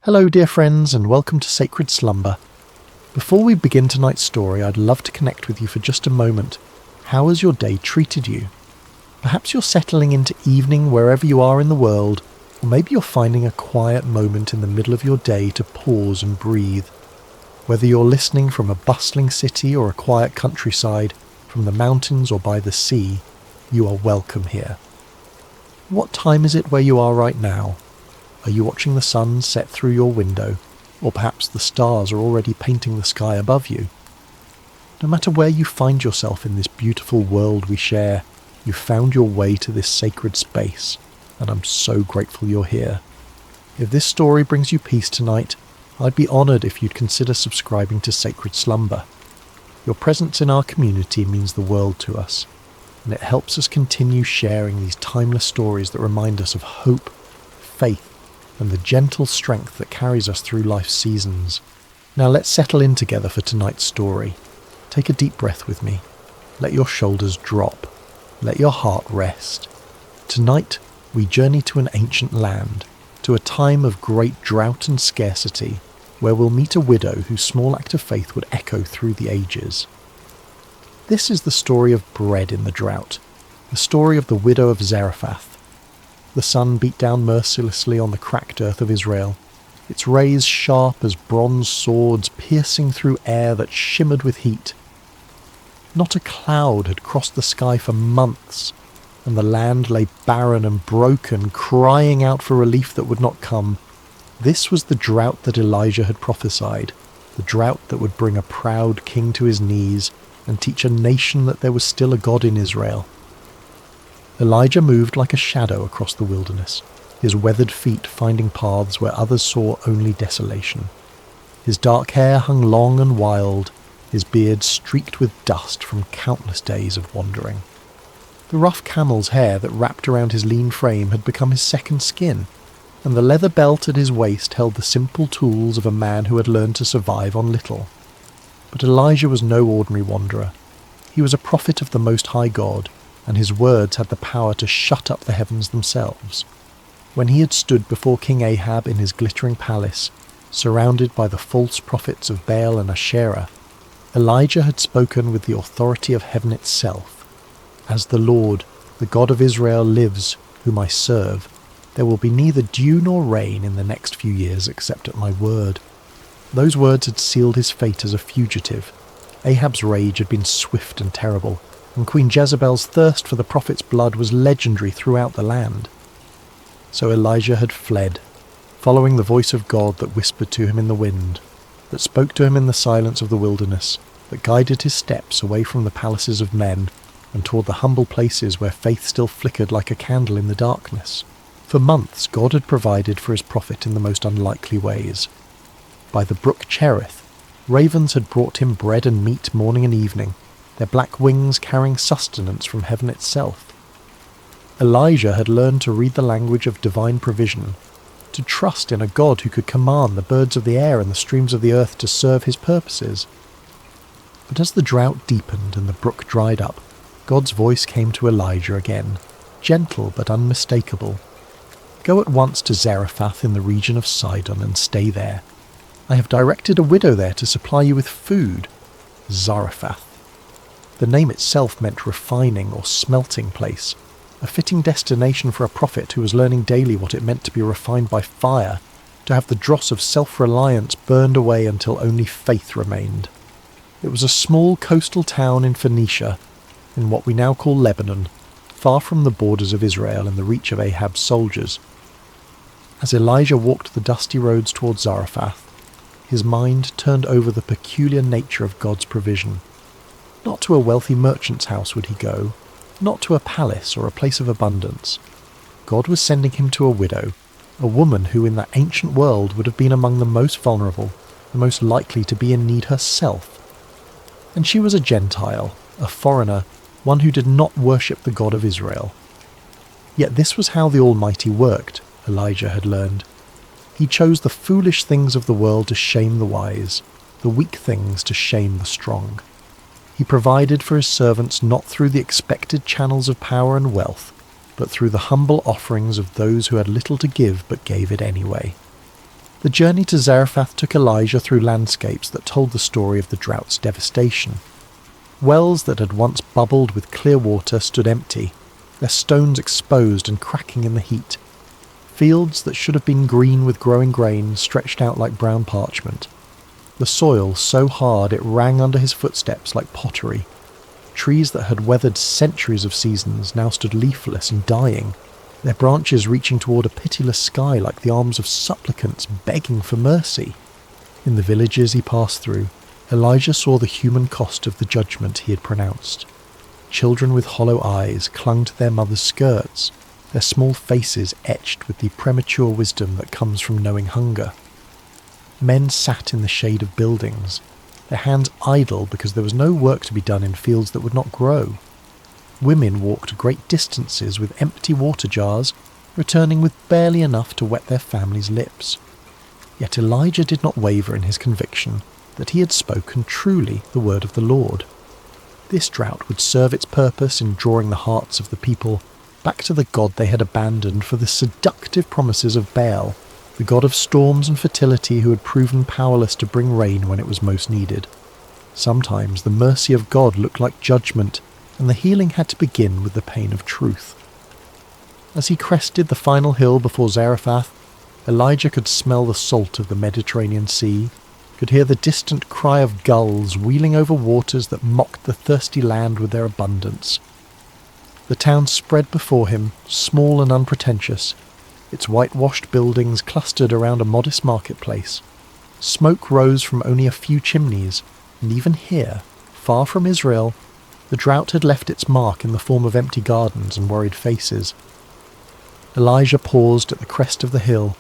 Hello dear friends, and welcome to Sacred Slumber. Before we begin tonight's story, I'd love to connect with you for just a moment. How has your day treated you? Perhaps you're settling into evening wherever you are in the world, or maybe you're finding a quiet moment in the middle of your day to pause and breathe. Whether you're listening from a bustling city or a quiet countryside, from the mountains or by the sea, you are welcome here. What time is it where you are right now? Are you watching the sun set through your window, or perhaps the stars are already painting the sky above you? No matter where you find yourself in this beautiful world we share, you've found your way to this sacred space, and I'm so grateful you're here. If this story brings you peace tonight, I'd be honoured if you'd consider subscribing to Sacred Slumber. Your presence in our community means the world to us, and it helps us continue sharing these timeless stories that remind us of hope, faith, and the gentle strength that carries us through life's seasons. Now let's settle in together for tonight's story. Take a deep breath with me. Let your shoulders drop. Let your heart rest. Tonight, we journey to an ancient land, to a time of great drought and scarcity, where we'll meet a widow whose small act of faith would echo through the ages. This is the story of bread in the drought, the story of the widow of Zarephath. The sun beat down mercilessly on the cracked earth of Israel, its rays sharp as bronze swords piercing through air that shimmered with heat. Not a cloud had crossed the sky for months, and the land lay barren and broken, crying out for relief that would not come. This was the drought that Elijah had prophesied, the drought that would bring a proud king to his knees and teach a nation that there was still a God in Israel. Elijah moved like a shadow across the wilderness, his weathered feet finding paths where others saw only desolation. His dark hair hung long and wild, his beard streaked with dust from countless days of wandering. The rough camel's hair that wrapped around his lean frame had become his second skin, and the leather belt at his waist held the simple tools of a man who had learned to survive on little. But Elijah was no ordinary wanderer. He was a prophet of the Most High God, and his words had the power to shut up the heavens themselves. When he had stood before King Ahab in his glittering palace, surrounded by the false prophets of Baal and Asherah, Elijah had spoken with the authority of heaven itself. As the Lord, the God of Israel, lives, whom I serve, there will be neither dew nor rain in the next few years except at my word. Those words had sealed his fate as a fugitive. Ahab's rage had been swift and terrible, and Queen Jezebel's thirst for the prophet's blood was legendary throughout the land. So Elijah had fled, following the voice of God that whispered to him in the wind, that spoke to him in the silence of the wilderness, that guided his steps away from the palaces of men and toward the humble places where faith still flickered like a candle in the darkness. For months God had provided for his prophet in the most unlikely ways. By the brook Cherith, ravens had brought him bread and meat morning and evening, their black wings carrying sustenance from heaven itself. Elijah had learned to read the language of divine provision, to trust in a God who could command the birds of the air and the streams of the earth to serve his purposes. But as the drought deepened and the brook dried up, God's voice came to Elijah again, gentle but unmistakable. Go at once to Zarephath in the region of Sidon and stay there. I have directed a widow there to supply you with food. Zarephath. The name itself meant refining or smelting place, a fitting destination for a prophet who was learning daily what it meant to be refined by fire, to have the dross of self-reliance burned away until only faith remained. It was a small coastal town in Phoenicia, in what we now call Lebanon, far from the borders of Israel and the reach of Ahab's soldiers. As Elijah walked the dusty roads towards Zarephath, his mind turned over the peculiar nature of God's provision. Not to a wealthy merchant's house would he go, not to a palace or a place of abundance. God was sending him to a widow, a woman who in that ancient world would have been among the most vulnerable, the most likely to be in need herself. And she was a Gentile, a foreigner, one who did not worship the God of Israel. Yet this was how the Almighty worked, Elijah had learned. He chose the foolish things of the world to shame the wise, the weak things to shame the strong. He provided for his servants not through the expected channels of power and wealth, but through the humble offerings of those who had little to give but gave it anyway. The journey to Zarephath took Elijah through landscapes that told the story of the drought's devastation. Wells that had once bubbled with clear water stood empty, their stones exposed and cracking in the heat. Fields that should have been green with growing grain stretched out like brown parchment. The soil so hard it rang under his footsteps like pottery. Trees that had weathered centuries of seasons now stood leafless and dying, their branches reaching toward a pitiless sky like the arms of supplicants begging for mercy. In the villages he passed through, Elijah saw the human cost of the judgment he had pronounced. Children with hollow eyes clung to their mothers' skirts, their small faces etched with the premature wisdom that comes from knowing hunger. Men sat in the shade of buildings, their hands idle because there was no work to be done in fields that would not grow. Women walked great distances with empty water jars, returning with barely enough to wet their families' lips. Yet Elijah did not waver in his conviction that he had spoken truly the word of the Lord. This drought would serve its purpose in drawing the hearts of the people back to the God they had abandoned for the seductive promises of Baal, the god of storms and fertility who had proven powerless to bring rain when it was most needed. Sometimes the mercy of God looked like judgment, and the healing had to begin with the pain of truth. As he crested the final hill before Zarephath, Elijah could smell the salt of the Mediterranean Sea, could hear the distant cry of gulls wheeling over waters that mocked the thirsty land with their abundance. The town spread before him, small and unpretentious, its whitewashed buildings clustered around a modest marketplace. Smoke rose from only a few chimneys, and even here, far from Israel, the drought had left its mark in the form of empty gardens and worried faces. Elijah paused at the crest of the hill,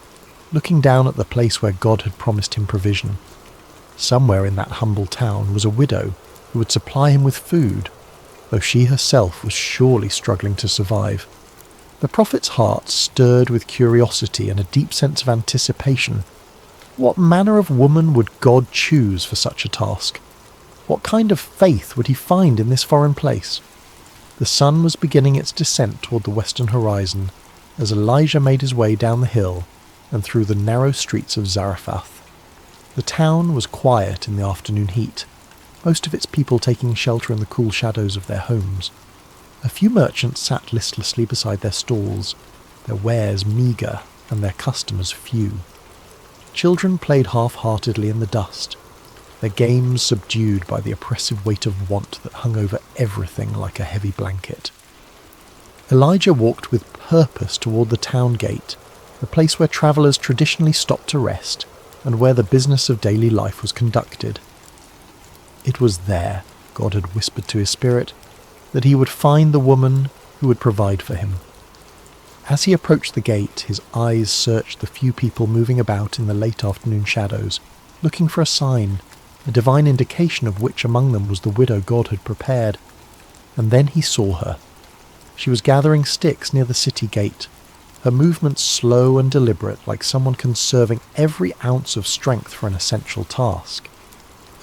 looking down at the place where God had promised him provision. Somewhere in that humble town was a widow who would supply him with food, though she herself was surely struggling to survive. The prophet's heart stirred with curiosity and a deep sense of anticipation. What manner of woman would God choose for such a task? What kind of faith would he find in this foreign place? The sun was beginning its descent toward the western horizon as Elijah made his way down the hill and through the narrow streets of Zarephath. The town was quiet in the afternoon heat, most of its people taking shelter in the cool shadows of their homes. A few merchants sat listlessly beside their stalls, their wares meagre and their customers few. Children played half-heartedly in the dust, their games subdued by the oppressive weight of want that hung over everything like a heavy blanket. Elijah walked with purpose toward the town gate, the place where travellers traditionally stopped to rest and where the business of daily life was conducted. It was there, God had whispered to his spirit, that he would find the woman who would provide for him. As he approached the gate, his eyes searched the few people moving about in the late afternoon shadows, looking for a sign, a divine indication of which among them was the widow God had prepared. And then he saw her. She was gathering sticks near the city gate, her movements slow and deliberate, like someone conserving every ounce of strength for an essential task.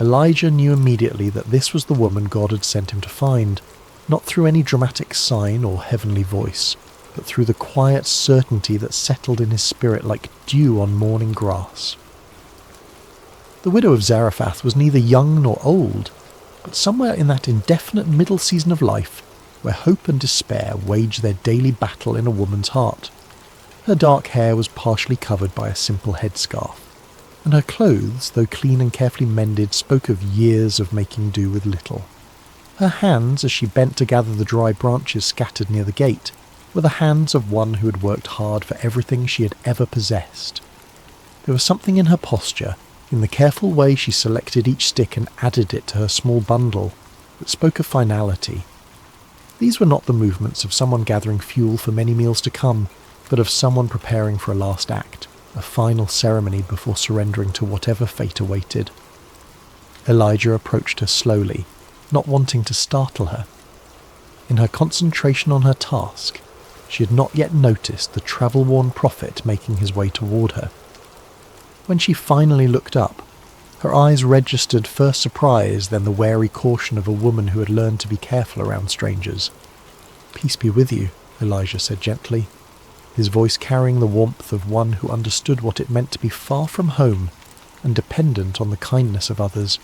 Elijah knew immediately that this was the woman God had sent him to find, not through any dramatic sign or heavenly voice, but through the quiet certainty that settled in his spirit like dew on morning grass. The widow of Zarephath was neither young nor old, but somewhere in that indefinite middle season of life, where hope and despair wage their daily battle in a woman's heart. Her dark hair was partially covered by a simple headscarf, and her clothes, though clean and carefully mended, spoke of years of making do with little. Her hands, as she bent to gather the dry branches scattered near the gate, were the hands of one who had worked hard for everything she had ever possessed. There was something in her posture, in the careful way she selected each stick and added it to her small bundle, that spoke of finality. These were not the movements of someone gathering fuel for many meals to come, but of someone preparing for a last act, a final ceremony before surrendering to whatever fate awaited. Elijah approached her slowly, not wanting to startle her. In her concentration on her task, she had not yet noticed the travel-worn prophet making his way toward her. When she finally looked up, her eyes registered first surprise, then the wary caution of a woman who had learned to be careful around strangers. "Peace be with you," Elijah said gently. his voice carrying the warmth of one who understood what it meant to be far from home and dependent on the kindness of others.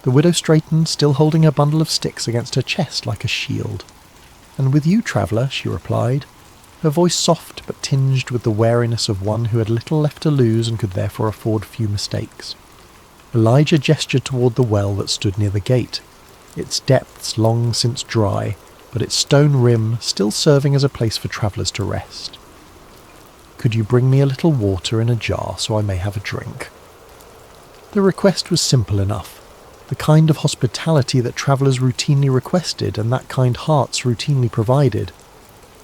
The widow straightened, still holding her bundle of sticks against her chest like a shield. "And with you, traveller," she replied, her voice soft but tinged with the wariness of one who had little left to lose and could therefore afford few mistakes. Elijah gestured toward the well that stood near the gate, its depths long since dry, but its stone rim still serving as a place for travellers to rest. "Could you bring me a little water in a jar so I may have a drink?" The request was simple enough, the kind of hospitality that travellers routinely requested and that kind hearts routinely provided.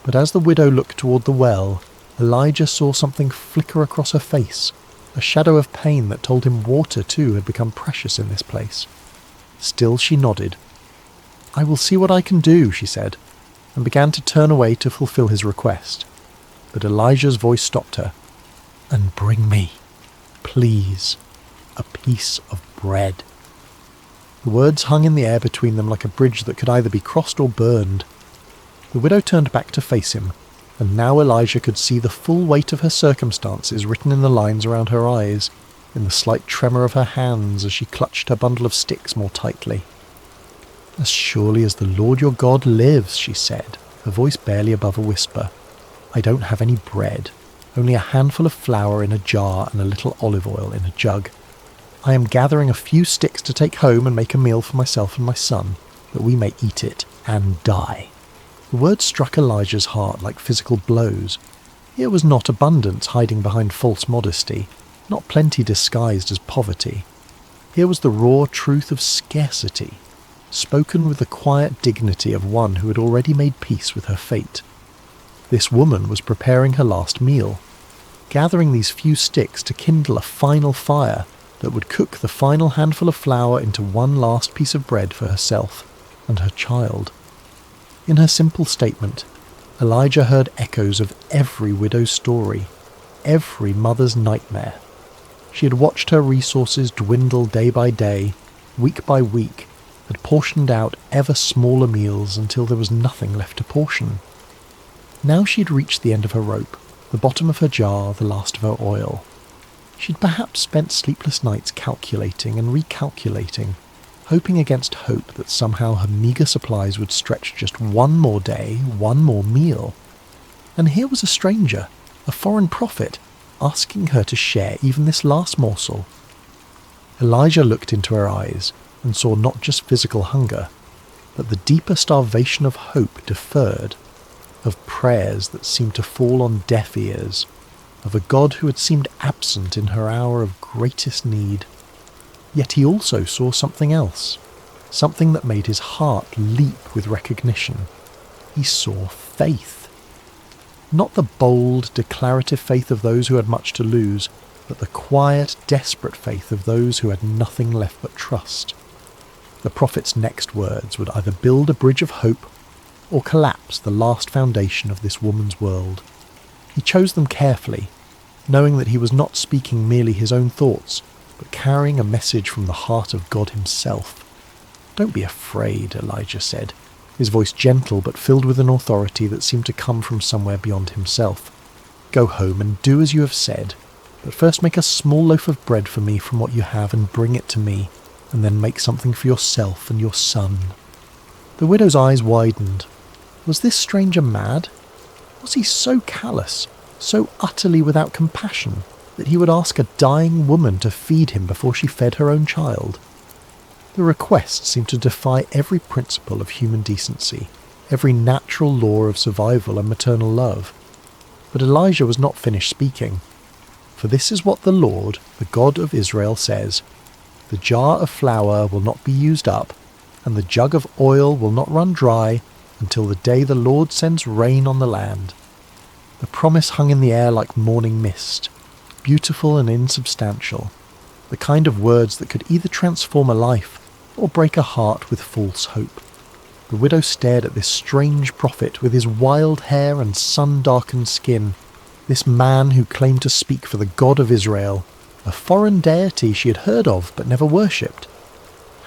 But as the widow looked toward the well, Elijah saw something flicker across her face, a shadow of pain that told him water too had become precious in this place. Still she nodded. "I will see what I can do," she said, and began to turn away to fulfill his request. But Elijah's voice stopped her. "And bring me, please, a piece of bread." The words hung in the air between them like a bridge that could either be crossed or burned. The widow turned back to face him, and now Elijah could see the full weight of her circumstances written in the lines around her eyes, in the slight tremor of her hands as she clutched her bundle of sticks more tightly. "As surely as the Lord your God lives," she said, her voice barely above a whisper, "I don't have any bread, only a handful of flour in a jar and a little olive oil in a jug. I am gathering a few sticks to take home and make a meal for myself and my son, that we may eat it and die." The words struck Elijah's heart like physical blows. Here was not abundance hiding behind false modesty, not plenty disguised as poverty. Here was the raw truth of scarcity, spoken with the quiet dignity of one who had already made peace with her fate. This woman was preparing her last meal, gathering these few sticks to kindle a final fire that would cook the final handful of flour into one last piece of bread for herself and her child. In her simple statement, Elijah heard echoes of every widow's story, every mother's nightmare. She had watched her resources dwindle day by day, week by week, had portioned out ever smaller meals until there was nothing left to portion. Now she had reached the end of her rope, the bottom of her jar, the last of her oil. She'd perhaps spent sleepless nights calculating and recalculating, hoping against hope that somehow her meagre supplies would stretch just one more day, one more meal. And here was a stranger, a foreign prophet, asking her to share even this last morsel. Elijah looked into her eyes and saw not just physical hunger, but the deeper starvation of hope deferred, of prayers that seemed to fall on deaf ears, of a God who had seemed absent in her hour of greatest need. Yet he also saw something else, something that made his heart leap with recognition. He saw faith. Not the bold, declarative faith of those who had much to lose, but the quiet, desperate faith of those who had nothing left but trust. The prophet's next words would either build a bridge of hope or collapse the last foundation of this woman's world. He chose them carefully, knowing that he was not speaking merely his own thoughts, but carrying a message from the heart of God himself. "Don't be afraid," Elijah said, his voice gentle but filled with an authority that seemed to come from somewhere beyond himself. "Go home and do as you have said, but first make a small loaf of bread for me from what you have and bring it to me, and then make something for yourself and your son." The widow's eyes widened. Was this stranger mad? Was he so callous, so utterly without compassion, that he would ask a dying woman to feed him before she fed her own child? The request seemed to defy every principle of human decency, every natural law of survival and maternal love. But Elijah was not finished speaking. "For this is what the Lord, the God of Israel, says, the jar of flour will not be used up, and the jug of oil will not run dry, until the day the Lord sends rain on the land." The promise hung in the air like morning mist, beautiful and insubstantial, the kind of words that could either transform a life or break a heart with false hope. The widow stared at this strange prophet with his wild hair and sun-darkened skin, this man who claimed to speak for the God of Israel, a foreign deity she had heard of but never worshipped.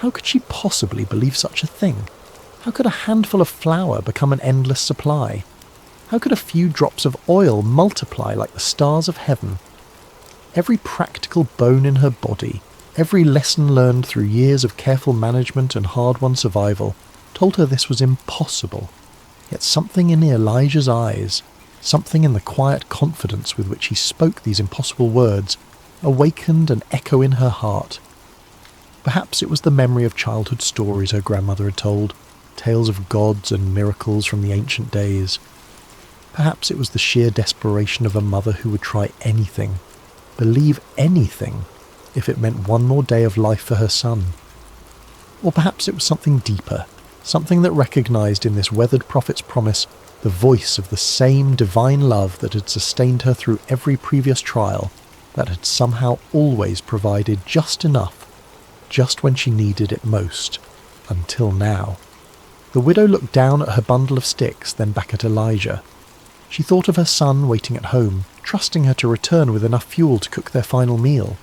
How could she possibly believe such a thing? How could a handful of flour become an endless supply? How could a few drops of oil multiply like the stars of heaven? Every practical bone in her body, every lesson learned through years of careful management and hard-won survival, told her this was impossible. Yet something in Elijah's eyes, something in the quiet confidence with which he spoke these impossible words, awakened an echo in her heart. Perhaps it was the memory of childhood stories her grandmother had told, tales of gods and miracles from the ancient days. Perhaps it was the sheer desperation of a mother who would try anything, believe anything, if it meant one more day of life for her son. Or perhaps it was something deeper, something that recognised in this weathered prophet's promise the voice of the same divine love that had sustained her through every previous trial, that had somehow always provided just enough, just when she needed it most, until now. The widow looked down at her bundle of sticks, then back at Elijah. She thought of her son waiting at home, trusting her to return with enough fuel to cook their final meal.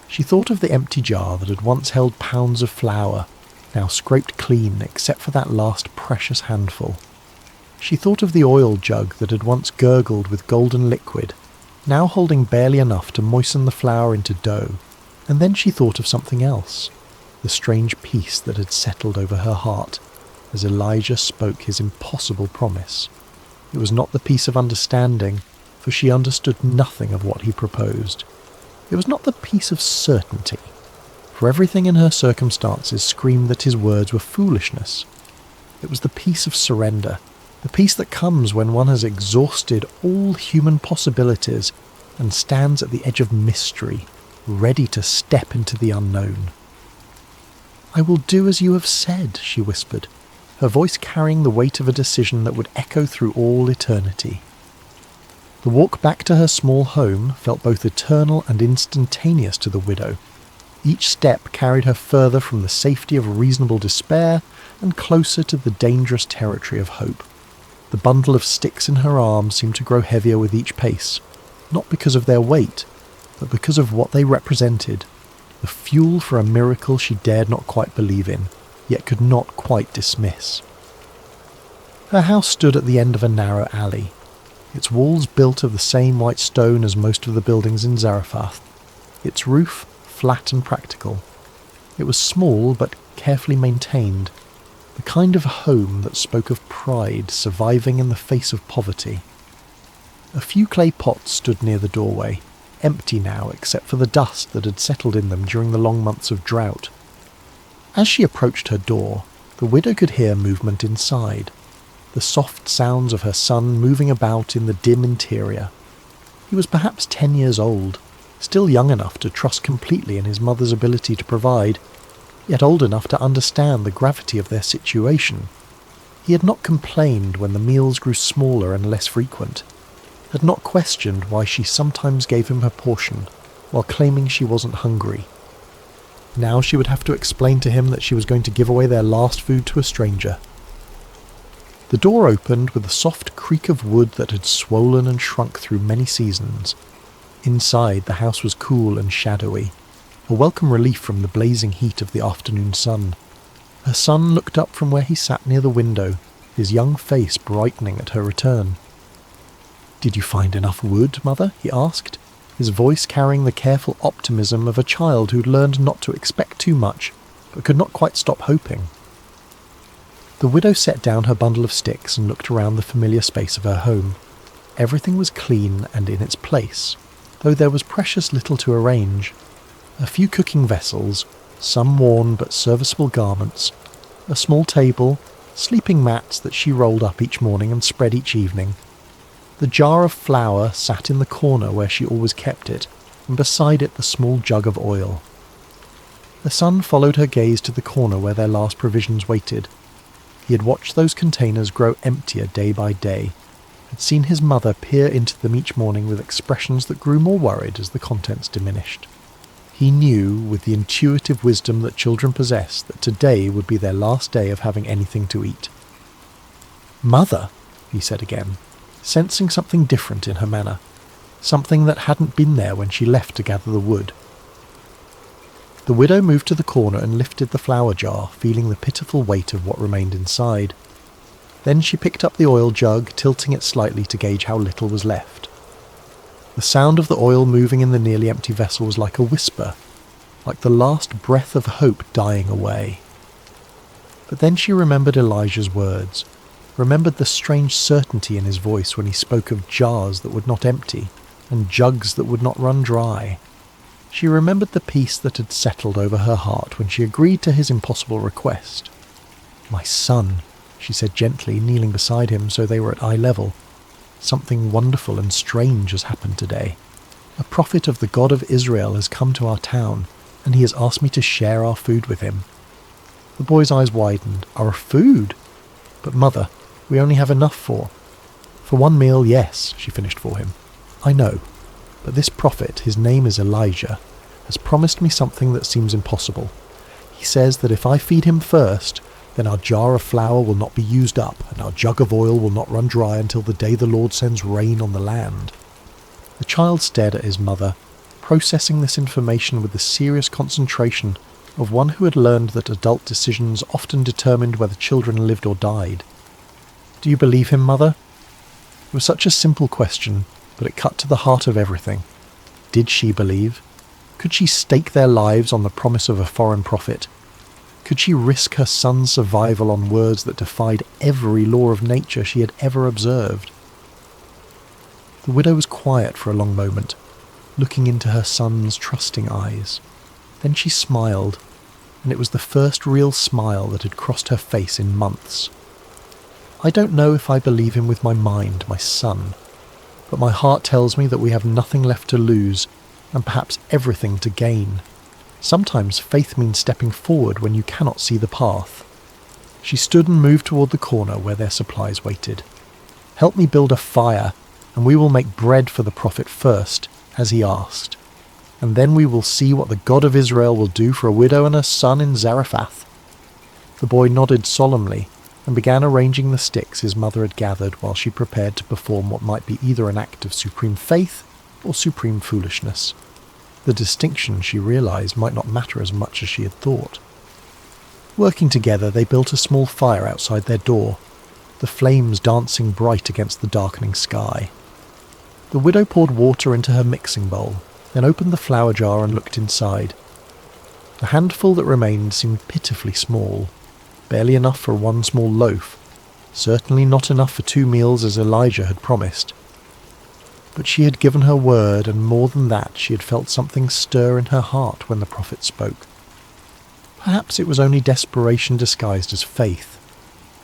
She thought of the empty jar that had once held pounds of flour, now scraped clean except for that last precious handful. She thought of the oil jug that had once gurgled with golden liquid, now holding barely enough to moisten the flour into dough. And then she thought of something else, the strange peace that had settled over her heart as Elijah spoke his impossible promise. It was not the peace of understanding, for she understood nothing of what he proposed. It was not the peace of certainty, for everything in her circumstances screamed that his words were foolishness. It was the peace of surrender, the peace that comes when one has exhausted all human possibilities and stands at the edge of mystery, ready to step into the unknown. "I will do as you have said," she whispered, her voice carrying the weight of a decision that would echo through all eternity. The walk back to her small home felt both eternal and instantaneous to the widow. Each step carried her further from the safety of reasonable despair and closer to the dangerous territory of hope. The bundle of sticks in her arm seemed to grow heavier with each pace, not because of their weight, but because of what they represented, the fuel for a miracle she dared not quite believe in, yet could not quite dismiss. Her house stood at the end of a narrow alley, its walls built of the same white stone as most of the buildings in Zarephath, its roof flat and practical. It was small but carefully maintained, the kind of home that spoke of pride surviving in the face of poverty. A few clay pots stood near the doorway, empty now except for the dust that had settled in them during the long months of drought. As she approached her door, the widow could hear movement inside, the soft sounds of her son moving about in the dim interior. He was perhaps 10 years old, still young enough to trust completely in his mother's ability to provide, yet old enough to understand the gravity of their situation. He had not complained when the meals grew smaller and less frequent, had not questioned why she sometimes gave him her portion while claiming she wasn't hungry. Now she would have to explain to him that she was going to give away their last food to a stranger. The door opened with a soft creak of wood that had swollen and shrunk through many seasons. Inside, the house was cool and shadowy, a welcome relief from the blazing heat of the afternoon sun. Her son looked up from where he sat near the window, his young face brightening at her return. "Did you find enough wood, Mother?" he asked, his voice carrying the careful optimism of a child who'd learned not to expect too much, but could not quite stop hoping. The widow set down her bundle of sticks and looked around the familiar space of her home. Everything was clean and in its place, though there was precious little to arrange. A few cooking vessels, some worn but serviceable garments, a small table, sleeping mats that she rolled up each morning and spread each evening. The jar of flour sat in the corner where she always kept it, and beside it the small jug of oil. The son followed her gaze to the corner where their last provisions waited. He had watched those containers grow emptier day by day, had seen his mother peer into them each morning with expressions that grew more worried as the contents diminished. He knew, with the intuitive wisdom that children possess, that today would be their last day of having anything to eat. "Mother," he said again, sensing something different in her manner, something that hadn't been there when she left to gather the wood. The widow moved to the corner and lifted the flour jar, feeling the pitiful weight of what remained inside. Then she picked up the oil jug, tilting it slightly to gauge how little was left. The sound of the oil moving in the nearly empty vessel was like a whisper, like the last breath of hope dying away. But then she remembered Elijah's words, remembered the strange certainty in his voice when he spoke of jars that would not empty and jugs that would not run dry. She remembered the peace that had settled over her heart when she agreed to his impossible request. "My son," she said gently, kneeling beside him so they were at eye level, "something wonderful and strange has happened today. A prophet of the God of Israel has come to our town, and he has asked me to share our food with him." The boy's eyes widened. "Our food? But mother, we only have enough for one meal, yes," she finished for him. "I know, but this prophet, his name is Elijah, has promised me something that seems impossible. He says that if I feed him first, then our jar of flour will not be used up, and our jug of oil will not run dry until the day the Lord sends rain on the land." The child stared at his mother, processing this information with the serious concentration of one who had learned that adult decisions often determined whether children lived or died. "Do you believe him, mother?" It was such a simple question, but it cut to the heart of everything. Did she believe? Could she stake their lives on the promise of a foreign prophet? Could she risk her son's survival on words that defied every law of nature she had ever observed? The widow was quiet for a long moment, looking into her son's trusting eyes. Then she smiled, and it was the first real smile that had crossed her face in months. "I don't know if I believe him with my mind, my son, but my heart tells me that we have nothing left to lose, and perhaps everything to gain. Sometimes faith means stepping forward when you cannot see the path." She stood and moved toward the corner where their supplies waited. "Help me build a fire, and we will make bread for the prophet first, as he asked. And then we will see what the God of Israel will do for a widow and her son in Zarephath." The boy nodded solemnly and began arranging the sticks his mother had gathered while she prepared to perform what might be either an act of supreme faith or supreme foolishness. The distinction, she realized, might not matter as much as she had thought. Working together, they built a small fire outside their door, the flames dancing bright against the darkening sky. The widow poured water into her mixing bowl, then opened the flour jar and looked inside. The handful that remained seemed pitifully small, barely enough for one small loaf, certainly not enough for 2 meals as Elijah had promised. But she had given her word, and more than that, she had felt something stir in her heart when the prophet spoke. Perhaps it was only desperation disguised as faith,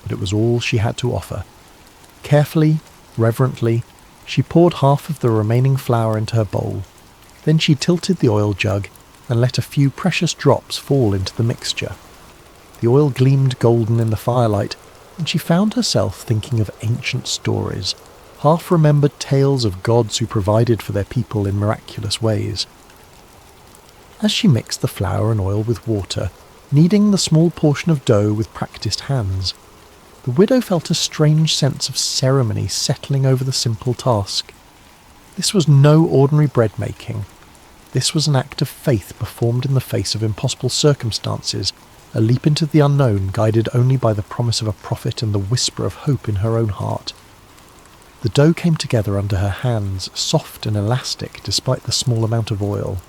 but it was all she had to offer. Carefully, reverently, she poured half of the remaining flour into her bowl. Then she tilted the oil jug and let a few precious drops fall into the mixture. The oil gleamed golden in the firelight, and she found herself thinking of ancient stories, half-remembered tales of gods who provided for their people in miraculous ways. As she mixed the flour and oil with water, kneading the small portion of dough with practiced hands, the widow felt a strange sense of ceremony settling over the simple task. This was no ordinary bread-making. This was an act of faith performed in the face of impossible circumstances, a leap into the unknown guided only by the promise of a prophet and the whisper of hope in her own heart. The dough came together under her hands, soft and elastic despite the small amount of oil.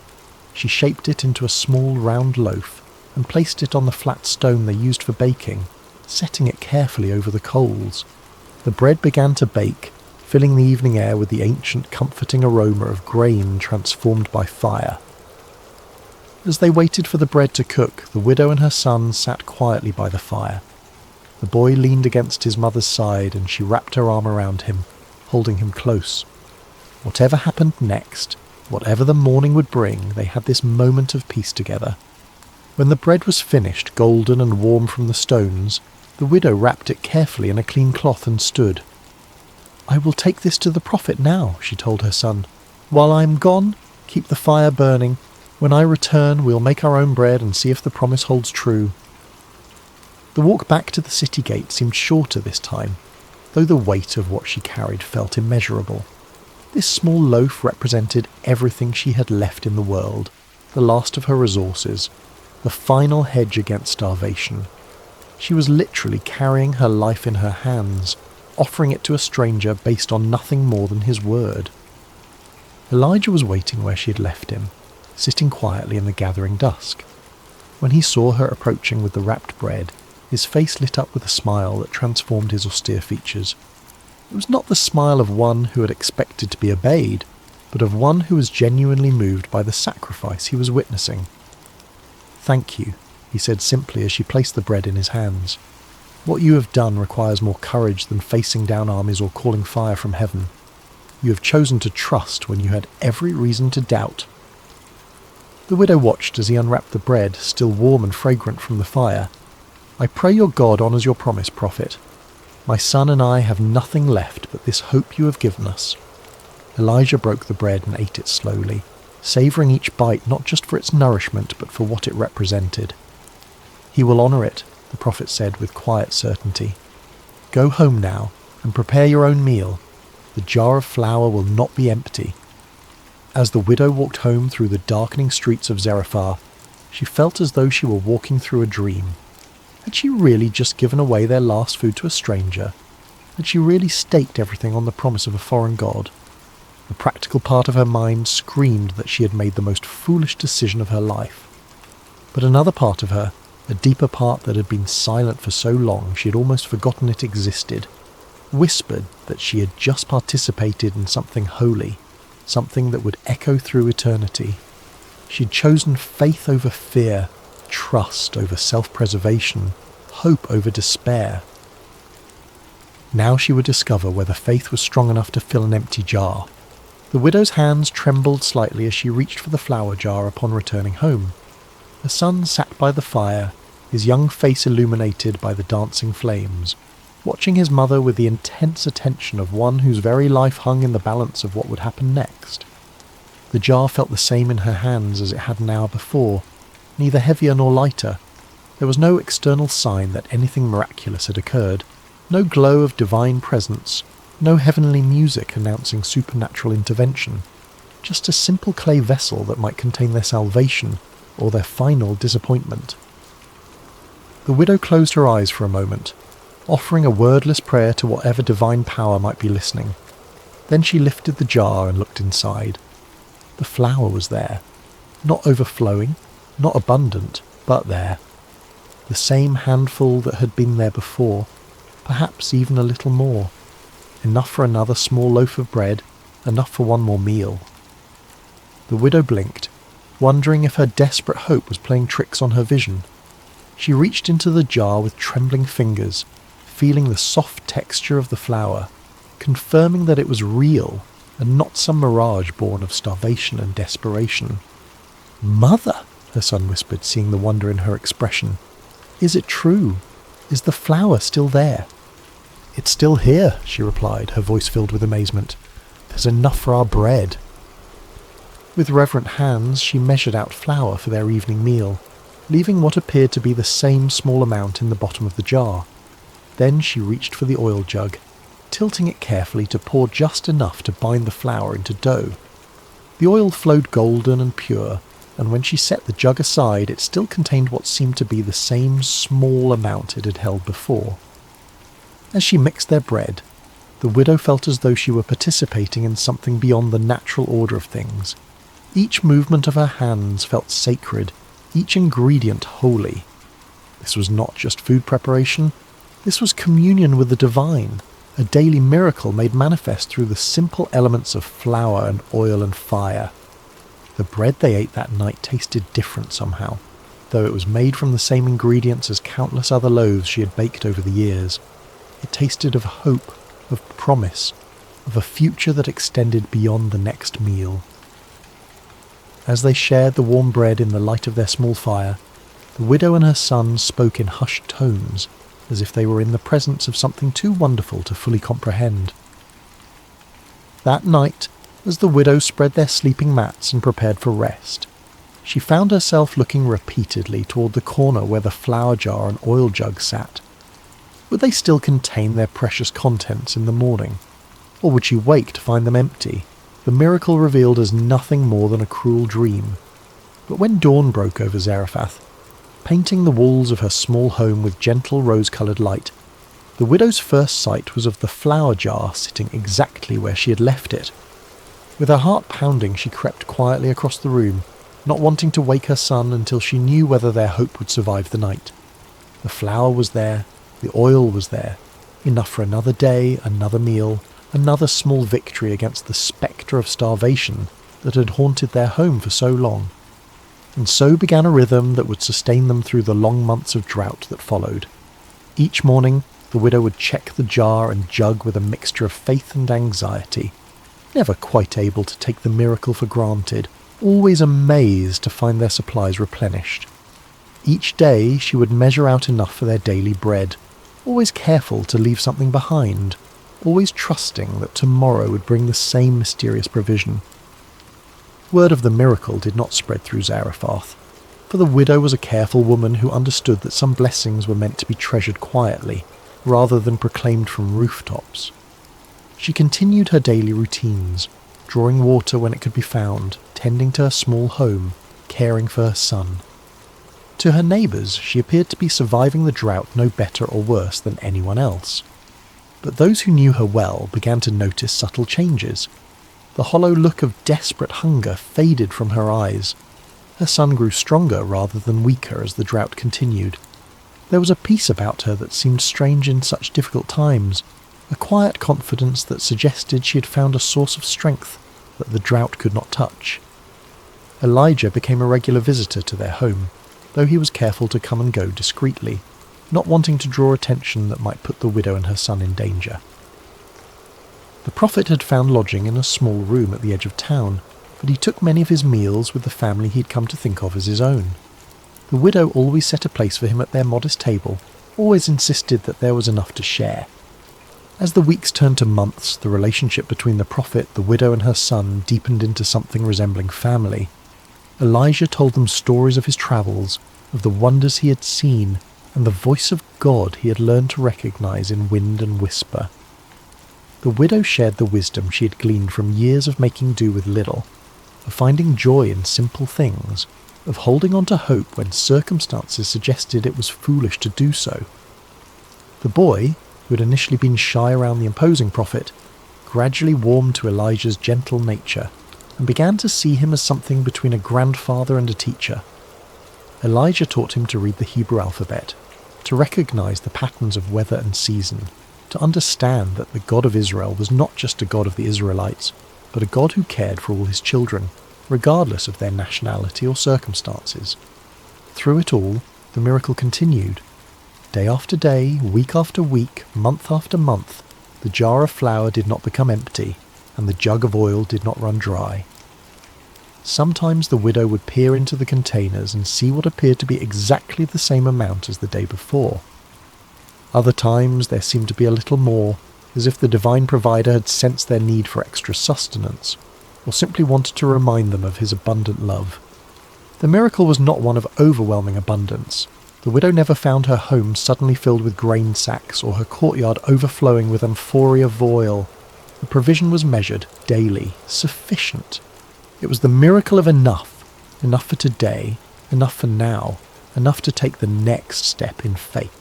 She shaped it into a small round loaf and placed it on the flat stone they used for baking, setting it carefully over the coals. The bread began to bake, filling the evening air with the ancient comforting aroma of grain transformed by fire. As they waited for the bread to cook, the widow and her son sat quietly by the fire. The boy leaned against his mother's side, and she wrapped her arm around him, holding him close. Whatever happened next, whatever the morning would bring, they had this moment of peace together. When the bread was finished, golden and warm from the stones, the widow wrapped it carefully in a clean cloth and stood. "I will take this to the prophet now," she told her son. "While I am gone, keep the fire burning. When I return, we'll make our own bread and see if the promise holds true." The walk back to the city gate seemed shorter this time, though the weight of what she carried felt immeasurable. This small loaf represented everything she had left in the world, the last of her resources, the final hedge against starvation. She was literally carrying her life in her hands, offering it to a stranger based on nothing more than his word. Elijah was waiting where she had left him, sitting quietly in the gathering dusk. When he saw her approaching with the wrapped bread, his face lit up with a smile that transformed his austere features. It was not the smile of one who had expected to be obeyed, but of one who was genuinely moved by the sacrifice he was witnessing. "Thank you," he said simply as she placed the bread in his hands. "What you have done requires more courage than facing down armies or calling fire from heaven. You have chosen to trust when you had every reason to doubt." The widow watched as he unwrapped the bread, still warm and fragrant from the fire. "I pray your God honours your promise, prophet. My son and I have nothing left but this hope you have given us." Elijah broke the bread and ate it slowly, savouring each bite not just for its nourishment but for what it represented. "He will honour it," the prophet said with quiet certainty. "Go home now and prepare your own meal. The jar of flour will not be empty." As the widow walked home through the darkening streets of Zarephath, she felt as though she were walking through a dream. Had she really just given away their last food to a stranger? Had she really staked everything on the promise of a foreign god? The practical part of her mind screamed that she had made the most foolish decision of her life. But another part of her, a deeper part that had been silent for so long she had almost forgotten it existed, whispered that she had just participated in something holy, something that would echo through eternity. She had chosen faith over fear, trust over self-preservation, hope over despair. Now she would discover whether faith was strong enough to fill an empty jar. The widow's hands trembled slightly as she reached for the flour jar upon returning home. Her son sat by the fire, his young face illuminated by the dancing flames, watching his mother with the intense attention of one whose very life hung in the balance of what would happen next. The jar felt the same in her hands as it had an hour before, neither heavier nor lighter. There was no external sign that anything miraculous had occurred, no glow of divine presence, no heavenly music announcing supernatural intervention, just a simple clay vessel that might contain their salvation or their final disappointment. The widow closed her eyes for a moment, offering a wordless prayer to whatever divine power might be listening. Then she lifted the jar and looked inside. The flour was there, not overflowing, not abundant, but there. The same handful that had been there before, perhaps even a little more. Enough for another small loaf of bread, enough for one more meal. The widow blinked, wondering if her desperate hope was playing tricks on her vision. She reached into the jar with trembling fingers, feeling the soft texture of the flour, confirming that it was real and not some mirage born of starvation and desperation. "Mother," her son whispered, seeing the wonder in her expression. "Is it true? Is the flour still there?" "It's still here," she replied, her voice filled with amazement. "There's enough for our bread." With reverent hands, she measured out flour for their evening meal, leaving what appeared to be the same small amount in the bottom of the jar. Then she reached for the oil jug, tilting it carefully to pour just enough to bind the flour into dough. The oil flowed golden and pure, and when she set the jug aside, it still contained what seemed to be the same small amount it had held before. As she mixed their bread, the widow felt as though she were participating in something beyond the natural order of things. Each movement of her hands felt sacred, each ingredient holy. This was not just food preparation, this was communion with the divine, a daily miracle made manifest through the simple elements of flour and oil and fire. The bread they ate that night tasted different somehow, though it was made from the same ingredients as countless other loaves she had baked over the years. It tasted of hope, of promise, of a future that extended beyond the next meal. As they shared the warm bread in the light of their small fire, the widow and her son spoke in hushed tones, as if they were in the presence of something too wonderful to fully comprehend. That night, as the widow spread their sleeping mats and prepared for rest, she found herself looking repeatedly toward the corner where the flour jar and oil jug sat. Would they still contain their precious contents in the morning? Or would she wake to find them empty, the miracle revealed as nothing more than a cruel dream? But when dawn broke over Zarephath, painting the walls of her small home with gentle rose-coloured light. The widow's first sight was of the flour jar sitting exactly where she had left it. With her heart pounding, she crept quietly across the room, not wanting to wake her son until she knew whether their hope would survive the night. The flour was there, the oil was there, enough for another day, another meal, another small victory against the spectre of starvation that had haunted their home for so long. And so began a rhythm that would sustain them through the long months of drought that followed. Each morning, the widow would check the jar and jug with a mixture of faith and anxiety, never quite able to take the miracle for granted, always amazed to find their supplies replenished. Each day she would measure out enough for their daily bread, always careful to leave something behind, always trusting that tomorrow would bring the same mysterious provision. Word of the miracle did not spread through Zarephath, for the widow was a careful woman who understood that some blessings were meant to be treasured quietly, rather than proclaimed from rooftops. She continued her daily routines, drawing water when it could be found, tending to her small home, caring for her son. To her neighbours, she appeared to be surviving the drought no better or worse than anyone else. But those who knew her well began to notice subtle changes. The hollow look of desperate hunger faded from her eyes. Her son grew stronger rather than weaker as the drought continued. There was a peace about her that seemed strange in such difficult times, a quiet confidence that suggested she had found a source of strength that the drought could not touch. Elijah became a regular visitor to their home, though he was careful to come and go discreetly, not wanting to draw attention that might put the widow and her son in danger. The prophet had found lodging in a small room at the edge of town, but he took many of his meals with the family he had come to think of as his own. The widow always set a place for him at their modest table, always insisted that there was enough to share. As the weeks turned to months, the relationship between the prophet, the widow and her son deepened into something resembling family. Elijah told them stories of his travels, of the wonders he had seen, and the voice of God he had learned to recognize in wind and whisper. The widow shared the wisdom she had gleaned from years of making do with little, of finding joy in simple things, of holding on to hope when circumstances suggested it was foolish to do so. The boy, who had initially been shy around the imposing prophet, gradually warmed to Elijah's gentle nature and began to see him as something between a grandfather and a teacher. Elijah taught him to read the Hebrew alphabet, to recognize the patterns of weather and season, to understand that the God of Israel was not just a God of the Israelites, but a God who cared for all his children, regardless of their nationality or circumstances. Through it all, the miracle continued. Day after day, week after week, month after month, the jar of flour did not become empty, and the jug of oil did not run dry. Sometimes the widow would peer into the containers and see what appeared to be exactly the same amount as the day before. Other times there seemed to be a little more, as if the divine provider had sensed their need for extra sustenance, or simply wanted to remind them of his abundant love. The miracle was not one of overwhelming abundance. The widow never found her home suddenly filled with grain sacks or her courtyard overflowing with amphorae of oil. The provision was measured daily, sufficient. It was the miracle of enough for today, enough for now, enough to take the next step in faith.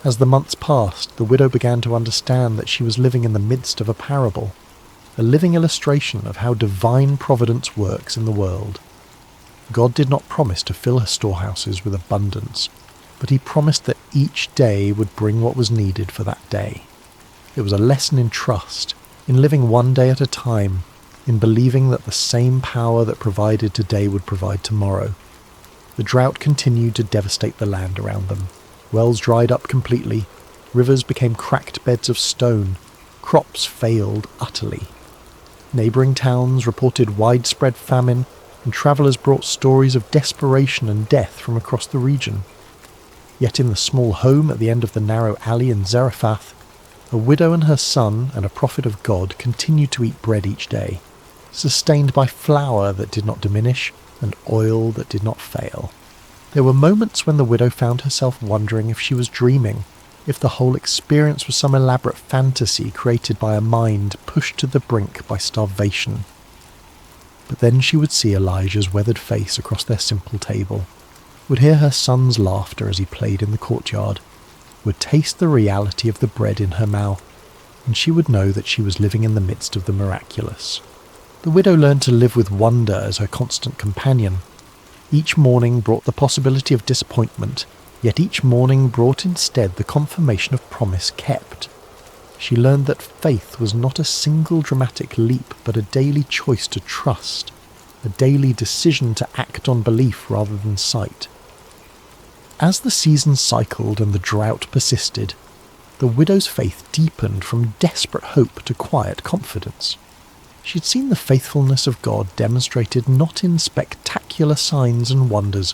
As the months passed, the widow began to understand that she was living in the midst of a parable, a living illustration of how divine providence works in the world. God did not promise to fill her storehouses with abundance, but he promised that each day would bring what was needed for that day. It was a lesson in trust, in living one day at a time, in believing that the same power that provided today would provide tomorrow. The drought continued to devastate the land around them. Wells dried up completely, rivers became cracked beds of stone, crops failed utterly. Neighbouring towns reported widespread famine, and travellers brought stories of desperation and death from across the region. Yet in the small home at the end of the narrow alley in Zarephath, a widow and her son and a prophet of God continued to eat bread each day, sustained by flour that did not diminish and oil that did not fail. There were moments when the widow found herself wondering if she was dreaming, if the whole experience was some elaborate fantasy created by a mind pushed to the brink by starvation. But then she would see Elijah's weathered face across their simple table, would hear her son's laughter as he played in the courtyard, would taste the reality of the bread in her mouth, and she would know that she was living in the midst of the miraculous. The widow learned to live with wonder as her constant companion. Each morning brought the possibility of disappointment, yet each morning brought instead the confirmation of promise kept. She learned that faith was not a single dramatic leap, but a daily choice to trust, a daily decision to act on belief rather than sight. As the seasons cycled and the drought persisted, the widow's faith deepened from desperate hope to quiet confidence. She had seen the faithfulness of God demonstrated not in spectacular signs and wonders,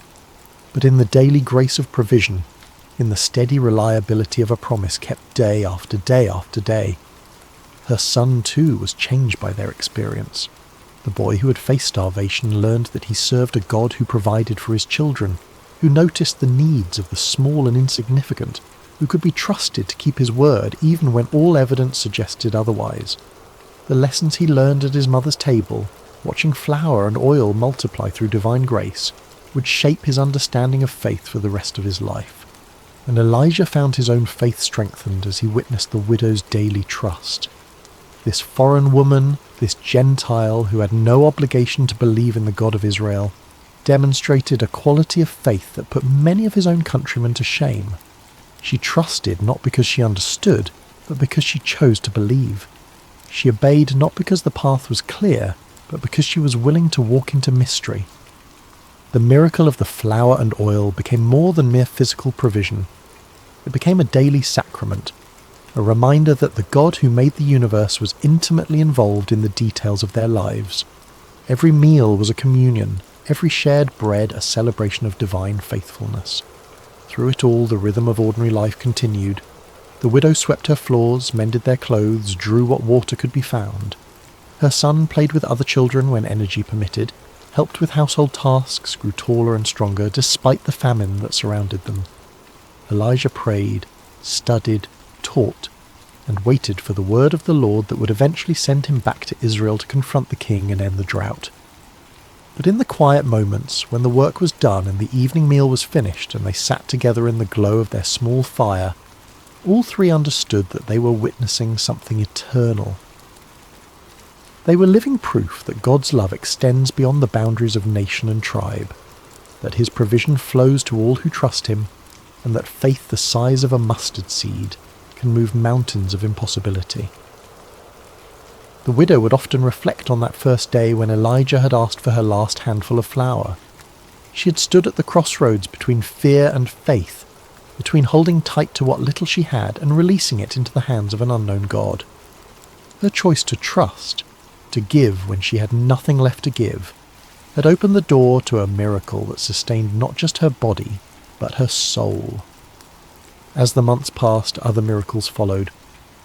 but in the daily grace of provision, in the steady reliability of a promise kept day after day after day. Her son, too, was changed by their experience. The boy who had faced starvation learned that he served a God who provided for his children, who noticed the needs of the small and insignificant, who could be trusted to keep his word even when all evidence suggested otherwise. The lessons he learned at his mother's table, watching flour and oil multiply through divine grace, would shape his understanding of faith for the rest of his life. And Elijah found his own faith strengthened as he witnessed the widow's daily trust. This foreign woman, this Gentile who had no obligation to believe in the God of Israel, demonstrated a quality of faith that put many of his own countrymen to shame. She trusted not because she understood, but because she chose to believe. She obeyed not because the path was clear, but because she was willing to walk into mystery. The miracle of the flour and oil became more than mere physical provision. It became a daily sacrament, a reminder that the God who made the universe was intimately involved in the details of their lives. Every meal was a communion, every shared bread a celebration of divine faithfulness. Through it all, the rhythm of ordinary life continued. The widow swept her floors, mended their clothes, drew what water could be found. Her son played with other children when energy permitted, helped with household tasks, grew taller and stronger despite the famine that surrounded them. Elijah prayed, studied, taught, and waited for the word of the Lord that would eventually send him back to Israel to confront the king and end the drought. But in the quiet moments, when the work was done and the evening meal was finished and they sat together in the glow of their small fire, all three understood that they were witnessing something eternal. They were living proof that God's love extends beyond the boundaries of nation and tribe, that his provision flows to all who trust him, and that faith the size of a mustard seed can move mountains of impossibility. The widow would often reflect on that first day when Elijah had asked for her last handful of flour. She had stood at the crossroads between fear and faith, between holding tight to what little she had and releasing it into the hands of an unknown God. Her choice to trust, to give when she had nothing left to give, had opened the door to a miracle that sustained not just her body, but her soul. As the months passed, other miracles followed.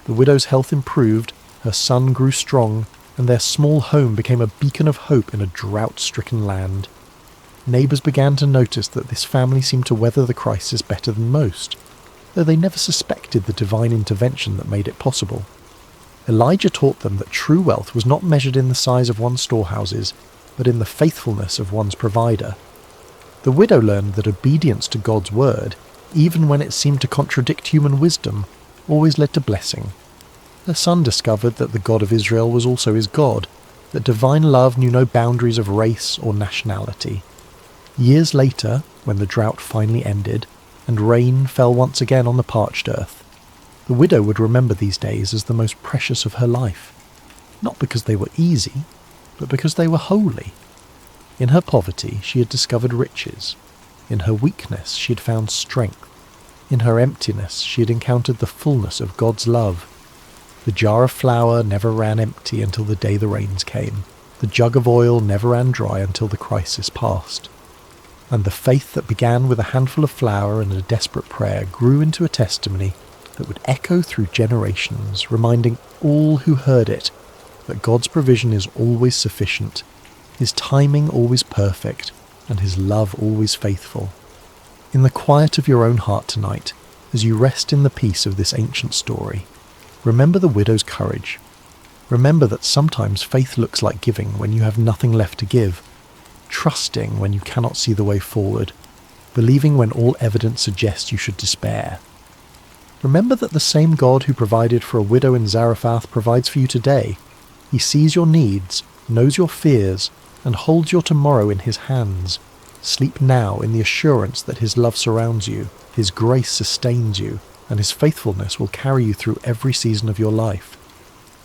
The widow's health improved, her son grew strong, and their small home became a beacon of hope in a drought-stricken land. Neighbours began to notice that this family seemed to weather the crisis better than most, though they never suspected the divine intervention that made it possible. Elijah taught them that true wealth was not measured in the size of one's storehouses, but in the faithfulness of one's provider. The widow learned that obedience to God's word, even when it seemed to contradict human wisdom, always led to blessing. Her son discovered that the God of Israel was also his God, that divine love knew no boundaries of race or nationality. Years later, when the drought finally ended, and rain fell once again on the parched earth, the widow would remember these days as the most precious of her life, not because they were easy, but because they were holy. In her poverty she had discovered riches. In her weakness she had found strength. In her emptiness she had encountered the fullness of God's love. The jar of flour never ran empty until the day the rains came. The jug of oil never ran dry until the crisis passed. And the faith that began with a handful of flour and a desperate prayer grew into a testimony that would echo through generations, reminding all who heard it that God's provision is always sufficient, his timing always perfect, and his love always faithful. In the quiet of your own heart tonight, as you rest in the peace of this ancient story, remember the widow's courage. Remember that sometimes faith looks like giving when you have nothing left to give, trusting when you cannot see the way forward, believing when all evidence suggests you should despair. Remember that the same God who provided for a widow in Zarephath provides for you today. He sees your needs, knows your fears, and holds your tomorrow in his hands. Sleep now in the assurance that his love surrounds you, his grace sustains you, and his faithfulness will carry you through every season of your life.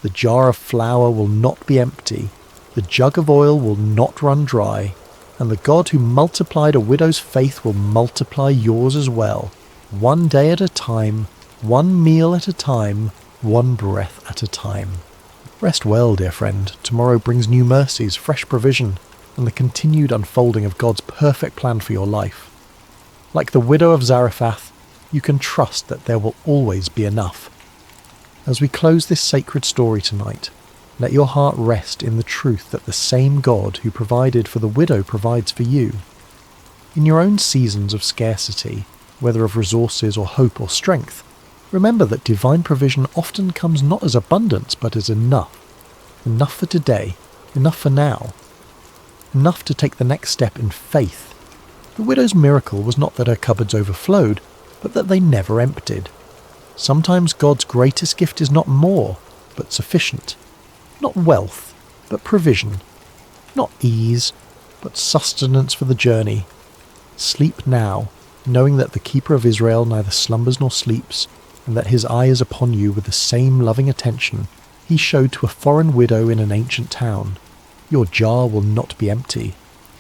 The jar of flour will not be empty, the jug of oil will not run dry, and the God who multiplied a widow's faith will multiply yours as well, one day at a time, one meal at a time, one breath at a time. Rest well, dear friend. Tomorrow brings new mercies, fresh provision, and the continued unfolding of God's perfect plan for your life. Like the widow of Zarephath, you can trust that there will always be enough. As we close this sacred story tonight, let your heart rest in the truth that the same God who provided for the widow provides for you. In your own seasons of scarcity, whether of resources or hope or strength, remember that divine provision often comes not as abundance but as enough. Enough for today, enough for now. Enough to take the next step in faith. The widow's miracle was not that her cupboards overflowed, but that they never emptied. Sometimes God's greatest gift is not more, but sufficient. Not wealth, but provision. Not ease, but sustenance for the journey. Sleep now, knowing that the Keeper of Israel neither slumbers nor sleeps, and that his eye is upon you with the same loving attention he showed to a foreign widow in an ancient town. Your jar will not be empty.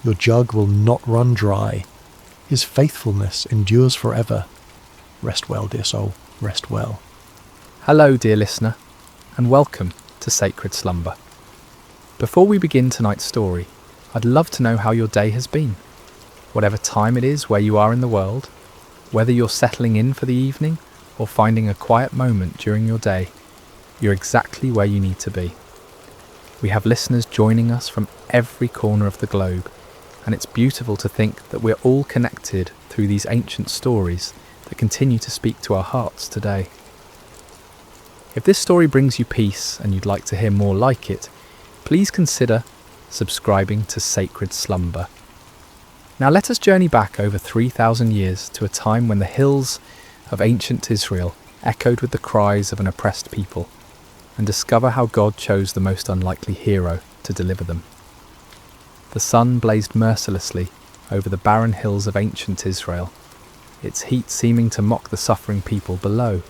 Your jug will not run dry. His faithfulness endures forever. Rest well, dear soul, rest well. Hello, dear listener, and welcome to Sacred Slumber. Before we begin tonight's story, I'd love to know how your day has been. Whatever time it is where you are in the world, whether you're settling in for the evening or finding a quiet moment during your day, you're exactly where you need to be. We have listeners joining us from every corner of the globe, and it's beautiful to think that we're all connected through these ancient stories that continue to speak to our hearts today. If this story brings you peace and you'd like to hear more like it, please consider subscribing to Sacred Slumber. Now let us journey back over 3,000 years to a time when the hills of ancient Israel echoed with the cries of an oppressed people, and discover how God chose the most unlikely hero to deliver them. The sun blazed mercilessly over the barren hills of ancient Israel, its heat seeming to mock the suffering people below.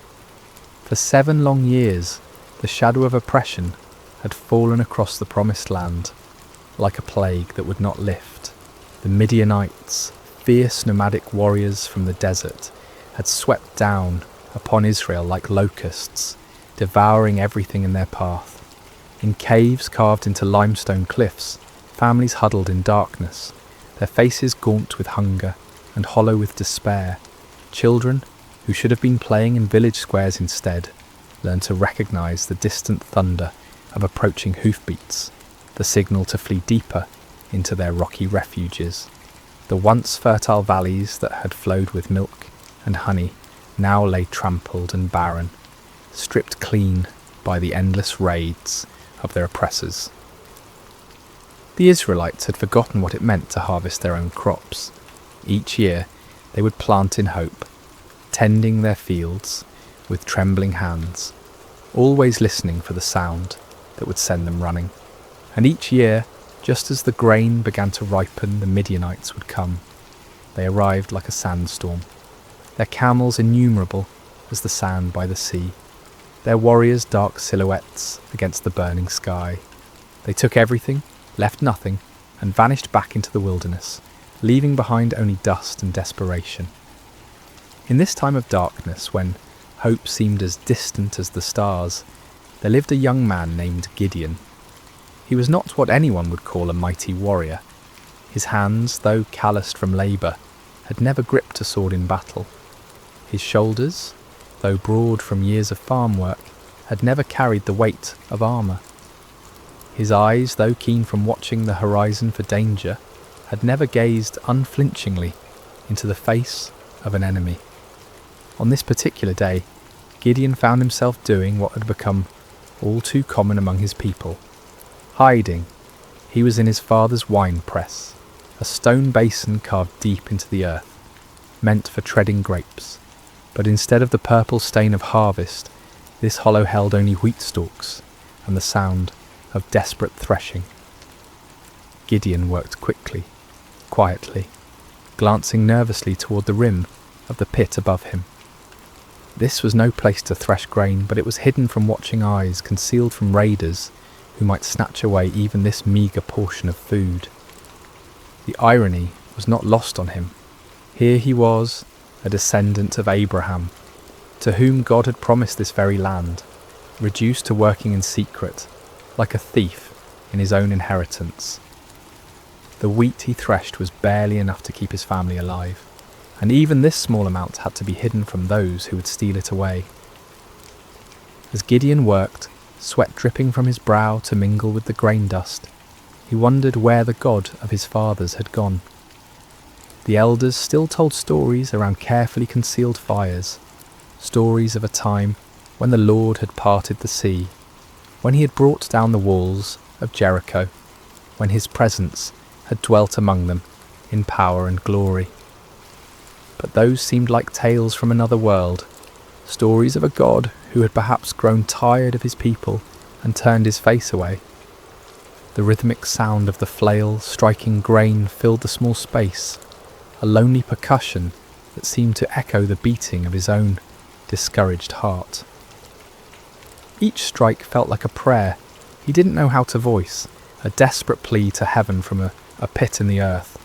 For 7 long years, the shadow of oppression had fallen across the promised land, like a plague that would not lift. The Midianites, fierce nomadic warriors from the desert, had swept down upon Israel like locusts, devouring everything in their path. In caves carved into limestone cliffs, families huddled in darkness, their faces gaunt with hunger and hollow with despair. Children, who should have been playing in village squares instead, learned to recognise the distant thunder of approaching hoofbeats, the signal to flee deeper into their rocky refuges. The once fertile valleys that had flowed with milk and honey now lay trampled and barren, stripped clean by the endless raids of their oppressors. The Israelites had forgotten what it meant to harvest their own crops. Each year they would plant in hope, tending their fields with trembling hands, always listening for the sound that would send them running. And each year, just as the grain began to ripen, the Midianites would come. They arrived like a sandstorm, their camels innumerable as the sand by the sea, their warriors dark silhouettes against the burning sky. They took everything, left nothing, and vanished back into the wilderness, leaving behind only dust and desperation. In this time of darkness, when hope seemed as distant as the stars, there lived a young man named Gideon. He was not what anyone would call a mighty warrior. His hands, though calloused from labour, had never gripped a sword in battle. His shoulders, though broad from years of farm work, had never carried the weight of armour. His eyes, though keen from watching the horizon for danger, had never gazed unflinchingly into the face of an enemy. On this particular day, Gideon found himself doing what had become all too common among his people. Hiding, he was in his father's wine press, a stone basin carved deep into the earth. meant for treading grapes, but instead of the purple stain of harvest, this hollow held only wheat stalks and the sound of desperate threshing. Gideon worked quickly, quietly, glancing nervously toward the rim of the pit above him. This was no place to thresh grain, but it was hidden from watching eyes, concealed from raiders who might snatch away even this meagre portion of food. The irony was not lost on him. Here he was, a descendant of Abraham, to whom God had promised this very land, reduced to working in secret, like a thief in his own inheritance. The wheat he threshed was barely enough to keep his family alive, and even this small amount had to be hidden from those who would steal it away. As Gideon worked, sweat dripping from his brow to mingle with the grain dust, he wondered where the God of his fathers had gone. The elders still told stories around carefully concealed fires, stories of a time when the Lord had parted the sea, when he had brought down the walls of Jericho, when his presence had dwelt among them in power and glory. But those seemed like tales from another world, stories of a God who had perhaps grown tired of his people and turned his face away. The rhythmic sound of the flail striking grain filled the small space, a lonely percussion that seemed to echo the beating of his own discouraged heart. Each strike felt like a prayer he didn't know how to voice, a desperate plea to heaven from a pit in the earth,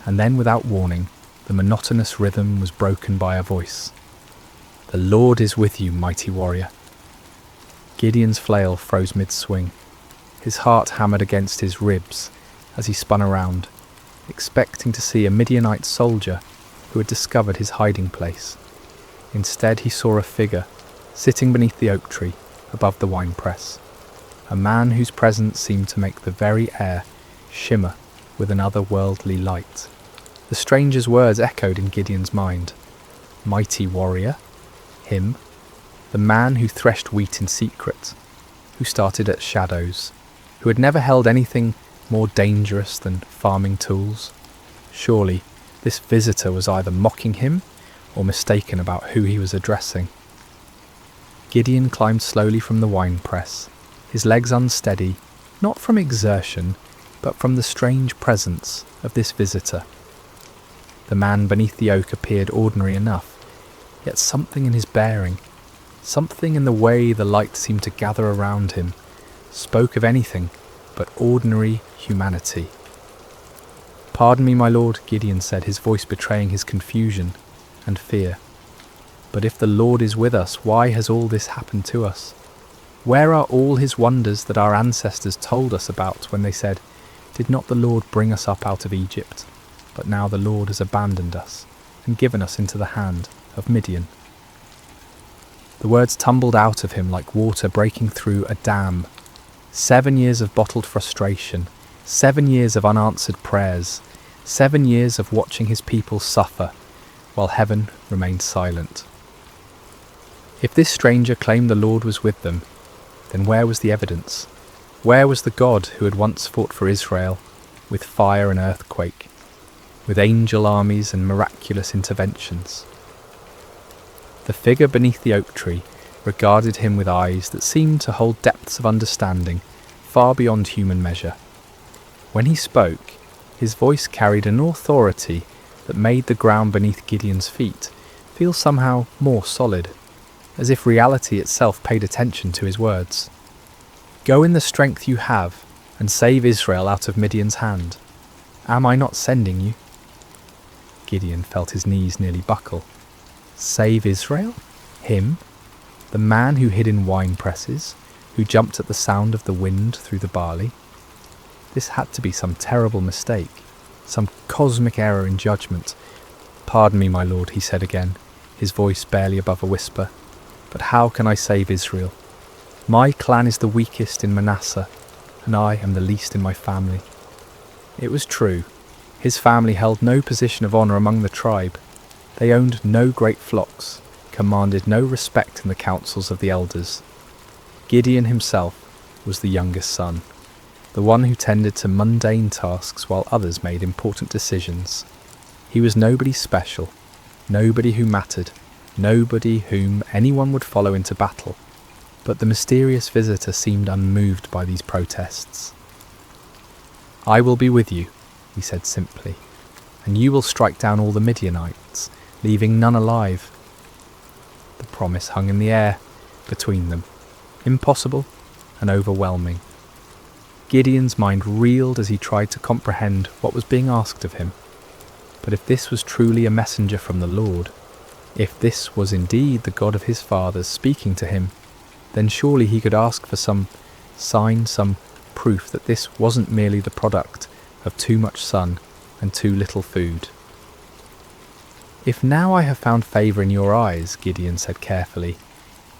and then without warning, the monotonous rhythm was broken by a voice. "The Lord is with you, mighty warrior." Gideon's flail froze mid-swing. His heart hammered against his ribs as he spun around, expecting to see a Midianite soldier who had discovered his hiding place. Instead he saw a figure sitting beneath the oak tree above the winepress, a man whose presence seemed to make the very air shimmer with an otherworldly light. The stranger's words echoed in Gideon's mind. Mighty warrior? Him? The man who threshed wheat in secret, who started at shadows, who had never held anything more dangerous than farming tools? Surely this visitor was either mocking him or mistaken about who he was addressing. Gideon climbed slowly from the winepress, his legs unsteady, not from exertion, but from the strange presence of this visitor. The man beneath the oak appeared ordinary enough, yet something in his bearing, something in the way the light seemed to gather around him, spoke of anything but ordinary humanity. "Pardon me, my lord," Gideon said, his voice betraying his confusion and fear. "But if the Lord is with us, why has all this happened to us? Where are all his wonders that our ancestors told us about when they said, 'Did not the Lord bring us up out of Egypt? But now the Lord has abandoned us and given us into the hand of Midian.'" The words tumbled out of him like water breaking through a dam. 7 years of bottled frustration, 7 years of unanswered prayers, 7 years of watching his people suffer, while heaven remained silent. If this stranger claimed the Lord was with them, then where was the evidence? Where was the God who had once fought for Israel, with fire and earthquake, with angel armies and miraculous interventions? The figure beneath the oak tree regarded him with eyes that seemed to hold depths of understanding far beyond human measure. When he spoke, his voice carried an authority that made the ground beneath Gideon's feet feel somehow more solid, as if reality itself paid attention to his words. "Go in the strength you have and save Israel out of Midian's hand. Am I not sending you?" Gideon felt his knees nearly buckle. Save Israel? Him? The man who hid in wine presses, who jumped at the sound of the wind through the barley? This had to be some terrible mistake, some cosmic error in judgment. "Pardon me, my lord," he said again, his voice barely above a whisper, "but how can I save Israel? My clan is the weakest in Manasseh, and I am the least in my family." It was true. His family held no position of honour among the tribe. They owned no great flocks, commanded no respect in the councils of the elders. Gideon himself was the youngest son, the one who tended to mundane tasks while others made important decisions. He was nobody special, nobody who mattered, nobody whom anyone would follow into battle. But the mysterious visitor seemed unmoved by these protests. "I will be with you," he said simply, "and you will strike down all the Midianites, leaving none alive." The promise hung in the air between them, impossible and overwhelming. Gideon's mind reeled as he tried to comprehend what was being asked of him. But if this was truly a messenger from the Lord, if this was indeed the God of his fathers speaking to him, then surely he could ask for some sign, some proof that this wasn't merely the product of too much sun and too little food. "If now I have found favour in your eyes," Gideon said carefully,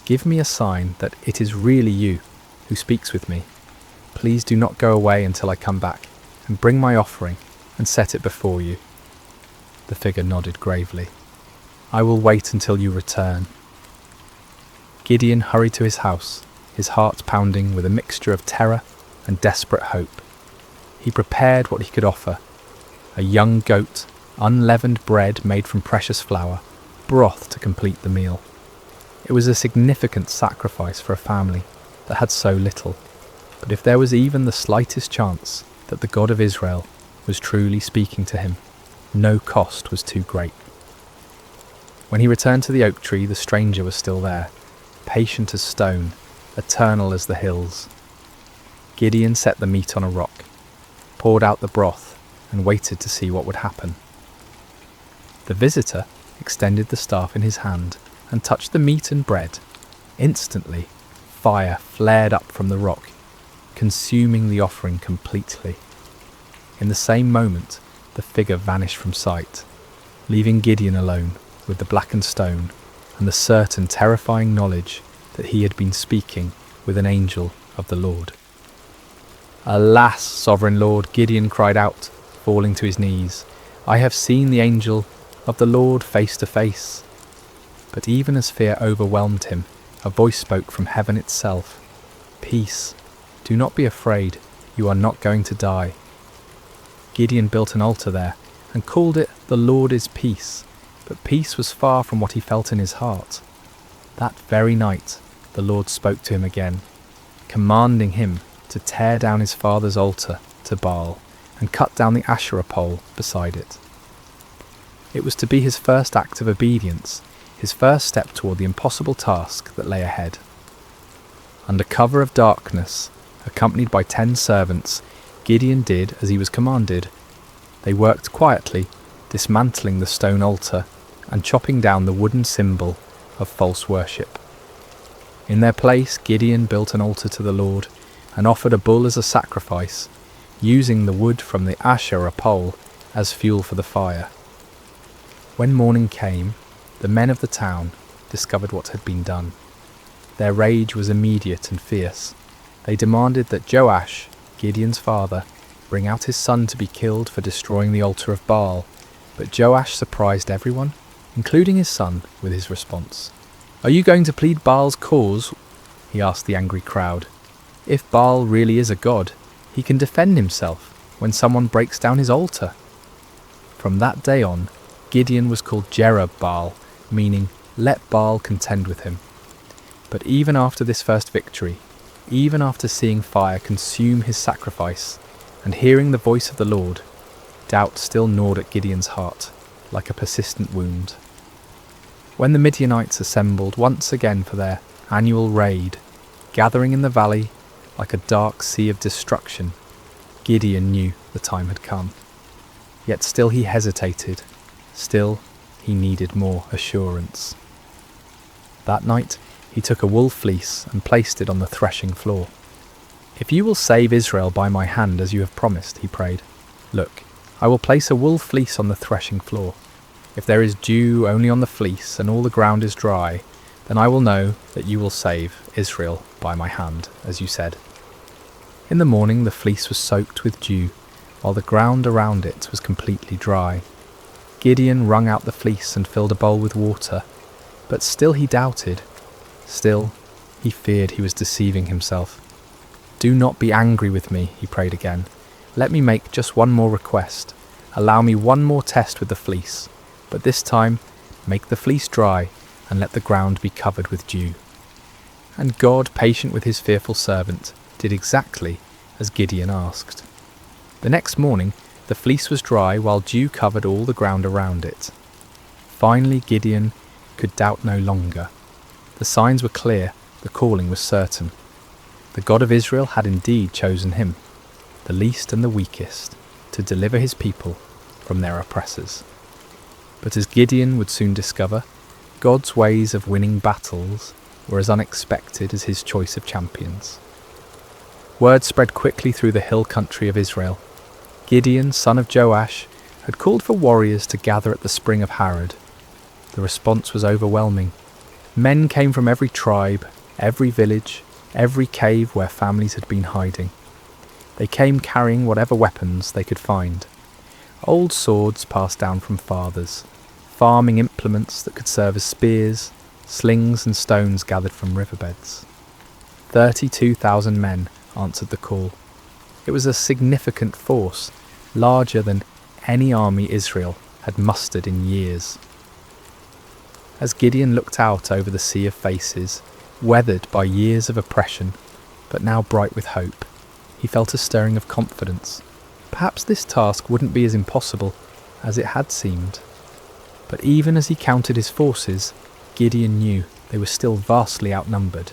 "give me a sign that it is really you who speaks with me. Please do not go away until I come back, and bring my offering and set it before you." The figure nodded gravely. "I will wait until you return." Gideon hurried to his house, his heart pounding with a mixture of terror and desperate hope. He prepared what he could offer: a young goat, unleavened bread made from precious flour, broth to complete the meal. It was a significant sacrifice for a family that had so little, but if there was even the slightest chance that the God of Israel was truly speaking to him, no cost was too great. When he returned to the oak tree, the stranger was still there, patient as stone, eternal as the hills. Gideon set the meat on a rock, poured out the broth, and waited to see what would happen. The visitor extended the staff in his hand and touched the meat and bread. Instantly, fire flared up from the rock, consuming the offering completely. In the same moment, the figure vanished from sight, leaving Gideon alone with the blackened stone and the certain terrifying knowledge that he had been speaking with an angel of the Lord. "Alas, sovereign Lord," Gideon cried out, falling to his knees, "I have seen the angel of the Lord face to face." But even as fear overwhelmed him, a voice spoke from heaven itself. "Peace, do not be afraid, you are not going to die." Gideon built an altar there and called it "The Lord is Peace," but peace was far from what he felt in his heart. That very night, the Lord spoke to him again, commanding him to tear down his father's altar to Baal and cut down the Asherah pole beside it. It was to be his first act of obedience, his first step toward the impossible task that lay ahead. Under cover of darkness, accompanied by 10 servants, Gideon did as he was commanded. They worked quietly, dismantling the stone altar and chopping down the wooden symbol of false worship. In their place, Gideon built an altar to the Lord and offered a bull as a sacrifice, using the wood from the Asherah pole as fuel for the fire. When morning came, the men of the town discovered what had been done. Their rage was immediate and fierce. They demanded that Joash, Gideon's father, bring out his son to be killed for destroying the altar of Baal, but Joash surprised everyone, including his son, with his response. "Are you going to plead Baal's cause?" he asked the angry crowd. "If Baal really is a god, he can defend himself when someone breaks down his altar." From that day on, Gideon was called Jerub-Baal, meaning "let Baal contend with him." But even after this first victory, even after seeing fire consume his sacrifice and hearing the voice of the Lord, doubt still gnawed at Gideon's heart like a persistent wound. When the Midianites assembled once again for their annual raid, gathering in the valley like a dark sea of destruction, Gideon knew the time had come. Yet still he hesitated, still he needed more assurance. That night he took a wool fleece and placed it on the threshing floor. "If you will save Israel by my hand as you have promised," he prayed, "look, I will place a wool fleece on the threshing floor. If there is dew only on the fleece and all the ground is dry, then I will know that you will save Israel by my hand, as you said." In the morning the fleece was soaked with dew, while the ground around it was completely dry. Gideon wrung out the fleece and filled a bowl with water, but still he doubted. Still, he feared he was deceiving himself. "Do not be angry with me," he prayed again. "Let me make just one more request. Allow me one more test with the fleece, but this time Make the fleece dry, and let the ground be covered with dew." And God, patient with his fearful servant, did exactly as Gideon asked. The next morning, the fleece was dry while dew covered all the ground around it. Finally, Gideon could doubt no longer. The signs were clear, the calling was certain. The God of Israel had indeed chosen him, the least and the weakest, to deliver his people from their oppressors. But as Gideon would soon discover, God's ways of winning battles were as unexpected as his choice of champions. Word spread quickly through the hill country of Israel. Gideon, son of Joash, had called for warriors to gather at the spring of Harod. The response was overwhelming. Men came from every tribe, every village, every cave where families had been hiding. They came carrying whatever weapons they could find. Old swords passed down from fathers, farming implements that could serve as spears, slings and stones gathered from riverbeds. 32,000 men answered the call. It was a significant force, larger than any army Israel had mustered in years. As Gideon looked out over the sea of faces, weathered by years of oppression, but now bright with hope, he felt a stirring of confidence. Perhaps this task wouldn't be as impossible as it had seemed. But even as he counted his forces, Gideon knew they were still vastly outnumbered.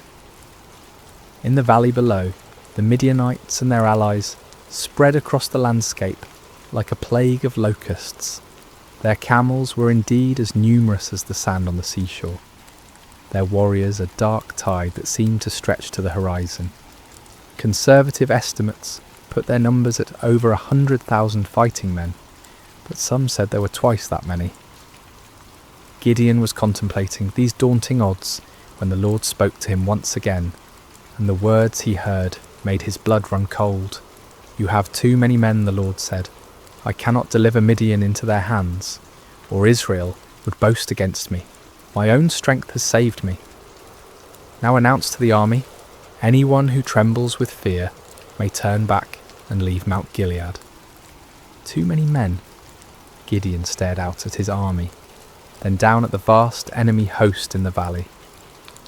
In the valley below, the Midianites and their allies spread across the landscape like a plague of locusts. Their camels were indeed as numerous as the sand on the seashore. Their warriors a dark tide that seemed to stretch to the horizon. Conservative estimates put their numbers at over 100,000 fighting men, but some said there were twice that many. Gideon was contemplating these daunting odds when the Lord spoke to him once again, and the words he heard made his blood run cold. "You have too many men," the Lord said. "I cannot deliver Midian into their hands, or Israel would boast against me. My own strength has saved me. Now announce to the army, anyone who trembles with fear may turn back and leave Mount Gilead." Too many men? Gideon stared out at his army, then down at the vast enemy host in the valley.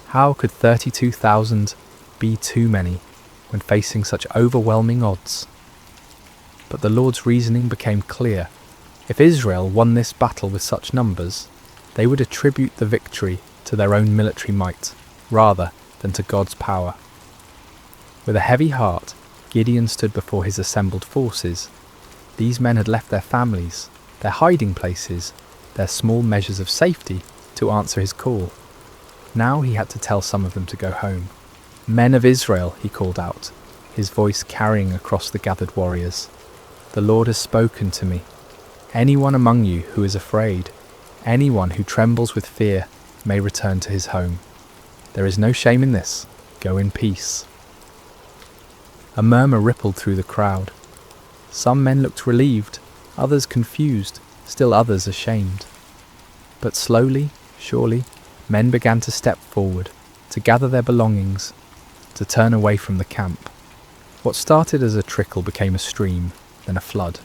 How could 32,000 be too many when facing such overwhelming odds? But the Lord's reasoning became clear. If Israel won this battle with such numbers, they would attribute the victory to their own military might, rather than to God's power. With a heavy heart, Gideon stood before his assembled forces. These men had left their families, their hiding places, their small measures of safety to answer his call. Now he had to tell some of them to go home. "Men of Israel," he called out, his voice carrying across the gathered warriors. "The Lord has spoken to me. Anyone among you who is afraid, anyone who trembles with fear, may return to his home. There is no shame in this. Go in peace." A murmur rippled through the crowd. Some men looked relieved, others confused, still others ashamed. But slowly, surely, men began to step forward, to gather their belongings, to turn away from the camp. What started as a trickle became a stream, then a flood.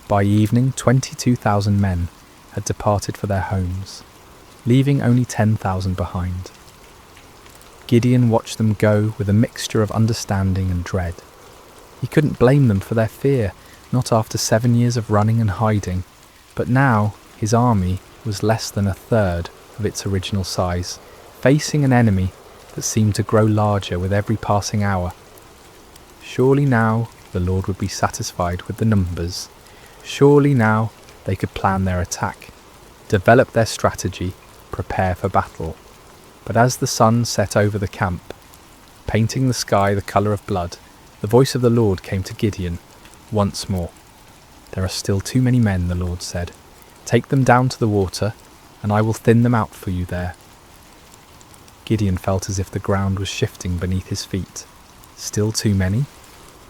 By evening, 22,000 men had departed for their homes, leaving only 10,000 behind. Gideon watched them go with a mixture of understanding and dread. He couldn't blame them for their fear, not after 7 years of running and hiding, but now his army was less than a third of its original size, facing an enemy that seemed to grow larger with every passing hour. Surely now the Lord would be satisfied with the numbers. Surely now they could plan their attack, develop their strategy, prepare for battle. But as the sun set over the camp, painting the sky the colour of blood, the voice of the Lord came to Gideon once more. "There are still too many men," the Lord said. "Take them down to the water, and I will thin them out for you there." Gideon felt as if the ground was shifting beneath his feet. Still too many?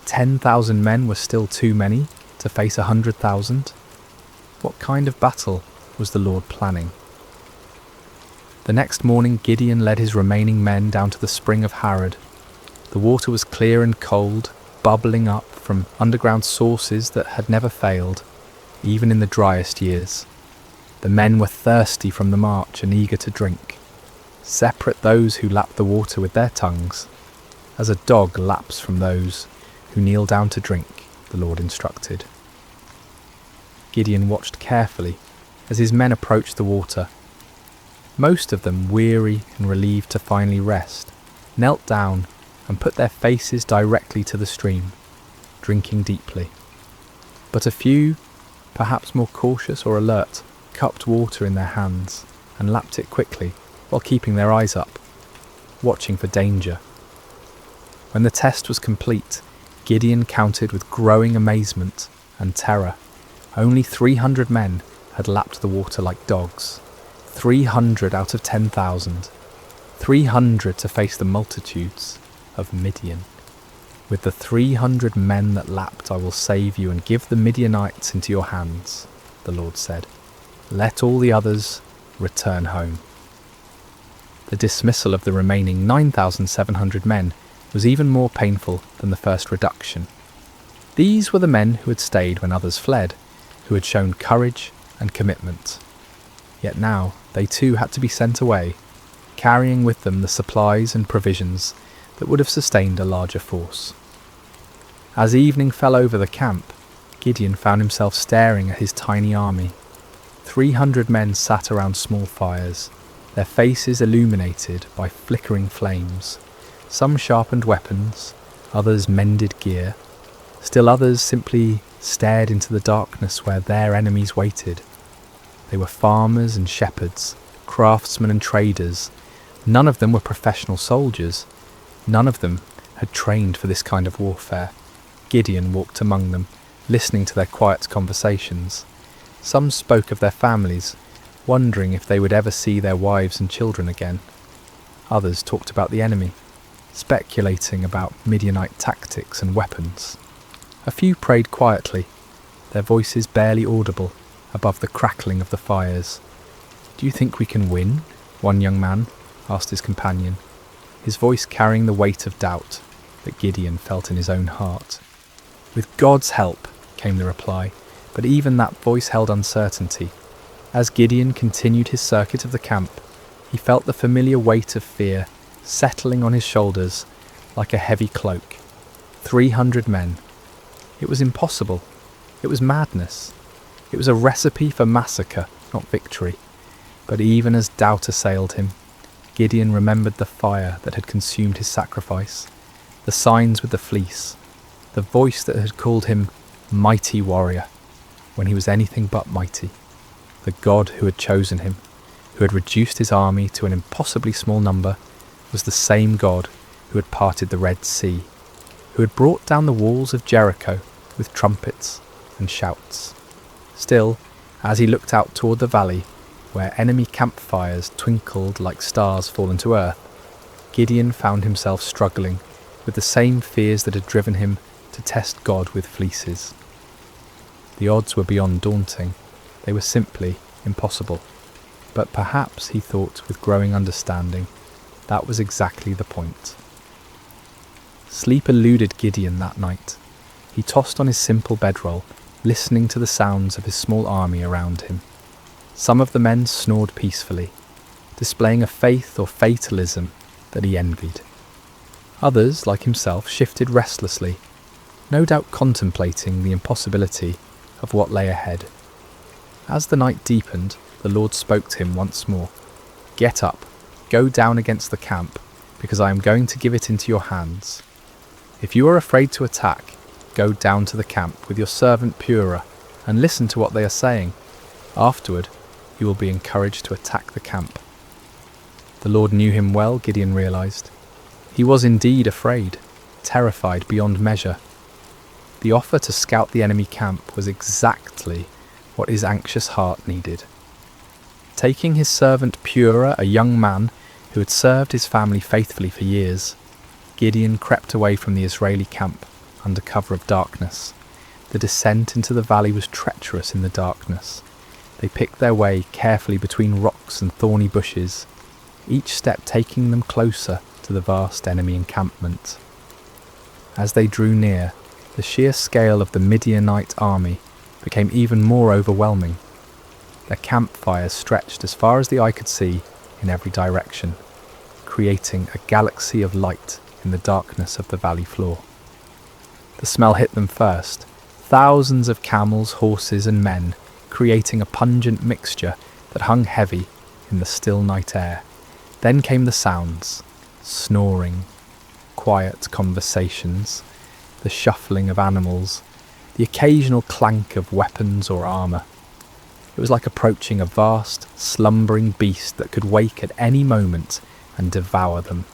10,000 men were still too many to face 100,000? What kind of battle was the Lord planning? The next morning Gideon led his remaining men down to the spring of Harod. The water was clear and cold, bubbling up from underground sources that had never failed, even in the driest years. The men were thirsty from the march and eager to drink. Separate those who lap the water with their tongues, as a dog laps from those who kneel down to drink, the Lord instructed. Gideon watched carefully as his men approached the water. Most of them, weary and relieved to finally rest, knelt down and put their faces directly to the stream, drinking deeply. But a few, perhaps more cautious or alert, cupped water in their hands and lapped it quickly while keeping their eyes up, watching for danger. When the test was complete, Gideon counted with growing amazement and terror. Only 300 men had lapped the water like dogs. 300 out of 10,000. 300 to face the multitudes of Midian. With the 300 men that lapped I will save you and give the Midianites into your hands, the Lord said. Let all the others return home. The dismissal of the remaining 9,700 men was even more painful than the first reduction. These were the men who had stayed when others fled, who had shown courage and commitment. Yet now they too had to be sent away, carrying with them the supplies and provisions that would have sustained a larger force. As evening fell over the camp, Gideon found himself staring at his tiny army. 300 men sat around small fires, their faces illuminated by flickering flames. Some sharpened weapons, others mended gear, still others simply stared into the darkness where their enemies waited. They were farmers and shepherds, craftsmen and traders. None of them were professional soldiers. None of them had trained for this kind of warfare. Gideon walked among them, listening to their quiet conversations. Some spoke of their families, wondering if they would ever see their wives and children again. Others talked about the enemy, speculating about Midianite tactics and weapons. A few prayed quietly, their voices barely audible above the crackling of the fires. "Do you think we can win?" one young man asked his companion, his voice carrying the weight of doubt that Gideon felt in his own heart. "With God's help," came the reply, but even that voice held uncertainty. As Gideon continued his circuit of the camp, he felt the familiar weight of fear settling on his shoulders like a heavy cloak. 300 men. It was impossible. It was madness. It was a recipe for massacre, not victory. But even as doubt assailed him, Gideon remembered the fire that had consumed his sacrifice, the signs with the fleece, the voice that had called him mighty warrior when he was anything but mighty. The God who had chosen him, who had reduced his army to an impossibly small number, was the same God who had parted the Red Sea, who had brought down the walls of Jericho with trumpets and shouts. Still, as he looked out toward the valley, where enemy campfires twinkled like stars fallen to earth, Gideon found himself struggling with the same fears that had driven him to test God with fleeces. The odds were beyond daunting. They were simply impossible. But perhaps, he thought with growing understanding, that was exactly the point. Sleep eluded Gideon that night. He tossed on his simple bedroll, listening to the sounds of his small army around him. Some of the men snored peacefully, displaying a faith or fatalism that he envied. Others, like himself, shifted restlessly, no doubt contemplating the impossibility of what lay ahead. As the night deepened, the Lord spoke to him once more. "Get up, go down against the camp, because I am going to give it into your hands. If you are afraid to attack, go down to the camp with your servant Purah and listen to what they are saying. Afterward, you will be encouraged to attack the camp." The Lord knew him well, Gideon realized. He was indeed afraid, terrified beyond measure. The offer to scout the enemy camp was exactly what his anxious heart needed. Taking his servant Purah, a young man who had served his family faithfully for years, Gideon crept away from the Israeli camp under cover of darkness. The descent into the valley was treacherous in the darkness. They picked their way carefully between rocks and thorny bushes, each step taking them closer to the vast enemy encampment. As they drew near, the sheer scale of the Midianite army became even more overwhelming. Their campfires stretched as far as the eye could see in every direction, creating a galaxy of light in the darkness of the valley floor. The smell hit them first, thousands of camels, horses and men, creating a pungent mixture that hung heavy in the still night air. Then came the sounds, snoring, quiet conversations, the shuffling of animals, the occasional clank of weapons or armour. It was like approaching a vast, slumbering beast that could wake at any moment and devour them.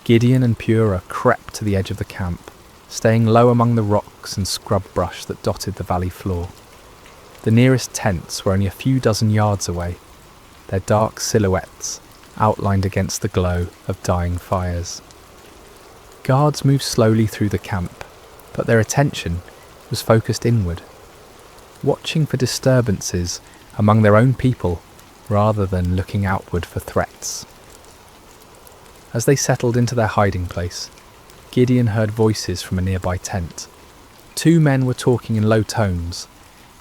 Gideon and Purah crept to the edge of the camp, staying low among the rocks and scrub brush that dotted the valley floor. The nearest tents were only a few dozen yards away, their dark silhouettes outlined against the glow of dying fires. Guards moved slowly through the camp, but their attention was focused inward, watching for disturbances among their own people rather than looking outward for threats. As they settled into their hiding place, Gideon heard voices from a nearby tent. Two men were talking in low tones,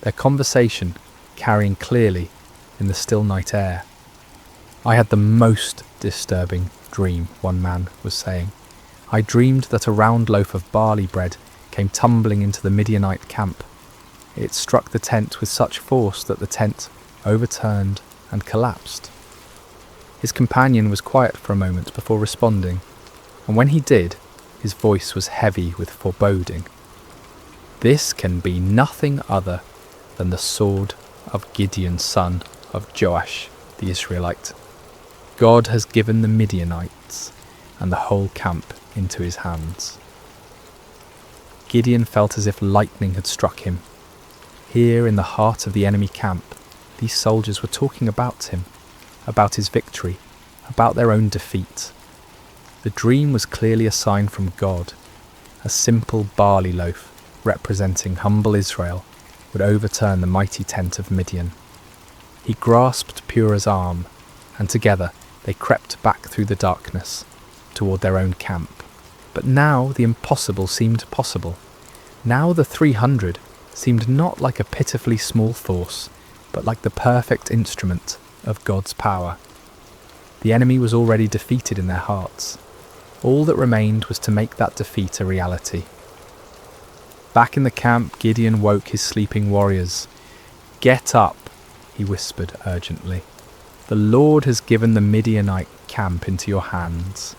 their conversation carrying clearly in the still night air. "I had the most disturbing dream," one man was saying. "I dreamed that a round loaf of barley bread came tumbling into the Midianite camp. It struck the tent with such force that the tent overturned and collapsed." His companion was quiet for a moment before responding, and when he did, his voice was heavy with foreboding. "This can be nothing other than the sword of Gideon, son of Joash, the Israelite. God has given the Midianites and the whole camp into his hands." Gideon felt as if lightning had struck him. Here in the heart of the enemy camp, these soldiers were talking about him, about his victory, about their own defeat. The dream was clearly a sign from God. A simple barley loaf, representing humble Israel, would overturn the mighty tent of Midian. He grasped Purah's arm, and together they crept back through the darkness, toward their own camp. But now the impossible seemed possible. Now the 300 seemed not like a pitifully small force, but like the perfect instrument of God's power. The enemy was already defeated in their hearts. All that remained was to make that defeat a reality. Back in the camp, Gideon woke his sleeping warriors. "Get up," he whispered urgently. "The Lord has given the Midianite camp into your hands."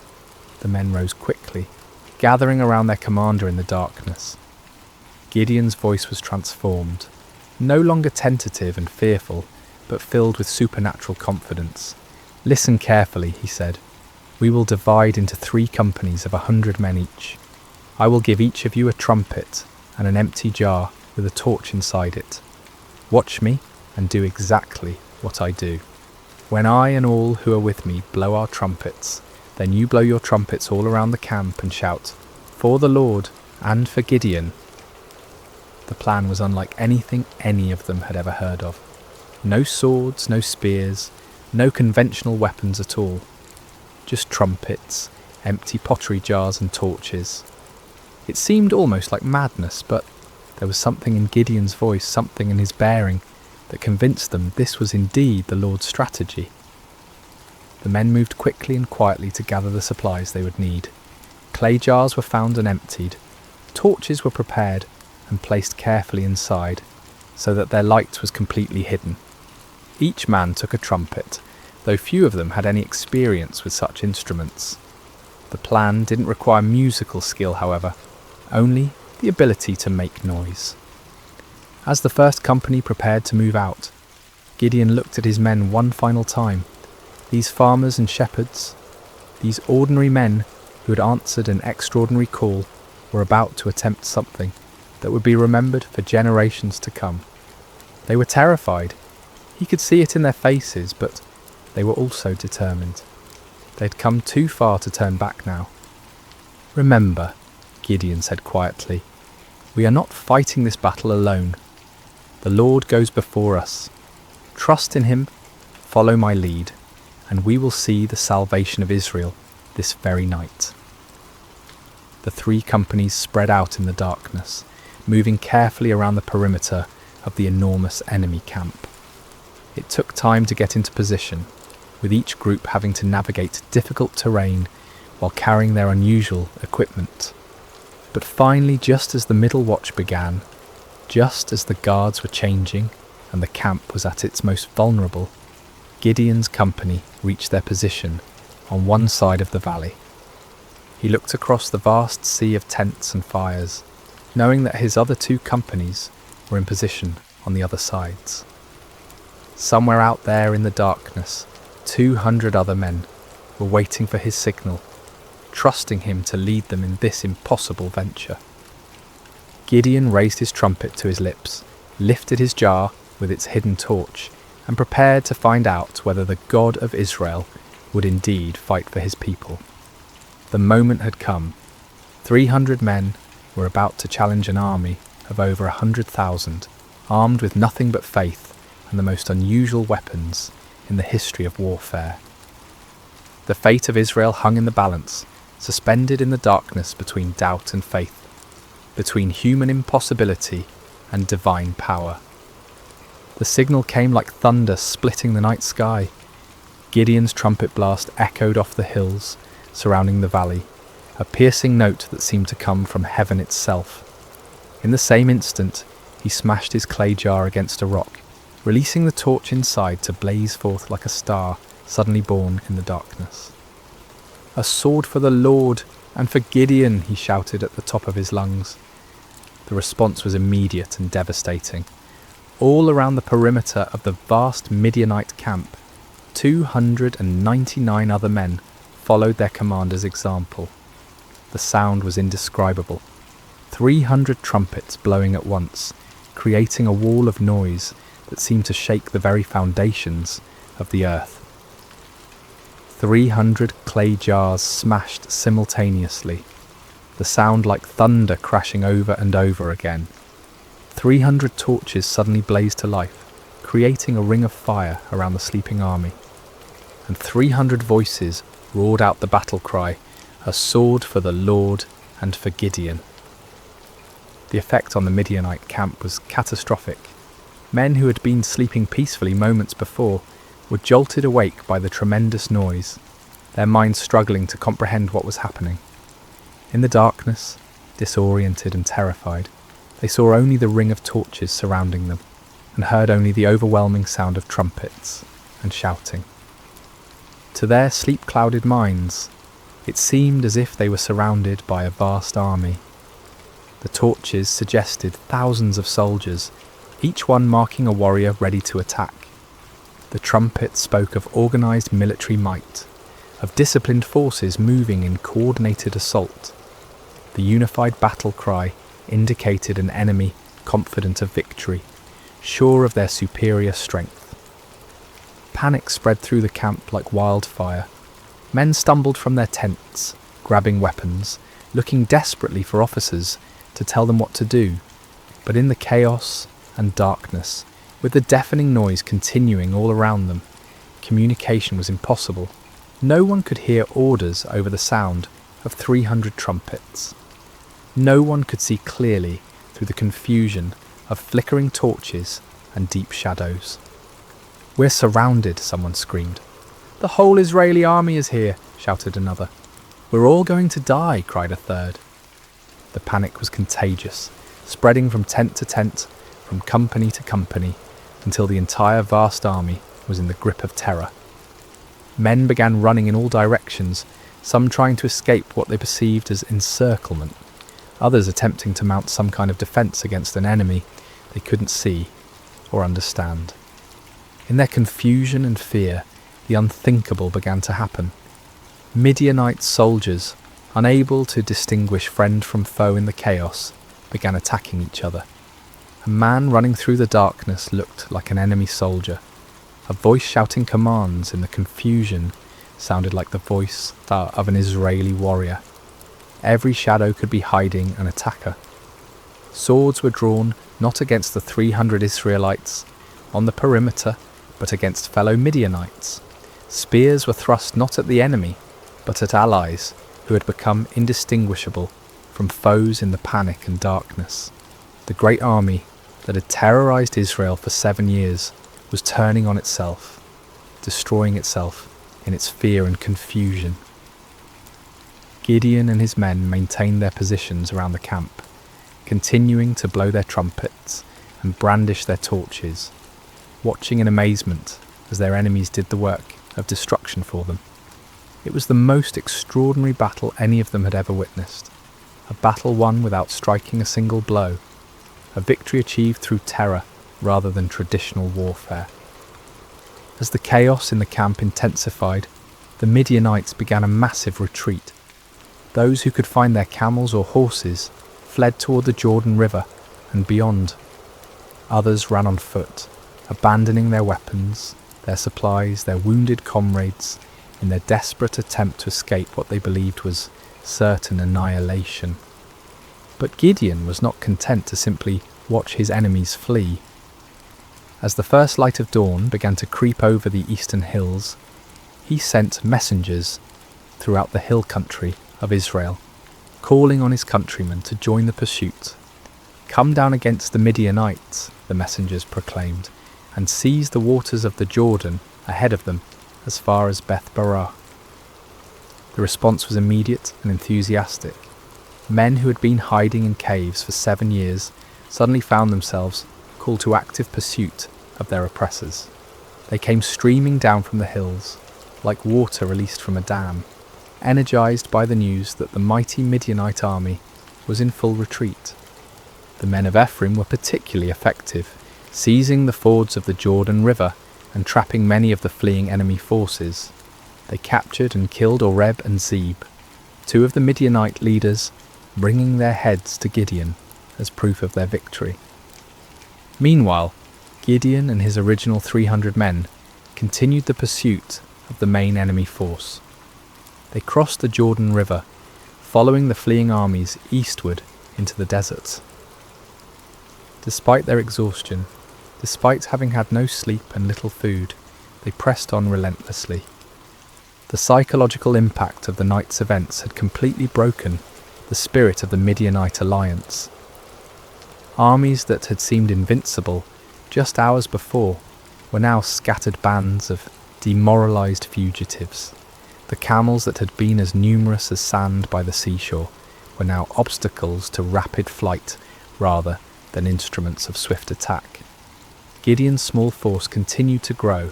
The men rose quickly, gathering around their commander in the darkness. Gideon's voice was transformed, no longer tentative and fearful, but filled with supernatural confidence. "Listen carefully," he said. "We will divide into 3 companies of 100 men each. I will give each of you a trumpet and an empty jar with a torch inside it. Watch me and do exactly what I do. When I and all who are with me blow our trumpets, then you blow your trumpets all around the camp and shout, 'For the Lord and for Gideon.'" The plan was unlike anything any of them had ever heard of. No swords, no spears, no conventional weapons at all. Just trumpets, empty pottery jars and torches. It seemed almost like madness, but there was something in Gideon's voice, something in his bearing, that convinced them this was indeed the Lord's strategy. The men moved quickly and quietly to gather the supplies they would need. Clay jars were found and emptied. Torches were prepared and placed carefully inside, so that their light was completely hidden. Each man took a trumpet, though few of them had any experience with such instruments. The plan didn't require musical skill, however, only the ability to make noise. As the first company prepared to move out, Gideon looked at his men one final time. These farmers and shepherds, these ordinary men who had answered an extraordinary call, were about to attempt something that would be remembered for generations to come. They were terrified. He could see it in their faces, but they were also determined. They'd come too far to turn back now. "Remember," Gideon said quietly, "we are not fighting this battle alone. The Lord goes before us. Trust in him, follow my lead, and we will see the salvation of Israel this very night." The 3 companies spread out in the darkness, moving carefully around the perimeter of the enormous enemy camp. It took time to get into position, with each group having to navigate difficult terrain while carrying their unusual equipment. But finally, just as the middle watch began, just as the guards were changing and the camp was at its most vulnerable, Gideon's company reached their position on one side of the valley. He looked across the vast sea of tents and fires, knowing that his other two companies were in position on the other sides. Somewhere out there in the darkness, 200 other men were waiting for his signal, trusting him to lead them in this impossible venture. Gideon raised his trumpet to his lips, lifted his jar with its hidden torch, and prepared to find out whether the God of Israel would indeed fight for his people. The moment had come. 300 men were about to challenge an army of over 100,000, armed with nothing but faith and the most unusual weapons in the history of warfare. The fate of Israel hung in the balance, suspended in the darkness between doubt and faith, between human impossibility and divine power. The signal came like thunder splitting the night sky. Gideon's trumpet blast echoed off the hills surrounding the valley, a piercing note that seemed to come from heaven itself. In the same instant, he smashed his clay jar against a rock, releasing the torch inside to blaze forth like a star suddenly born in the darkness. "A sword for the Lord and for Gideon," he shouted at the top of his lungs. The response was immediate and devastating. All around the perimeter of the vast Midianite camp, 299 other men followed their commander's example. The sound was indescribable. 300 trumpets blowing at once, creating a wall of noise that seemed to shake the very foundations of the earth. 300 clay jars smashed simultaneously, the sound like thunder crashing over and over again. 300 torches suddenly blazed to life, creating a ring of fire around the sleeping army. And 300 voices roared out the battle cry, "A sword for the Lord and for Gideon." The effect on the Midianite camp was catastrophic. Men who had been sleeping peacefully moments before were jolted awake by the tremendous noise, their minds struggling to comprehend what was happening. In the darkness, disoriented and terrified, they saw only the ring of torches surrounding them, and heard only the overwhelming sound of trumpets and shouting. To their sleep-clouded minds, it seemed as if they were surrounded by a vast army. The torches suggested thousands of soldiers, each one marking a warrior ready to attack. The trumpet spoke of organised military might, of disciplined forces moving in coordinated assault. The unified battle cry indicated an enemy confident of victory, sure of their superior strength. Panic spread through the camp like wildfire. Men stumbled from their tents, grabbing weapons, looking desperately for officers to tell them what to do. But in the chaos and darkness, with the deafening noise continuing all around them, communication was impossible. No one could hear orders over the sound of 300 trumpets. No one could see clearly through the confusion of flickering torches and deep shadows. "We're surrounded," someone screamed. "The whole Israeli army is here," shouted another. "We're all going to die," cried a third. The panic was contagious, spreading from tent to tent, from company to company, until the entire vast army was in the grip of terror. Men began running in all directions, some trying to escape what they perceived as encirclement, others attempting to mount some kind of defence against an enemy they couldn't see or understand. In their confusion and fear, the unthinkable began to happen. Midianite soldiers, unable to distinguish friend from foe in the chaos, began attacking each other. A man running through the darkness looked like an enemy soldier. A voice shouting commands in the confusion sounded like the voice of an Israeli warrior. Every shadow could be hiding an attacker. Swords were drawn not against the 300 Israelites on the perimeter, but against fellow Midianites. Spears were thrust not at the enemy, but at allies who had become indistinguishable from foes in the panic and darkness. The great army that had terrorized Israel for 7 years was turning on itself, destroying itself in its fear and confusion. Gideon and his men maintained their positions around the camp, continuing to blow their trumpets and brandish their torches, watching in amazement as their enemies did the work of destruction for them. It was the most extraordinary battle any of them had ever witnessed, a battle won without striking a single blow, a victory achieved through terror rather than traditional warfare. As the chaos in the camp intensified, the Midianites began a massive retreat. Those who could find their camels or horses fled toward the Jordan River and beyond. Others ran on foot, abandoning their weapons, their supplies, their wounded comrades, in their desperate attempt to escape what they believed was certain annihilation. But Gideon was not content to simply watch his enemies flee. As the first light of dawn began to creep over the eastern hills, he sent messengers throughout the hill country of Israel, calling on his countrymen to join the pursuit. "Come down against the Midianites," the messengers proclaimed, "and seize the waters of the Jordan ahead of them as far as Beth-barah." The response was immediate and enthusiastic. Men who had been hiding in caves for 7 years suddenly found themselves called to active pursuit of their oppressors. They came streaming down from the hills, like water released from a dam, energized by the news that the mighty Midianite army was in full retreat. The men of Ephraim were particularly effective, seizing the fords of the Jordan River and trapping many of the fleeing enemy forces. They captured and killed Oreb and Zeb, two of the Midianite leaders, bringing their heads to Gideon as proof of their victory. Meanwhile, Gideon and his original 300 men continued the pursuit of the main enemy force. They crossed the Jordan River, following the fleeing armies eastward into the deserts. Despite their exhaustion, despite having had no sleep and little food, they pressed on relentlessly. The psychological impact of the night's events had completely broken the spirit of the Midianite alliance. Armies that had seemed invincible just hours before were now scattered bands of demoralized fugitives. The camels that had been as numerous as sand by the seashore were now obstacles to rapid flight rather than instruments of swift attack. Gideon's small force continued to grow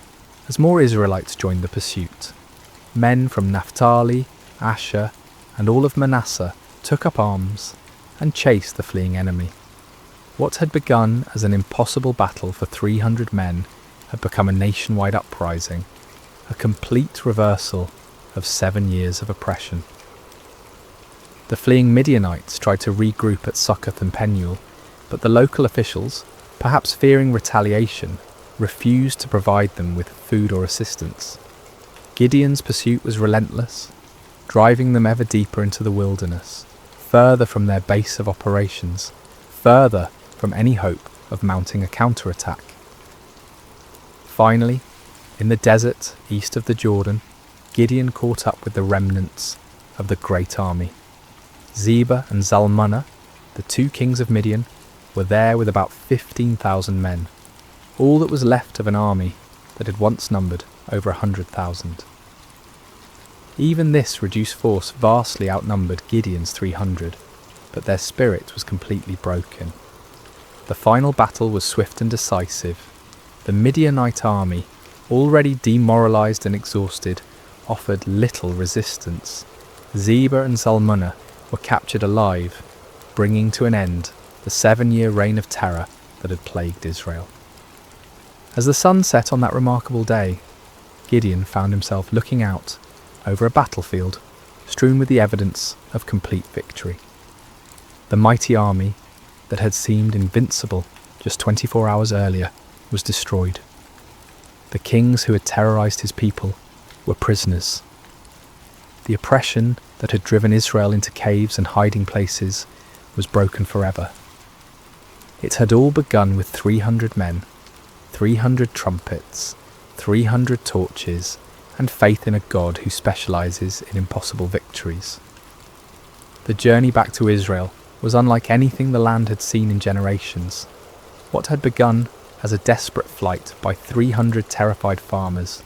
as more Israelites joined the pursuit. Men from Naphtali, Asher, and all of Manasseh took up arms and chased the fleeing enemy. What had begun as an impossible battle for 300 men had become a nationwide uprising, a complete reversal of 7 years of oppression. The fleeing Midianites tried to regroup at Succoth and Penuel, but the local officials, perhaps fearing retaliation, refused to provide them with food or assistance. Gideon's pursuit was relentless, driving them ever deeper into the wilderness, further from their base of operations, further from any hope of mounting a counterattack. Finally, in the desert east of the Jordan, Gideon caught up with the remnants of the great army. Zebah and Zalmunna, the two kings of Midian, were there with about 15,000 men, all that was left of an army that had once numbered over 100,000. Even this reduced force vastly outnumbered Gideon's 300, but their spirit was completely broken. The final battle was swift and decisive. The Midianite army, already demoralized and exhausted, offered little resistance. Zebah and Zalmunna were captured alive, bringing to an end the 7-year reign of terror that had plagued Israel. As the sun set on that remarkable day, Gideon found himself looking out over a battlefield strewn with the evidence of complete victory. The mighty army that had seemed invincible just 24 hours earlier was destroyed. The kings who had terrorized his people were prisoners. The oppression that had driven Israel into caves and hiding places was broken forever. It had all begun with 300 men, 300 trumpets, 300 torches, and faith in a God who specializes in impossible victories. The journey back to Israel was unlike anything the land had seen in generations. What had begun as a desperate flight by 300 terrified farmers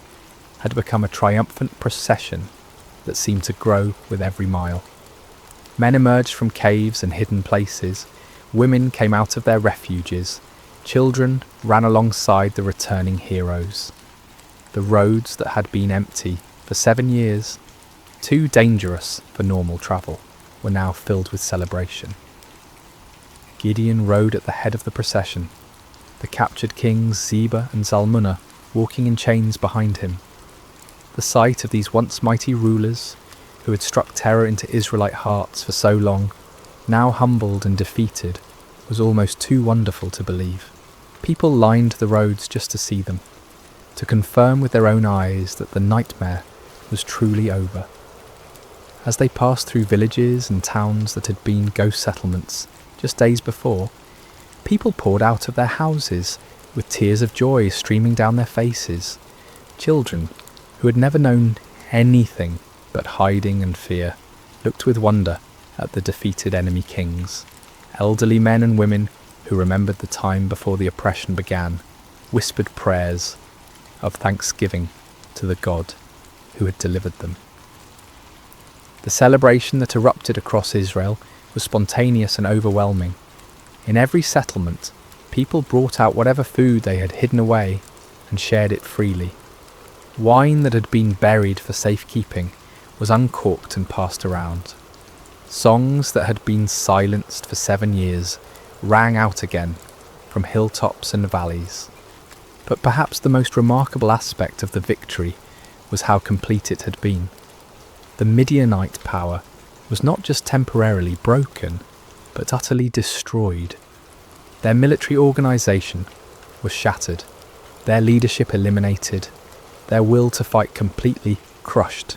had become a triumphant procession that seemed to grow with every mile. Men emerged from caves and hidden places, women came out of their refuges, children ran alongside the returning heroes. The roads that had been empty for 7 years, too dangerous for normal travel, were now filled with celebration. Gideon rode at the head of the procession, the captured kings Zeba and Zalmunna walking in chains behind him. The sight of these once mighty rulers, who had struck terror into Israelite hearts for so long, now humbled and defeated, was almost too wonderful to believe. People lined the roads just to see them, to confirm with their own eyes that the nightmare was truly over. As they passed through villages and towns that had been ghost settlements just days before, people poured out of their houses with tears of joy streaming down their faces. Children, who had never known anything but hiding and fear, looked with wonder at the defeated enemy kings. Elderly men and women who remembered the time before the oppression began whispered prayers of thanksgiving to the God who had delivered them. The celebration that erupted across Israel was spontaneous and overwhelming. In every settlement, people brought out whatever food they had hidden away and shared it freely. Wine that had been buried for safekeeping was uncorked and passed around. Songs that had been silenced for 7 years rang out again from hilltops and valleys. But perhaps the most remarkable aspect of the victory was how complete it had been. The Midianite power was not just temporarily broken, but utterly destroyed. Their military organisation was shattered, their leadership eliminated, their will to fight completely crushed.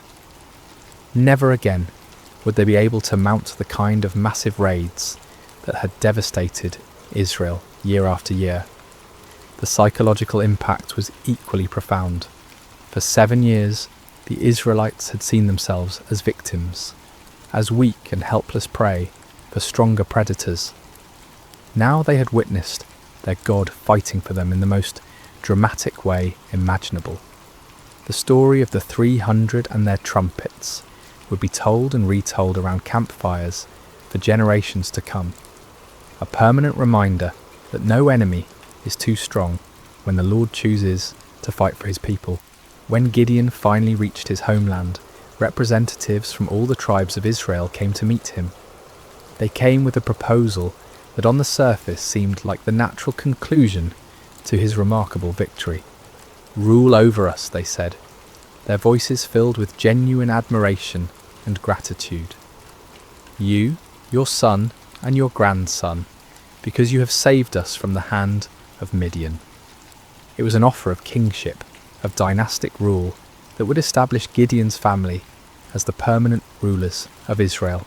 Never again would they be able to mount the kind of massive raids that had devastated Israel year after year. The psychological impact was equally profound. For 7 years, the Israelites had seen themselves as victims, as weak and helpless prey for stronger predators. Now they had witnessed their God fighting for them in the most dramatic way imaginable. The story of the 300 and their trumpets would be told and retold around campfires for generations to come. A permanent reminder that no enemy is too strong when the Lord chooses to fight for his people. When Gideon finally reached his homeland, representatives from all the tribes of Israel came to meet him. They came with a proposal that on the surface seemed like the natural conclusion to his remarkable victory. "Rule over us," they said, their voices filled with genuine admiration and gratitude. "You, your son, and your grandson, because you have saved us from the hand of Midian." It was an offer of kingship, of dynastic rule, that would establish Gideon's family as the permanent rulers of Israel.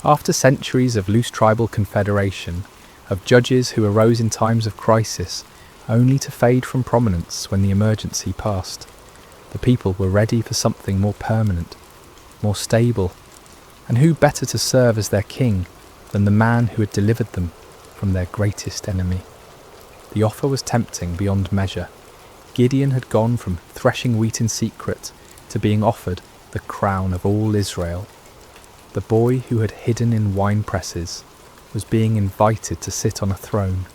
After centuries of loose tribal confederation, of judges who arose in times of crisis, only to fade from prominence when the emergency passed, the people were ready for something more permanent, more stable, and who better to serve as their king than the man who had delivered them from their greatest enemy? The offer was tempting beyond measure. Gideon had gone from threshing wheat in secret to being offered the crown of all Israel. The boy who had hidden in wine presses was being invited to sit on a throne.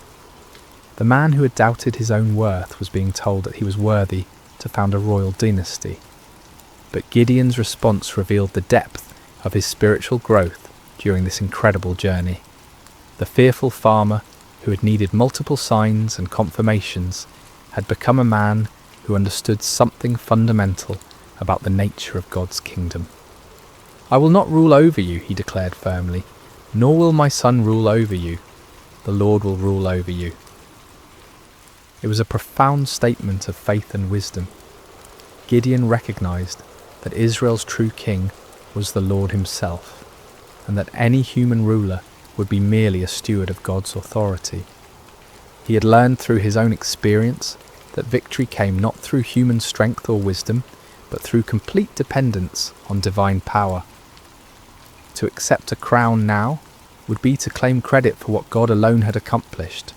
The man who had doubted his own worth was being told that he was worthy to found a royal dynasty. But Gideon's response revealed the depth of his spiritual growth during this incredible journey. The fearful farmer who had needed multiple signs and confirmations had become a man who understood something fundamental about the nature of God's kingdom. "I will not rule over you," he declared firmly, "nor will my son rule over you. The Lord will rule over you." It was a profound statement of faith and wisdom. Gideon recognized that Israel's true king was the Lord himself, and that any human ruler would be merely a steward of God's authority. He had learned through his own experience that victory came not through human strength or wisdom, but through complete dependence on divine power. To accept a crown now would be to claim credit for what God alone had accomplished.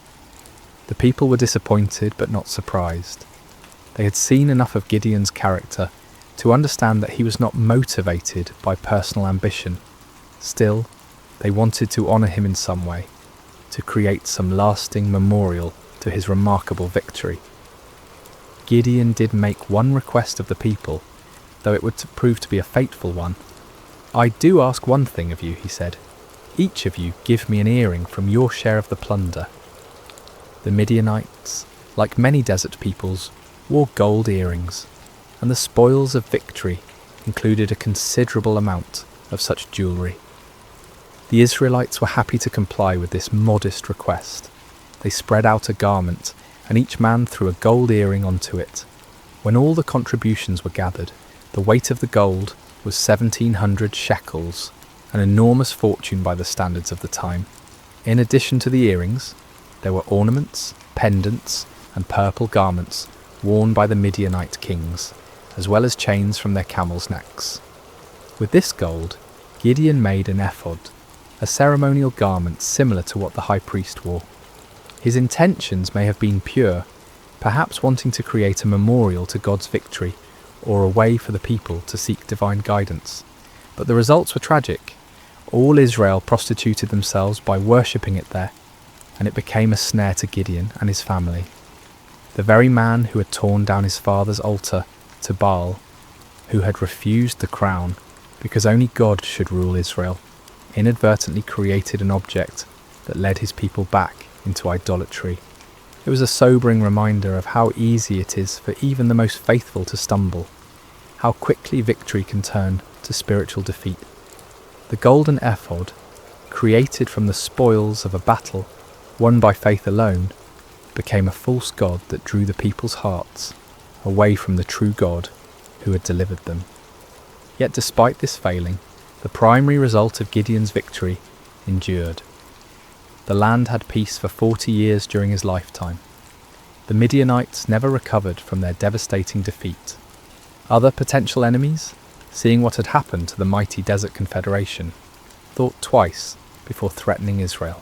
The people were disappointed but not surprised. They had seen enough of Gideon's character to understand that he was not motivated by personal ambition. Still, they wanted to honour him in some way, to create some lasting memorial to his remarkable victory. Gideon did make one request of the people, though it would prove to be a fateful one. "I do ask one thing of you," he said. "Each of you give me an earring from your share of the plunder." The Midianites, like many desert peoples, wore gold earrings, and the spoils of victory included a considerable amount of such jewellery. The Israelites were happy to comply with this modest request. They spread out a garment, and each man threw a gold earring onto it. When all the contributions were gathered, the weight of the gold was 1,700 shekels, an enormous fortune by the standards of the time. In addition to the earrings, there were ornaments, pendants, and purple garments worn by the Midianite kings, as well as chains from their camels' necks. With this gold, Gideon made an ephod, a ceremonial garment similar to what the high priest wore. His intentions may have been pure, perhaps wanting to create a memorial to God's victory, or a way for the people to seek divine guidance. But the results were tragic. All Israel prostituted themselves by worshipping it there, and it became a snare to Gideon and his family. The very man who had torn down his father's altar to Baal, who had refused the crown because only God should rule Israel, inadvertently created an object that led his people back into idolatry. It was a sobering reminder of how easy it is for even the most faithful to stumble, how quickly victory can turn to spiritual defeat. The golden ephod, created from the spoils of a battle won by faith alone, became a false god that drew the people's hearts away from the true God who had delivered them. Yet despite this failing, the primary result of Gideon's victory endured. The land had peace for 40 years during his lifetime. The Midianites never recovered from their devastating defeat. Other potential enemies, seeing what had happened to the mighty Desert Confederation, thought twice before threatening Israel.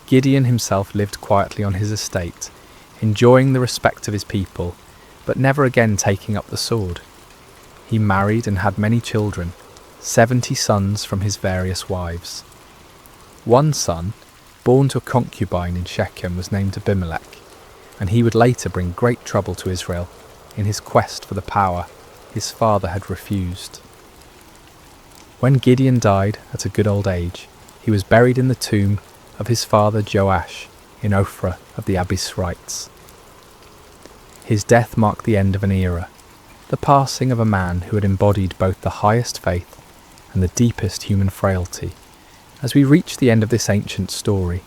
Gideon himself lived quietly on his estate, enjoying the respect of his people, but never again taking up the sword. He married and had many children, 70 sons from his various wives. One son, born to a concubine in Shechem, was named Abimelech, and he would later bring great trouble to Israel in his quest for the power his father had refused. When Gideon died at a good old age, he was buried in the tomb of his father Joash in Ophrah of the Abiezrites. His death marked the end of an era, the passing of a man who had embodied both the highest faith and the deepest human frailty. As we reach the end of this ancient story,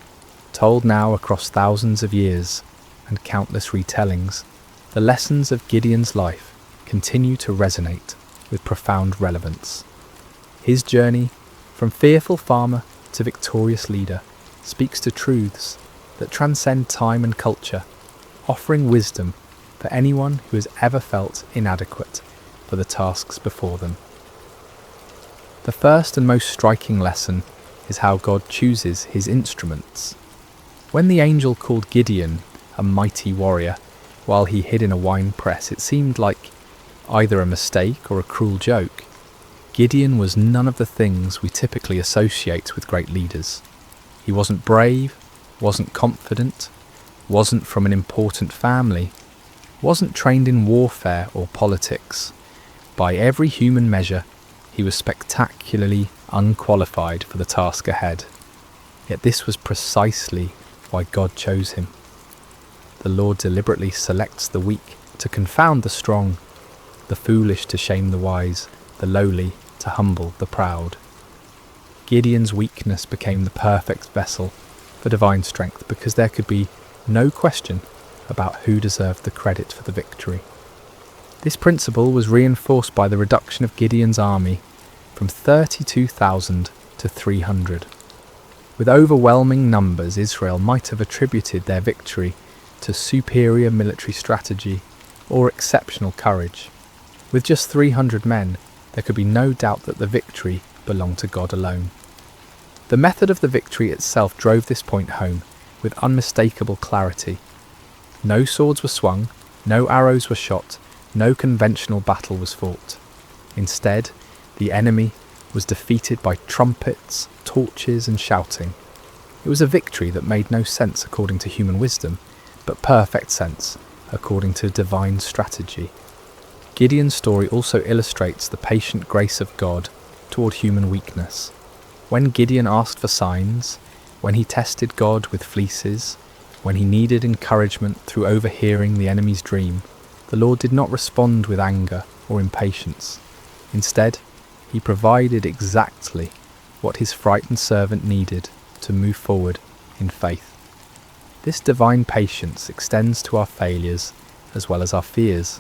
told now across thousands of years and countless retellings, the lessons of Gideon's life continue to resonate with profound relevance. His journey, from fearful farmer to victorious leader, speaks to truths that transcend time and culture, offering wisdom for anyone who has ever felt inadequate for the tasks before them. The first and most striking lesson is how God chooses his instruments. When the angel called Gideon a mighty warrior while he hid in a wine press, it seemed like either a mistake or a cruel joke. Gideon was none of the things we typically associate with great leaders. He wasn't brave, wasn't confident, wasn't from an important family, wasn't trained in warfare or politics. By every human measure, he was spectacularly unqualified for the task ahead. Yet this was precisely why God chose him. The Lord deliberately selects the weak to confound the strong, the foolish to shame the wise, the lowly to humble the proud. Gideon's weakness became the perfect vessel for divine strength because there could be no question about who deserved the credit for the victory. This principle was reinforced by the reduction of Gideon's army from 32,000 to 300. With overwhelming numbers, Israel might have attributed their victory to superior military strategy or exceptional courage. With just 300 men, there could be no doubt that the victory belonged to God alone. The method of the victory itself drove this point home. with unmistakable clarity. No swords were swung, no arrows were shot, no conventional battle was fought. Instead, the enemy was defeated by trumpets, torches, and shouting. It was a victory that made no sense according to human wisdom, but perfect sense according to divine strategy. Gideon's story also illustrates the patient grace of God toward human weakness. When Gideon asked for signs, when he tested God with fleeces, when he needed encouragement through overhearing the enemy's dream, the Lord did not respond with anger or impatience. Instead, he provided exactly what his frightened servant needed to move forward in faith. This divine patience extends to our failures as well as our fears.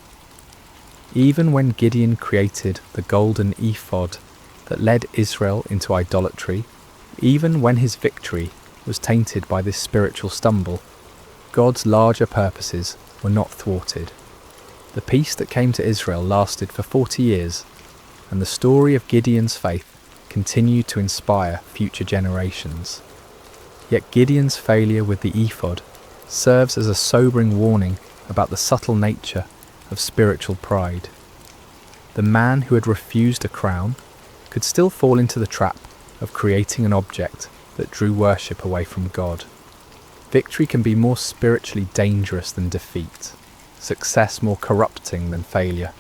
Even when Gideon created the golden ephod that led Israel into idolatry, even when his victory was tainted by this spiritual stumble, God's larger purposes were not thwarted. The peace that came to Israel lasted for 40 years, and the story of Gideon's faith continued to inspire future generations. Yet Gideon's failure with the ephod serves as a sobering warning about the subtle nature of spiritual pride. The man who had refused a crown could still fall into the trap of creating an object that drew worship away from God. Victory can be more spiritually dangerous than defeat, success more corrupting than failure.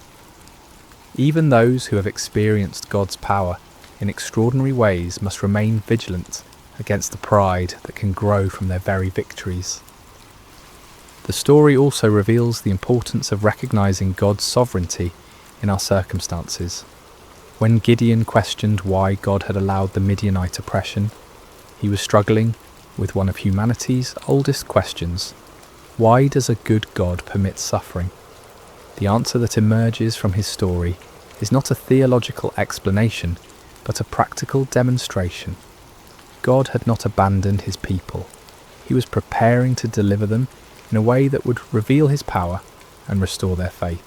Even those who have experienced God's power in extraordinary ways must remain vigilant against the pride that can grow from their very victories. The story also reveals the importance of recognizing God's sovereignty in our circumstances. When Gideon questioned why God had allowed the Midianite oppression, he was struggling with one of humanity's oldest questions: why does a good God permit suffering? The answer that emerges from his story is not a theological explanation, but a practical demonstration. God had not abandoned his people. He was preparing to deliver them in a way that would reveal his power and restore their faith.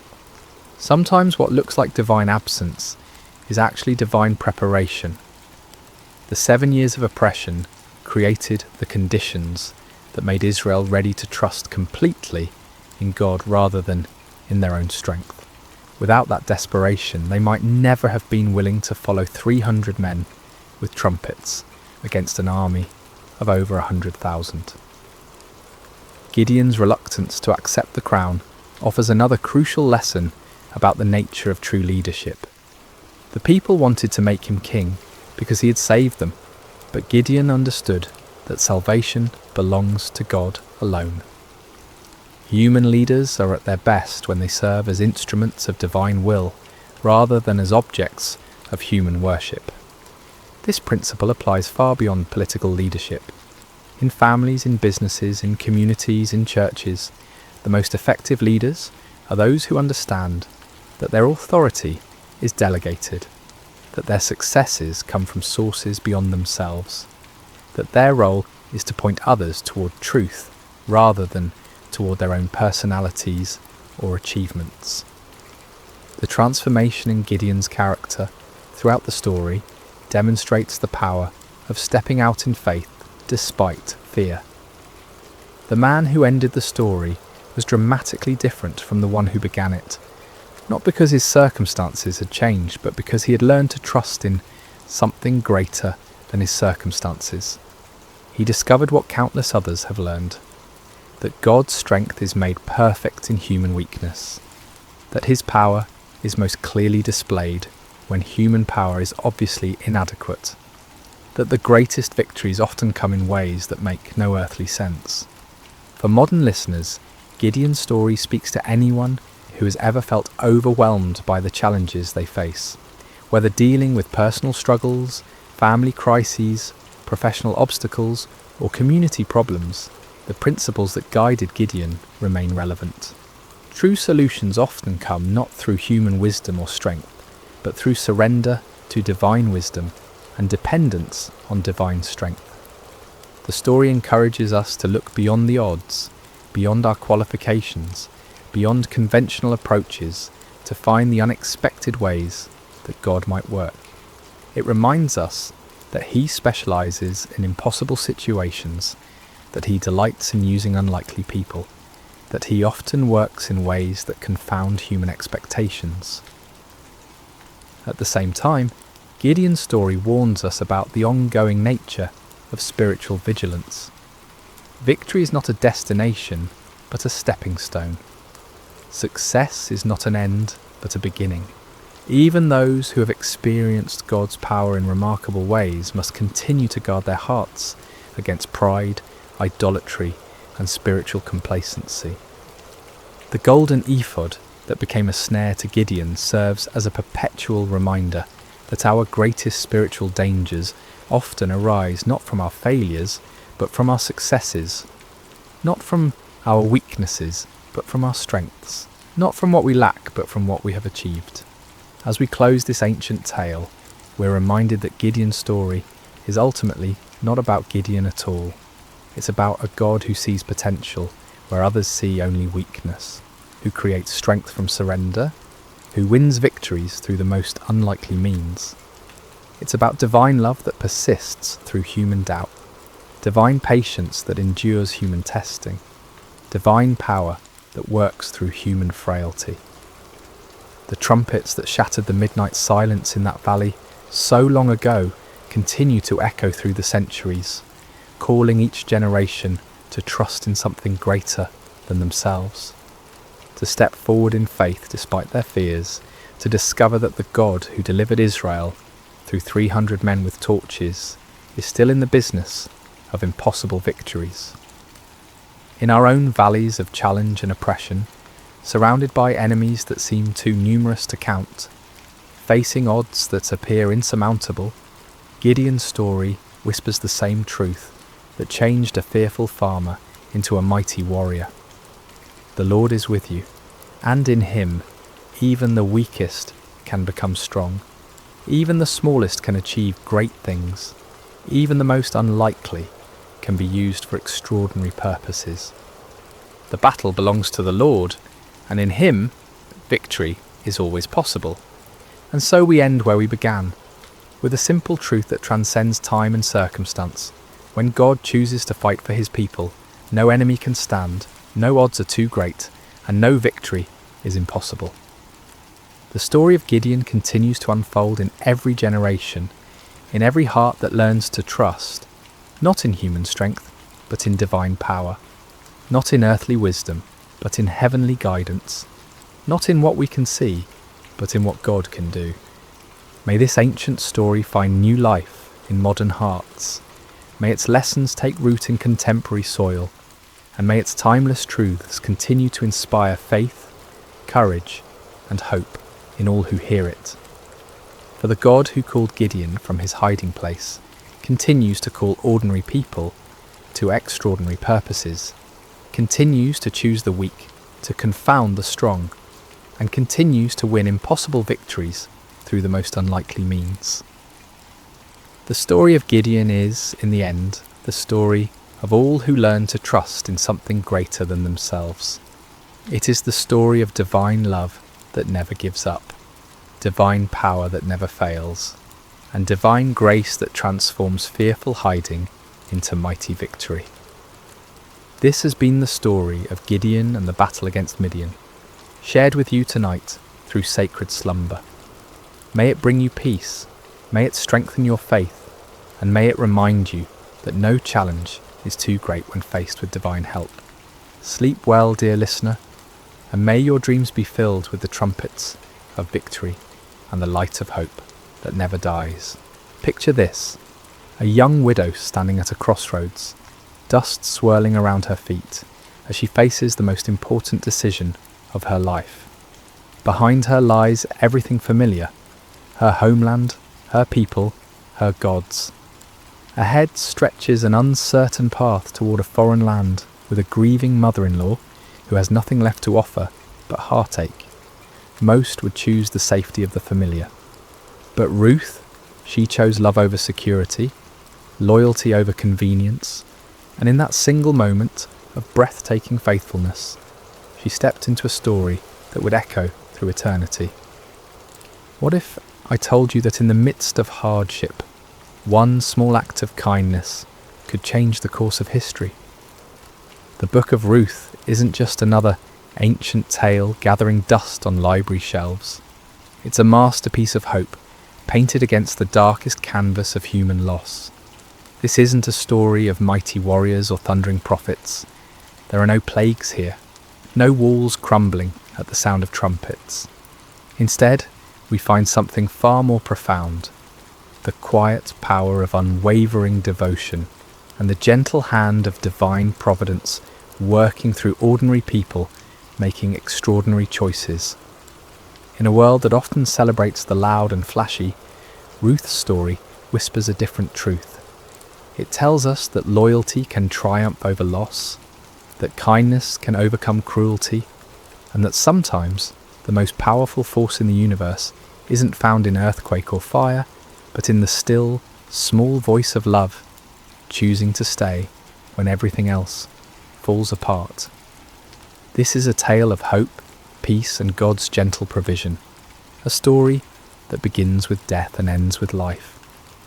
Sometimes what looks like divine absence is actually divine preparation. The 7 years of oppression created the conditions that made Israel ready to trust completely in God rather than in their own strength. Without that desperation, they might never have been willing to follow 300 men with trumpets against an army of over 100,000. Gideon's reluctance to accept the crown offers another crucial lesson about the nature of true leadership. The people wanted to make him king because he had saved them, but Gideon understood that salvation belongs to God alone. Human leaders are at their best when they serve as instruments of divine will rather than as objects of human worship. This principle applies far beyond political leadership. In families, in businesses, in communities, in churches, the most effective leaders are those who understand that their authority is delegated, that their successes come from sources beyond themselves, that their role is to point others toward truth rather than toward their own personalities or achievements. The transformation in Gideon's character throughout the story demonstrates the power of stepping out in faith despite fear. The man who ended the story was dramatically different from the one who began it, not because his circumstances had changed, but because he had learned to trust in something greater than his circumstances. He discovered what countless others have learned: that God's strength is made perfect in human weakness, that his power is most clearly displayed when human power is obviously inadequate, that the greatest victories often come in ways that make no earthly sense. For modern listeners, Gideon's story speaks to anyone who has ever felt overwhelmed by the challenges they face. Whether dealing with personal struggles, family crises, professional obstacles, or community problems, the principles that guided Gideon remain relevant. True solutions often come not through human wisdom or strength, but through surrender to divine wisdom and dependence on divine strength. The story encourages us to look beyond the odds, beyond our qualifications, beyond conventional approaches, to find the unexpected ways that God might work. It reminds us that He specializes in impossible situations, that he delights in using unlikely people, that he often works in ways that confound human expectations. At the same time, Gideon's story warns us about the ongoing nature of spiritual vigilance. Victory is not a destination, but a stepping stone. Success is not an end, but a beginning. Even those who have experienced God's power in remarkable ways must continue to guard their hearts against pride, idolatry, and spiritual complacency. The golden ephod that became a snare to Gideon serves as a perpetual reminder that our greatest spiritual dangers often arise not from our failures, but from our successes, not from our weaknesses, but from our strengths, not from what we lack, but from what we have achieved. As we close this ancient tale, we're reminded that Gideon's story is ultimately not about Gideon at all. It's about a God who sees potential where others see only weakness, who creates strength from surrender, who wins victories through the most unlikely means. It's about divine love that persists through human doubt, divine patience that endures human testing, divine power that works through human frailty. The trumpets that shattered the midnight silence in that valley so long ago continue to echo through the centuries, calling each generation to trust in something greater than themselves, to step forward in faith despite their fears, to discover that the God who delivered Israel through 300 men with torches is still in the business of impossible victories. In our own valleys of challenge and oppression, surrounded by enemies that seem too numerous to count, facing odds that appear insurmountable, Gideon's story whispers the same truth that changed a fearful farmer into a mighty warrior. The Lord is with you, and in him even the weakest can become strong. Even the smallest can achieve great things. Even the most unlikely can be used for extraordinary purposes. The battle belongs to the Lord, and in him, victory is always possible. And so we end where we began, with a simple truth that transcends time and circumstance. When God chooses to fight for his people, no enemy can stand, no odds are too great, and no victory is impossible. The story of Gideon continues to unfold in every generation, in every heart that learns to trust, not in human strength, but in divine power, not in earthly wisdom, but in heavenly guidance, not in what we can see, but in what God can do. May this ancient story find new life in modern hearts. May its lessons take root in contemporary soil, and may its timeless truths continue to inspire faith, courage, and hope in all who hear it. For the God who called Gideon from his hiding place continues to call ordinary people to extraordinary purposes, continues to choose the weak to confound the strong, and continues to win impossible victories through the most unlikely means. The story of Gideon is, in the end, the story of all who learn to trust in something greater than themselves. It is the story of divine love that never gives up, divine power that never fails, and divine grace that transforms fearful hiding into mighty victory. This has been the story of Gideon and the battle against Midian, shared with you tonight through sacred slumber. May it bring you peace, may it strengthen your faith, and may it remind you that no challenge is too great when faced with divine help. Sleep well, dear listener, and may your dreams be filled with the trumpets of victory and the light of hope that never dies. Picture this: a young widow standing at a crossroads, dust swirling around her feet as she faces the most important decision of her life. Behind her lies everything familiar: her homeland, her people, her gods. Ahead stretches an uncertain path toward a foreign land with a grieving mother-in-law who has nothing left to offer but heartache. Most would choose the safety of the familiar. But Ruth, she chose love over security, loyalty over convenience, and in that single moment of breathtaking faithfulness, she stepped into a story that would echo through eternity. What if I told you that in the midst of hardship, one small act of kindness could change the course of history? The book of Ruth isn't just another ancient tale gathering dust on library shelves. It's a masterpiece of hope, painted against the darkest canvas of human loss. This isn't a story of mighty warriors or thundering prophets. There are no plagues here, no walls crumbling at the sound of trumpets. Instead, we find something far more profound, the quiet power of unwavering devotion and the gentle hand of divine providence working through ordinary people making extraordinary choices. In a world that often celebrates the loud and flashy, Ruth's story whispers a different truth. It tells us that loyalty can triumph over loss, that kindness can overcome cruelty, and that sometimes the most powerful force in the universe isn't found in earthquake or fire, but in the still, small voice of love, choosing to stay when everything else falls apart. This is a tale of hope, peace, and God's gentle provision. A story that begins with death and ends with life,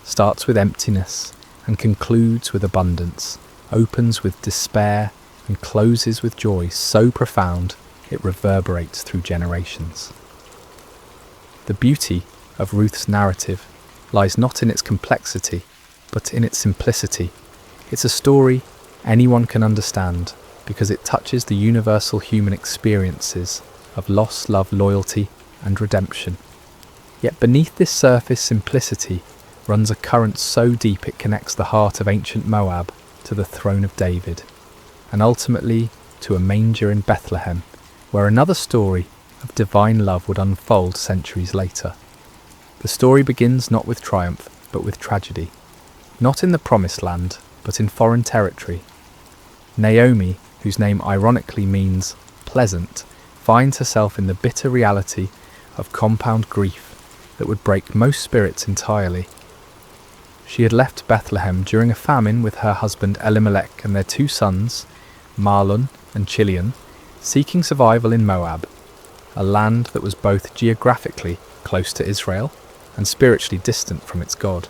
starts with emptiness and concludes with abundance, opens with despair and closes with joy so profound it reverberates through generations. The beauty of Ruth's narrative lies not in its complexity, but in its simplicity. It's a story anyone can understand because it touches the universal human experiences of loss, love, loyalty, and redemption. Yet beneath this surface simplicity runs a current so deep it connects the heart of ancient Moab to the throne of David, and ultimately to a manger in Bethlehem, where another story of divine love would unfold centuries later. The story begins not with triumph, but with tragedy. Not in the promised land, but in foreign territory. Naomi, whose name ironically means pleasant, finds herself in the bitter reality of compound grief that would break most spirits entirely. She had left Bethlehem during a famine with her husband Elimelech and their 2 sons, Mahlon and Chilion, seeking survival in Moab, a land that was both geographically close to Israel and spiritually distant from its God.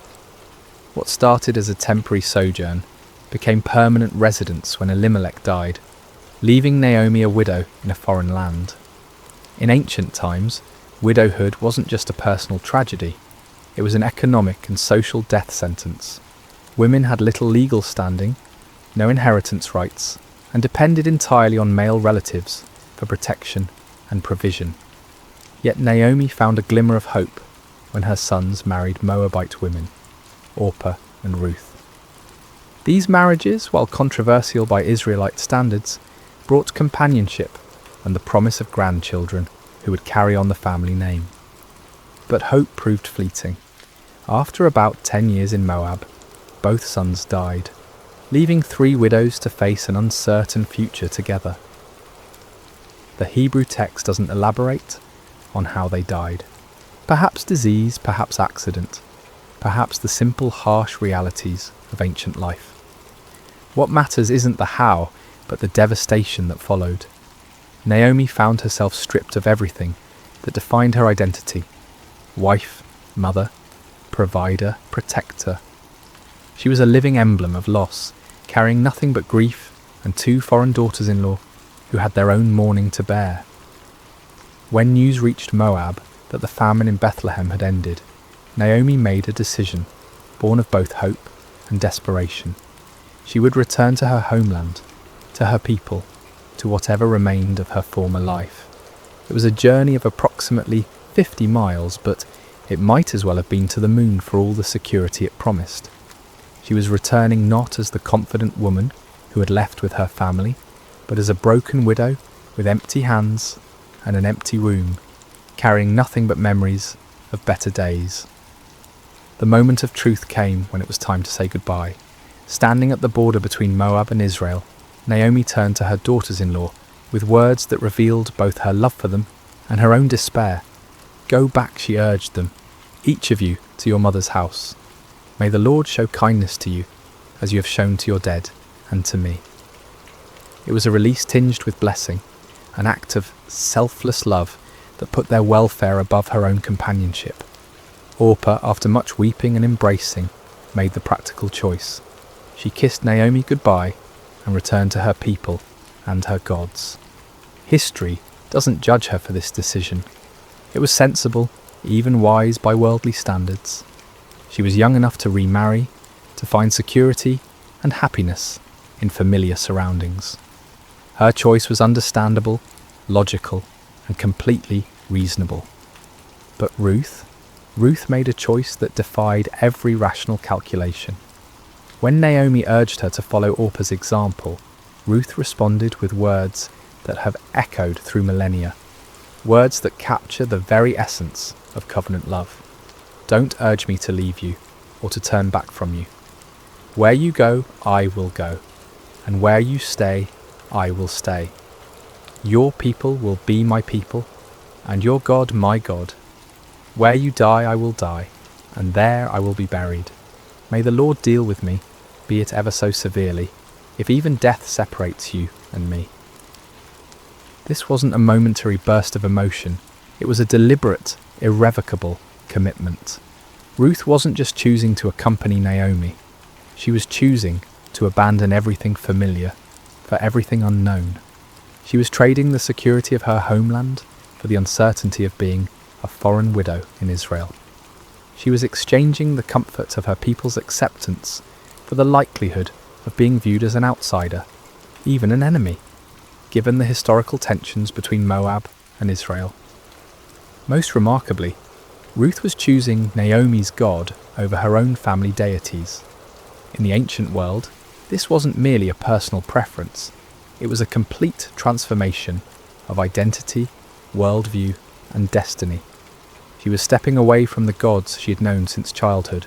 What started as a temporary sojourn became permanent residence when Elimelech died, leaving Naomi a widow in a foreign land. In ancient times, widowhood wasn't just a personal tragedy, it was an economic and social death sentence. Women had little legal standing, no inheritance rights, and depended entirely on male relatives for protection and provision. Yet Naomi found a glimmer of hope when her sons married Moabite women, Orpah and Ruth. These marriages, while controversial by Israelite standards, brought companionship and the promise of grandchildren who would carry on the family name. But hope proved fleeting. After about 10 years in Moab, both sons died, leaving 3 widows to face an uncertain future together. The Hebrew text doesn't elaborate on how they died. Perhaps disease, perhaps accident, perhaps the simple harsh realities of ancient life. What matters isn't the how, but the devastation that followed. Naomi found herself stripped of everything that defined her identity: wife, mother, provider, protector. She was a living emblem of loss, carrying nothing but grief and 2 foreign daughters-in-law who had their own mourning to bear. When news reached Moab that the famine in Bethlehem had ended, Naomi made a decision, born of both hope and desperation. She would return to her homeland, to her people, to whatever remained of her former life. It was a journey of approximately 50 miles, but it might as well have been to the moon for all the security it promised. She was returning not as the confident woman who had left with her family, but as a broken widow with empty hands and an empty womb, carrying nothing but memories of better days. The moment of truth came when it was time to say goodbye. Standing at the border between Moab and Israel, Naomi turned to her daughters-in-law with words that revealed both her love for them and her own despair. "Go back," she urged them, "each of you to your mother's house. May the Lord show kindness to you, as you have shown to your dead and to me." It was a release tinged with blessing, an act of selfless love that put their welfare above her own companionship. Orpah, after much weeping and embracing, made the practical choice. She kissed Naomi goodbye and returned to her people and her gods. History doesn't judge her for this decision. It was sensible, even wise by worldly standards. She was young enough to remarry, to find security and happiness in familiar surroundings. Her choice was understandable, logical, and completely reasonable. But Ruth made a choice that defied every rational calculation. When Naomi urged her to follow Orpah's example, Ruth responded with words that have echoed through millennia, words that capture the very essence of covenant love. Don't urge me to leave you or to turn back from you. Where you go, I will go, and where you stay, I will stay. Your people will be my people, and your God my God. Where you die, I will die, and there I will be buried. May the Lord deal with me, be it ever so severely, if even death separates you and me. This wasn't a momentary burst of emotion. It was a deliberate, irrevocable commitment. Ruth wasn't just choosing to accompany Naomi. She was choosing to abandon everything familiar for everything unknown. She was trading the security of her homeland for the uncertainty of being a foreign widow in Israel. She was exchanging the comfort of her people's acceptance for the likelihood of being viewed as an outsider, even an enemy, given the historical tensions between Moab and Israel. Most remarkably, Ruth was choosing Naomi's God over her own family deities. In the ancient world, this wasn't merely a personal preference, it was a complete transformation of identity, worldview, and destiny. She was stepping away from the gods she had known since childhood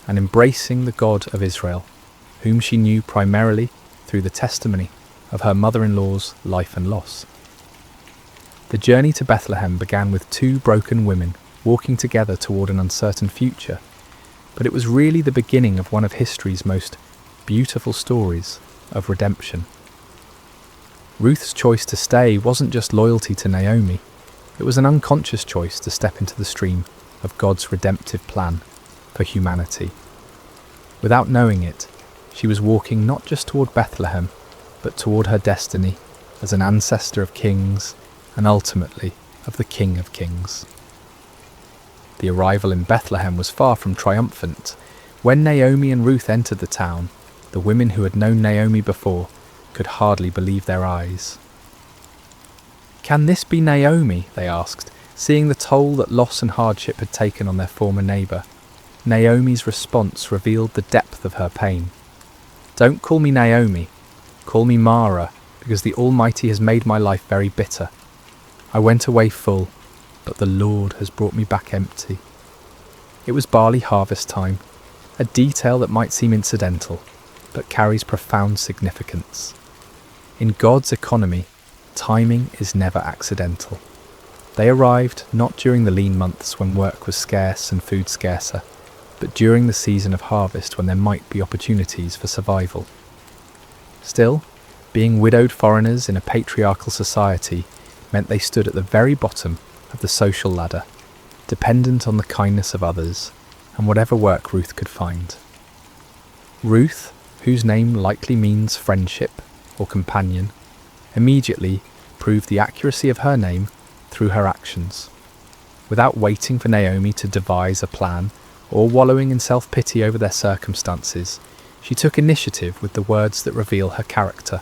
and embracing the God of Israel, whom she knew primarily through the testimony of her mother-in-law's life and loss. The journey to Bethlehem began with two broken women walking together toward an uncertain future, but it was really the beginning of one of history's most beautiful stories of redemption. Ruth's choice to stay wasn't just loyalty to Naomi, it was an unconscious choice to step into the stream of God's redemptive plan for humanity. Without knowing it, she was walking not just toward Bethlehem, but toward her destiny as an ancestor of kings and ultimately of the King of Kings. The arrival in Bethlehem was far from triumphant. When Naomi and Ruth entered the town, the women who had known Naomi before could hardly believe their eyes. "Can this be Naomi?" they asked, seeing the toll that loss and hardship had taken on their former neighbour. Naomi's response revealed the depth of her pain. "Don't call me Naomi, call me Mara, because the Almighty has made my life very bitter. I went away full, but the Lord has brought me back empty." It was barley harvest time, a detail that might seem incidental, but carries profound significance. In God's economy, timing is never accidental. They arrived not during the lean months when work was scarce and food scarcer, but during the season of harvest when there might be opportunities for survival. Still, being widowed foreigners in a patriarchal society meant they stood at the very bottom of the social ladder, dependent on the kindness of others and whatever work Ruth could find. Ruth, whose name likely means friendship or companion, immediately proved the accuracy of her name through her actions. Without waiting for Naomi to devise a plan or wallowing in self-pity over their circumstances, she took initiative with the words that reveal her character.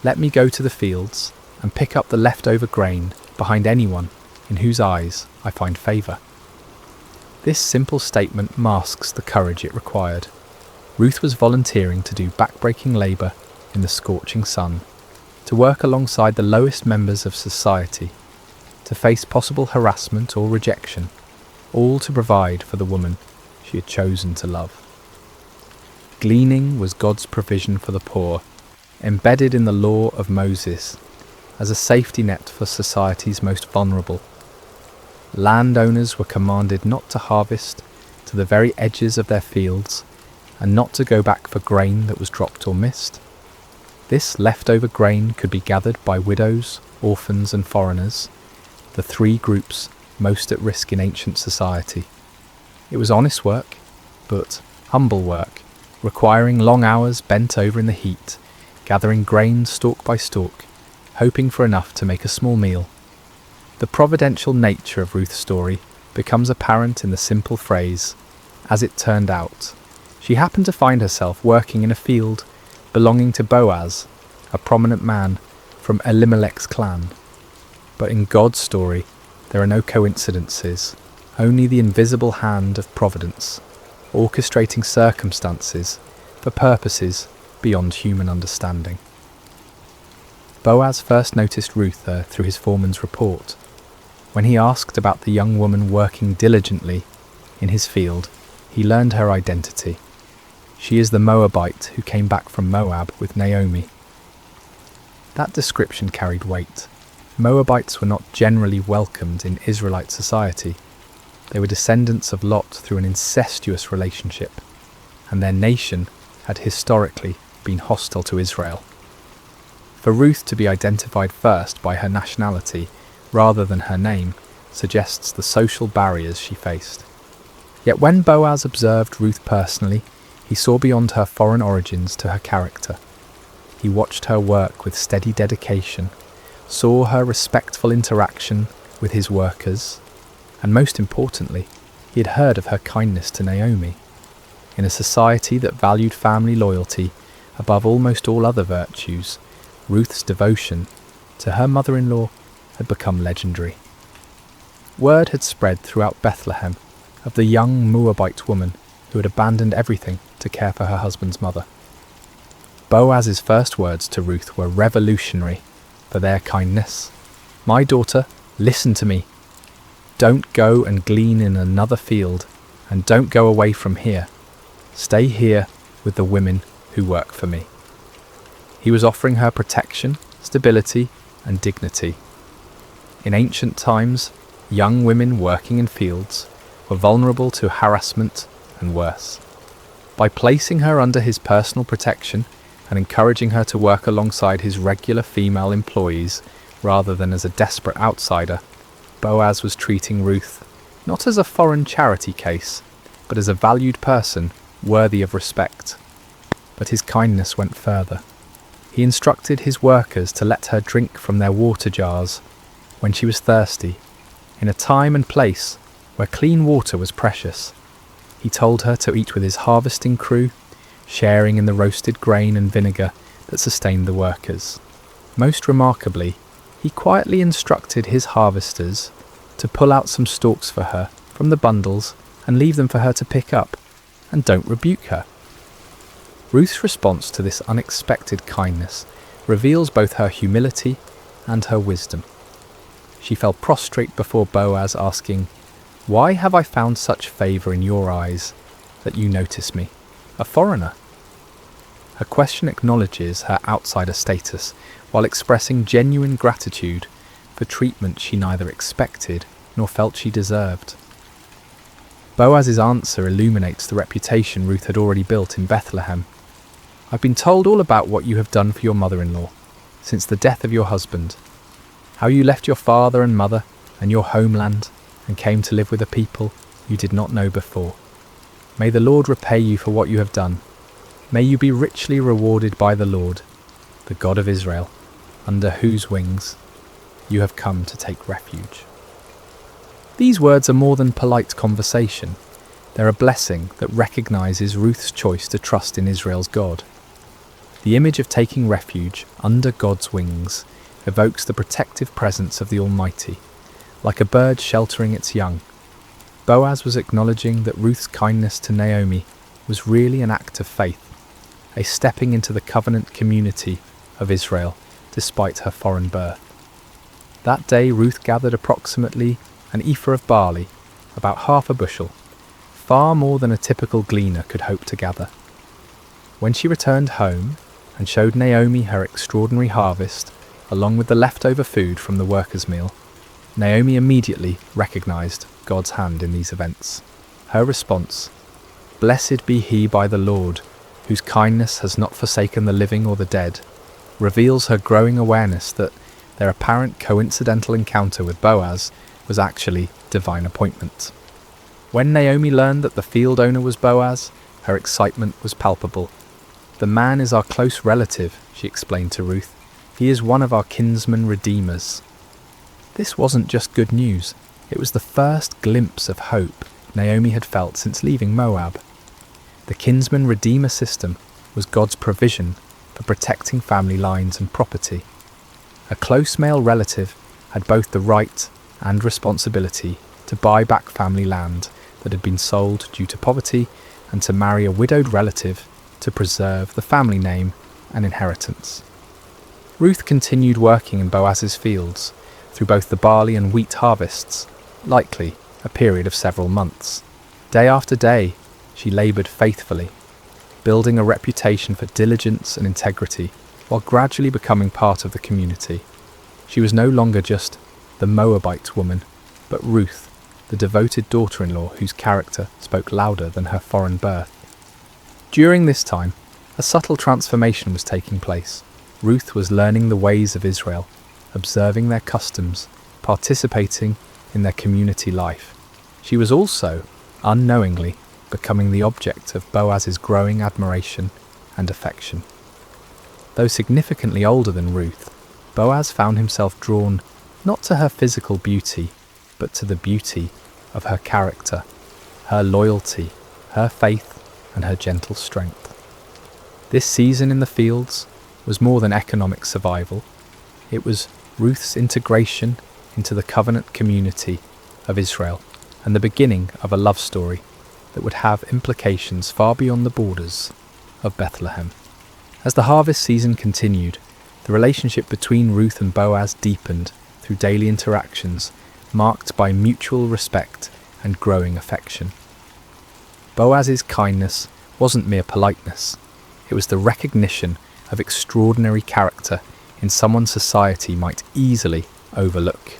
"Let me go to the fields and pick up the leftover grain behind anyone in whose eyes I find favour." This simple statement masks the courage it required. Ruth was volunteering to do backbreaking labour in the scorching sun, to work alongside the lowest members of society, to face possible harassment or rejection, all to provide for the woman she had chosen to love. Gleaning was God's provision for the poor, embedded in the law of Moses as a safety net for society's most vulnerable. Landowners were commanded not to harvest to the very edges of their fields and not to go back for grain that was dropped or missed. This leftover grain could be gathered by widows, orphans and foreigners, the three groups most at risk in ancient society. It was honest work, but humble work, requiring long hours bent over in the heat, gathering grain stalk by stalk, hoping for enough to make a small meal. The providential nature of Ruth's story becomes apparent in the simple phrase, "as it turned out." She happened to find herself working in a field belonging to Boaz, a prominent man from Elimelech's clan. But in God's story, there are no coincidences, only the invisible hand of providence, orchestrating circumstances for purposes beyond human understanding. Boaz first noticed Ruth through his foreman's report. When he asked about the young woman working diligently in his field, he learned her identity. She is the Moabite who came back from Moab with Naomi. That description carried weight. Moabites were not generally welcomed in Israelite society. They were descendants of Lot through an incestuous relationship, and their nation had historically been hostile to Israel. For Ruth to be identified first by her nationality rather than her name suggests the social barriers she faced. Yet when Boaz observed Ruth personally, he saw beyond her foreign origins to her character. He watched her work with steady dedication, saw her respectful interaction with his workers, and most importantly, he had heard of her kindness to Naomi. In a society that valued family loyalty above almost all other virtues, Ruth's devotion to her mother-in-law had become legendary. Word had spread throughout Bethlehem of the young Moabite woman who had abandoned everything to care for her husband's mother. Boaz's first words to Ruth were revolutionary for their kindness. "My daughter, listen to me. Don't go and glean in another field, and don't go away from here. Stay here with the women who work for me." He was offering her protection, stability, and dignity. In ancient times, young women working in fields were vulnerable to harassment and worse. By placing her under his personal protection and encouraging her to work alongside his regular female employees rather than as a desperate outsider, Boaz was treating Ruth not as a foreign charity case, but as a valued person worthy of respect. But his kindness went further. He instructed his workers to let her drink from their water jars when she was thirsty, in a time and place where clean water was precious. He told her to eat with his harvesting crew, sharing in the roasted grain and vinegar that sustained the workers. Most remarkably, he quietly instructed his harvesters to pull out some stalks for her from the bundles and leave them for her to pick up, and don't rebuke her. Ruth's response to this unexpected kindness reveals both her humility and her wisdom. She fell prostrate before Boaz, asking, "Why have I found such favour in your eyes that you notice me, a foreigner?" Her question acknowledges her outsider status while expressing genuine gratitude for treatment she neither expected nor felt she deserved. Boaz's answer illuminates the reputation Ruth had already built in Bethlehem. "I've been told all about what you have done for your mother-in-law since the death of your husband, how you left your father and mother and your homeland and came to live with a people you did not know before. May the Lord repay you for what you have done. May you be richly rewarded by the Lord, the God of Israel, under whose wings you have come to take refuge." These words are more than polite conversation. They're a blessing that recognizes Ruth's choice to trust in Israel's God. The image of taking refuge under God's wings evokes the protective presence of the Almighty, like a bird sheltering its young. Boaz was acknowledging that Ruth's kindness to Naomi was really an act of faith, a stepping into the covenant community of Israel despite her foreign birth. That day Ruth gathered approximately an ephah of barley, about half a bushel, far more than a typical gleaner could hope to gather. When she returned home and showed Naomi her extraordinary harvest, along with the leftover food from the workers' meal, Naomi immediately recognized God's hand in these events. Her response, "Blessed be he by the Lord, whose kindness has not forsaken the living or the dead," reveals her growing awareness that their apparent coincidental encounter with Boaz was actually divine appointment. When Naomi learned that the field owner was Boaz, her excitement was palpable. "The man is our close relative," she explained to Ruth. "He is one of our kinsman redeemers." This wasn't just good news. It was the first glimpse of hope Naomi had felt since leaving Moab. The kinsman redeemer system was God's provision for protecting family lines and property. A close male relative had both the right and responsibility to buy back family land that had been sold due to poverty and to marry a widowed relative to preserve the family name and inheritance. Ruth continued working in Boaz's fields through both the barley and wheat harvests, likely a period of several months. Day after day, she laboured faithfully, building a reputation for diligence and integrity while gradually becoming part of the community. She was no longer just the Moabite woman, but Ruth, the devoted daughter-in-law whose character spoke louder than her foreign birth. During this time, a subtle transformation was taking place. Ruth was learning the ways of Israel, observing their customs, participating in their community life. She was also, unknowingly, becoming the object of Boaz's growing admiration and affection. Though significantly older than Ruth, Boaz found himself drawn not to her physical beauty, but to the beauty of her character, her loyalty, her faith, and her gentle strength. This season in the fields was more than economic survival. It was Ruth's integration into the covenant community of Israel and the beginning of a love story that would have implications far beyond the borders of Bethlehem. As the harvest season continued, the relationship between Ruth and Boaz deepened through daily interactions marked by mutual respect and growing affection. Boaz's kindness wasn't mere politeness. It was the recognition of extraordinary character in someone society might easily overlook.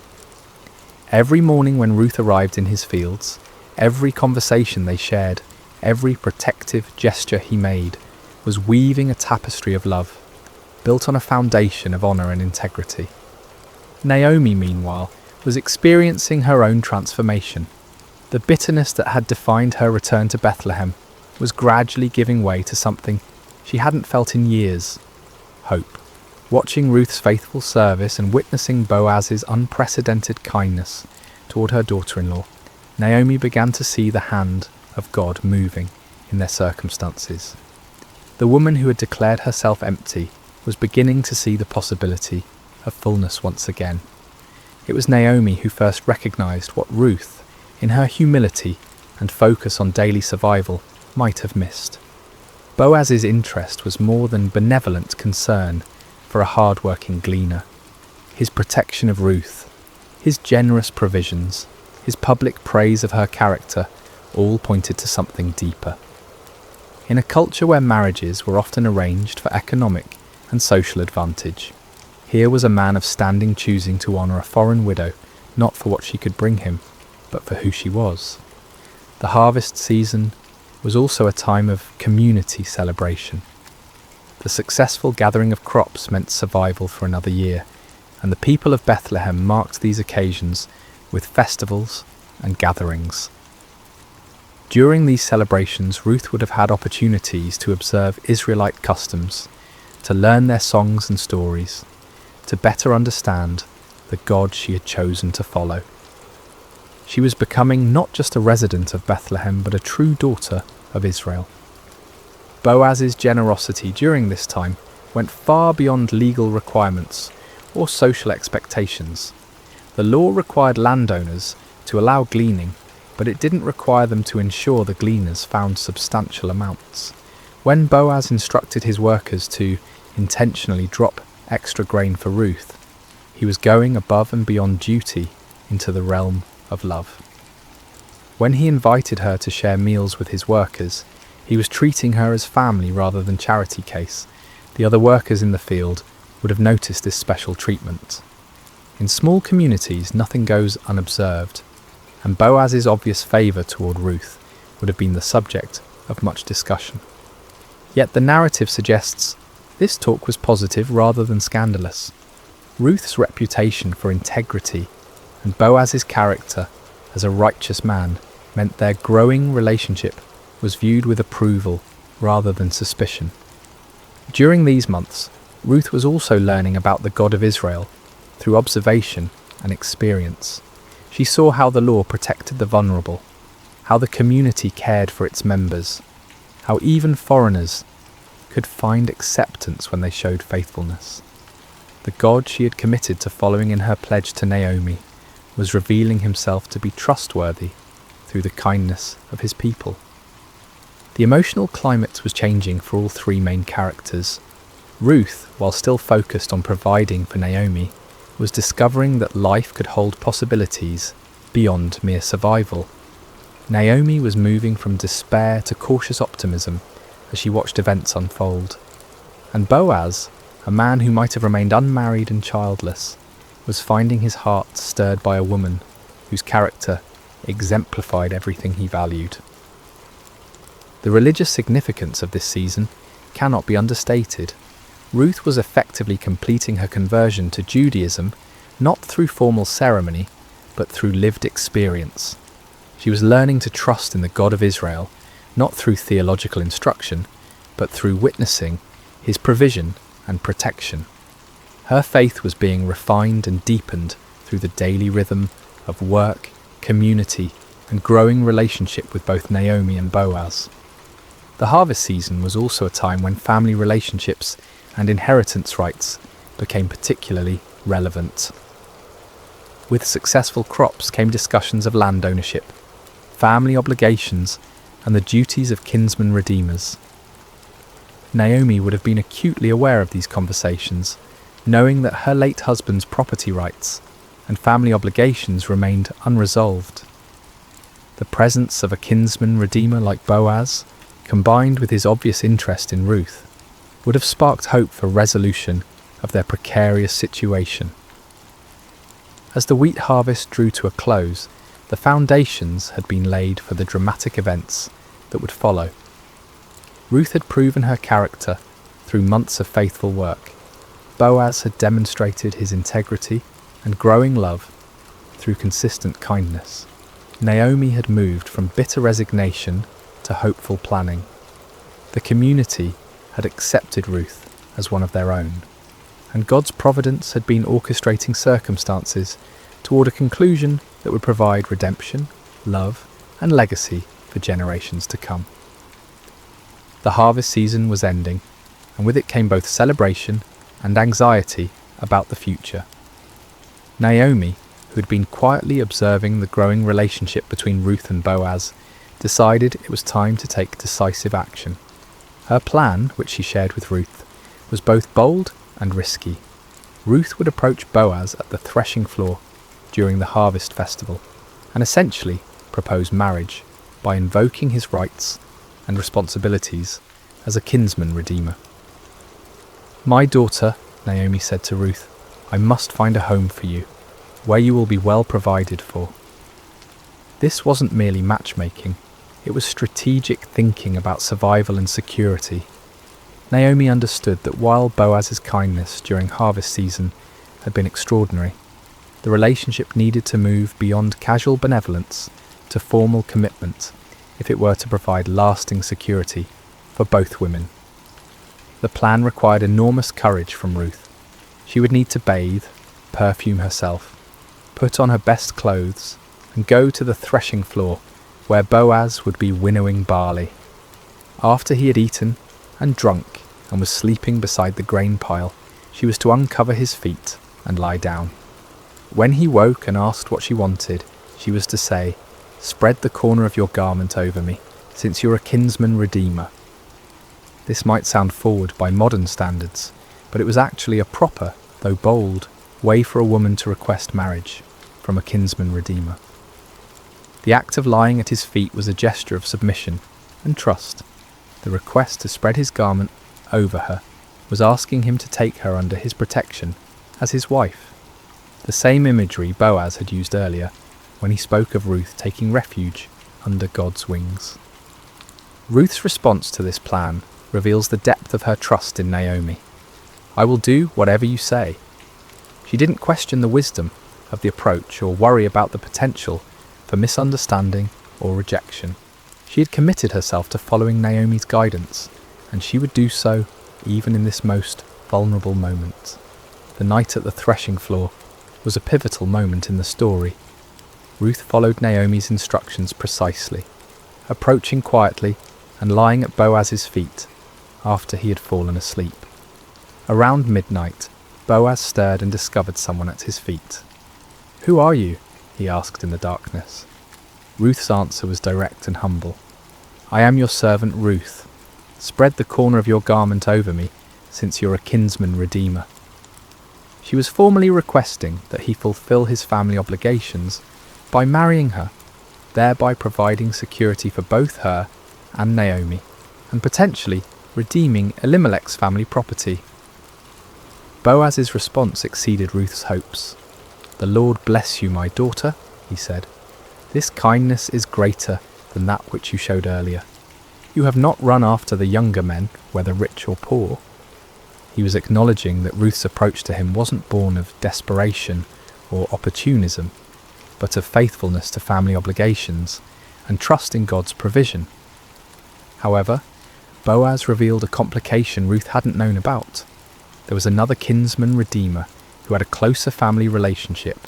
Every morning when Ruth arrived in his fields, every conversation they shared, every protective gesture he made, was weaving a tapestry of love, built on a foundation of honour and integrity. Naomi, meanwhile, was experiencing her own transformation. The bitterness that had defined her return to Bethlehem was gradually giving way to something she hadn't felt in years: hope. Watching Ruth's faithful service and witnessing Boaz's unprecedented kindness toward her daughter-in-law, Naomi began to see the hand of God moving in their circumstances. The woman who had declared herself empty was beginning to see the possibility of fullness once again. It was Naomi who first recognized what Ruth, in her humility and focus on daily survival, might have missed. Boaz's interest was more than benevolent concern for a hard-working gleaner. His protection of Ruth, his generous provisions, his public praise of her character, all pointed to something deeper. In a culture where marriages were often arranged for economic and social advantage, here was a man of standing choosing to honour a foreign widow, not for what she could bring him, but for who she was. The harvest season was also a time of community celebration. The successful gathering of crops meant survival for another year, and the people of Bethlehem marked these occasions with festivals and gatherings. During these celebrations, Ruth would have had opportunities to observe Israelite customs, to learn their songs and stories, to better understand the God she had chosen to follow. She was becoming not just a resident of Bethlehem, but a true daughter of Israel. Boaz's generosity during this time went far beyond legal requirements or social expectations. The law required landowners to allow gleaning, but it didn't require them to ensure the gleaners found substantial amounts. When Boaz instructed his workers to intentionally drop extra grain for Ruth, he was going above and beyond duty into the realm of love. When he invited her to share meals with his workers, he was treating her as family rather than charity case. The other workers in the field would have noticed this special treatment. In small communities, nothing goes unobserved, and Boaz's obvious favour toward Ruth would have been the subject of much discussion. Yet the narrative suggests this talk was positive rather than scandalous. Ruth's reputation for integrity and Boaz's character as a righteous man meant their growing relationship was viewed with approval rather than suspicion. During these months, Ruth was also learning about the God of Israel through observation and experience. She saw how the law protected the vulnerable, how the community cared for its members, how even foreigners could find acceptance when they showed faithfulness. The God she had committed to following in her pledge to Naomi was revealing himself to be trustworthy through the kindness of his people. The emotional climate was changing for all three main characters. Ruth, while still focused on providing for Naomi, was discovering that life could hold possibilities beyond mere survival. Naomi was moving from despair to cautious optimism as she watched events unfold. And Boaz, a man who might have remained unmarried and childless, was finding his heart stirred by a woman whose character exemplified everything he valued. The religious significance of this season cannot be understated. Ruth was effectively completing her conversion to Judaism not through formal ceremony, but through lived experience. She was learning to trust in the God of Israel, not through theological instruction, but through witnessing his provision and protection. Her faith was being refined and deepened through the daily rhythm of work, community, and growing relationship with both Naomi and Boaz. The harvest season was also a time when family relationships and inheritance rights became particularly relevant. With successful crops came discussions of land ownership, family obligations, and the duties of kinsman redeemers. Naomi would have been acutely aware of these conversations, knowing that her late husband's property rights and family obligations remained unresolved. The presence of a kinsman redeemer like Boaz, combined with his obvious interest in Ruth, would have sparked hope for resolution of their precarious situation. As the wheat harvest drew to a close, the foundations had been laid for the dramatic events that would follow. Ruth had proven her character through months of faithful work. Boaz had demonstrated his integrity and growing love through consistent kindness. Naomi had moved from bitter resignation to hopeful planning. The community had accepted Ruth as one of their own, and God's providence had been orchestrating circumstances toward a conclusion that would provide redemption, love, and legacy for generations to come. The harvest season was ending, and with it came both celebration and anxiety about the future. Naomi, who had been quietly observing the growing relationship between Ruth and Boaz, decided it was time to take decisive action. Her plan, which she shared with Ruth, was both bold and risky. Ruth would approach Boaz at the threshing floor during the harvest festival and essentially propose marriage by invoking his rights and responsibilities as a kinsman redeemer. "My daughter," Naomi said to Ruth, "I must find a home for you, where you will be well provided for." This wasn't merely matchmaking, it was strategic thinking about survival and security. Naomi understood that while Boaz's kindness during harvest season had been extraordinary, the relationship needed to move beyond casual benevolence to formal commitment if it were to provide lasting security for both women. The plan required enormous courage from Ruth. She would need to bathe, perfume herself, put on her best clothes, and go to the threshing floor where Boaz would be winnowing barley. After he had eaten and drunk and was sleeping beside the grain pile, she was to uncover his feet and lie down. When he woke and asked what she wanted, she was to say, "Spread the corner of your garment over me, since you're a kinsman redeemer." This might sound forward by modern standards, but it was actually a proper, though bold, way for a woman to request marriage from a kinsman redeemer. The act of lying at his feet was a gesture of submission and trust. The request to spread his garment over her was asking him to take her under his protection as his wife. The same imagery Boaz had used earlier when he spoke of Ruth taking refuge under God's wings. Ruth's response to this plan reveals the depth of her trust in Naomi. "I will do whatever you say." She didn't question the wisdom of the approach or worry about the potential for misunderstanding or rejection. She had committed herself to following Naomi's guidance, and she would do so even in this most vulnerable moment. The night at the threshing floor was a pivotal moment in the story. Ruth followed Naomi's instructions precisely, approaching quietly and lying at Boaz's feet after he had fallen asleep. Around midnight, Boaz stirred and discovered someone at his feet. "Who are you?" he asked in the darkness. Ruth's answer was direct and humble. "I am your servant Ruth. Spread the corner of your garment over me, since you're a kinsman redeemer." She was formally requesting that he fulfill his family obligations by marrying her, thereby providing security for both her and Naomi, and potentially redeeming Elimelech's family property. Boaz's response exceeded Ruth's hopes. "The Lord bless you, my daughter," he said. "This kindness is greater than that which you showed earlier. You have not run after the younger men, whether rich or poor." He was acknowledging that Ruth's approach to him wasn't born of desperation or opportunism, but of faithfulness to family obligations and trust in God's provision. However, Boaz revealed a complication Ruth hadn't known about. There was another kinsman redeemer who had a closer family relationship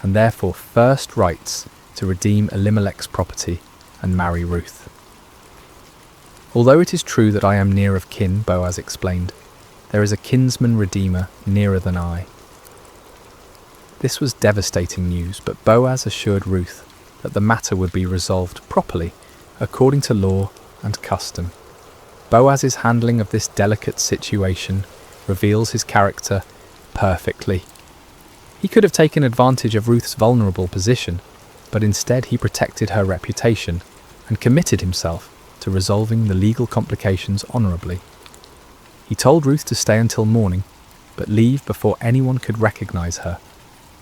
and therefore first rights to redeem Elimelech's property and marry Ruth. "Although it is true that I am near of kin," Boaz explained, "there is a kinsman redeemer nearer than I." This was devastating news, but Boaz assured Ruth that the matter would be resolved properly, according to law and custom. Boaz's handling of this delicate situation reveals his character perfectly. He could have taken advantage of Ruth's vulnerable position, but instead he protected her reputation and committed himself to resolving the legal complications honourably. He told Ruth to stay until morning, but leave before anyone could recognise her,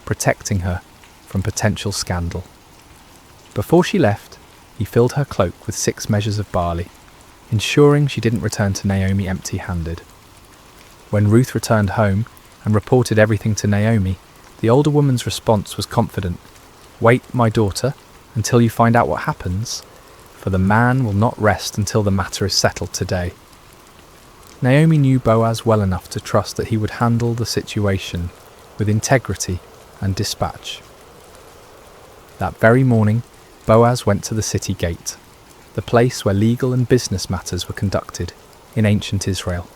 protecting her from potential scandal. Before she left, he filled her cloak with 6 measures of barley, ensuring she didn't return to Naomi empty-handed. When Ruth returned home and reported everything to Naomi, the older woman's response was confident. "Wait, my daughter, until you find out what happens, for the man will not rest until the matter is settled today." Naomi knew Boaz well enough to trust that he would handle the situation with integrity and dispatch. That very morning, Boaz went to the city gate, the place where legal and business matters were conducted in ancient Israel.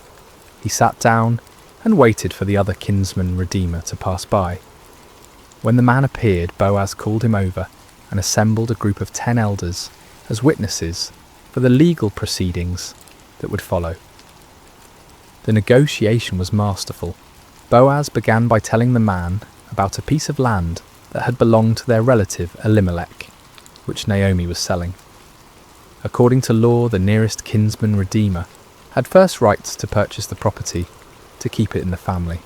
He sat down and waited for the other kinsman redeemer to pass by. When the man appeared, Boaz called him over and assembled a group of 10 elders as witnesses for the legal proceedings that would follow. The negotiation was masterful. Boaz began by telling the man about a piece of land that had belonged to their relative Elimelech, which Naomi was selling. According to law, the nearest kinsman redeemer had first rights to purchase the property to keep it in the family.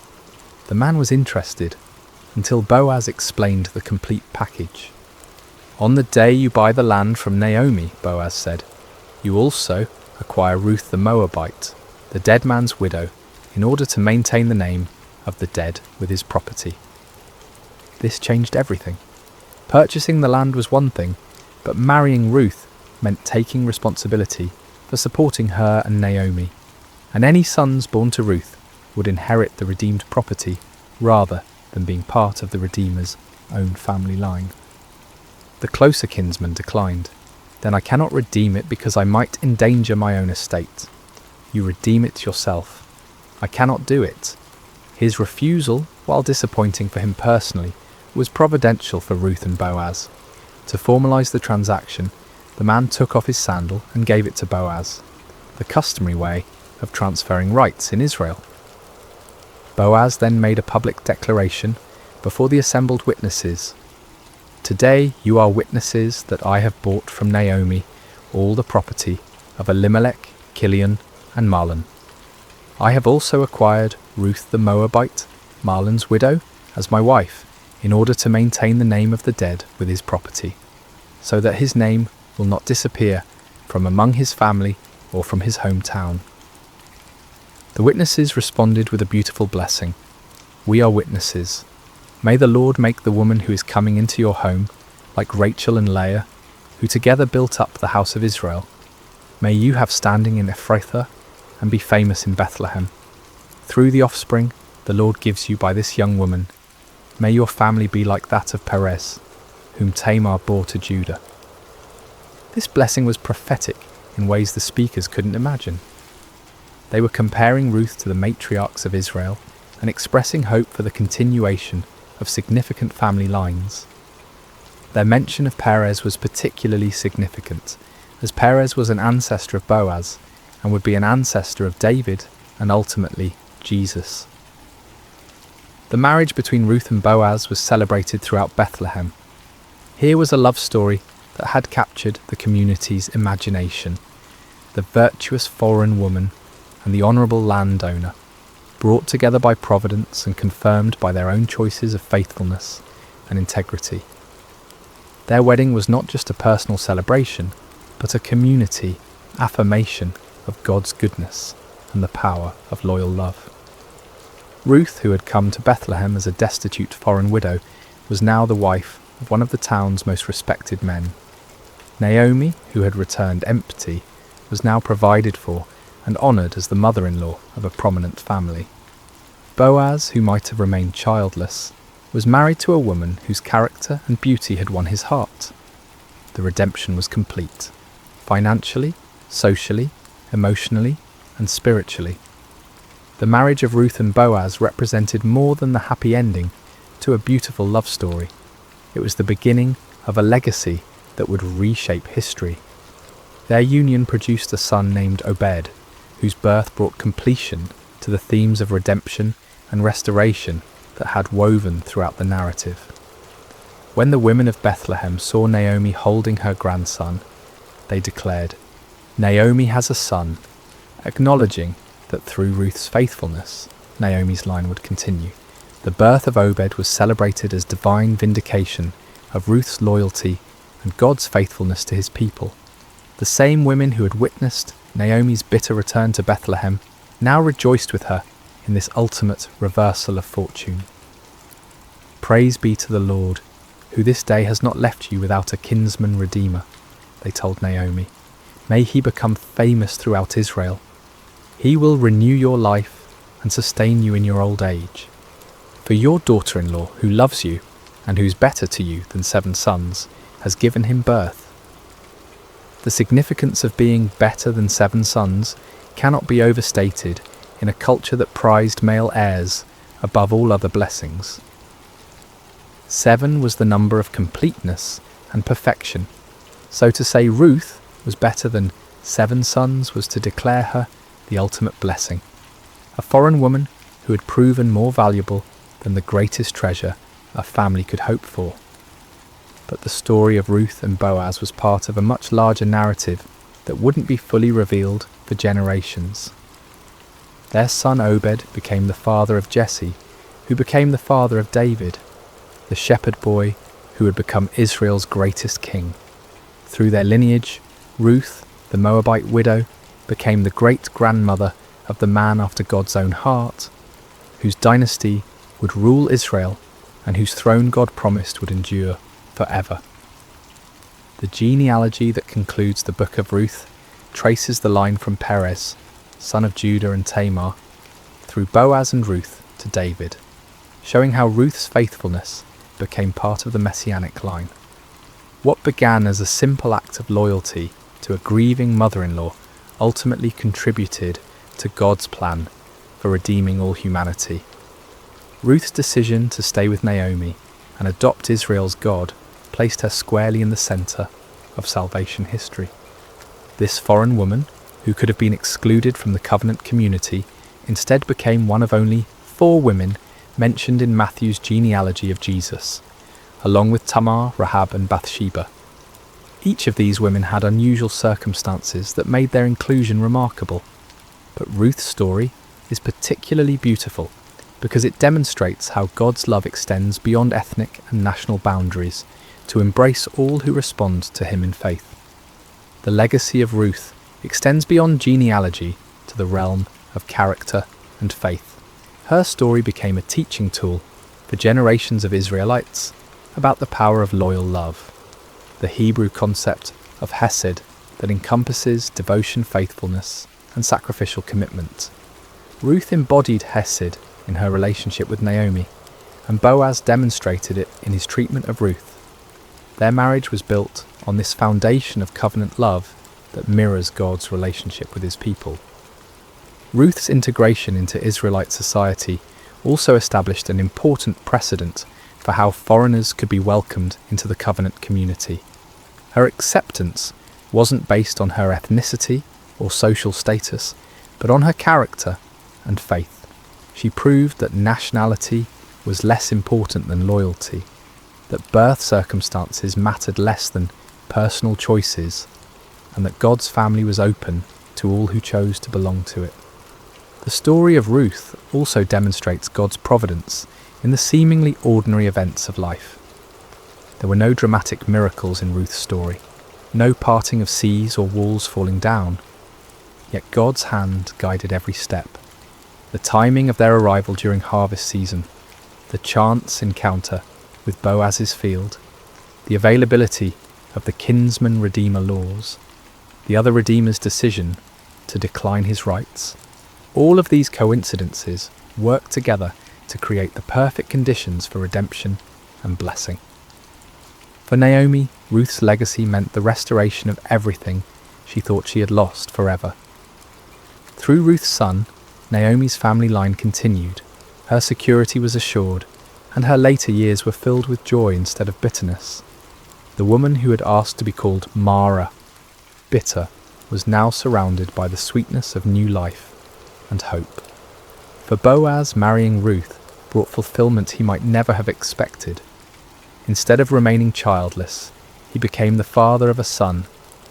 The man was interested until Boaz explained the complete package. "On the day you buy the land from Naomi," Boaz said, "you also acquire Ruth the Moabite, the dead man's widow, in order to maintain the name of the dead with his property." This changed everything. Purchasing the land was one thing, but marrying Ruth meant taking responsibility for supporting her and Naomi, and any sons born to Ruth would inherit the redeemed property rather than being part of the Redeemer's own family line. The closer kinsman declined. "Then I cannot redeem it because I might endanger my own estate. You redeem it yourself. I cannot do it." His refusal, while disappointing for him personally, was providential for Ruth and Boaz. To formalise the transaction, the man took off his sandal and gave it to Boaz, the customary way of transferring rights in Israel. Boaz then made a public declaration before the assembled witnesses. "Today you are witnesses that I have bought from Naomi all the property of Elimelech, Kilion, and Mahlon. I have also acquired Ruth the Moabite, Mahlon's widow, as my wife, in order to maintain the name of the dead with his property, so that his name will not disappear from among his family or from his hometown." The witnesses responded with a beautiful blessing. "We are witnesses. May the Lord make the woman who is coming into your home like Rachel and Leah, who together built up the house of Israel. May you have standing in Ephrathah and be famous in Bethlehem. Through the offspring the Lord gives you by this young woman, may your family be like that of Perez, whom Tamar bore to Judah." This blessing was prophetic in ways the speakers couldn't imagine. They were comparing Ruth to the matriarchs of Israel and expressing hope for the continuation of significant family lines. Their mention of Perez was particularly significant, as Perez was an ancestor of Boaz and would be an ancestor of David and ultimately Jesus. The marriage between Ruth and Boaz was celebrated throughout Bethlehem. Here was a love story that had captured the community's imagination. The virtuous foreign woman and the honourable landowner, brought together by providence and confirmed by their own choices of faithfulness and integrity. Their wedding was not just a personal celebration, but a community affirmation of God's goodness and the power of loyal love. Ruth, who had come to Bethlehem as a destitute foreign widow, was now the wife of one of the town's most respected men. Naomi, who had returned empty, was now provided for and honoured as the mother-in-law of a prominent family. Boaz, who might have remained childless, was married to a woman whose character and beauty had won his heart. The redemption was complete, financially, socially, emotionally, and spiritually. The marriage of Ruth and Boaz represented more than the happy ending to a beautiful love story. It was the beginning of a legacy that would reshape history. Their union produced a son named Obed, whose birth brought completion to the themes of redemption and restoration that had woven throughout the narrative. When the women of Bethlehem saw Naomi holding her grandson, they declared, "Naomi has a son," acknowledging that through Ruth's faithfulness, Naomi's line would continue. The birth of Obed was celebrated as divine vindication of Ruth's loyalty and God's faithfulness to his people. The same women who had witnessed Naomi's bitter return to Bethlehem now rejoiced with her in this ultimate reversal of fortune. "Praise be to the Lord, who this day has not left you without a kinsman redeemer," they told Naomi. "May he become famous throughout Israel. He will renew your life and sustain you in your old age. For your daughter-in-law, who loves you and who's better to you than 7 sons, has given him birth." The significance of being better than 7 sons cannot be overstated in a culture that prized male heirs above all other blessings. 7 was the number of completeness and perfection. So to say Ruth was better than 7 sons was to declare her the ultimate blessing, a foreign woman who had proven more valuable than the greatest treasure a family could hope for. But the story of Ruth and Boaz was part of a much larger narrative that wouldn't be fully revealed for generations. Their son Obed became the father of Jesse, who became the father of David, the shepherd boy who would become Israel's greatest king. Through their lineage, Ruth, the Moabite widow, became the great-grandmother of the man after God's own heart, whose dynasty would rule Israel and whose throne God promised would endure forever. The genealogy that concludes the book of Ruth traces the line from Perez, son of Judah and Tamar, through Boaz and Ruth to David, showing how Ruth's faithfulness became part of the messianic line. What began as a simple act of loyalty to a grieving mother-in-law ultimately contributed to God's plan for redeeming all humanity. Ruth's decision to stay with Naomi and adopt Israel's God placed her squarely in the centre of salvation history. This foreign woman, who could have been excluded from the covenant community, instead became one of only 4 women mentioned in Matthew's genealogy of Jesus, along with Tamar, Rahab and Bathsheba. Each of these women had unusual circumstances that made their inclusion remarkable, but Ruth's story is particularly beautiful because it demonstrates how God's love extends beyond ethnic and national boundaries to embrace all who respond to him in faith. The legacy of Ruth extends beyond genealogy to the realm of character and faith. Her story became a teaching tool for generations of Israelites about the power of loyal love, the Hebrew concept of hesed that encompasses devotion, faithfulness, and sacrificial commitment. Ruth embodied Hesed in her relationship with Naomi, and Boaz demonstrated it in his treatment of Ruth. Their marriage was built on this foundation of covenant love that mirrors God's relationship with his people. Ruth's integration into Israelite society also established an important precedent for how foreigners could be welcomed into the covenant community. Her acceptance wasn't based on her ethnicity or social status, but on her character and faith. She proved that nationality was less important than loyalty, that birth circumstances mattered less than personal choices, and that God's family was open to all who chose to belong to it. The story of Ruth also demonstrates God's providence in the seemingly ordinary events of life. There were no dramatic miracles in Ruth's story, no parting of seas or walls falling down, yet God's hand guided every step. The timing of their arrival during harvest season, the chance encounter with Boaz's field, the availability of the kinsman-redeemer laws, the other redeemer's decision to decline his rights. All of these coincidences work together to create the perfect conditions for redemption and blessing. For Naomi, Ruth's legacy meant the restoration of everything she thought she had lost forever. Through Ruth's son, Naomi's family line continued, her security was assured, and her later years were filled with joy instead of bitterness. The woman who had asked to be called Mara, bitter, was now surrounded by the sweetness of new life and hope. For Boaz, marrying Ruth brought fulfillment he might never have expected. Instead of remaining childless, he became the father of a son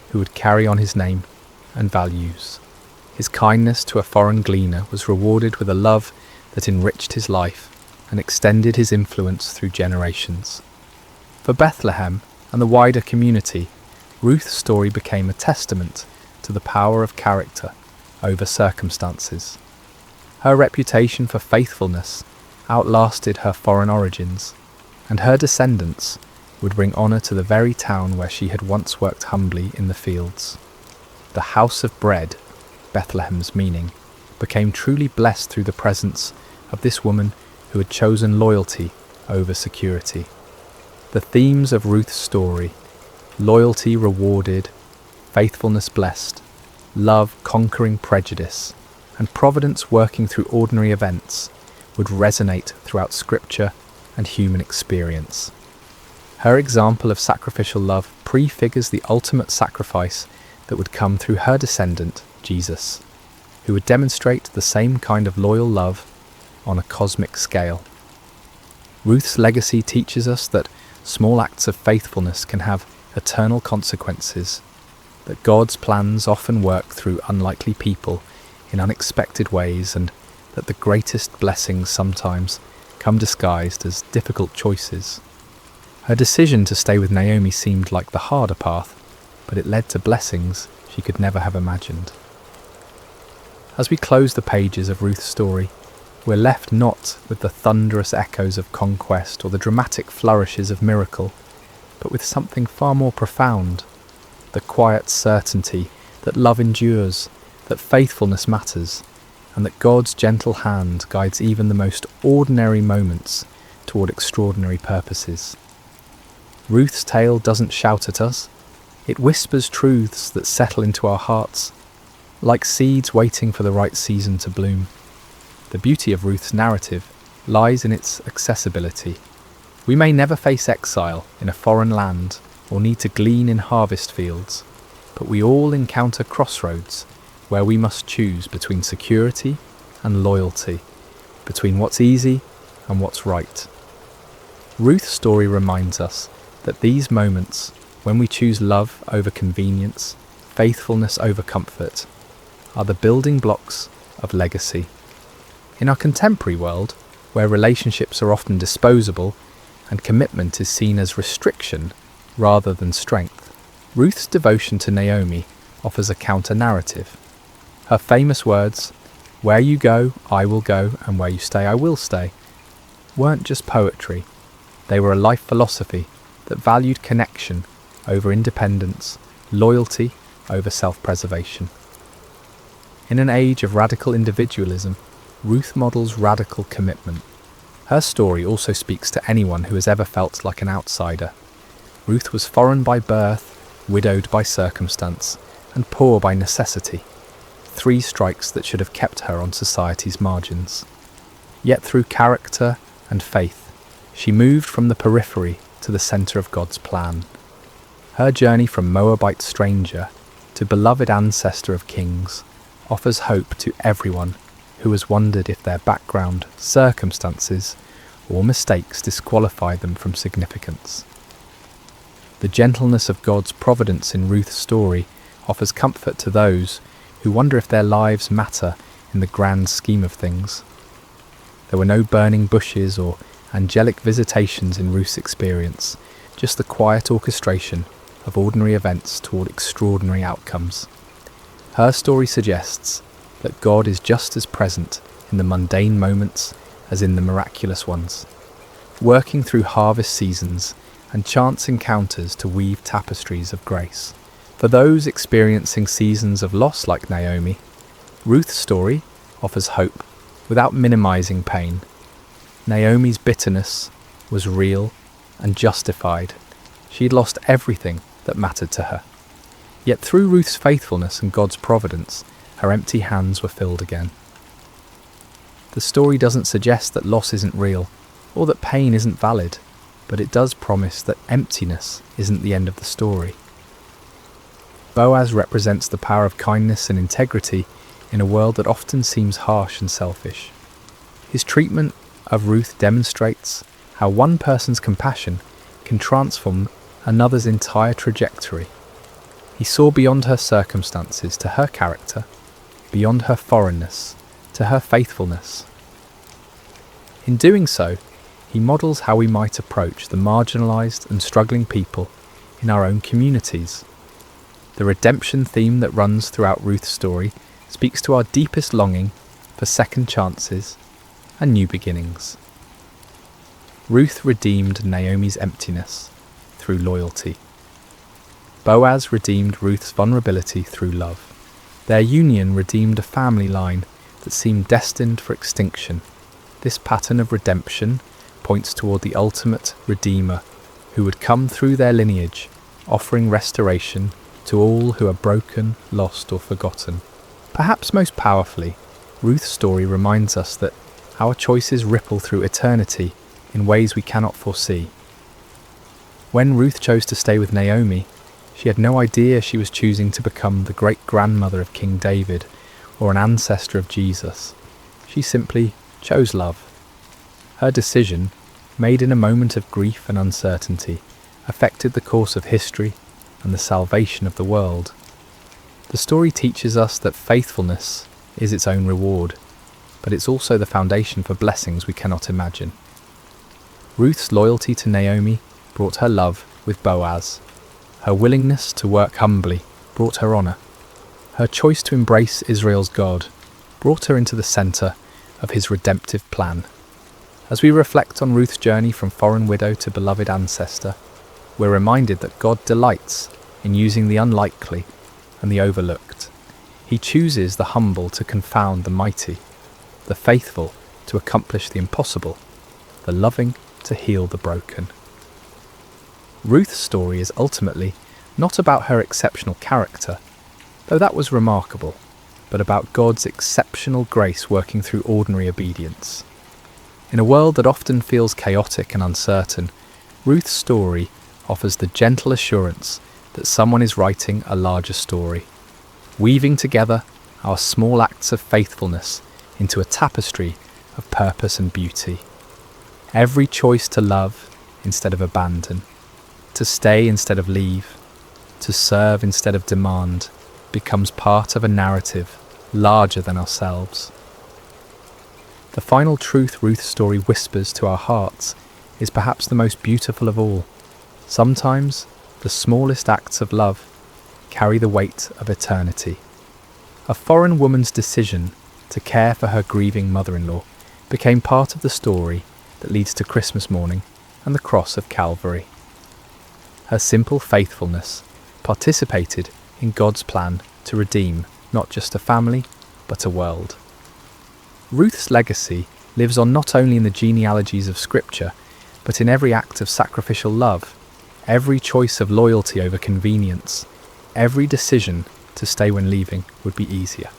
who would carry on his name and values. His kindness to a foreign gleaner was rewarded with a love that enriched his life and extended his influence through generations. For Bethlehem and the wider community, Ruth's story became a testament to the power of character over circumstances. Her reputation for faithfulness outlasted her foreign origins, and her descendants would bring honour to the very town where she had once worked humbly in the fields. The house of bread, Bethlehem's meaning, became truly blessed through the presence of this woman who had chosen loyalty over security. The themes of Ruth's story, loyalty rewarded, faithfulness blessed, love conquering prejudice, and providence working through ordinary events, would resonate throughout Scripture and human experience. Her example of sacrificial love prefigures the ultimate sacrifice that would come through her descendant, Jesus, who would demonstrate the same kind of loyal love on a cosmic scale. Ruth's legacy teaches us that small acts of faithfulness can have eternal consequences, that God's plans often work through unlikely people in unexpected ways, and that the greatest blessings sometimes come disguised as difficult choices. Her decision to stay with Naomi seemed like the harder path, but it led to blessings she could never have imagined. As we close the pages of Ruth's story, we're left not with the thunderous echoes of conquest or the dramatic flourishes of miracle, but with something far more profound, the quiet certainty that love endures, that faithfulness matters, and that God's gentle hand guides even the most ordinary moments toward extraordinary purposes. Ruth's tale doesn't shout at us, it whispers truths that settle into our hearts, like seeds waiting for the right season to bloom. The beauty of Ruth's narrative lies in its accessibility. We may never face exile in a foreign land or need to glean in harvest fields, but we all encounter crossroads where we must choose between security and loyalty, between what's easy and what's right. Ruth's story reminds us that these moments, when we choose love over convenience, faithfulness over comfort, are the building blocks of legacy. In our contemporary world, where relationships are often disposable and commitment is seen as restriction rather than strength, Ruth's devotion to Naomi offers a counter-narrative. Her famous words, "Where you go, I will go, and where you stay, I will stay," weren't just poetry. They were a life philosophy that valued connection over independence, loyalty over self-preservation. In an age of radical individualism, Ruth models radical commitment. Her story also speaks to anyone who has ever felt like an outsider. Ruth was foreign by birth, widowed by circumstance, and poor by necessity. 3 strikes that should have kept her on society's margins. Yet through character and faith, she moved from the periphery to the centre of God's plan. Her journey from Moabite stranger to beloved ancestor of kings offers hope to everyone who has wondered if their background, circumstances, or mistakes disqualify them from significance. The gentleness of God's providence in Ruth's story offers comfort to those who wonder if their lives matter in the grand scheme of things. There were no burning bushes or angelic visitations in Ruth's experience, just the quiet orchestration of ordinary events toward extraordinary outcomes. Her story suggests that God is just as present in the mundane moments as in the miraculous ones, working through harvest seasons and chance encounters to weave tapestries of grace. For those experiencing seasons of loss like Naomi, Ruth's story offers hope without minimizing pain. Naomi's bitterness was real and justified. She had lost everything that mattered to her. Yet through Ruth's faithfulness and God's providence, her empty hands were filled again. The story doesn't suggest that loss isn't real, or that pain isn't valid, but it does promise that emptiness isn't the end of the story. Boaz represents the power of kindness and integrity in a world that often seems harsh and selfish. His treatment of Ruth demonstrates how one person's compassion can transform another's entire trajectory. He saw beyond her circumstances to her character, beyond her foreignness to her faithfulness. In doing so, he models how we might approach the marginalised and struggling people in our own communities. The redemption theme that runs throughout Ruth's story speaks to our deepest longing for second chances and new beginnings. Ruth redeemed Naomi's emptiness through loyalty. Boaz redeemed Ruth's vulnerability through love. Their union redeemed a family line that seemed destined for extinction. This pattern of redemption points toward the ultimate Redeemer who would come through their lineage, offering restoration to all who are broken, lost, or forgotten. Perhaps most powerfully, Ruth's story reminds us that our choices ripple through eternity in ways we cannot foresee. When Ruth chose to stay with Naomi, she had no idea she was choosing to become the great-grandmother of King David or an ancestor of Jesus. She simply chose love. Her decision, made in a moment of grief and uncertainty, affected the course of history and the salvation of the world. The story teaches us that faithfulness is its own reward, but it's also the foundation for blessings we cannot imagine. Ruth's loyalty to Naomi brought her love with Boaz. Her willingness to work humbly brought her honour. Her choice to embrace Israel's God brought her into the centre of his redemptive plan. As we reflect on Ruth's journey from foreign widow to beloved ancestor, we're reminded that God delights in using the unlikely and the overlooked. He chooses the humble to confound the mighty, the faithful to accomplish the impossible, the loving to heal the broken. Ruth's story is ultimately not about her exceptional character, though that was remarkable, but about God's exceptional grace working through ordinary obedience. In a world that often feels chaotic and uncertain, Ruth's story offers the gentle assurance that someone is writing a larger story, weaving together our small acts of faithfulness into a tapestry of purpose and beauty. Every choice to love instead of abandon, to stay instead of leave, to serve instead of demand, becomes part of a narrative larger than ourselves. The final truth Ruth's story whispers to our hearts is perhaps the most beautiful of all. Sometimes the smallest acts of love carry the weight of eternity. A foreign woman's decision to care for her grieving mother-in-law became part of the story that leads to Christmas morning and the cross of Calvary. Her simple faithfulness participated in God's plan to redeem not just a family, but a world. Ruth's legacy lives on not only in the genealogies of Scripture, but in every act of sacrificial love, every choice of loyalty over convenience, every decision to stay when leaving would be easier.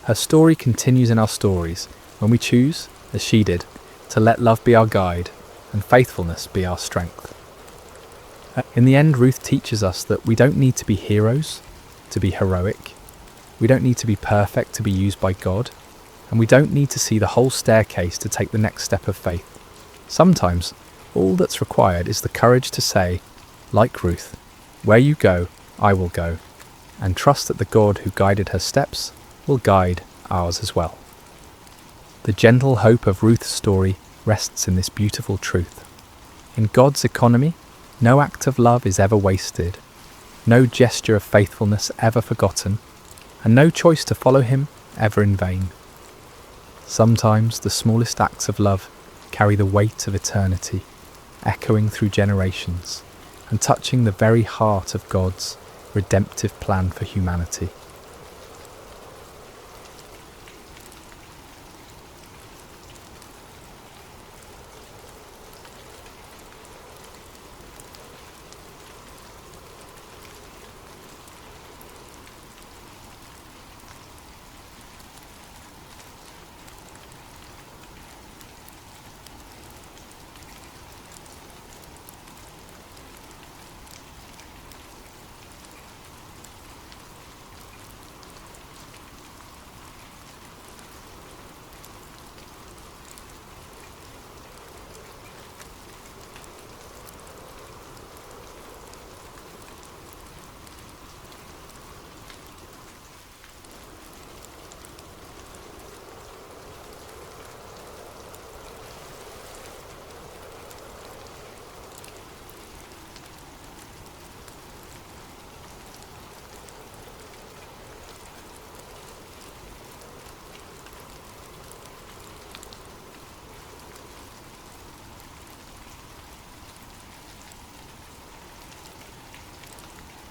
Her story continues in our stories when we choose, as she did, to let love be our guide and faithfulness be our strength. In the end, Ruth teaches us that we don't need to be heroes to be heroic, we don't need to be perfect to be used by God, and we don't need to see the whole staircase to take the next step of faith. Sometimes, all that's required is the courage to say, like Ruth, "Where you go, I will go," and trust that the God who guided her steps will guide ours as well. The gentle hope of Ruth's story rests in this beautiful truth. In God's economy, no act of love is ever wasted, no gesture of faithfulness ever forgotten, and no choice to follow him ever in vain. Sometimes the smallest acts of love carry the weight of eternity, echoing through generations and touching the very heart of God's redemptive plan for humanity.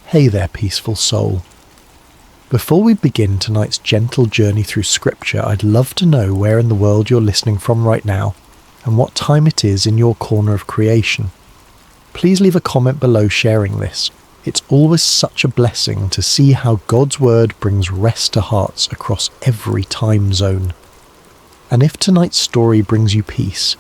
Hey there, peaceful soul. Before we begin tonight's gentle journey through Scripture, I'd love to know where in the world you're listening from right now and what time it is in your corner of creation. Please leave a comment below sharing this. It's always such a blessing to see how God's Word brings rest to hearts across every time zone. And if tonight's story brings you peace,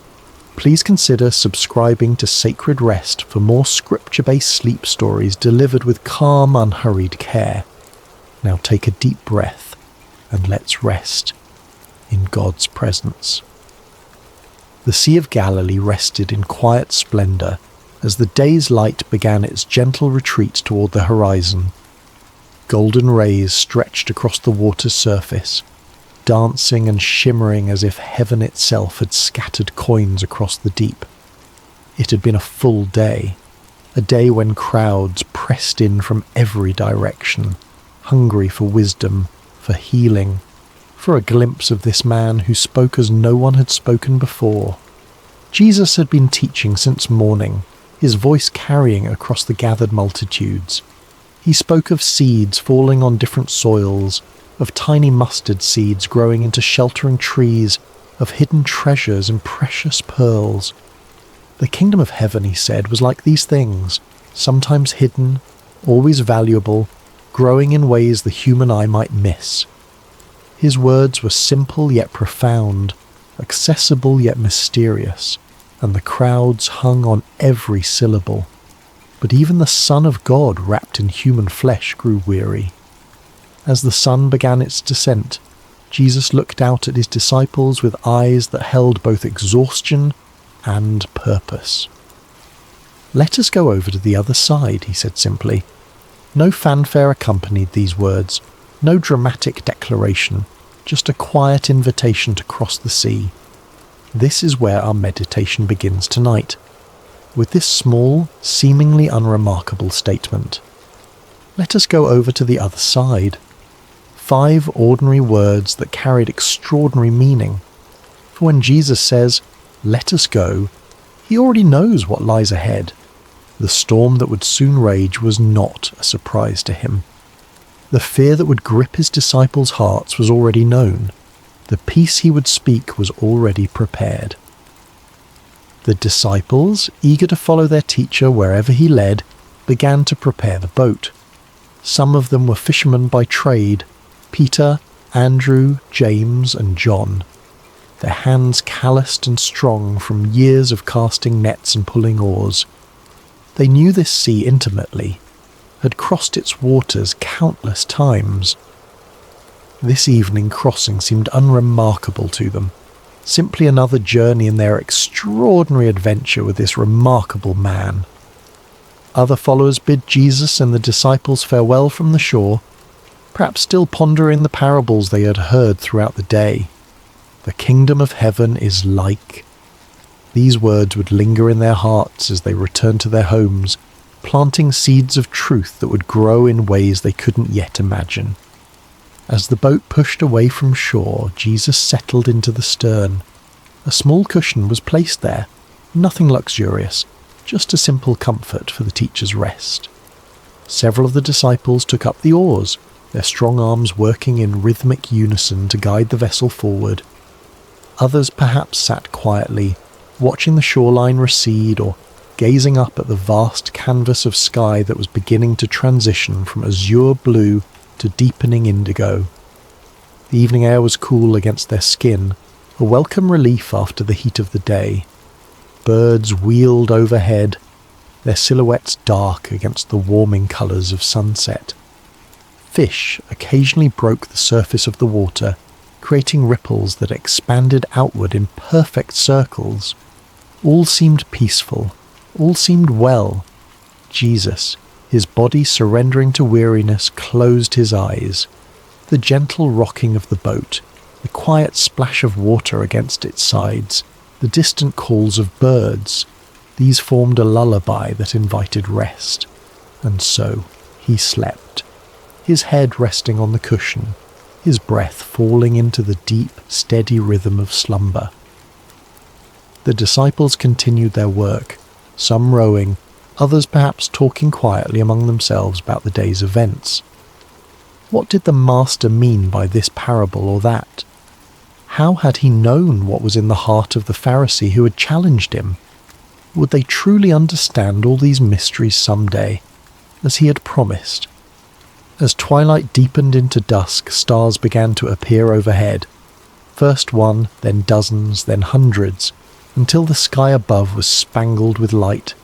please consider subscribing to Sacred Rest for more Scripture-based sleep stories delivered with calm, unhurried care. Now take a deep breath and let's rest in God's presence. The Sea of Galilee rested in quiet splendour as the day's light began its gentle retreat toward the horizon. Golden rays stretched across the water's surface, dancing and shimmering as if heaven itself had scattered coins across the deep. It had been a full day, a day when crowds pressed in from every direction, hungry for wisdom, for healing, for a glimpse of this man who spoke as no one had spoken before. Jesus had been teaching since morning, his voice carrying across the gathered multitudes. He spoke of seeds falling on different soils, of tiny mustard seeds growing into sheltering trees, of hidden treasures and precious pearls. The kingdom of heaven, he said, was like these things, sometimes hidden, always valuable, growing in ways the human eye might miss. His words were simple yet profound, accessible yet mysterious, and the crowds hung on every syllable. But even the Son of God wrapped in human flesh grew weary. As the sun began its descent, Jesus looked out at his disciples with eyes that held both exhaustion and purpose. "Let us go over to the other side," he said simply. No fanfare accompanied these words, no dramatic declaration, just a quiet invitation to cross the sea. This is where our meditation begins tonight, with this small, seemingly unremarkable statement. Let us go over to the other side. 5 ordinary words that carried extraordinary meaning. For when Jesus says, "Let us go," he already knows what lies ahead. The storm that would soon rage was not a surprise to him. The fear that would grip his disciples' hearts was already known. The peace he would speak was already prepared. The disciples, eager to follow their teacher wherever he led, began to prepare the boat. Some of them were fishermen by trade: Peter, Andrew, James, and John. Their hands calloused and strong from years of casting nets and pulling oars. They knew this sea intimately, had crossed its waters countless times. This evening crossing seemed unremarkable to them, simply another journey in their extraordinary adventure with this remarkable man. Other followers bid Jesus and the disciples farewell from the shore, perhaps still pondering the parables they had heard throughout the day. The kingdom of heaven is like. These words would linger in their hearts as they returned to their homes, planting seeds of truth that would grow in ways they couldn't yet imagine. As the boat pushed away from shore, Jesus settled into the stern. A small cushion was placed there, nothing luxurious, just a simple comfort for the teacher's rest. Several of the disciples took up the oars, their strong arms working in rhythmic unison to guide the vessel forward. Others perhaps sat quietly, watching the shoreline recede or gazing up at the vast canvas of sky that was beginning to transition from azure blue to deepening indigo. The evening air was cool against their skin, a welcome relief after the heat of the day. Birds wheeled overhead, their silhouettes dark against the warming colours of sunset. Fish occasionally broke the surface of the water, creating ripples that expanded outward in perfect circles. All seemed peaceful, all seemed well. Jesus, his body surrendering to weariness, closed his eyes. The gentle rocking of the boat, the quiet splash of water against its sides, the distant calls of birds, these formed a lullaby that invited rest. And so he slept, his head resting on the cushion, his breath falling into the deep, steady rhythm of slumber. The disciples continued their work, some rowing, others perhaps talking quietly among themselves about the day's events. What did the Master mean by this parable or that? How had he known what was in the heart of the Pharisee who had challenged him? Would they truly understand all these mysteries someday, as he had promised? As twilight deepened into dusk, stars began to appear overhead. First one, then dozens, then hundreds, until the sky above was spangled with light.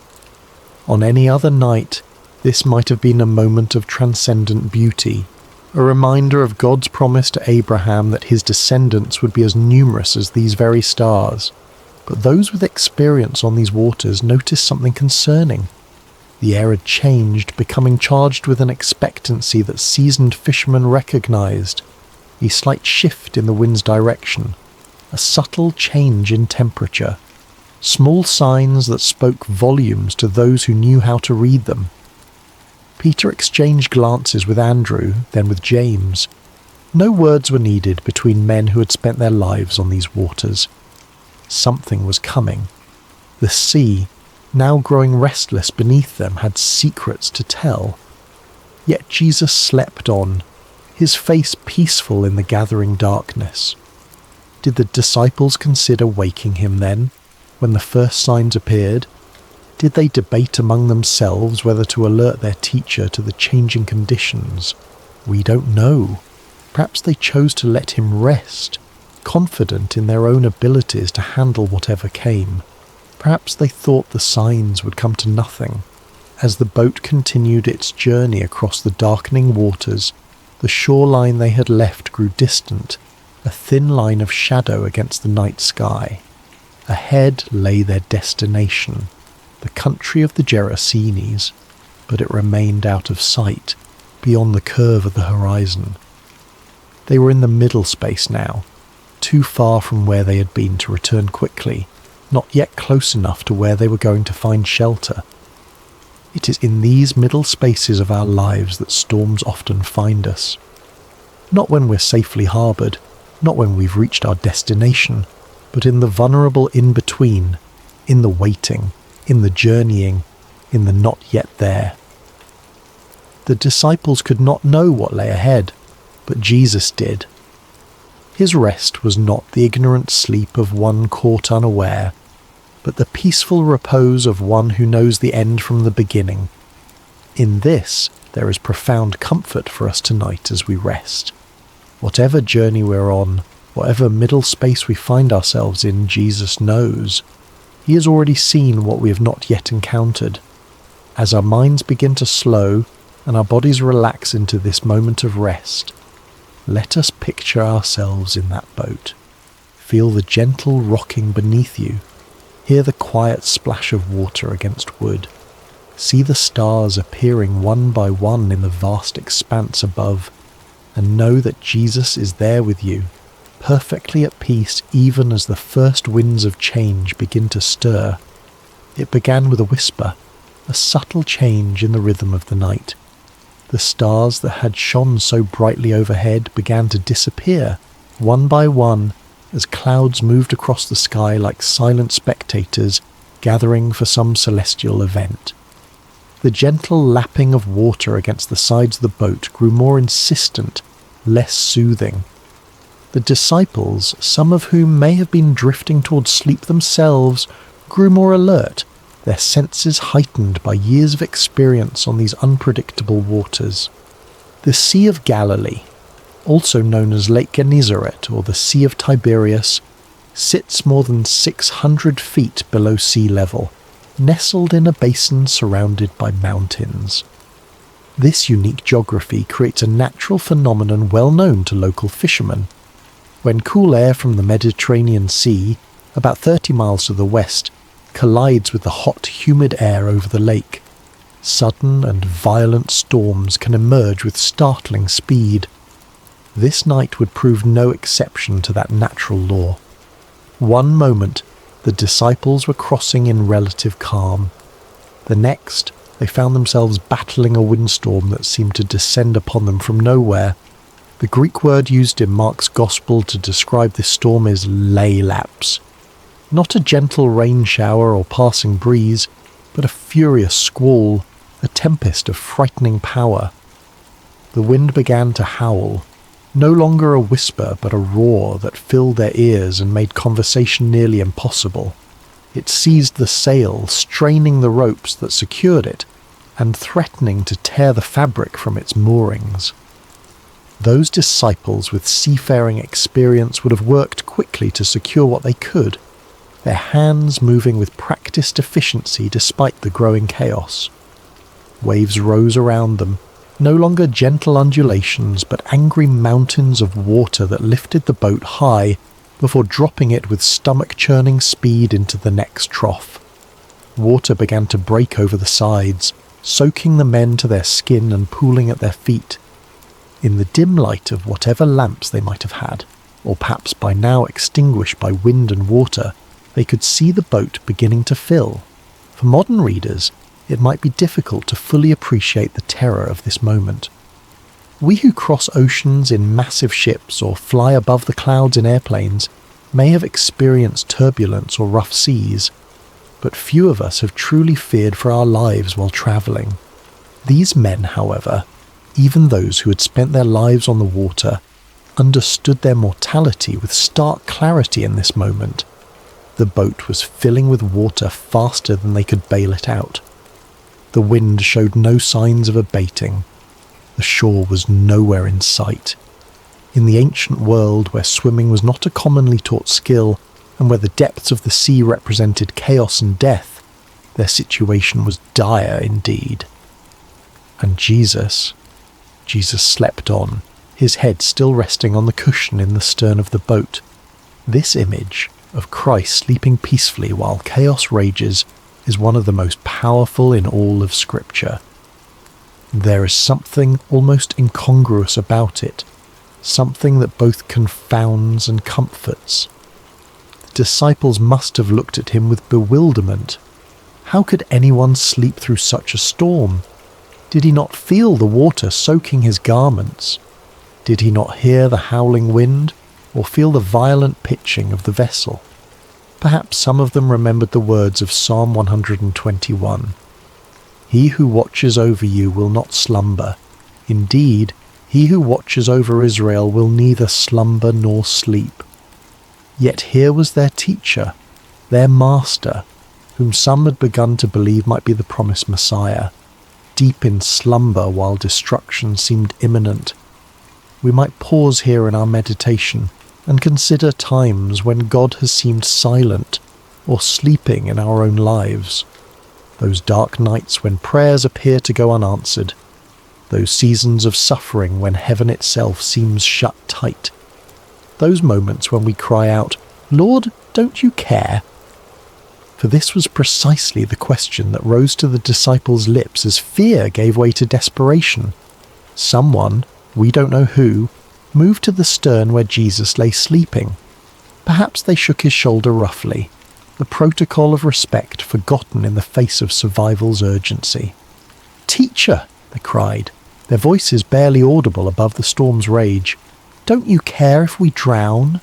On any other night, this might have been a moment of transcendent beauty, a reminder of God's promise to Abraham that his descendants would be as numerous as these very stars. But those with experience on these waters noticed something concerning. The air had changed, becoming charged with an expectancy that seasoned fishermen recognized. A slight shift in the wind's direction, a subtle change in temperature, small signs that spoke volumes to those who knew how to read them. Peter exchanged glances with Andrew, then with James. No words were needed between men who had spent their lives on these waters. Something was coming. The sea, now growing restless beneath them, had secrets to tell. Yet Jesus slept on, his face peaceful in the gathering darkness. Did the disciples consider waking him then, when the first signs appeared? Did they debate among themselves whether to alert their teacher to the changing conditions? We don't know. Perhaps they chose to let him rest, confident in their own abilities to handle whatever came. Perhaps they thought the signs would come to nothing. As the boat continued its journey across the darkening waters, the shoreline they had left grew distant, a thin line of shadow against the night sky. Ahead lay their destination, the country of the Gerasenes, but it remained out of sight, beyond the curve of the horizon. They were in the middle space now, too far from where they had been to return quickly, not yet close enough to where they were going to find shelter. It is in these middle spaces of our lives that storms often find us. Not when we're safely harboured, not when we've reached our destination, but in the vulnerable in-between, in the waiting, in the journeying, in the not yet there. The disciples could not know what lay ahead, but Jesus did. His rest was not the ignorant sleep of one caught unaware, but the peaceful repose of one who knows the end from the beginning. In this, there is profound comfort for us tonight as we rest. Whatever journey we're on, whatever middle space we find ourselves in, Jesus knows. He has already seen what we have not yet encountered. As our minds begin to slow and our bodies relax into this moment of rest, let us picture ourselves in that boat. Feel the gentle rocking beneath you. Hear the quiet splash of water against wood. See the stars appearing one by one in the vast expanse above, and know that Jesus is there with you, perfectly at peace even as the first winds of change begin to stir. It began with a whisper, a subtle change in the rhythm of the night. The stars that had shone so brightly overhead began to disappear, one by one, as clouds moved across the sky like silent spectators gathering for some celestial event. The gentle lapping of water against the sides of the boat grew more insistent, less soothing. The disciples, some of whom may have been drifting towards sleep themselves, grew more alert, their senses heightened by years of experience on these unpredictable waters. The Sea of Galilee, also known as Lake Gennesaret or the Sea of Tiberias, sits more than 600 feet below sea level, nestled in a basin surrounded by mountains. This unique geography creates a natural phenomenon well known to local fishermen. When cool air from the Mediterranean Sea, about 30 miles to the west, collides with the hot, humid air over the lake, sudden and violent storms can emerge with startling speed. This night would prove no exception to that natural law. One moment, the disciples were crossing in relative calm. The next, they found themselves battling a windstorm that seemed to descend upon them from nowhere. The Greek word used in Mark's Gospel to describe this storm is leilaps. Not a gentle rain shower or passing breeze, but a furious squall, a tempest of frightening power. The wind began to howl, no longer a whisper but a roar that filled their ears and made conversation nearly impossible. It seized the sail, straining the ropes that secured it, and threatening to tear the fabric from its moorings. Those disciples with seafaring experience would have worked quickly to secure what they could, their hands moving with practiced efficiency despite the growing chaos. Waves rose around them, no longer gentle undulations but angry mountains of water that lifted the boat high before dropping it with stomach-churning speed into the next trough. Water began to break over the sides, soaking the men to their skin and pooling at their feet. In the dim light of whatever lamps they might have had, or perhaps by now extinguished by wind and water, they could see the boat beginning to fill. For modern readers, it might be difficult to fully appreciate the terror of this moment. We who cross oceans in massive ships or fly above the clouds in airplanes may have experienced turbulence or rough seas, but few of us have truly feared for our lives while travelling. These men, however, even those who had spent their lives on the water, understood their mortality with stark clarity in this moment. The boat was filling with water faster than they could bail it out. The wind showed no signs of abating. The shore was nowhere in sight. In the ancient world where swimming was not a commonly taught skill, and where the depths of the sea represented chaos and death, their situation was dire indeed. And Jesus slept on, his head still resting on the cushion in the stern of the boat. This image of Christ sleeping peacefully while chaos rages is one of the most powerful in all of Scripture. There is something almost incongruous about it, something that both confounds and comforts. The disciples must have looked at him with bewilderment. How could anyone sleep through such a storm? Did he not feel the water soaking his garments? Did he not hear the howling wind, or feel the violent pitching of the vessel? Perhaps some of them remembered the words of Psalm 121. He who watches over you will not slumber. Indeed, he who watches over Israel will neither slumber nor sleep. Yet here was their teacher, their master, whom some had begun to believe might be the promised Messiah, deep in slumber while destruction seemed imminent. We might pause here in our meditation and consider times when God has seemed silent or sleeping in our own lives. Those dark nights when prayers appear to go unanswered. Those seasons of suffering when heaven itself seems shut tight. Those moments when we cry out, "Lord, don't you care?" For this was precisely the question that rose to the disciples' lips as fear gave way to desperation. Someone, we don't know who, moved to the stern where Jesus lay sleeping. Perhaps they shook his shoulder roughly, the protocol of respect forgotten in the face of survival's urgency. "Teacher," they cried, their voices barely audible above the storm's rage, "don't you care if we drown?"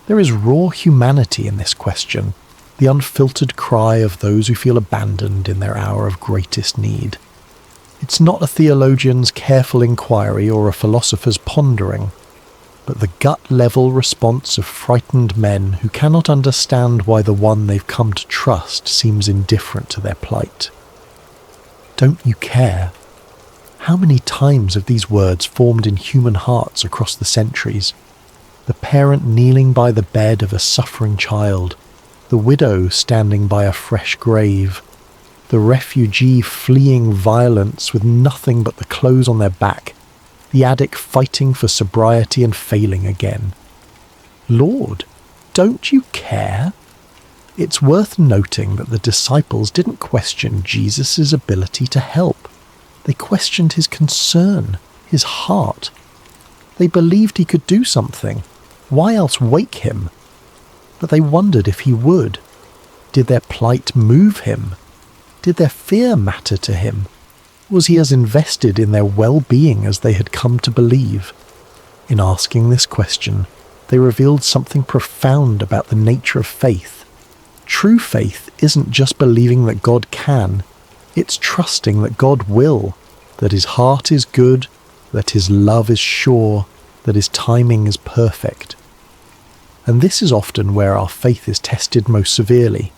There is raw humanity in this question, the unfiltered cry of those who feel abandoned in their hour of greatest need. It's not a theologian's careful inquiry or a philosopher's pondering, but the gut-level response of frightened men who cannot understand why the one they've come to trust seems indifferent to their plight. Don't you care? How many times have these words formed in human hearts across the centuries? The parent kneeling by the bed of a suffering child, the widow standing by a fresh grave, the refugee fleeing violence with nothing but the clothes on their back, the addict fighting for sobriety and failing again. Lord, don't you care? It's worth noting that the disciples didn't question Jesus' ability to help. They questioned his concern, his heart. They believed he could do something. Why else wake him? But they wondered if he would. Did their plight move him? Did their fear matter to him? Was he as invested in their well-being as they had come to believe? In asking this question, they revealed something profound about the nature of faith. True faith isn't just believing that God can, it's trusting that God will, that his heart is good, that his love is sure, that his timing is perfect. And this is often where our faith is tested most severely,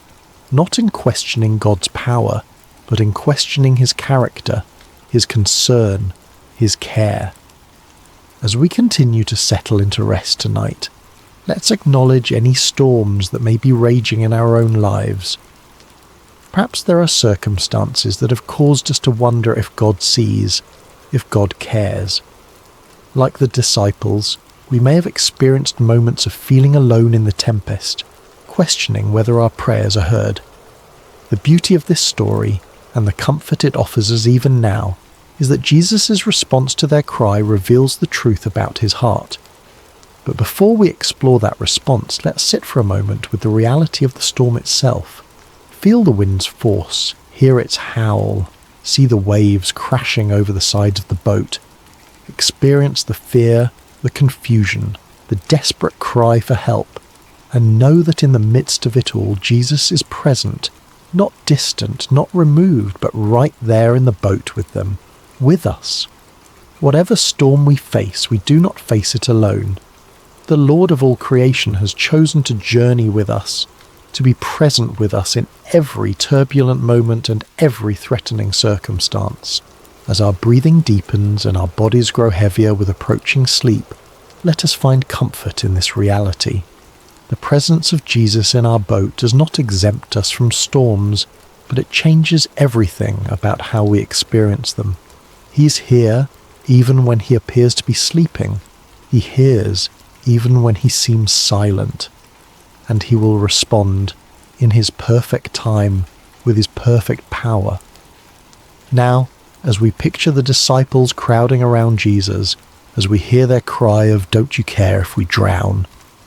not in questioning God's power, but in questioning his character, his concern, his care. As we continue to settle into rest tonight, let's acknowledge any storms that may be raging in our own lives. Perhaps there are circumstances that have caused us to wonder if God sees, if God cares. Like the disciples, we may have experienced moments of feeling alone in the tempest, questioning whether our prayers are heard. The beauty of this story, and the comfort it offers us even now, is that Jesus' response to their cry reveals the truth about his heart. But before we explore that response, let's sit for a moment with the reality of the storm itself. Feel the wind's force, hear its howl, see the waves crashing over the sides of the boat. Experience the fear, the confusion, the desperate cry for help, and know that in the midst of it all, Jesus is present, not distant, not removed, but right there in the boat with them, with us. Whatever storm we face, we do not face it alone. The Lord of all creation has chosen to journey with us, to be present with us in every turbulent moment and every threatening circumstance. As our breathing deepens and our bodies grow heavier with approaching sleep, let us find comfort in this reality. The presence of Jesus in our boat does not exempt us from storms, but it changes everything about how we experience them. He's here even when he appears to be sleeping. He hears even when he seems silent. And he will respond in his perfect time with his perfect power. Now, as we picture the disciples crowding around Jesus, as we hear their cry of "Don't you care if we drown?"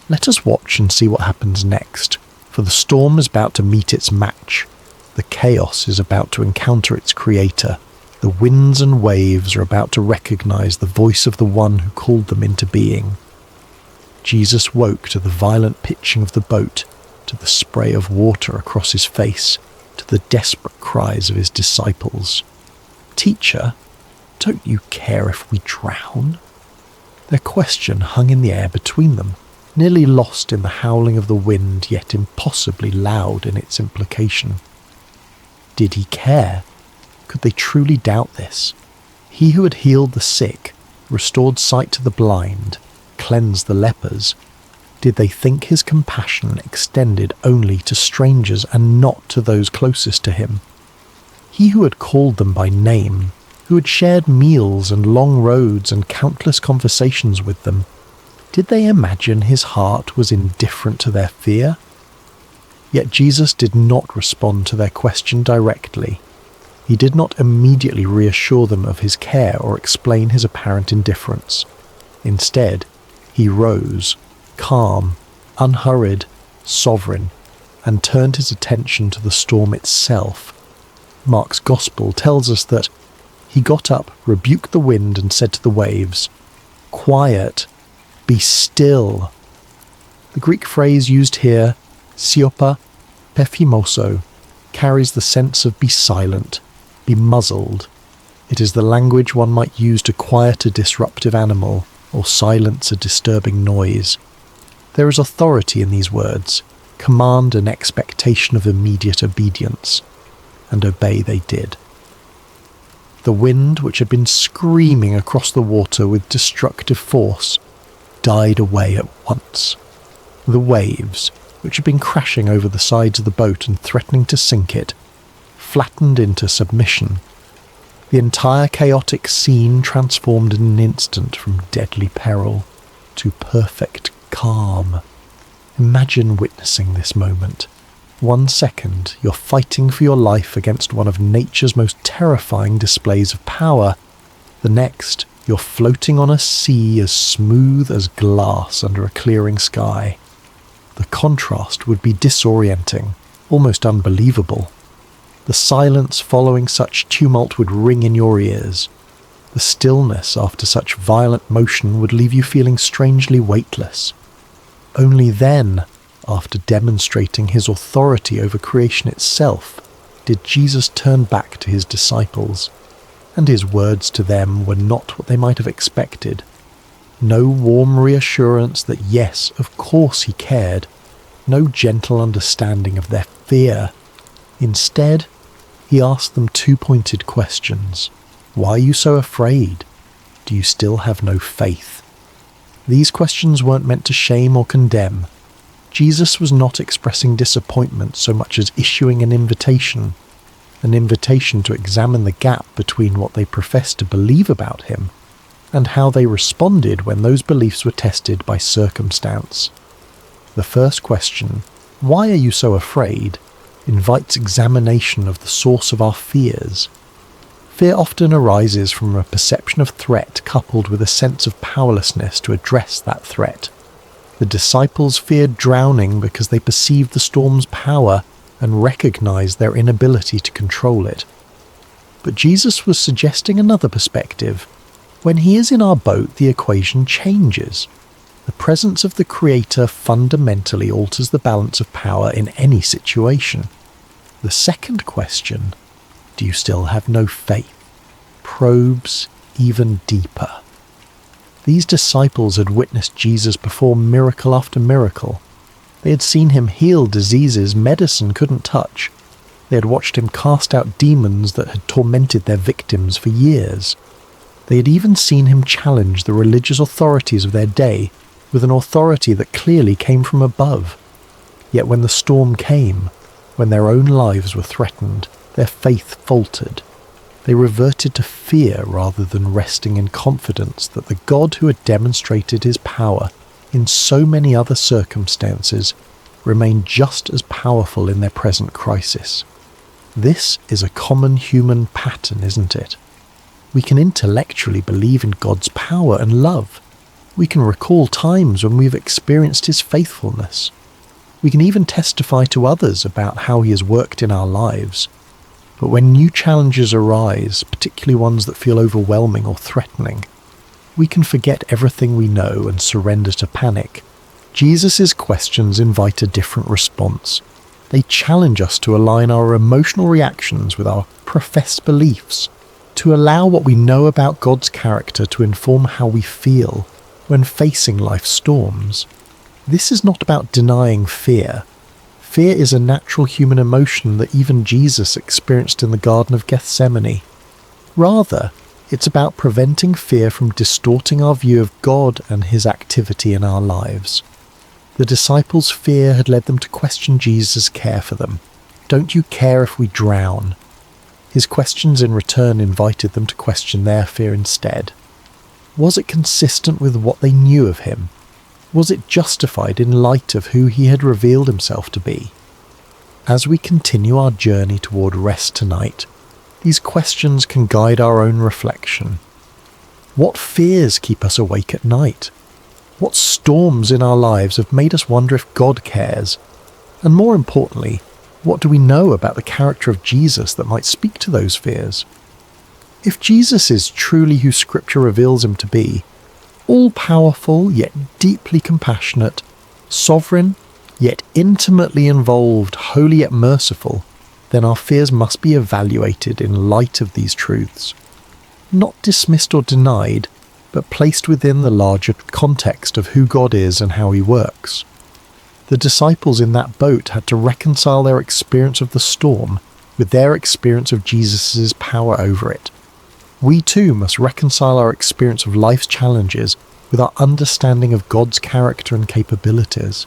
let us watch and see what happens next, for the storm is about to meet its match. The chaos is about to encounter its creator. The winds and waves are about to recognize the voice of the one who called them into being. Jesus woke to the violent pitching of the boat, to the spray of water across his face, to the desperate cries of his disciples. "Teacher, don't you care if we drown?" Their question hung in the air between them, nearly lost in the howling of the wind, yet impossibly loud in its implication. Did he care? Could they truly doubt this? He who had healed the sick, restored sight to the blind, cleansed the lepers, did they think his compassion extended only to strangers and not to those closest to him? He who had called them by name, who had shared meals and long roads and countless conversations with them, did they imagine his heart was indifferent to their fear? Yet Jesus did not respond to their question directly. He did not immediately reassure them of his care or explain his apparent indifference. Instead, he rose, calm, unhurried, sovereign, and turned his attention to the storm itself. Mark's Gospel tells us that he got up, rebuked the wind, and said to the waves, "Quiet, be still." The Greek phrase used here, siopa pephimoso, carries the sense of be silent, be muzzled. It is the language one might use to quiet a disruptive animal or silence a disturbing noise. There is authority in these words, command and expectation of immediate obedience, and obey they did. The wind, which had been screaming across the water with destructive force, died away at once. The waves, which had been crashing over the sides of the boat and threatening to sink it, flattened into submission. The entire chaotic scene transformed in an instant from deadly peril to perfect calm. Imagine witnessing this moment. 1 second, you're fighting for your life against one of nature's most terrifying displays of power. The next, you're floating on a sea as smooth as glass under a clearing sky. The contrast would be disorienting, almost unbelievable. The silence following such tumult would ring in your ears. The stillness after such violent motion would leave you feeling strangely weightless. Only then, after demonstrating his authority over creation itself, did Jesus turn back to his disciples, and his words to them were not what they might have expected. No warm reassurance that yes, of course he cared, no gentle understanding of their fear. Instead, he asked them 2 pointed questions. Why are you so afraid? Do you still have no faith? These questions weren't meant to shame or condemn. Jesus was not expressing disappointment so much as issuing an invitation to examine the gap between what they professed to believe about him and how they responded when those beliefs were tested by circumstance. The first question, why are you so afraid, invites examination of the source of our fears. Fear often arises from a perception of threat coupled with a sense of powerlessness to address that threat. The disciples feared drowning because they perceived the storm's power and recognized their inability to control it. But Jesus was suggesting another perspective. When he is in our boat, the equation changes. The presence of the Creator fundamentally alters the balance of power in any situation. The second question, do you still have no faith, probes even deeper. These disciples had witnessed Jesus perform miracle after miracle. They had seen him heal diseases medicine couldn't touch. They had watched him cast out demons that had tormented their victims for years. They had even seen him challenge the religious authorities of their day with an authority that clearly came from above. Yet when the storm came, when their own lives were threatened, their faith faltered. They reverted to fear rather than resting in confidence that the God who had demonstrated his power in so many other circumstances remained just as powerful in their present crisis. This is a common human pattern, isn't it? We can intellectually believe in God's power and love. We can recall times when we've experienced his faithfulness. We can even testify to others about how he has worked in our lives. But when new challenges arise, particularly ones that feel overwhelming or threatening, we can forget everything we know and surrender to panic. Jesus' questions invite a different response. They challenge us to align our emotional reactions with our professed beliefs, to allow what we know about God's character to inform how we feel when facing life's storms. This is not about denying fear. Fear is a natural human emotion that even Jesus experienced in the Garden of Gethsemane. Rather, it's about preventing fear from distorting our view of God and his activity in our lives. The disciples' fear had led them to question Jesus' care for them. "Don't you care if we drown?" His questions in return invited them to question their fear instead. Was it consistent with what they knew of him? Was it justified in light of who he had revealed himself to be? As we continue our journey toward rest tonight, these questions can guide our own reflection. What fears keep us awake at night? What storms in our lives have made us wonder if God cares? And more importantly, what do we know about the character of Jesus that might speak to those fears? If Jesus is truly who Scripture reveals him to be, all-powerful yet deeply compassionate, sovereign yet intimately involved, holy yet merciful, then our fears must be evaluated in light of these truths. Not dismissed or denied, but placed within the larger context of who God is and how he works. The disciples in that boat had to reconcile their experience of the storm with their experience of Jesus' power over it. We too must reconcile our experience of life's challenges with our understanding of God's character and capabilities.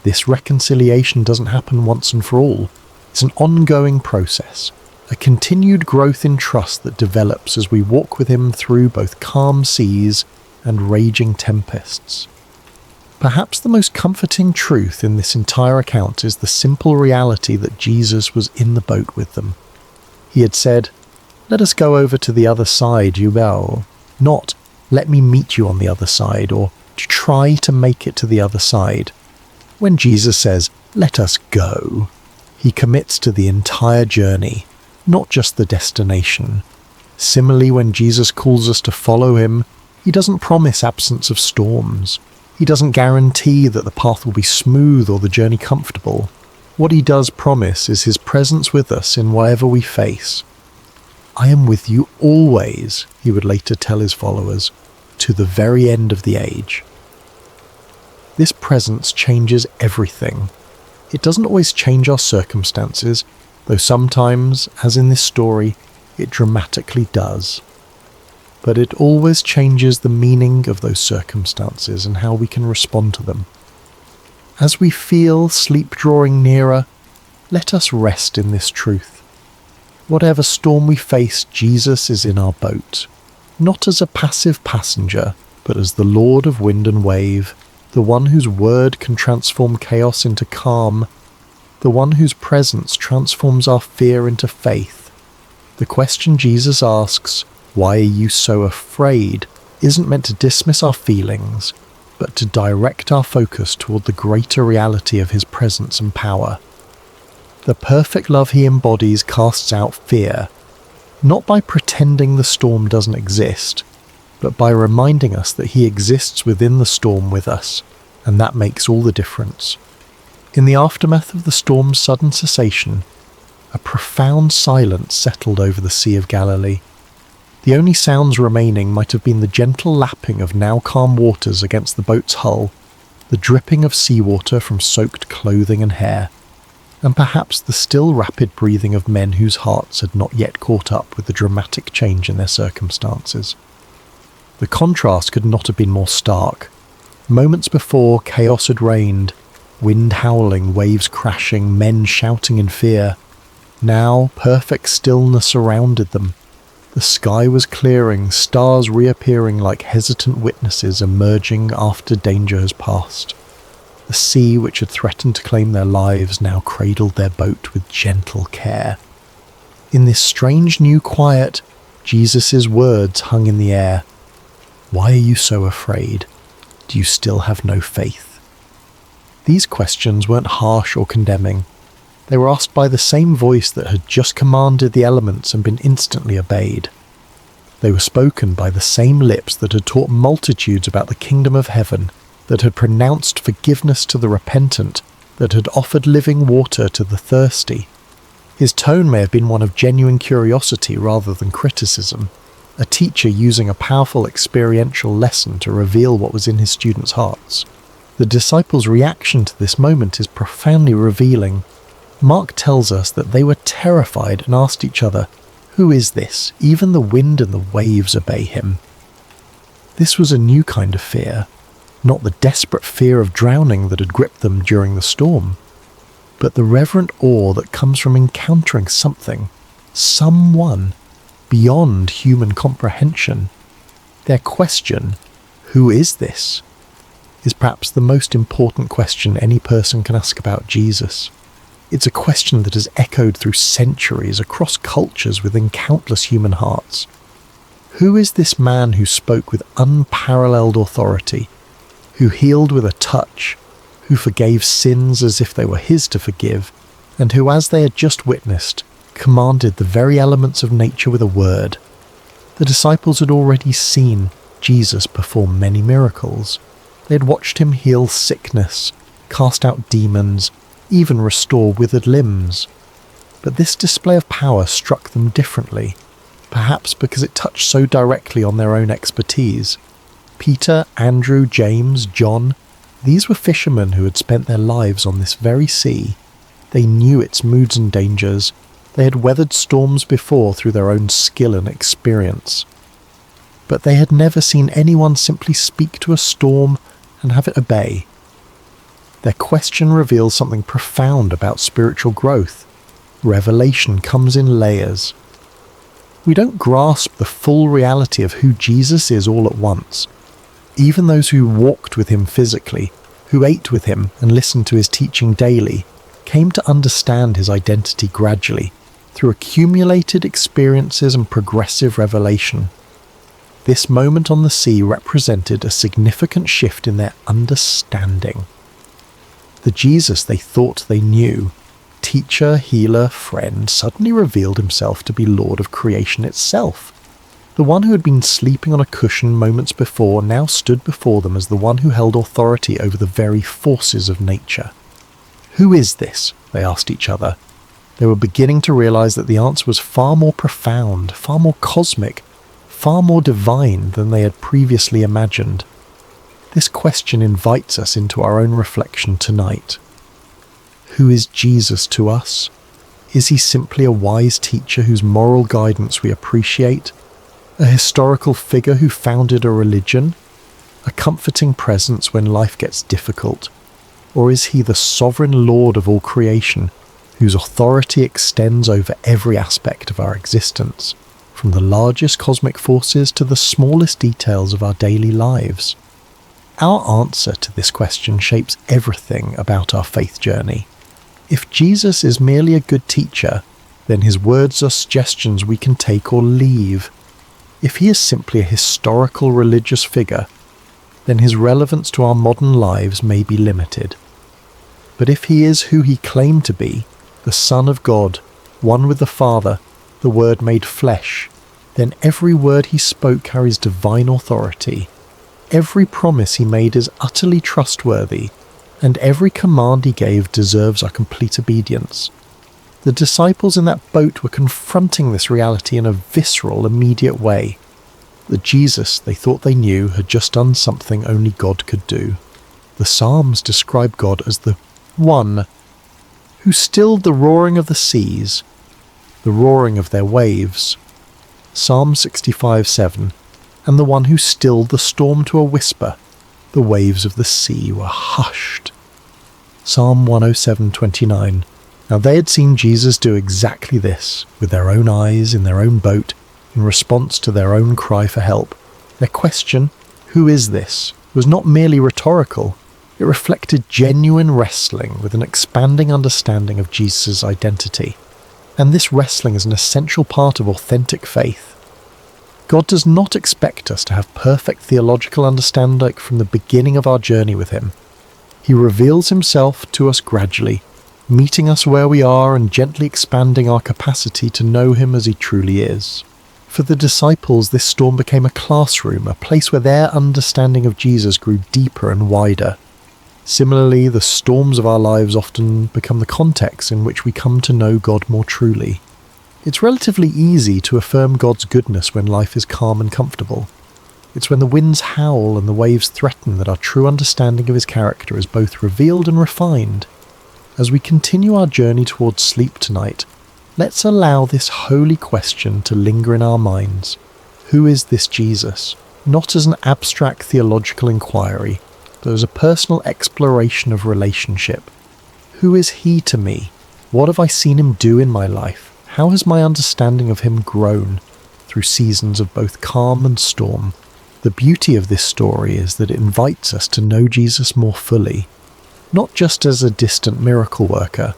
This reconciliation doesn't happen once and for all. It's an ongoing process, a continued growth in trust that develops as we walk with him through both calm seas and raging tempests. Perhaps the most comforting truth in this entire account is the simple reality that Jesus was in the boat with them. He had said, "Let us go over to the other side, you will," not "let me meet you on the other side," or "try to make it to the other side." When Jesus says, "let us go," he commits to the entire journey, not just the destination. Similarly, when Jesus calls us to follow him, he doesn't promise absence of storms. He doesn't guarantee that the path will be smooth or the journey comfortable. What he does promise is his presence with us in whatever we face. "I am with you always," he would later tell his followers, "to the very end of the age." This presence changes everything. It doesn't always change our circumstances, though sometimes, as in this story, it dramatically does. But it always changes the meaning of those circumstances and how we can respond to them. As we feel sleep drawing nearer, let us rest in this truth. Whatever storm we face, Jesus is in our boat, not as a passive passenger, but as the Lord of wind and wave, the one whose word can transform chaos into calm, the one whose presence transforms our fear into faith. The question Jesus asks, "Why are you so afraid?" isn't meant to dismiss our feelings, but to direct our focus toward the greater reality of his presence and power. The perfect love he embodies casts out fear, not by pretending the storm doesn't exist, but by reminding us that he exists within the storm with us, and that makes all the difference. In the aftermath of the storm's sudden cessation, a profound silence settled over the Sea of Galilee. The only sounds remaining might have been the gentle lapping of now calm waters against the boat's hull, the dripping of seawater from soaked clothing and hair, and perhaps the still rapid breathing of men whose hearts had not yet caught up with the dramatic change in their circumstances. The contrast could not have been more stark. Moments before, chaos had reigned, wind howling, waves crashing, men shouting in fear. Now, perfect stillness surrounded them. The sky was clearing, stars reappearing like hesitant witnesses emerging after danger has passed. The sea, which had threatened to claim their lives, now cradled their boat with gentle care. In this strange new quiet, Jesus' words hung in the air. "Why are you so afraid? Do you still have no faith?" These questions weren't harsh or condemning. They were asked by the same voice that had just commanded the elements and been instantly obeyed. They were spoken by the same lips that had taught multitudes about the kingdom of heaven, that had pronounced forgiveness to the repentant, that had offered living water to the thirsty. His tone may have been one of genuine curiosity rather than criticism, a teacher using a powerful experiential lesson to reveal what was in his students' hearts. The disciples' reaction to this moment is profoundly revealing. Mark tells us that they were terrified and asked each other, "Who is this? Even the wind and the waves obey him." This was a new kind of fear, not the desperate fear of drowning that had gripped them during the storm, but the reverent awe that comes from encountering something, someone, beyond human comprehension. Their question, "Who is this?" is perhaps the most important question any person can ask about Jesus. It's a question that has echoed through centuries across cultures within countless human hearts. Who is this man who spoke with unparalleled authority, who healed with a touch, who forgave sins as if they were his to forgive, and who, as they had just witnessed, commanded the very elements of nature with a word? The disciples had already seen Jesus perform many miracles. They had watched him heal sickness, cast out demons, even restore withered limbs. But this display of power struck them differently, perhaps because it touched so directly on their own expertise. Peter, Andrew, James, John, these were fishermen who had spent their lives on this very sea. They knew its moods and dangers. They had weathered storms before through their own skill and experience. But they had never seen anyone simply speak to a storm and have it obey. Their question reveals something profound about spiritual growth. Revelation comes in layers. We don't grasp the full reality of who Jesus is all at once. Even those who walked with him physically, who ate with him and listened to his teaching daily, came to understand his identity gradually, through accumulated experiences and progressive revelation. This moment on the sea represented a significant shift in their understanding. The Jesus they thought they knew, teacher, healer, friend, suddenly revealed himself to be Lord of creation itself. The one who had been sleeping on a cushion moments before now stood before them as the one who held authority over the very forces of nature. "Who is this?" they asked each other. They were beginning to realize that the answer was far more profound, far more cosmic, far more divine than they had previously imagined. This question invites us into our own reflection tonight. Who is Jesus to us? Is he simply a wise teacher whose moral guidance we appreciate? A historical figure who founded a religion? A comforting presence when life gets difficult? Or is he the sovereign Lord of all creation, whose authority extends over every aspect of our existence, from the largest cosmic forces to the smallest details of our daily lives? Our answer to this question shapes everything about our faith journey. If Jesus is merely a good teacher, then his words are suggestions we can take or leave. If he is simply a historical religious figure, then his relevance to our modern lives may be limited. But if he is who he claimed to be, the Son of God, one with the Father, the Word made flesh, then every word he spoke carries divine authority. Every promise he made is utterly trustworthy, and every command he gave deserves our complete obedience. The disciples in that boat were confronting this reality in a visceral, immediate way. The Jesus they thought they knew had just done something only God could do. The Psalms describe God as the One who stilled the roaring of the seas, the roaring of their waves. Psalm 65:7, and the one who stilled the storm to a whisper, the waves of the sea were hushed. Psalm 107:29. Now they had seen Jesus do exactly this, with their own eyes in their own boat, in response to their own cry for help. Their question, "Who is this?" was not merely rhetorical. It reflected genuine wrestling with an expanding understanding of Jesus' identity. And this wrestling is an essential part of authentic faith. God does not expect us to have perfect theological understanding from the beginning of our journey with him. He reveals himself to us gradually, meeting us where we are and gently expanding our capacity to know him as he truly is. For the disciples, this storm became a classroom, a place where their understanding of Jesus grew deeper and wider. Similarly, the storms of our lives often become the context in which we come to know God more truly. It's relatively easy to affirm God's goodness when life is calm and comfortable. It's when the winds howl and the waves threaten that our true understanding of his character is both revealed and refined. As we continue our journey towards sleep tonight, let's allow this holy question to linger in our minds. Who is this Jesus? Not as an abstract theological inquiry, but as a personal exploration of relationship. Who is he to me? What have I seen him do in my life? How has my understanding of him grown through seasons of both calm and storm? The beauty of this story is that it invites us to know Jesus more fully, not just as a distant miracle worker,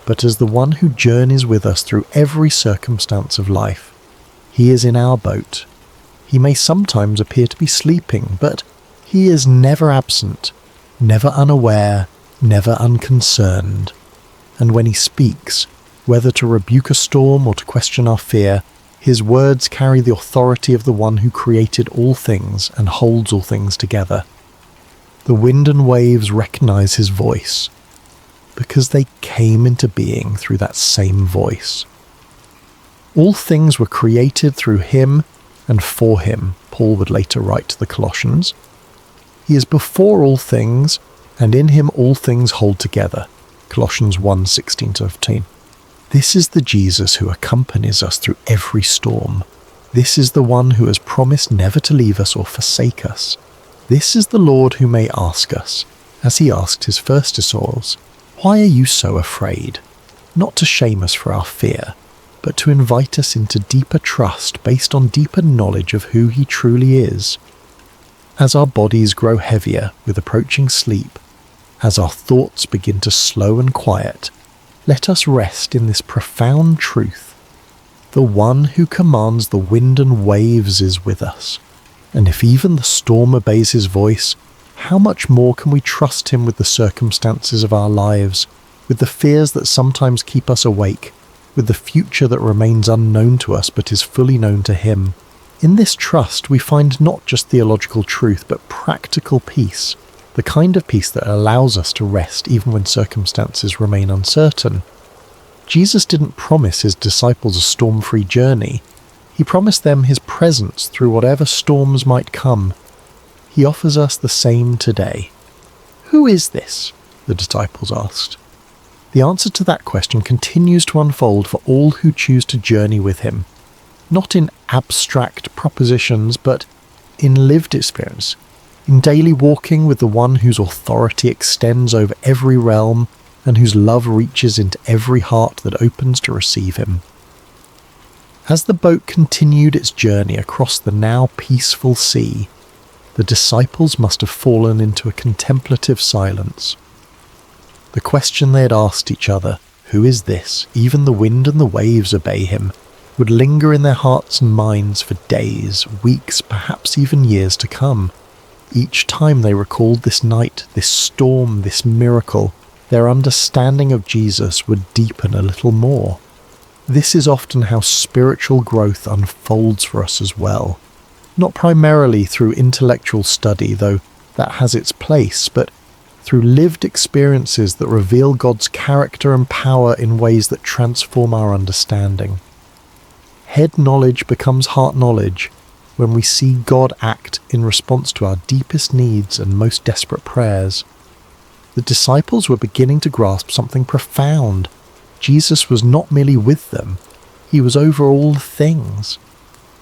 but as the one who journeys with us through every circumstance of life. He is in our boat. He may sometimes appear to be sleeping, but he is never absent, never unaware, never unconcerned. And when he speaks, whether to rebuke a storm or to question our fear, his words carry the authority of the one who created all things and holds all things together. The wind and waves recognize his voice, because they came into being through that same voice. All things were created through him and for him, Paul would later write to the Colossians. He is before all things, and in him all things hold together. Colossians 1:16-15. This is the Jesus who accompanies us through every storm. This is the one who has promised never to leave us or forsake us. This is the Lord who may ask us, as he asked his first disciples, "Why are you so afraid?" Not to shame us for our fear, but to invite us into deeper trust based on deeper knowledge of who he truly is. As our bodies grow heavier with approaching sleep, as our thoughts begin to slow and quiet, let us rest in this profound truth. The one who commands the wind and waves is with us. And if even the storm obeys his voice, how much more can we trust him with the circumstances of our lives, with the fears that sometimes keep us awake, with the future that remains unknown to us but is fully known to him? In this trust we find not just theological truth but practical peace, the kind of peace that allows us to rest even when circumstances remain uncertain. Jesus didn't promise his disciples a storm-free journey. He promised them his presence through whatever storms might come. He offers us the same today. Who is this? The disciples asked. The answer to that question continues to unfold for all who choose to journey with him, not in abstract propositions, but in lived experience, in daily walking with the one whose authority extends over every realm and whose love reaches into every heart that opens to receive him. As the boat continued its journey across the now peaceful sea, the disciples must have fallen into a contemplative silence. The question they had asked each other, "Who is this? Even the wind and the waves obey him," would linger in their hearts and minds for days, weeks, perhaps even years to come. Each time they recalled this night, this storm, this miracle, their understanding of Jesus would deepen a little more. This is often how spiritual growth unfolds for us as well. Not primarily through intellectual study, though that has its place, but through lived experiences that reveal God's character and power in ways that transform our understanding. Head knowledge becomes heart knowledge when we see God act in response to our deepest needs and most desperate prayers. The disciples were beginning to grasp something profound. Jesus was not merely with them, he was over all things.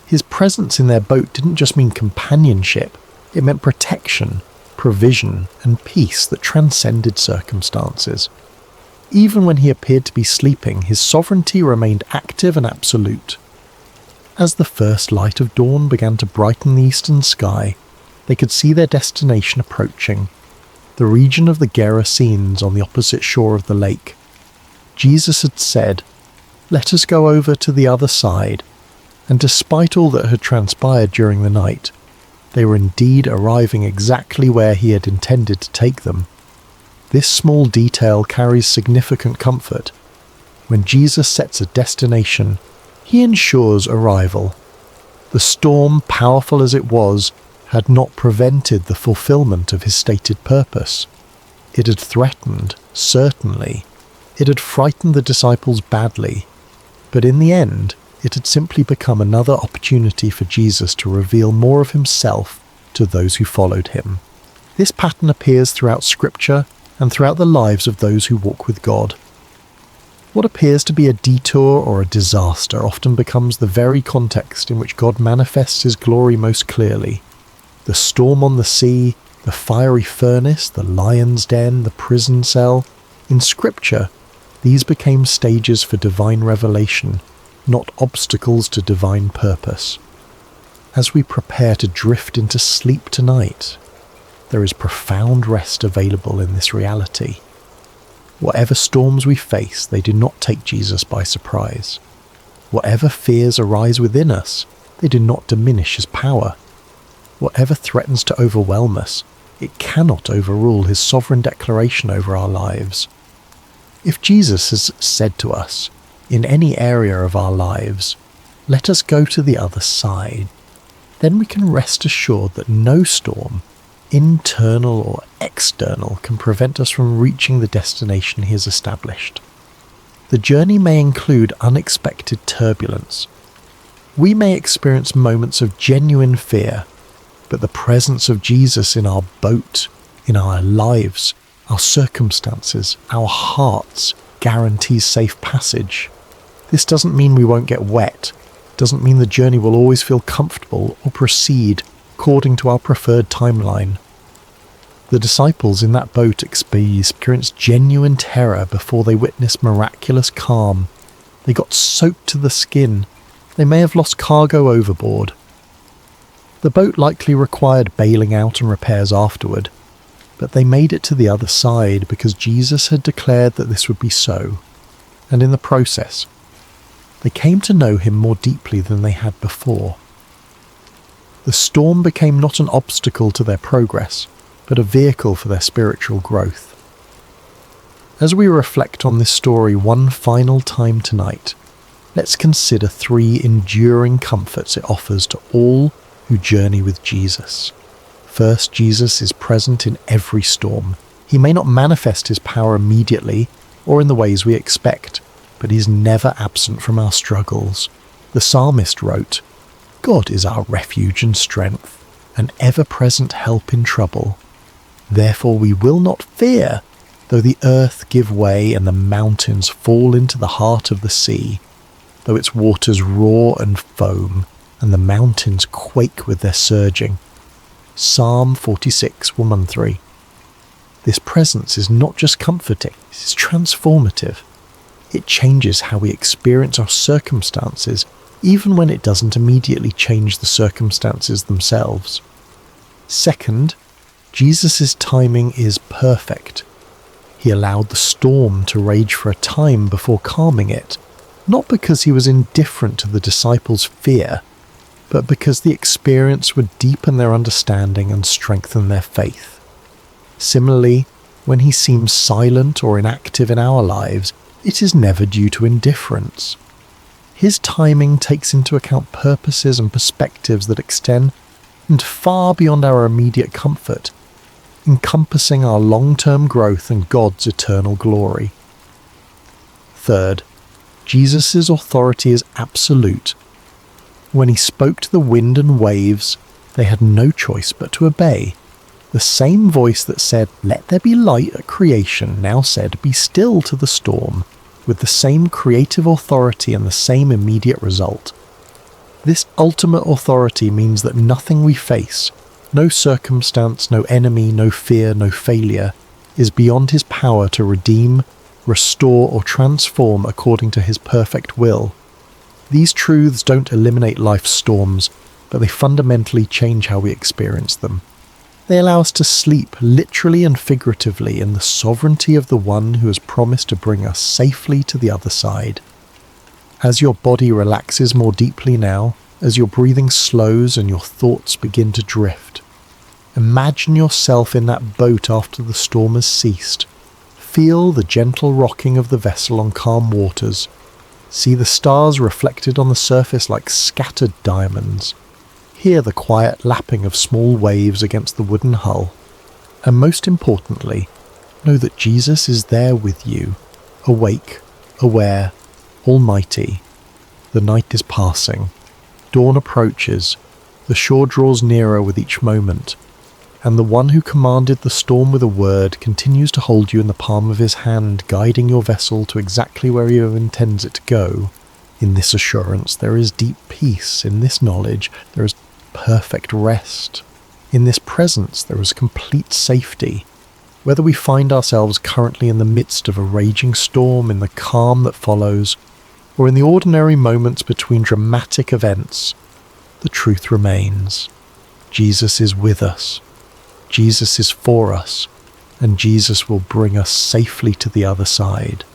His presence in their boat didn't just mean companionship, it meant protection, provision, and peace that transcended circumstances. Even when he appeared to be sleeping, his sovereignty remained active and absolute. As the first light of dawn began to brighten the eastern sky, they could see their destination approaching, the region of the Gerasenes on the opposite shore of the lake. Jesus had said, "Let us go over to the other side," and despite all that had transpired during the night, they were indeed arriving exactly where he had intended to take them. This small detail carries significant comfort. When Jesus sets a destination, he ensures arrival. The storm, powerful as it was, had not prevented the fulfillment of his stated purpose. It had threatened, certainly. It had frightened the disciples badly. But in the end, it had simply become another opportunity for Jesus to reveal more of himself to those who followed him. This pattern appears throughout Scripture and throughout the lives of those who walk with God. What appears to be a detour or a disaster often becomes the very context in which God manifests his glory most clearly. The storm on the sea, the fiery furnace, the lion's den, the prison cell. In Scripture, these became stages for divine revelation, not obstacles to divine purpose. As we prepare to drift into sleep tonight, there is profound rest available in this reality. Whatever storms we face, they do not take Jesus by surprise. Whatever fears arise within us, they do not diminish his power. Whatever threatens to overwhelm us, it cannot overrule his sovereign declaration over our lives. If Jesus has said to us, in any area of our lives, "Let us go to the other side," then we can rest assured that no storm, internal or external, can prevent us from reaching the destination he has established. The journey may include unexpected turbulence. We may experience moments of genuine fear, but the presence of Jesus in our boat, in our lives, our circumstances, our hearts, guarantees safe passage. This doesn't mean we won't get wet, doesn't mean the journey will always feel comfortable or proceed according to our preferred timeline. The disciples in that boat experienced genuine terror before they witnessed miraculous calm. They got soaked to the skin. They may have lost cargo overboard. The boat likely required bailing out and repairs afterward, but they made it to the other side because Jesus had declared that this would be so, and in the process, they came to know him more deeply than they had before. The storm became not an obstacle to their progress, but a vehicle for their spiritual growth. As we reflect on this story one final time tonight, let's consider 3 enduring comforts it offers to all who journey with Jesus. First, Jesus is present in every storm. He may not manifest his power immediately or in the ways we expect, but he's never absent from our struggles. The psalmist wrote, "God is our refuge and strength, an ever-present help in trouble. Therefore we will not fear, though the earth give way and the mountains fall into the heart of the sea, though its waters roar and foam, and the mountains quake with their surging." Psalm 46:1-3. This presence is not just comforting, it is transformative. It changes how we experience our circumstances, even when it doesn't immediately change the circumstances themselves. Second, Jesus' timing is perfect. He allowed the storm to rage for a time before calming it, not because he was indifferent to the disciples' fear, but because the experience would deepen their understanding and strengthen their faith. Similarly, when he seems silent or inactive in our lives, it is never due to indifference. His timing takes into account purposes and perspectives that extend far beyond our immediate comfort, encompassing our long-term growth and God's eternal glory. Third, Jesus' authority is absolute. When he spoke to the wind and waves, they had no choice but to obey. The same voice that said, "Let there be light" at creation, now said, "Be still" to the storm, with the same creative authority and the same immediate result. This ultimate authority means that nothing we face, no circumstance, no enemy, no fear, no failure, is beyond his power to redeem, restore, or transform according to his perfect will. These truths don't eliminate life's storms, but they fundamentally change how we experience them. They allow us to sleep, literally and figuratively, in the sovereignty of the one who has promised to bring us safely to the other side. As your body relaxes more deeply now, as your breathing slows and your thoughts begin to drift, imagine yourself in that boat after the storm has ceased. Feel the gentle rocking of the vessel on calm waters. See the stars reflected on the surface like scattered diamonds. Hear the quiet lapping of small waves against the wooden hull. And most importantly, know that Jesus is there with you, awake, aware, almighty. The night is passing. Dawn approaches. The shore draws nearer with each moment. And the one who commanded the storm with a word continues to hold you in the palm of his hand, guiding your vessel to exactly where he intends it to go. In this assurance there is deep peace. In this knowledge there is perfect rest. In this presence there is complete safety. Whether we find ourselves currently in the midst of a raging storm, in the calm that follows, or in the ordinary moments between dramatic events, the truth remains. Jesus is with us. Jesus is for us, and Jesus will bring us safely to the other side.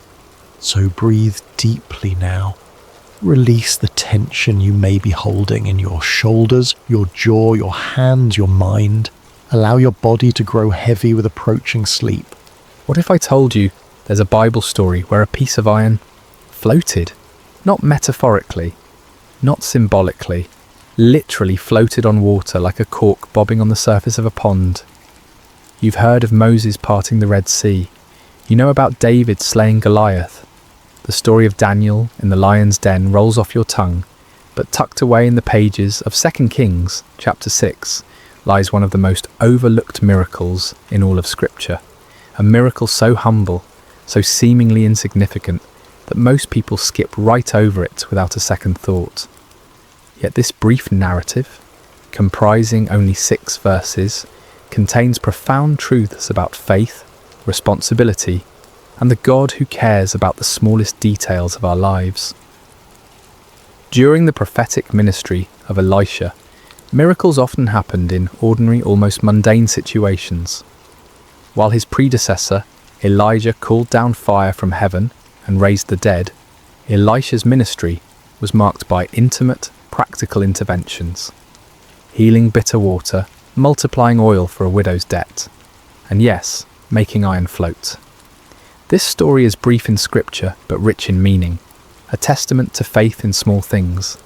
So breathe deeply now. Release the tension you may be holding in your shoulders, your jaw, your hands, your mind. Allow your body to grow heavy with approaching sleep. What if I told you there's a Bible story where a piece of iron floated? Not metaphorically, not symbolically, literally floated on water like a cork bobbing on the surface of a pond. You've heard of Moses parting the Red Sea. You know about David slaying Goliath. The story of Daniel in the lion's den rolls off your tongue, but tucked away in the pages of 2 Kings chapter 6 lies one of the most overlooked miracles in all of Scripture. A miracle so humble, so seemingly insignificant, that most people skip right over it without a second thought. Yet this brief narrative, comprising only 6 verses, contains profound truths about faith, responsibility, and the God who cares about the smallest details of our lives. During the prophetic ministry of Elisha, miracles often happened in ordinary, almost mundane situations. While his predecessor, Elijah, called down fire from heaven and raised the dead, Elisha's ministry was marked by intimate, practical interventions, healing bitter water, multiplying oil for a widow's debt, and yes, making iron float. This story is brief in scripture but rich in meaning, a testament to faith in small things,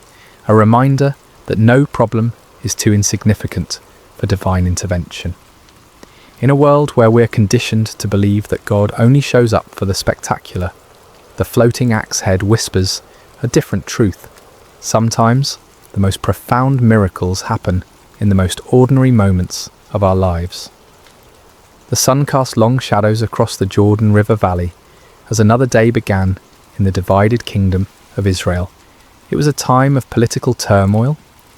a reminder that no problem is too insignificant for divine intervention. In a world where we're conditioned to believe that God only shows up for the spectacular, the floating axe head whispers a different truth. Sometimes, the most profound miracles happen in the most ordinary moments of our lives. The sun cast long shadows across the Jordan River Valley as another day began in the divided kingdom of Israel. It was a time of political turmoil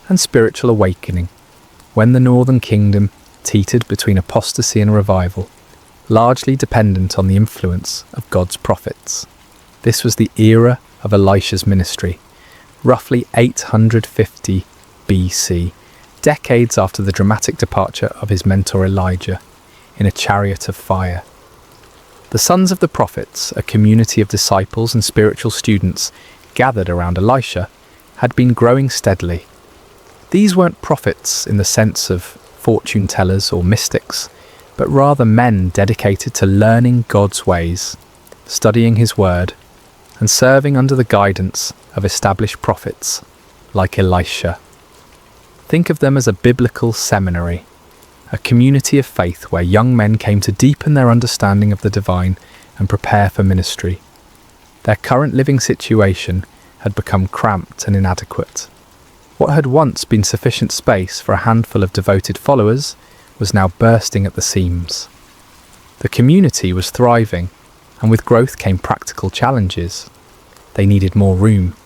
and spiritual awakening, when the northern kingdom teetered between apostasy and revival, largely dependent on the influence of God's prophets. This was the era of Elisha's ministry, roughly 850 BC, decades after the dramatic departure of his mentor Elijah in a chariot of fire. The sons of the prophets, a community of disciples and spiritual students gathered around Elisha, had been growing steadily. These weren't prophets in the sense of fortune tellers or mystics, but rather men dedicated to learning God's ways, studying his word, and serving under the guidance of established prophets like Elisha. Think of them as a biblical seminary, a community of faith where young men came to deepen their understanding of the divine and prepare for ministry. Their current living situation had become cramped and inadequate. What had once been sufficient space for a handful of devoted followers was now bursting at the seams. The community was thriving, and with growth came practical challenges. They needed more room,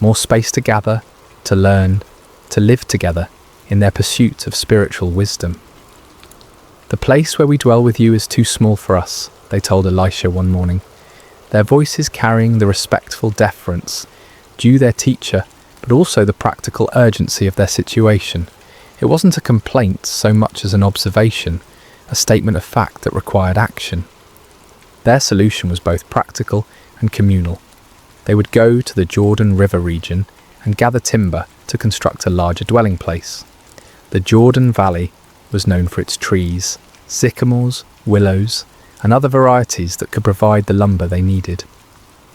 more space to gather, to learn, to live together in their pursuit of spiritual wisdom. "The place where we dwell with you is too small for us," they told Elisha one morning, their voices carrying the respectful deference due their teacher, but also the practical urgency of their situation. It wasn't a complaint so much as an observation, a statement of fact that required action. Their solution was both practical and communal. They would go to the Jordan River region and gather timber to construct a larger dwelling place. The Jordan Valley was known for its trees, sycamores, willows, and other varieties that could provide the lumber they needed.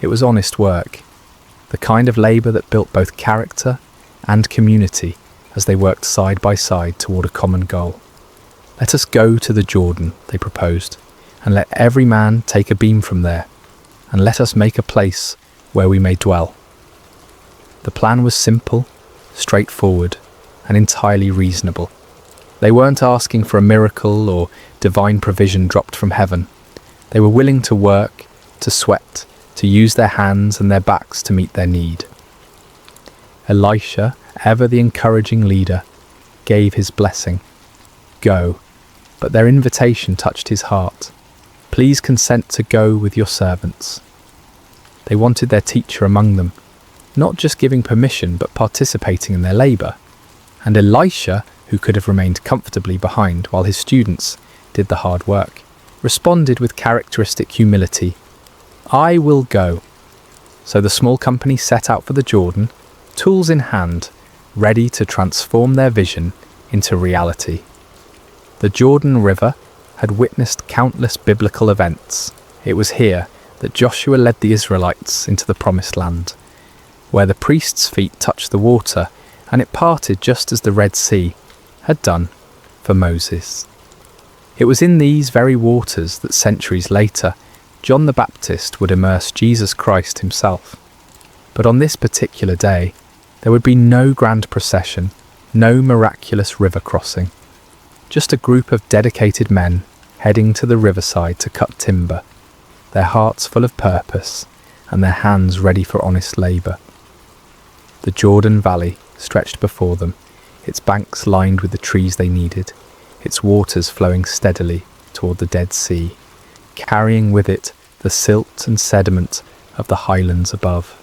It was honest work, the kind of labour that built both character and community as they worked side by side toward a common goal. "Let us go to the Jordan," they proposed, and let every man take a beam from there, and let us make a place where we may dwell." The plan was simple, straightforward, and entirely reasonable. They weren't asking for a miracle or divine provision dropped from heaven. They were willing to work, to sweat, to use their hands and their backs to meet their need. Elisha, ever the encouraging leader, gave his blessing. "Go." But their invitation touched his heart. "Please consent to go with your servants." They wanted their teacher among them, not just giving permission but participating in their labour. And Elisha, who could have remained comfortably behind while his students did the hard work, responded with characteristic humility, "I will go." So the small company set out for the Jordan, tools in hand, ready to transform their vision into reality. The Jordan River had witnessed countless biblical events. It was here that Joshua led the Israelites into the Promised Land, where the priest's feet touched the water and it parted just as the Red Sea had done for Moses. It was in these very waters that centuries later John the Baptist would immerse Jesus Christ himself. But on this particular day, there would be no grand procession, no miraculous river crossing, just a group of dedicated men heading to the riverside to cut timber, their hearts full of purpose and their hands ready for honest labour. The Jordan Valley stretched before them, its banks lined with the trees they needed, its waters flowing steadily toward the Dead Sea, carrying with it the silt and sediment of the highlands above.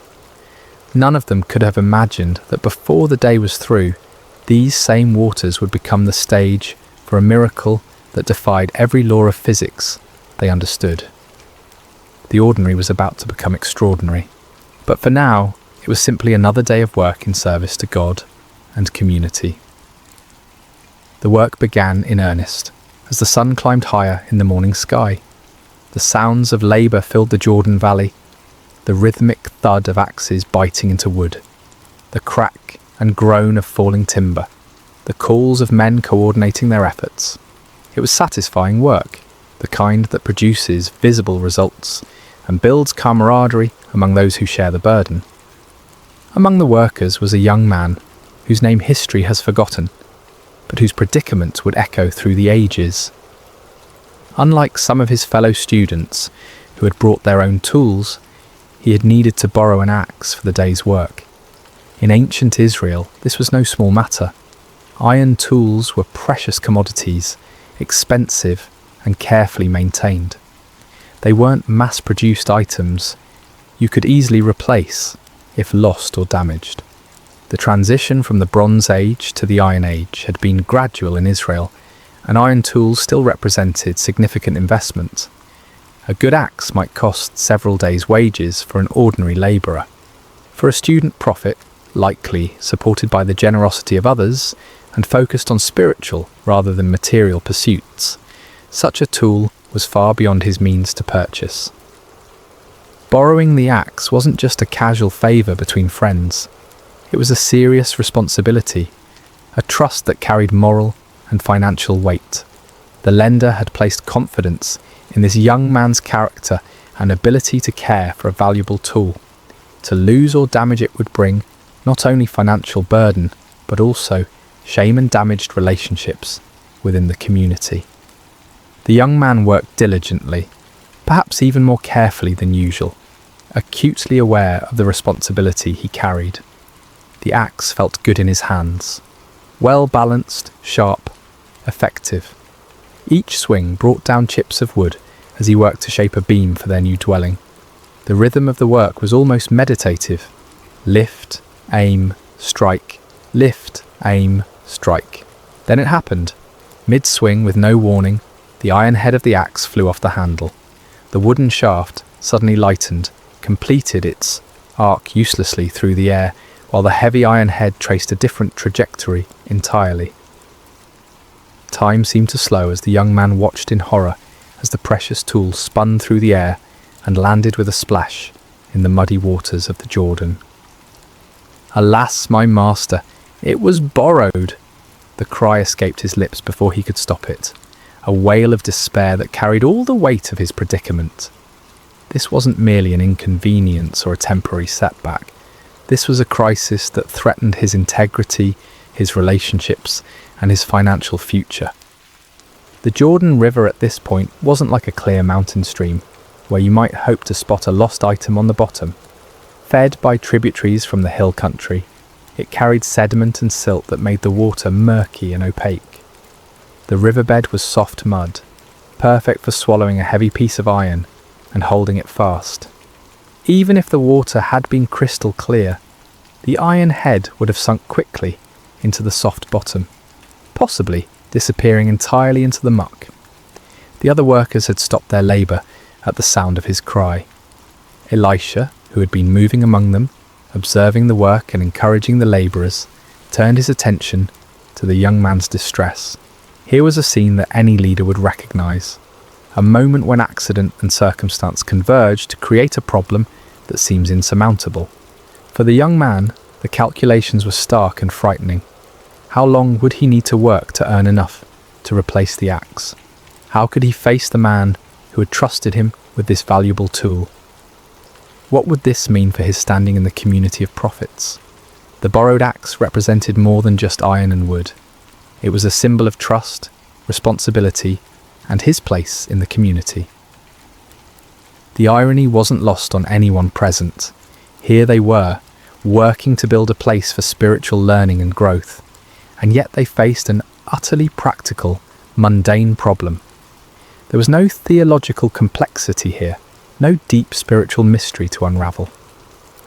None of them could have imagined that before the day was through, these same waters would become the stage for a miracle that defied every law of physics they understood. The ordinary was about to become extraordinary, but for now it was simply another day of work in service to God and community. The work began in earnest as the sun climbed higher in the morning sky. The sounds of labour filled the Jordan Valley, the rhythmic thud of axes biting into wood, the crack and groan of falling timber, the calls of men coordinating their efforts. It was satisfying work, the kind that produces visible results and builds camaraderie among those who share the burden. Among the workers was a young man whose name history has forgotten, but whose predicament would echo through the ages. Unlike some of his fellow students who had brought their own tools, he had needed to borrow an axe for the day's work. In ancient Israel, this was no small matter. Iron tools were precious commodities, expensive and carefully maintained. They weren't mass-produced items you could easily replace if lost or damaged. The transition from the Bronze Age to the Iron Age had been gradual in Israel, and iron tools still represented significant investment. A good axe might cost several days' wages for an ordinary labourer. For a student prophet, likely supported by the generosity of others and focused on spiritual rather than material pursuits, such a tool was far beyond his means to purchase. Borrowing the axe wasn't just a casual favour between friends. It was a serious responsibility, a trust that carried moral and financial weight. The lender had placed confidence in this young man's character and ability to care for a valuable tool. To lose or damage it would bring not only financial burden, but also shame and damaged relationships within the community. The young man worked diligently, perhaps even more carefully than usual, acutely aware of the responsibility he carried. The axe felt good in his hands, well balanced, sharp, effective. Each swing brought down chips of wood as he worked to shape a beam for their new dwelling. The rhythm of the work was almost meditative. Lift, aim, strike, lift, aim, strike. Then it happened. Mid-swing, with no warning, the iron head of the axe flew off the handle. The wooden shaft, suddenly lightened, completed its arc uselessly through the air, while the heavy iron head traced a different trajectory entirely. Time seemed to slow as the young man watched in horror as the precious tool spun through the air and landed with a splash in the muddy waters of the Jordan. "Alas, my master, it was borrowed!" The cry escaped his lips before he could stop it. a wail of despair that carried all the weight of his predicament. This wasn't merely an inconvenience or a temporary setback. This was a crisis that threatened his integrity, his relationships, and his financial future. The Jordan River at this point wasn't like a clear mountain stream, where you might hope to spot a lost item on the bottom. Fed by tributaries from the hill country, it carried sediment and silt that made the water murky and opaque. The riverbed was soft mud, perfect for swallowing a heavy piece of iron and holding it fast. Even if the water had been crystal clear, the iron head would have sunk quickly into the soft bottom, possibly disappearing entirely into the muck. The other workers had stopped their labour at the sound of his cry. Elisha, who had been moving among them, observing the work and encouraging the labourers, turned his attention to the young man's distress. Here was a scene that any leader would recognise, a moment when accident and circumstance converge to create a problem that seems insurmountable. For the young man, the calculations were stark and frightening. How long would he need to work to earn enough to replace the axe? How could he face the man who had trusted him with this valuable tool? What would this mean for his standing in the community of prophets? The borrowed axe represented more than just iron and wood. It was a symbol of trust, responsibility, and his place in the community. The irony wasn't lost on anyone present. Here they were, working to build a place for spiritual learning and growth, and yet they faced an utterly practical, mundane problem. There was no theological complexity here, no deep spiritual mystery to unravel.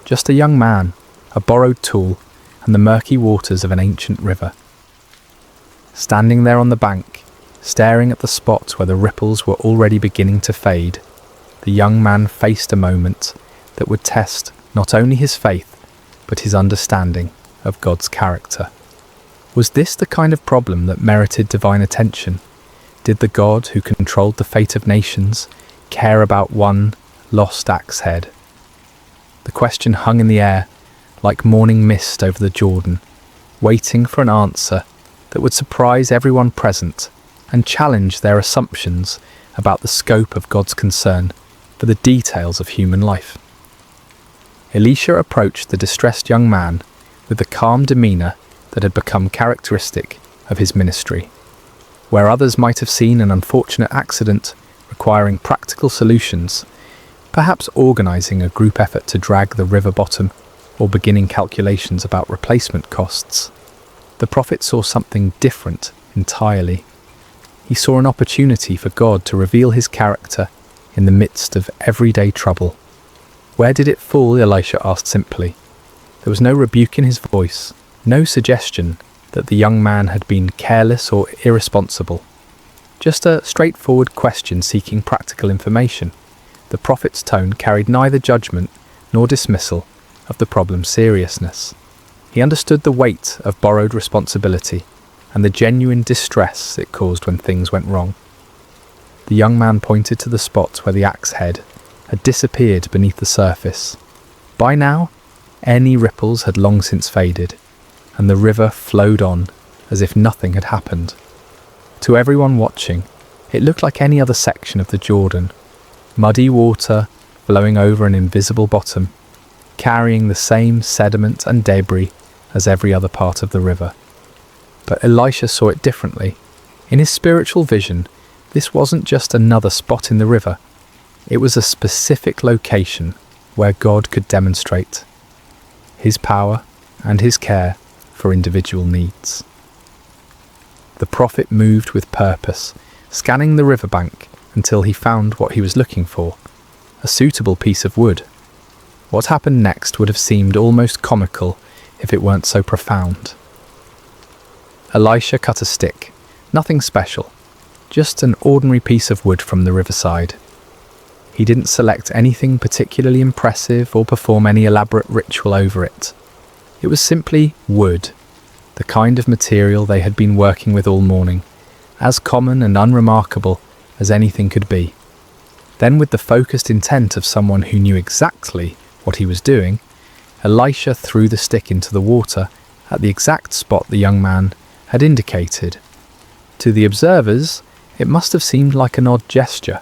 Just a young man, a borrowed tool, and the murky waters of an ancient river. Standing there on the bank, staring at the spot where the ripples were already beginning to fade, the young man faced a moment that would test not only his faith, but his understanding of God's character. Was this the kind of problem that merited divine attention? Did the God who controlled the fate of nations care about one lost axe head? The question hung in the air like morning mist over the Jordan, waiting for an answer that would surprise everyone present and challenge their assumptions about the scope of God's concern for the details of human life. Elisha approached the distressed young man with the calm demeanour that had become characteristic of his ministry. Where others might have seen an unfortunate accident requiring practical solutions, perhaps organising a group effort to drag the river bottom or beginning calculations about replacement costs, the prophet saw something different entirely. He saw an opportunity for God to reveal his character in the midst of everyday trouble. Where did it fall? Elisha asked simply. There was no rebuke in his voice, no suggestion that the young man had been careless or irresponsible. Just a straightforward question seeking practical information. The prophet's tone carried neither judgment nor dismissal of the problem's seriousness. He understood the weight of borrowed responsibility and the genuine distress it caused when things went wrong. The young man pointed to the spot where the axe head had disappeared beneath the surface. By now, any ripples had long since faded, and the river flowed on as if nothing had happened. To everyone watching, it looked like any other section of the Jordan, muddy water flowing over an invisible bottom, carrying the same sediment and debris as every other part of the river. But Elisha saw it differently. In his spiritual vision, this wasn't just another spot in the river. It was a specific location where God could demonstrate his power and his care for individual needs. The prophet moved with purpose, scanning the riverbank until he found what he was looking for, a suitable piece of wood. What happened next would have seemed almost comical if it weren't so profound. Elisha cut a stick, nothing special, just an ordinary piece of wood from the riverside. He didn't select anything particularly impressive or perform any elaborate ritual over it. It was simply wood, the kind of material they had been working with all morning, as common and unremarkable as anything could be. Then, with the focused intent of someone who knew exactly what he was doing, Elisha threw the stick into the water at the exact spot the young man had indicated. To the observers, It must have seemed like an odd gesture,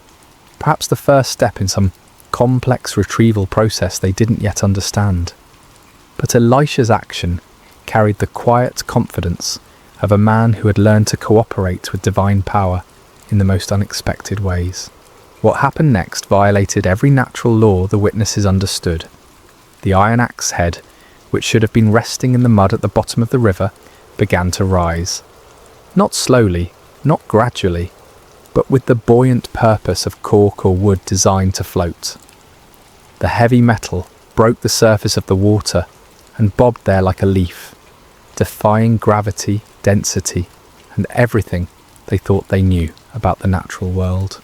perhaps the first step in some complex retrieval process they didn't yet understand. But Elisha's action carried the quiet confidence of a man who had learned to cooperate with divine power in the most unexpected ways. What happened next violated every natural law the witnesses understood. The iron axe head, which should have been resting in the mud at the bottom of the river, began to rise. Not slowly, not gradually, but with the buoyant purpose of cork or wood designed to float. The heavy metal broke the surface of the water and bobbed there like a leaf, defying gravity, density, and everything they thought they knew about the natural world.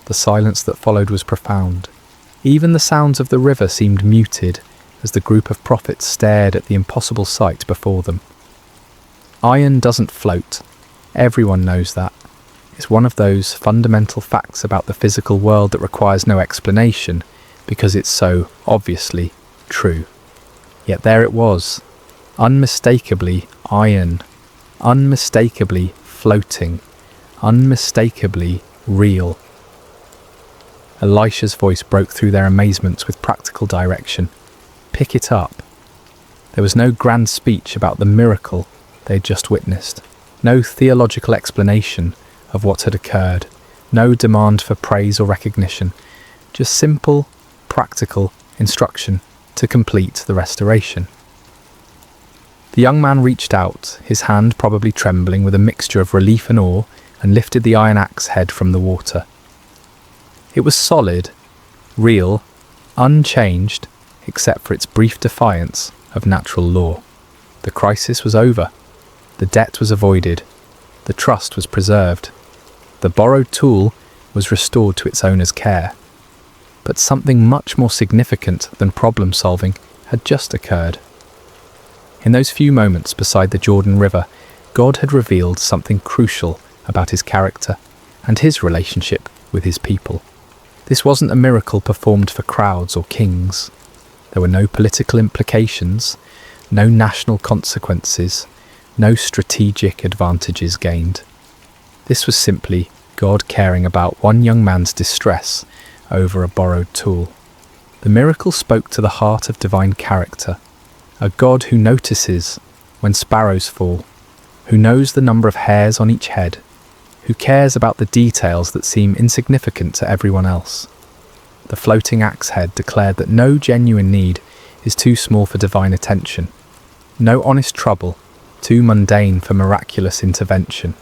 The silence that followed was profound. Even the sounds of the river seemed muted as the group of prophets stared at the impossible sight before them. Iron doesn't float. Everyone knows that. It's one of those fundamental facts about the physical world that requires no explanation because it's so obviously true. Yet there it was, unmistakably iron, unmistakably floating, unmistakably real. Elisha's voice broke through their amazements with practical direction. Pick it up. There was no grand speech about the miracle they had just witnessed, no theological explanation of what had occurred, no demand for praise or recognition, just simple, practical instruction to complete the restoration. The young man reached out, his hand probably trembling with a mixture of relief and awe, and lifted the iron axe head from the water. It was solid, real, unchanged, except for its brief defiance of natural law. The crisis was over. The debt was avoided. The trust was preserved. The borrowed tool was restored to its owner's care. But something much more significant than problem solving had just occurred. In those few moments beside the Jordan River, God had revealed something crucial about his character and his relationship with his people. This wasn't a miracle performed for crowds or kings. There were no political implications, no national consequences, no strategic advantages gained. This was simply God caring about one young man's distress over a borrowed tool. The miracle spoke to the heart of divine character, a God who notices when sparrows fall, who knows the number of hairs on each head, who cares about the details that seem insignificant to everyone else. The floating axe head declared that no genuine need is too small for divine attention, no honest trouble too mundane for miraculous intervention.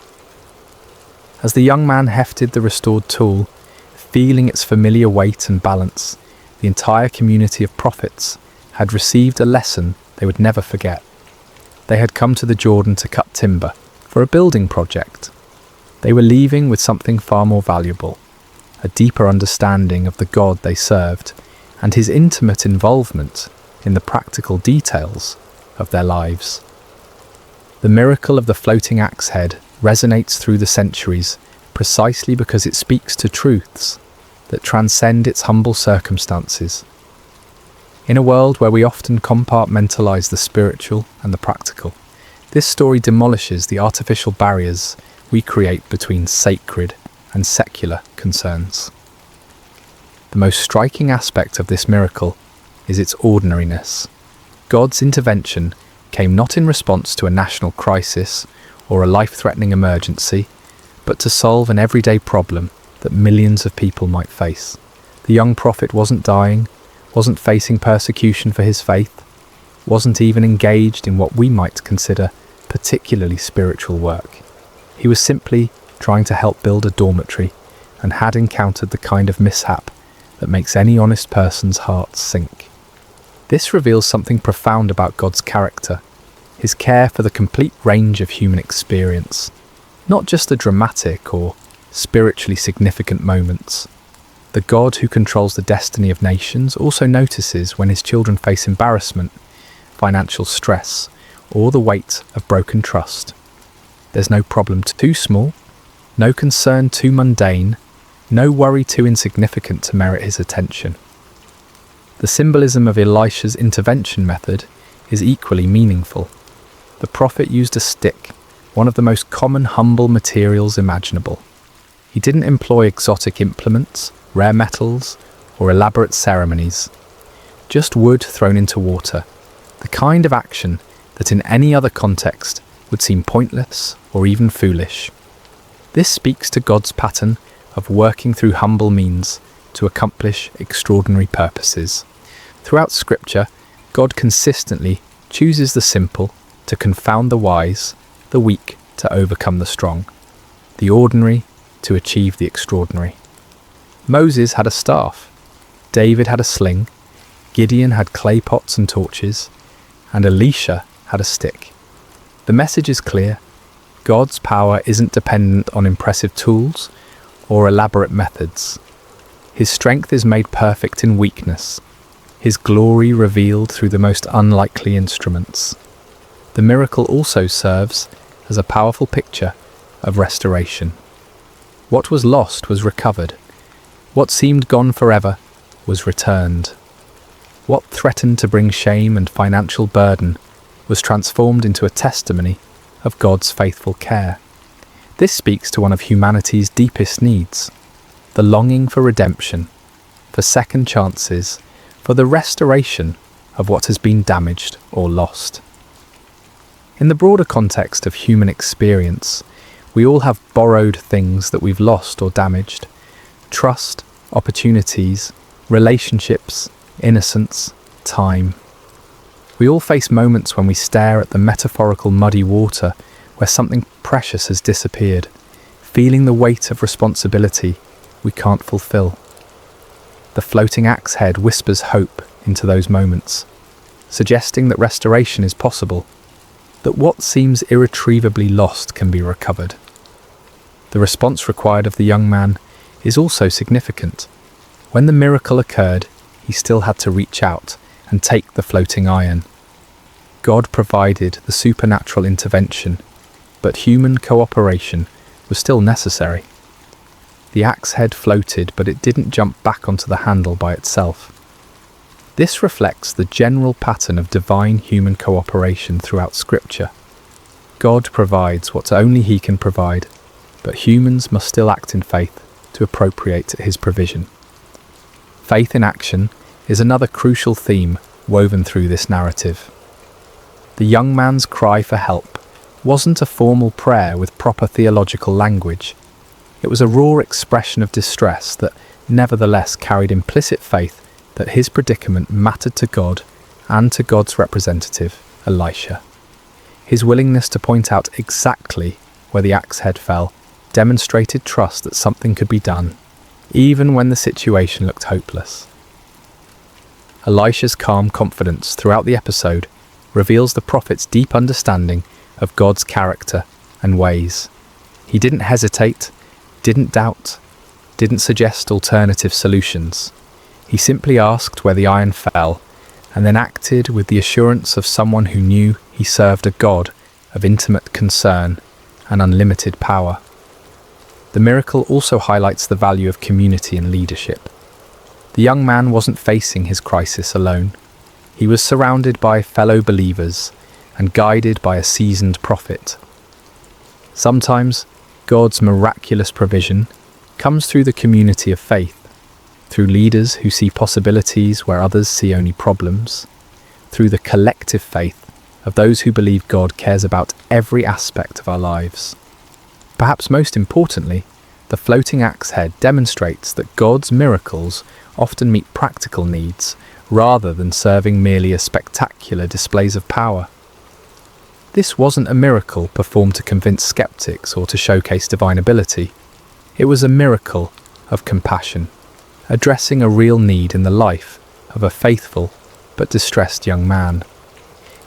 As the young man hefted the restored tool, feeling its familiar weight and balance, the entire community of prophets had received a lesson they would never forget. They had come to the Jordan to cut timber for a building project. They were leaving with something far more valuable, a deeper understanding of the God they served and his intimate involvement in the practical details of their lives. The miracle of the floating axe head resonates through the centuries precisely because it speaks to truths that transcend its humble circumstances. In a world where we often compartmentalize the spiritual and the practical, this story demolishes the artificial barriers we create between sacred and secular concerns. The most striking aspect of this miracle is its ordinariness. God's intervention came not in response to a national crisis or a life-threatening emergency, but to solve an everyday problem that millions of people might face. The young prophet wasn't dying, wasn't facing persecution for his faith, wasn't even engaged in what we might consider particularly spiritual work. He was simply trying to help build a dormitory and had encountered the kind of mishap that makes any honest person's heart sink. This reveals something profound about God's character, his care for the complete range of human experience, not just the dramatic or spiritually significant moments. The God who controls the destiny of nations also notices when his children face embarrassment, financial stress, or the weight of broken trust. There's no problem too small, no concern too mundane, no worry too insignificant to merit his attention. The symbolism of Elisha's intervention method is equally meaningful. The prophet used a stick, one of the most common humble materials imaginable. He didn't employ exotic implements, rare metals, or elaborate ceremonies. Just wood thrown into water, the kind of action that in any other context would seem pointless or even foolish. This speaks to God's pattern of working through humble means to accomplish extraordinary purposes. Throughout Scripture, God consistently chooses the simple to confound the wise, the weak to overcome the strong, the ordinary to achieve the extraordinary. Moses had a staff, David had a sling, Gideon had clay pots and torches, and Elisha had a stick. The message is clear. God's power isn't dependent on impressive tools or elaborate methods. His strength is made perfect in weakness, His glory revealed through the most unlikely instruments. The miracle also serves as a powerful picture of restoration. What was lost was recovered. What seemed gone forever was returned. What threatened to bring shame and financial burden was transformed into a testimony of God's faithful care. This speaks to one of humanity's deepest needs, the longing for redemption, for second chances, for the restoration of what has been damaged or lost. In the broader context of human experience, we all have borrowed things that we've lost or damaged. Trust, opportunities, relationships, innocence, time. We all face moments when we stare at the metaphorical muddy water where something precious has disappeared, feeling the weight of responsibility we can't fulfill. The floating axe head whispers hope into those moments, suggesting that restoration is possible, that what seems irretrievably lost can be recovered. The response required of the young man is also significant. When the miracle occurred, he still had to reach out and take the floating iron. God provided the supernatural intervention, but human cooperation was still necessary. The axe head floated, but it didn't jump back onto the handle by itself. This reflects the general pattern of divine human cooperation throughout Scripture. God provides what only He can provide, but humans must still act in faith to appropriate His provision. Faith in action is another crucial theme woven through this narrative. The young man's cry for help wasn't a formal prayer with proper theological language. It was a raw expression of distress that nevertheless carried implicit faith that his predicament mattered to God and to God's representative, Elisha. His willingness to point out exactly where the axe head fell demonstrated trust that something could be done, even when the situation looked hopeless. Elisha's calm confidence throughout the episode reveals the prophet's deep understanding of God's character and ways. He didn't hesitate, didn't doubt, didn't suggest alternative solutions. He simply asked where the iron fell, and then acted with the assurance of someone who knew he served a God of intimate concern and unlimited power. The miracle also highlights the value of community and leadership. The young man wasn't facing his crisis alone. He was surrounded by fellow believers and guided by a seasoned prophet. Sometimes God's miraculous provision comes through the community of faith, through leaders who see possibilities where others see only problems, through the collective faith of those who believe God cares about every aspect of our lives. Perhaps most importantly, the floating axe head demonstrates that God's miracles often meet practical needs rather than serving merely as spectacular displays of power. This wasn't a miracle performed to convince skeptics or to showcase divine ability. It was a miracle of compassion, addressing a real need in the life of a faithful but distressed young man.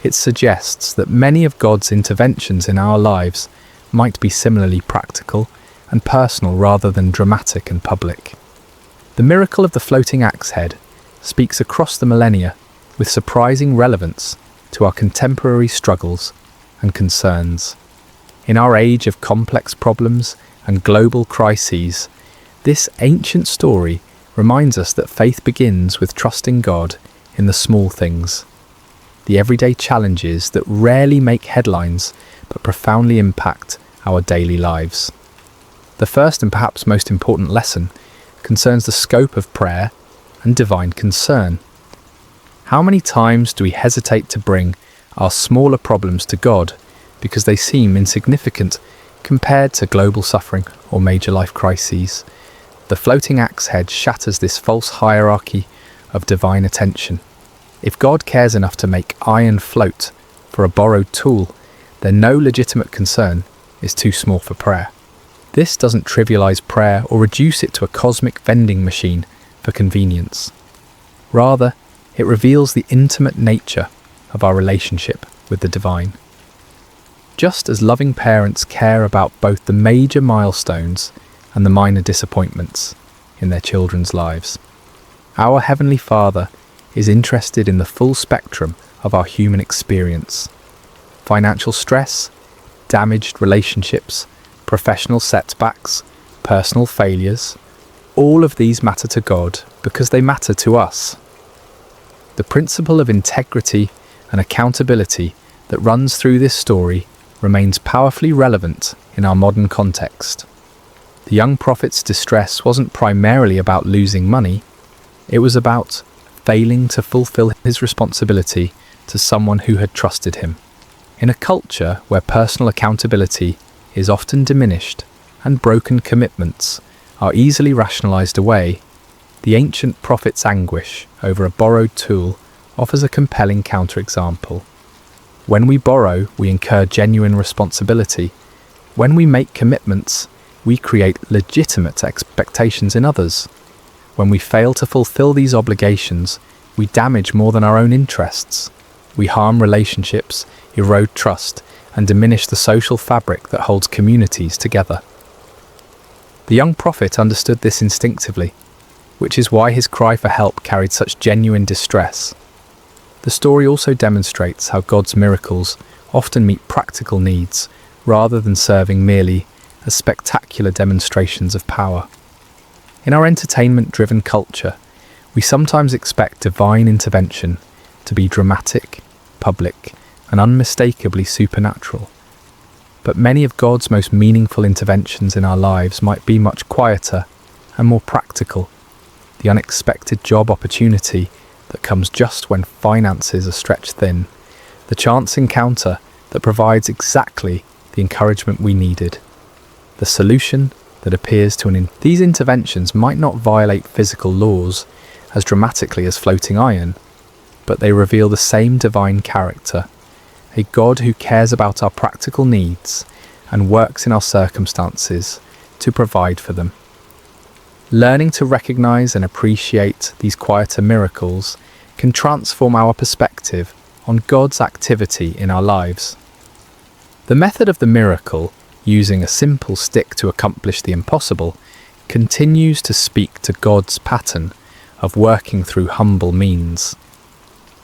It suggests that many of God's interventions in our lives might be similarly practical and personal rather than dramatic and public. The miracle of the floating axe head speaks across the millennia with surprising relevance to our contemporary struggles and concerns. In our age of complex problems and global crises, this ancient story reminds us that faith begins with trusting God in the small things, the everyday challenges that rarely make headlines but profoundly impact our daily lives. The first and perhaps most important lesson concerns the scope of prayer and divine concern. How many times do we hesitate to bring our smaller problems to God because they seem insignificant compared to global suffering or major life crises? The floating axe head shatters this false hierarchy of divine attention. If God cares enough to make iron float for a borrowed tool, then no legitimate concern is too small for prayer. This doesn't trivialize prayer or reduce it to a cosmic vending machine for convenience. Rather, it reveals the intimate nature of our relationship with the divine. Just as loving parents care about both the major milestones and the minor disappointments in their children's lives, our Heavenly Father is interested in the full spectrum of our human experience. Financial stress, damaged relationships, professional setbacks, personal failures, all of these matter to God because they matter to us. The principle of integrity and accountability that runs through this story remains powerfully relevant in our modern context. The young prophet's distress wasn't primarily about losing money, it was about failing to fulfill his responsibility to someone who had trusted him. In a culture where personal accountability is often diminished and broken commitments are easily rationalized away, the ancient prophet's anguish over a borrowed tool offers a compelling counterexample. When we borrow, we incur genuine responsibility. When we make commitments, we create legitimate expectations in others. When we fail to fulfill these obligations, we damage more than our own interests. We harm relationships, erode trust, and diminish the social fabric that holds communities together. The young prophet understood this instinctively, which is why his cry for help carried such genuine distress. The story also demonstrates how God's miracles often meet practical needs rather than serving merely as spectacular demonstrations of power. In our entertainment-driven culture, we sometimes expect divine intervention to be dramatic, public, and unmistakably supernatural. But many of God's most meaningful interventions in our lives might be much quieter and more practical. The unexpected job opportunity that comes just when finances are stretched thin, the chance encounter that provides exactly the encouragement we needed, the solution that appears to these interventions might not violate physical laws as dramatically as floating iron, but they reveal the same divine character, a God who cares about our practical needs and works in our circumstances to provide for them. Learning to recognize and appreciate these quieter miracles can transform our perspective on God's activity in our lives. The method of the miracle, using a simple stick to accomplish the impossible, continues to speak to God's pattern of working through humble means.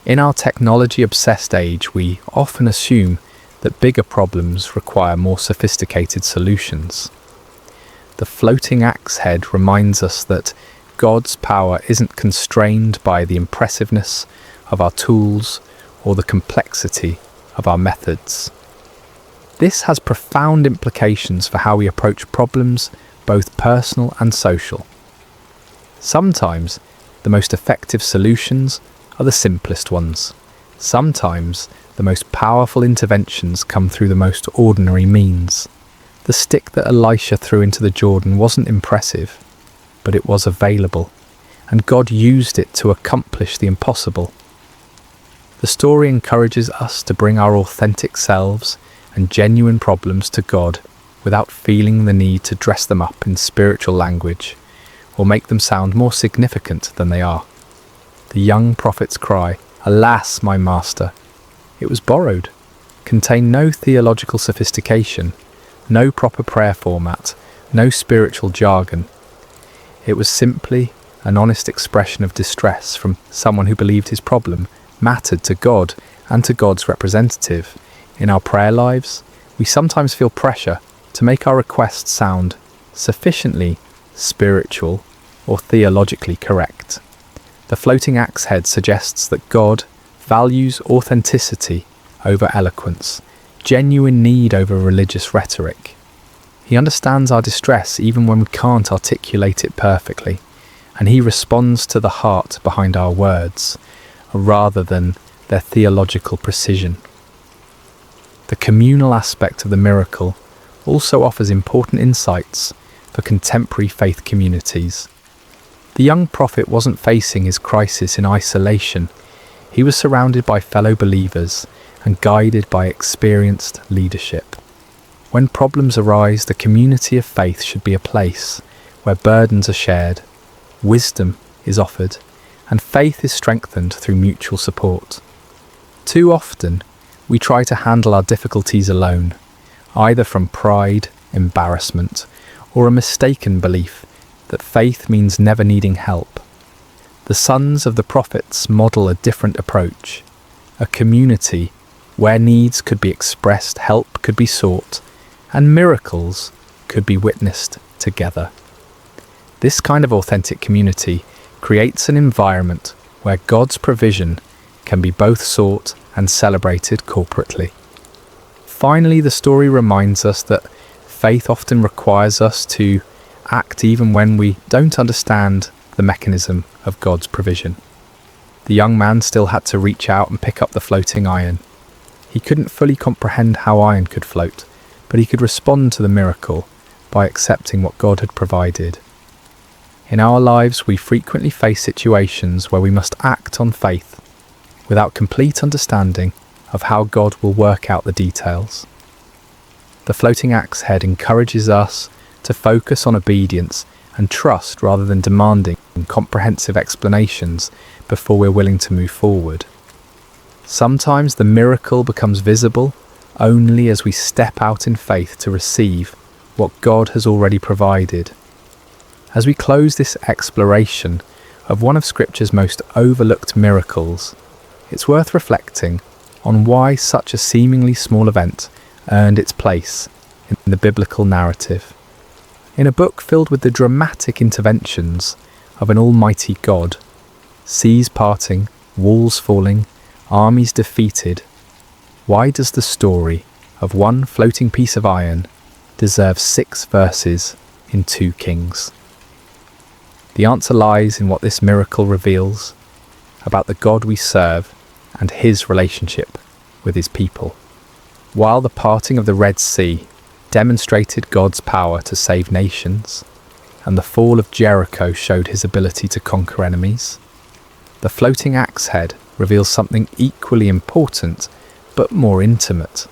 In our technology-obsessed age, we often assume that bigger problems require more sophisticated solutions. The floating axe head reminds us that God's power isn't constrained by the impressiveness of our tools or the complexity of our methods. This has profound implications for how we approach problems, both personal and social. Sometimes the most effective solutions are the simplest ones. Sometimes the most powerful interventions come through the most ordinary means. The stick that Elisha threw into the Jordan wasn't impressive, but it was available, and God used it to accomplish the impossible. The story encourages us to bring our authentic selves and genuine problems to God without feeling the need to dress them up in spiritual language or make them sound more significant than they are. The young prophet's cry, "Alas, my master," it was borrowed, contained no theological sophistication, no proper prayer format, no spiritual jargon. It was simply an honest expression of distress from someone who believed his problem mattered to God and to God's representative. In our prayer lives, we sometimes feel pressure to make our requests sound sufficiently spiritual or theologically correct. The floating axe head suggests that God values authenticity over eloquence, genuine need over religious rhetoric. He understands our distress even when we can't articulate it perfectly, and he responds to the heart behind our words, rather than their theological precision. The communal aspect of the miracle also offers important insights for contemporary faith communities. The young prophet wasn't facing his crisis in isolation. He was surrounded by fellow believers and guided by experienced leadership. When problems arise, the community of faith should be a place where burdens are shared, wisdom is offered, and faith is strengthened through mutual support. Too often, we try to handle our difficulties alone, either from pride, embarrassment, or a mistaken belief that faith means never needing help. The sons of the prophets model a different approach, a community where needs could be expressed, help could be sought, and miracles could be witnessed together. This kind of authentic community creates an environment where God's provision can be both sought and celebrated corporately. Finally, the story reminds us that faith often requires us to act even when we don't understand the mechanism of God's provision. The young man still had to reach out and pick up the floating iron. He couldn't fully comprehend how iron could float, but he could respond to the miracle by accepting what God had provided. In our lives, we frequently face situations where we must act on faith without complete understanding of how God will work out the details. The floating axe head encourages us to focus on obedience and trust rather than demanding comprehensive explanations before we're willing to move forward. Sometimes the miracle becomes visible only as we step out in faith to receive what God has already provided. As we close this exploration of one of Scripture's most overlooked miracles, it's worth reflecting on why such a seemingly small event earned its place in the biblical narrative. In a book filled with the dramatic interventions of an almighty God, seas parting, walls falling, armies defeated, why does the story of one floating piece of iron deserve 6 verses in 2 Kings? The answer lies in what this miracle reveals about the God we serve and his relationship with his people. While the parting of the Red Sea demonstrated God's power to save nations, and the fall of Jericho showed his ability to conquer enemies, the floating axe head reveals something equally important but more intimate: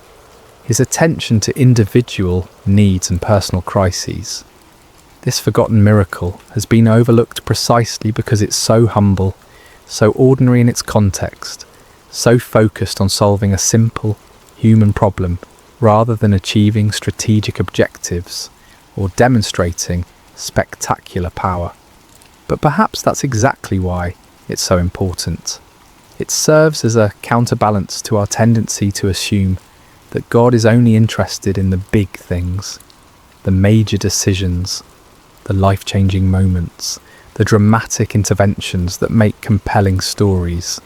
his attention to individual needs and personal crises. This forgotten miracle has been overlooked precisely because it's so humble, so ordinary in its context, so focused on solving a simple human problem rather than achieving strategic objectives or demonstrating spectacular power. But perhaps that's exactly why it's so important. It serves as a counterbalance to our tendency to assume that God is only interested in the big things, the major decisions, the life-changing moments, the dramatic interventions that make compelling stories.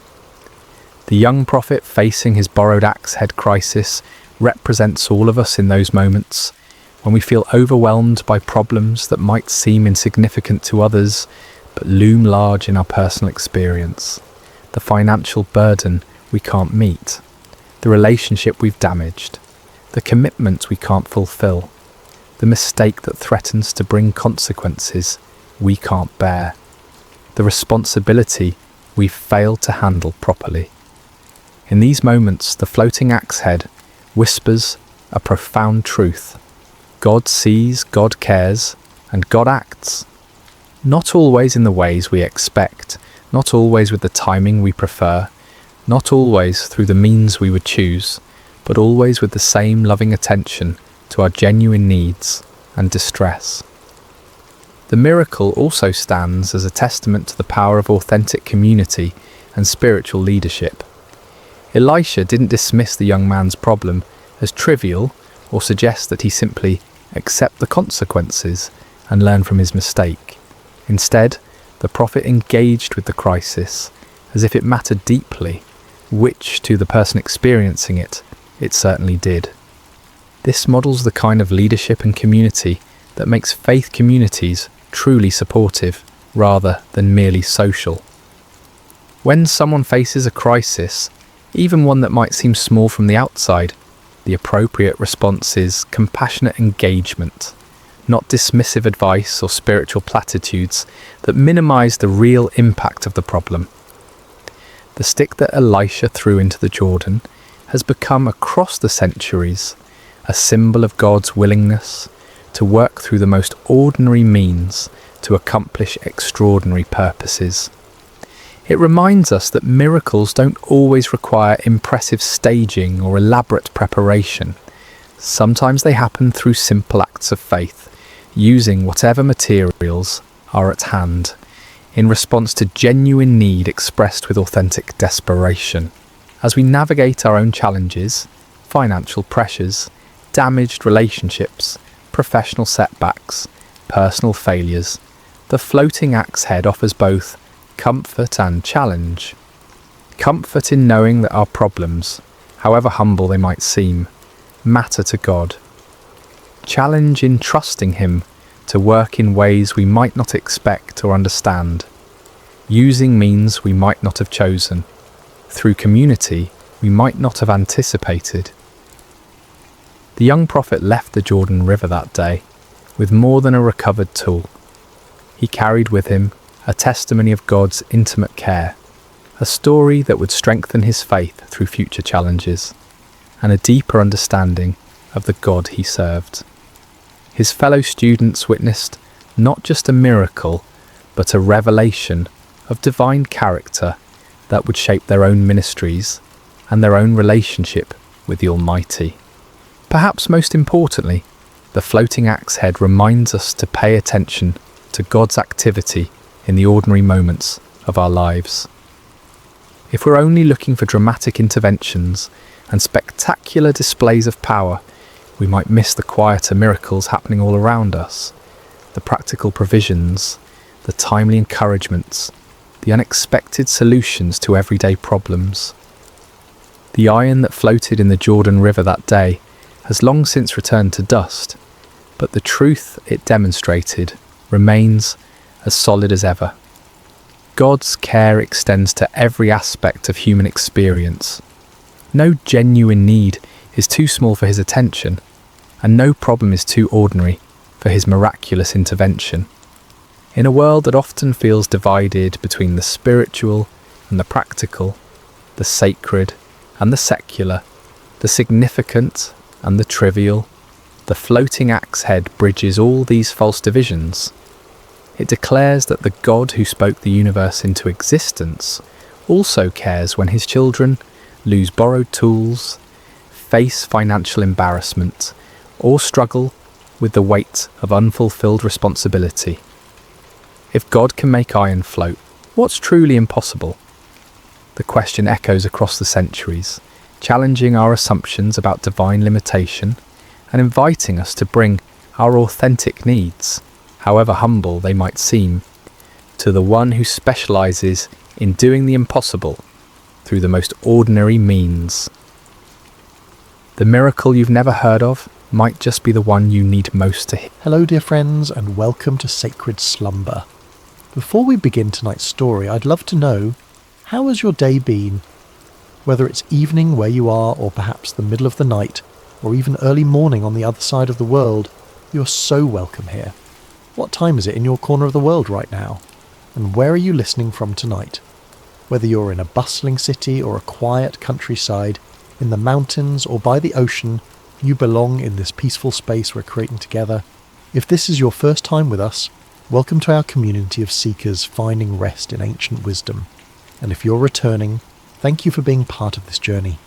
The young prophet facing his borrowed axe head crisis represents all of us in those moments when we feel overwhelmed by problems that might seem insignificant to others but loom large in our personal experience. The financial burden we can't meet, the relationship we've damaged, the commitment we can't fulfill, the mistake that threatens to bring consequences we can't bear, the responsibility we've failed to handle properly. In these moments, the floating axe head whispers a profound truth. God sees, God cares, and God acts. Not always in the ways we expect, not always with the timing we prefer, not always through the means we would choose, but always with the same loving attention to our genuine needs and distress. The miracle also stands as a testament to the power of authentic community and spiritual leadership. Elisha didn't dismiss the young man's problem as trivial or suggest that he simply accept the consequences and learn from his mistake. Instead, the prophet engaged with the crisis as if it mattered deeply, which to the person experiencing it certainly did. This models the kind of leadership and community that makes faith communities truly supportive rather than merely social. When someone faces a crisis, even one that might seem small from the outside, the appropriate response is compassionate engagement, not dismissive advice or spiritual platitudes that minimize the real impact of the problem. The stick that Elisha threw into the Jordan has become across the centuries a symbol of God's willingness to work through the most ordinary means to accomplish extraordinary purposes. It reminds us that miracles don't always require impressive staging or elaborate preparation. Sometimes they happen through simple acts of faith, using whatever materials are at hand, in response to genuine need expressed with authentic desperation. As we navigate our own challenges, financial pressures, damaged relationships, professional setbacks, personal failures, the floating axe head offers both comfort and challenge. Comfort in knowing that our problems, however humble they might seem, matter to God. Challenge in trusting Him to work in ways we might not expect or understand, using means we might not have chosen, through community we might not have anticipated. The young prophet left the Jordan River that day with more than a recovered tool. He carried with him a testimony of God's intimate care, a story that would strengthen his faith through future challenges, and a deeper understanding of the God he served. His fellow students witnessed not just a miracle, but a revelation of divine character that would shape their own ministries and their own relationship with the Almighty. Perhaps most importantly, the floating axe head reminds us to pay attention to God's activity in the ordinary moments of our lives. If we're only looking for dramatic interventions and spectacular displays of power, we might miss the quieter miracles happening all around us, the practical provisions, the timely encouragements, the unexpected solutions to everyday problems. The iron that floated in the Jordan River that day has long since returned to dust, but the truth it demonstrated remains as solid as ever. God's care extends to every aspect of human experience. No genuine need is too small for His attention, and no problem is too ordinary for His miraculous intervention. In a world that often feels divided between the spiritual and the practical, the sacred and the secular, the significant and the trivial, the floating axe head bridges all these false divisions. It declares that the God who spoke the universe into existence also cares when His children lose borrowed tools, face financial embarrassment, or struggle with the weight of unfulfilled responsibility. If God can make iron float, what's truly impossible? The question echoes across the centuries, challenging our assumptions about divine limitation and inviting us to bring our authentic needs, however humble they might seem, to the one who specializes in doing the impossible through the most ordinary means. The miracle you've never heard of might just be the one you need most to hear. Hello dear friends, and welcome to Sacred Slumber. Before we begin tonight's story, I'd love to know, how has your day been? Whether it's evening where you are, or perhaps the middle of the night, or even early morning on the other side of the world, you're so welcome here. What time is it in your corner of the world right now? And where are you listening from tonight? Whether you're in a bustling city or a quiet countryside, in the mountains or by the ocean, you belong in this peaceful space we're creating together. If this is your first time with us, welcome to our community of seekers finding rest in ancient wisdom. And if you're returning, thank you for being part of this journey.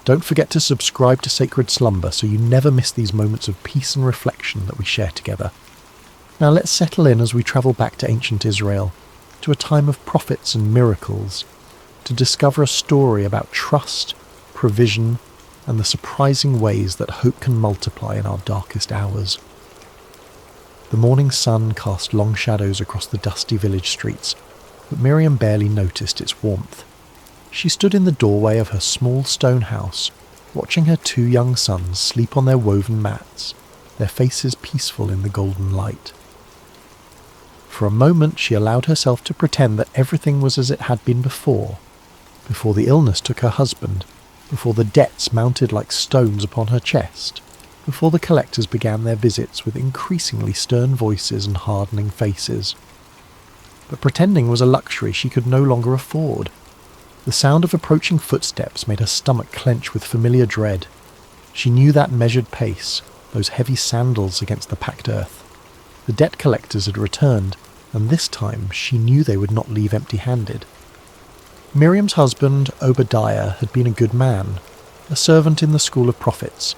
Don't forget to subscribe to Sacred Slumber so you never miss these moments of peace and reflection that we share together. Now let's settle in as we travel back to ancient Israel, to a time of prophets and miracles, to discover a story about trust, provision, and the surprising ways that hope can multiply in our darkest hours. The morning sun cast long shadows across the dusty village streets, but Miriam barely noticed its warmth. She stood in the doorway of her small stone house, watching her 2 young sons sleep on their woven mats, their faces peaceful in the golden light. For a moment she allowed herself to pretend that everything was as it had been before the illness took her husband, before the debts mounted like stones upon her chest, before the collectors began their visits with increasingly stern voices and hardening faces. But pretending was a luxury she could no longer afford. The sound of approaching footsteps made her stomach clench with familiar dread. She knew that measured pace, those heavy sandals against the packed earth. The debt collectors had returned, and this time she knew they would not leave empty-handed. Miriam's husband, Obadiah, had been a good man, a servant in the school of prophets,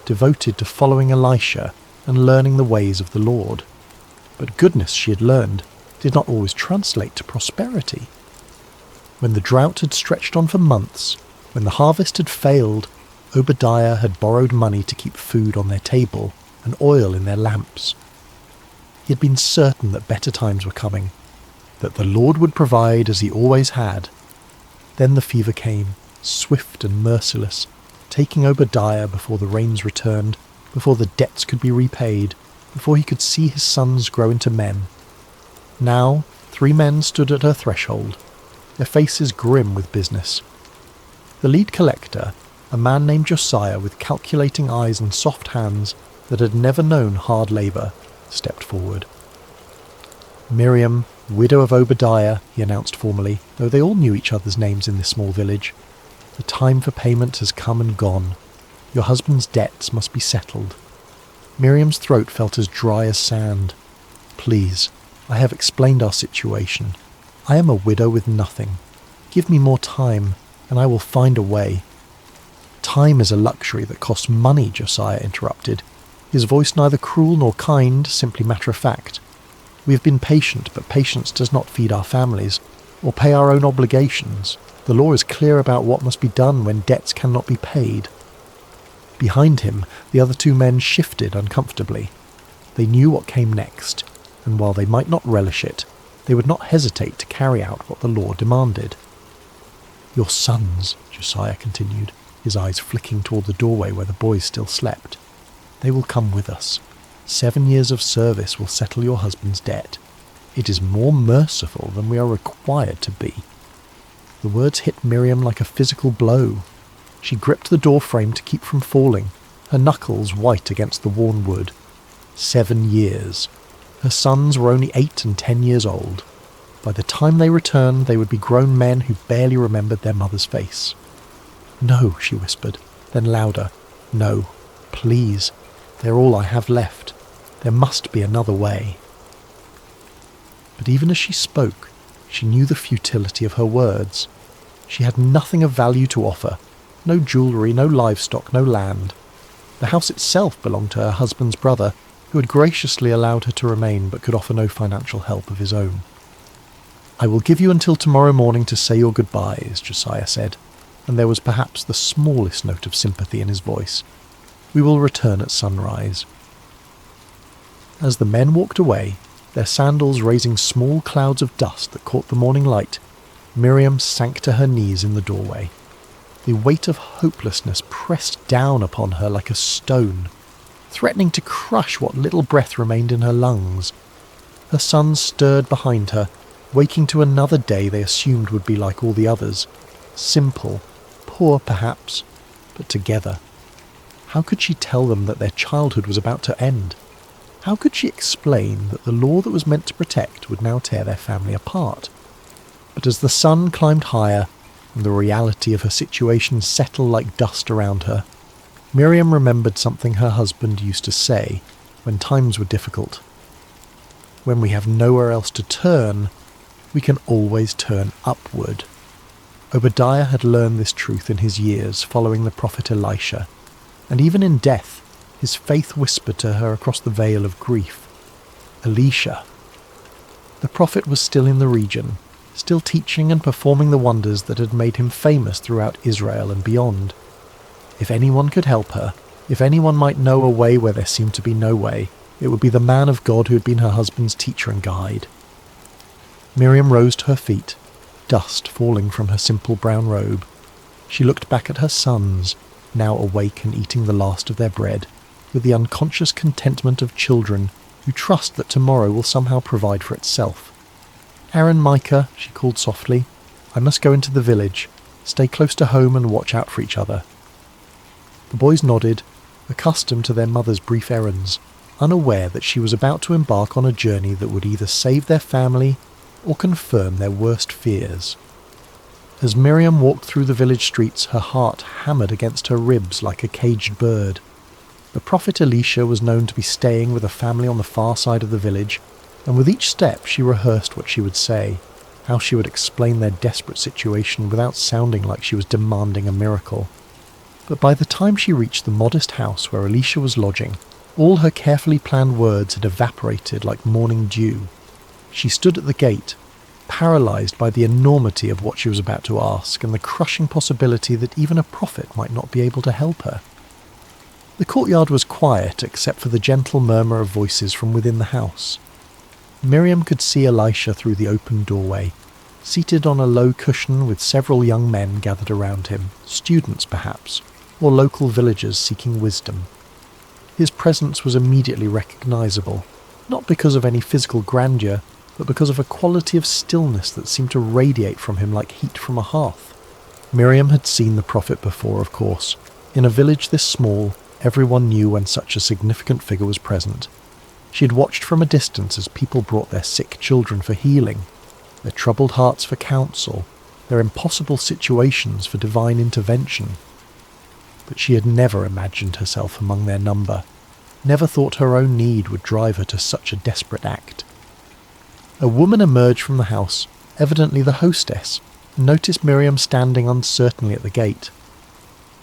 devoted to following Elisha and learning the ways of the Lord. But goodness, she had learned, did not always translate to prosperity. When the drought had stretched on for months, when the harvest had failed, Obadiah had borrowed money to keep food on their table and oil in their lamps. He had been certain that better times were coming, that the Lord would provide as he always had. Then the fever came, swift and merciless, taking Obadiah before the rains returned, before the debts could be repaid, before he could see his sons grow into men. Now 3 men stood at her threshold, their faces grim with business. The lead collector, a man named Josiah with calculating eyes and soft hands that had never known hard labour, stepped forward. "Miriam, widow of Obadiah," he announced formally, though they all knew each other's names in this small village. "The time for payment has come and gone. Your husband's debts must be settled." Miriam's throat felt as dry as sand. "Please, I have explained our situation. I am a widow with nothing. Give me more time, and I will find a way." "Time is a luxury that costs money," Josiah interrupted, his voice neither cruel nor kind, simply matter-of-fact. "We have been patient, but patience does not feed our families, or pay our own obligations. The law is clear about what must be done when debts cannot be paid." Behind him, the other 2 men shifted uncomfortably. They knew what came next, and while they might not relish it, they would not hesitate to carry out what the law demanded. "Your sons," Josiah continued, his eyes flicking toward the doorway where the boys still slept. "They will come with us. 7 years of service will settle your husband's debt. It is more merciful than we are required to be." The words hit Miriam like a physical blow. She gripped the door frame to keep from falling, her knuckles white against the worn wood. 7 years. Her sons were only 8 and 10 years old. By the time they returned, they would be grown men who barely remembered their mother's face. "No," she whispered, then louder. "No, please. They're all I have left. There must be another way." But even as she spoke, she knew the futility of her words. She had nothing of value to offer. No jewellery, no livestock, no land. The house itself belonged to her husband's brother, who had graciously allowed her to remain but could offer no financial help of his own. "I will give you until tomorrow morning to say your goodbyes," Josiah said, and there was perhaps the smallest note of sympathy in his voice. "We will return at sunrise." As the men walked away, their sandals raising small clouds of dust that caught the morning light, Miriam sank to her knees in the doorway. The weight of hopelessness pressed down upon her like a stone, threatening to crush what little breath remained in her lungs. Her sons stirred behind her, waking to another day they assumed would be like all the others. Simple, poor perhaps, but together. How could she tell them that their childhood was about to end? How could she explain that the law that was meant to protect would now tear their family apart? But as the sun climbed higher, and the reality of her situation settled like dust around her, Miriam remembered something her husband used to say when times were difficult. When we have nowhere else to turn, we can always turn upward. Obadiah had learned this truth in his years following the prophet Elisha, and even in death, his faith whispered to her across the veil of grief. Elisha. The prophet was still in the region, still teaching and performing the wonders that had made him famous throughout Israel and beyond. If anyone could help her, if anyone might know a way where there seemed to be no way, it would be the man of God who had been her husband's teacher and guide. Miriam rose to her feet, dust falling from her simple brown robe. She looked back at her sons, now awake and eating the last of their bread, with the unconscious contentment of children who trust that tomorrow will somehow provide for itself. "Aaron, Micah," she called softly, "I must go into the village. Stay close to home and watch out for each other." The boys nodded, accustomed to their mother's brief errands, unaware that she was about to embark on a journey that would either save their family or confirm their worst fears. As Miriam walked through the village streets, her heart hammered against her ribs like a caged bird. The prophet Elisha was known to be staying with a family on the far side of the village, and with each step she rehearsed what she would say, how she would explain their desperate situation without sounding like she was demanding a miracle. But by the time she reached the modest house where Elisha was lodging, all her carefully planned words had evaporated like morning dew. She stood at the gate, paralysed by the enormity of what she was about to ask and the crushing possibility that even a prophet might not be able to help her. The courtyard was quiet except for the gentle murmur of voices from within the house. Miriam could see Elisha through the open doorway, seated on a low cushion with several young men gathered around him, students perhaps, or local villagers seeking wisdom. His presence was immediately recognisable, not because of any physical grandeur, but because of a quality of stillness that seemed to radiate from him like heat from a hearth. Miriam had seen the prophet before, of course. In a village this small, everyone knew when such a significant figure was present. She had watched from a distance as people brought their sick children for healing, their troubled hearts for counsel, their impossible situations for divine intervention. But she had never imagined herself among their number, never thought her own need would drive her to such a desperate act. A woman emerged from the house, evidently the hostess, and noticed Miriam standing uncertainly at the gate.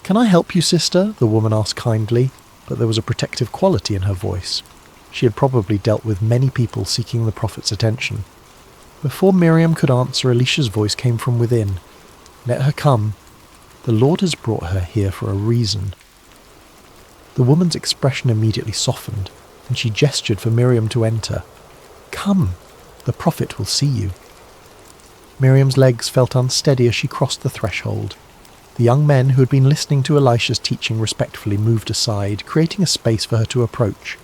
"Can I help you, sister?" the woman asked kindly, but there was a protective quality in her voice. She had probably dealt with many people seeking the prophet's attention. Before Miriam could answer, Elisha's voice came from within. "Let her come. The Lord has brought her here for a reason." The woman's expression immediately softened, and she gestured for Miriam to enter. "Come, the prophet will see you." Miriam's legs felt unsteady as she crossed the threshold. The young men who had been listening to Elisha's teaching respectfully moved aside, creating a space for her to approach.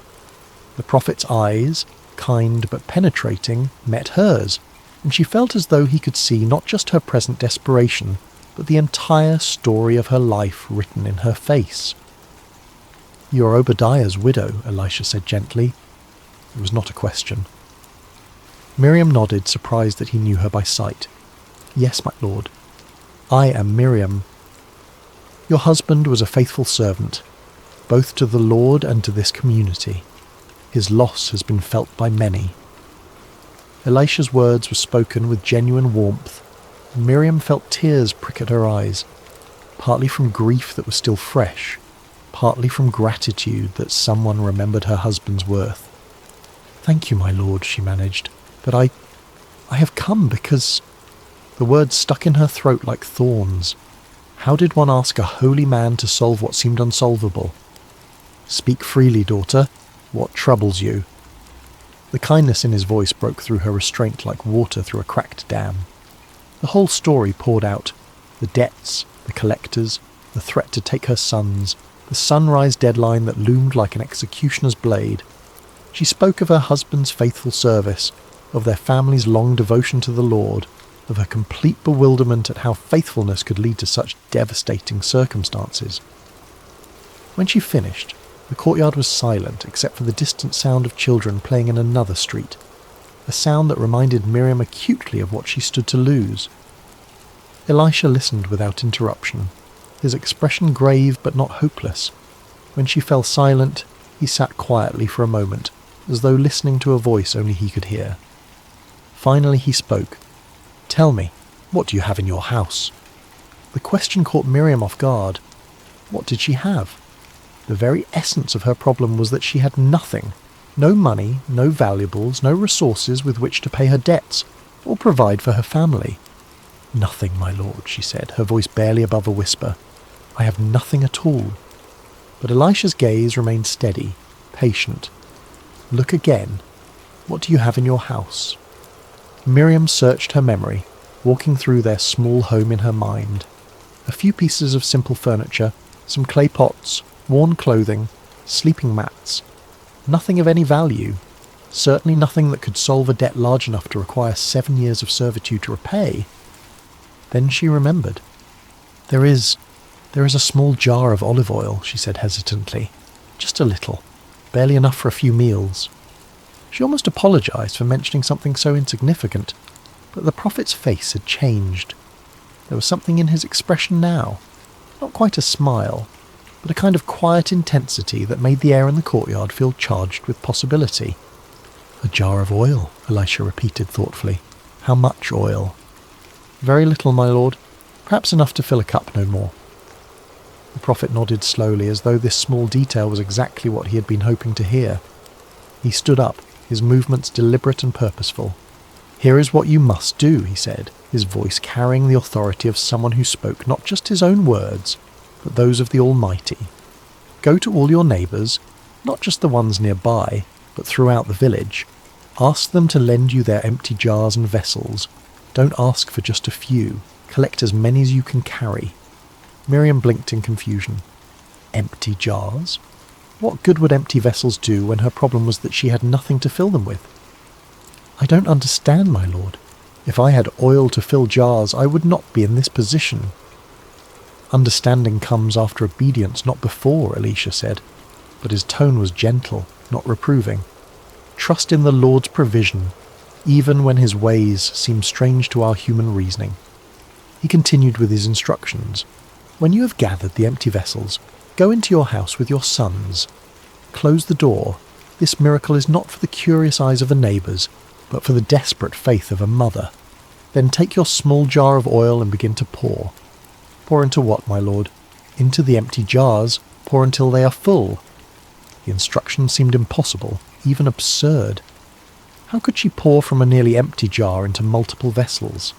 The prophet's eyes, kind but penetrating, met hers, and she felt as though he could see not just her present desperation, but the entire story of her life written in her face. "You are Obadiah's widow," Elisha said gently. It was not a question. Miriam nodded, surprised that he knew her by sight. "Yes, my lord. I am Miriam. Your husband was a faithful servant, both to the Lord and to this community. His loss has been felt by many." Elisha's words were spoken with genuine warmth, and Miriam felt tears prick at her eyes, partly from grief that was still fresh, partly from gratitude that someone remembered her husband's worth. "Thank you, my lord," she managed, "but I have come because—" The words stuck in her throat like thorns. How did one ask a holy man to solve what seemed unsolvable? "Speak freely, daughter. What troubles you?" The kindness in his voice broke through her restraint like water through a cracked dam. The whole story poured out. The debts, the collectors, the threat to take her sons, the sunrise deadline that loomed like an executioner's blade. She spoke of her husband's faithful service, of their family's long devotion to the Lord, of her complete bewilderment at how faithfulness could lead to such devastating circumstances. When she finished, the courtyard was silent except for the distant sound of children playing in another street, a sound that reminded Miriam acutely of what she stood to lose. Elisha listened without interruption, his expression grave but not hopeless. When she fell silent, he sat quietly for a moment, as though listening to a voice only he could hear. Finally he spoke. "Tell me, what do you have in your house?" The question caught Miriam off guard. What did she have? The very essence of her problem was that she had nothing. No money, no valuables, no resources with which to pay her debts, or provide for her family. "Nothing, my lord," she said, her voice barely above a whisper. "I have nothing at all." But Elisha's gaze remained steady, patient. "Look again. What do you have in your house?" Miriam searched her memory, walking through their small home in her mind. A few pieces of simple furniture, Some clay pots, worn clothing, sleeping mats. Nothing of any value. Certainly nothing that could solve a debt large enough to require 7 years of servitude to repay. Then she remembered. There is a small jar of olive oil, she said hesitantly. Just a little. Barely enough for a few meals. She almost apologised for mentioning something so insignificant, but the prophet's face had changed. There was something in his expression now. Not quite a smile, but a kind of quiet intensity that made the air in the courtyard feel charged with possibility. A jar of oil, Elisha repeated thoughtfully. How much oil? Very little, my lord. Perhaps enough to fill a cup, no more. The prophet nodded slowly, as though this small detail was exactly what he had been hoping to hear. He stood up, his movements deliberate and purposeful. Here is what you must do, he said, his voice carrying the authority of someone who spoke not just his own words, but those of the Almighty. Go to all your neighbours, not just the ones nearby, but throughout the village. Ask them to lend you their empty jars and vessels. Don't ask for just a few. Collect as many as you can carry. Miriam blinked in confusion. Empty jars? What good would empty vessels do when her problem was that she had nothing to fill them with? I don't understand, my lord. If I had oil to fill jars, I would not be in this position. Understanding comes after obedience, not before, Elisha said, but his tone was gentle, not reproving. Trust in the Lord's provision, even when his ways seem strange to our human reasoning. He continued with his instructions. When you have gathered the empty vessels, go into your house with your sons. Close the door. This miracle is not for the curious eyes of the neighbours, but for the desperate faith of a mother. Then take your small jar of oil and begin to pour. Pour into what, my lord? Into the empty jars. Pour until they are full. The instruction seemed impossible, even absurd. How could she pour from a nearly empty jar into multiple vessels?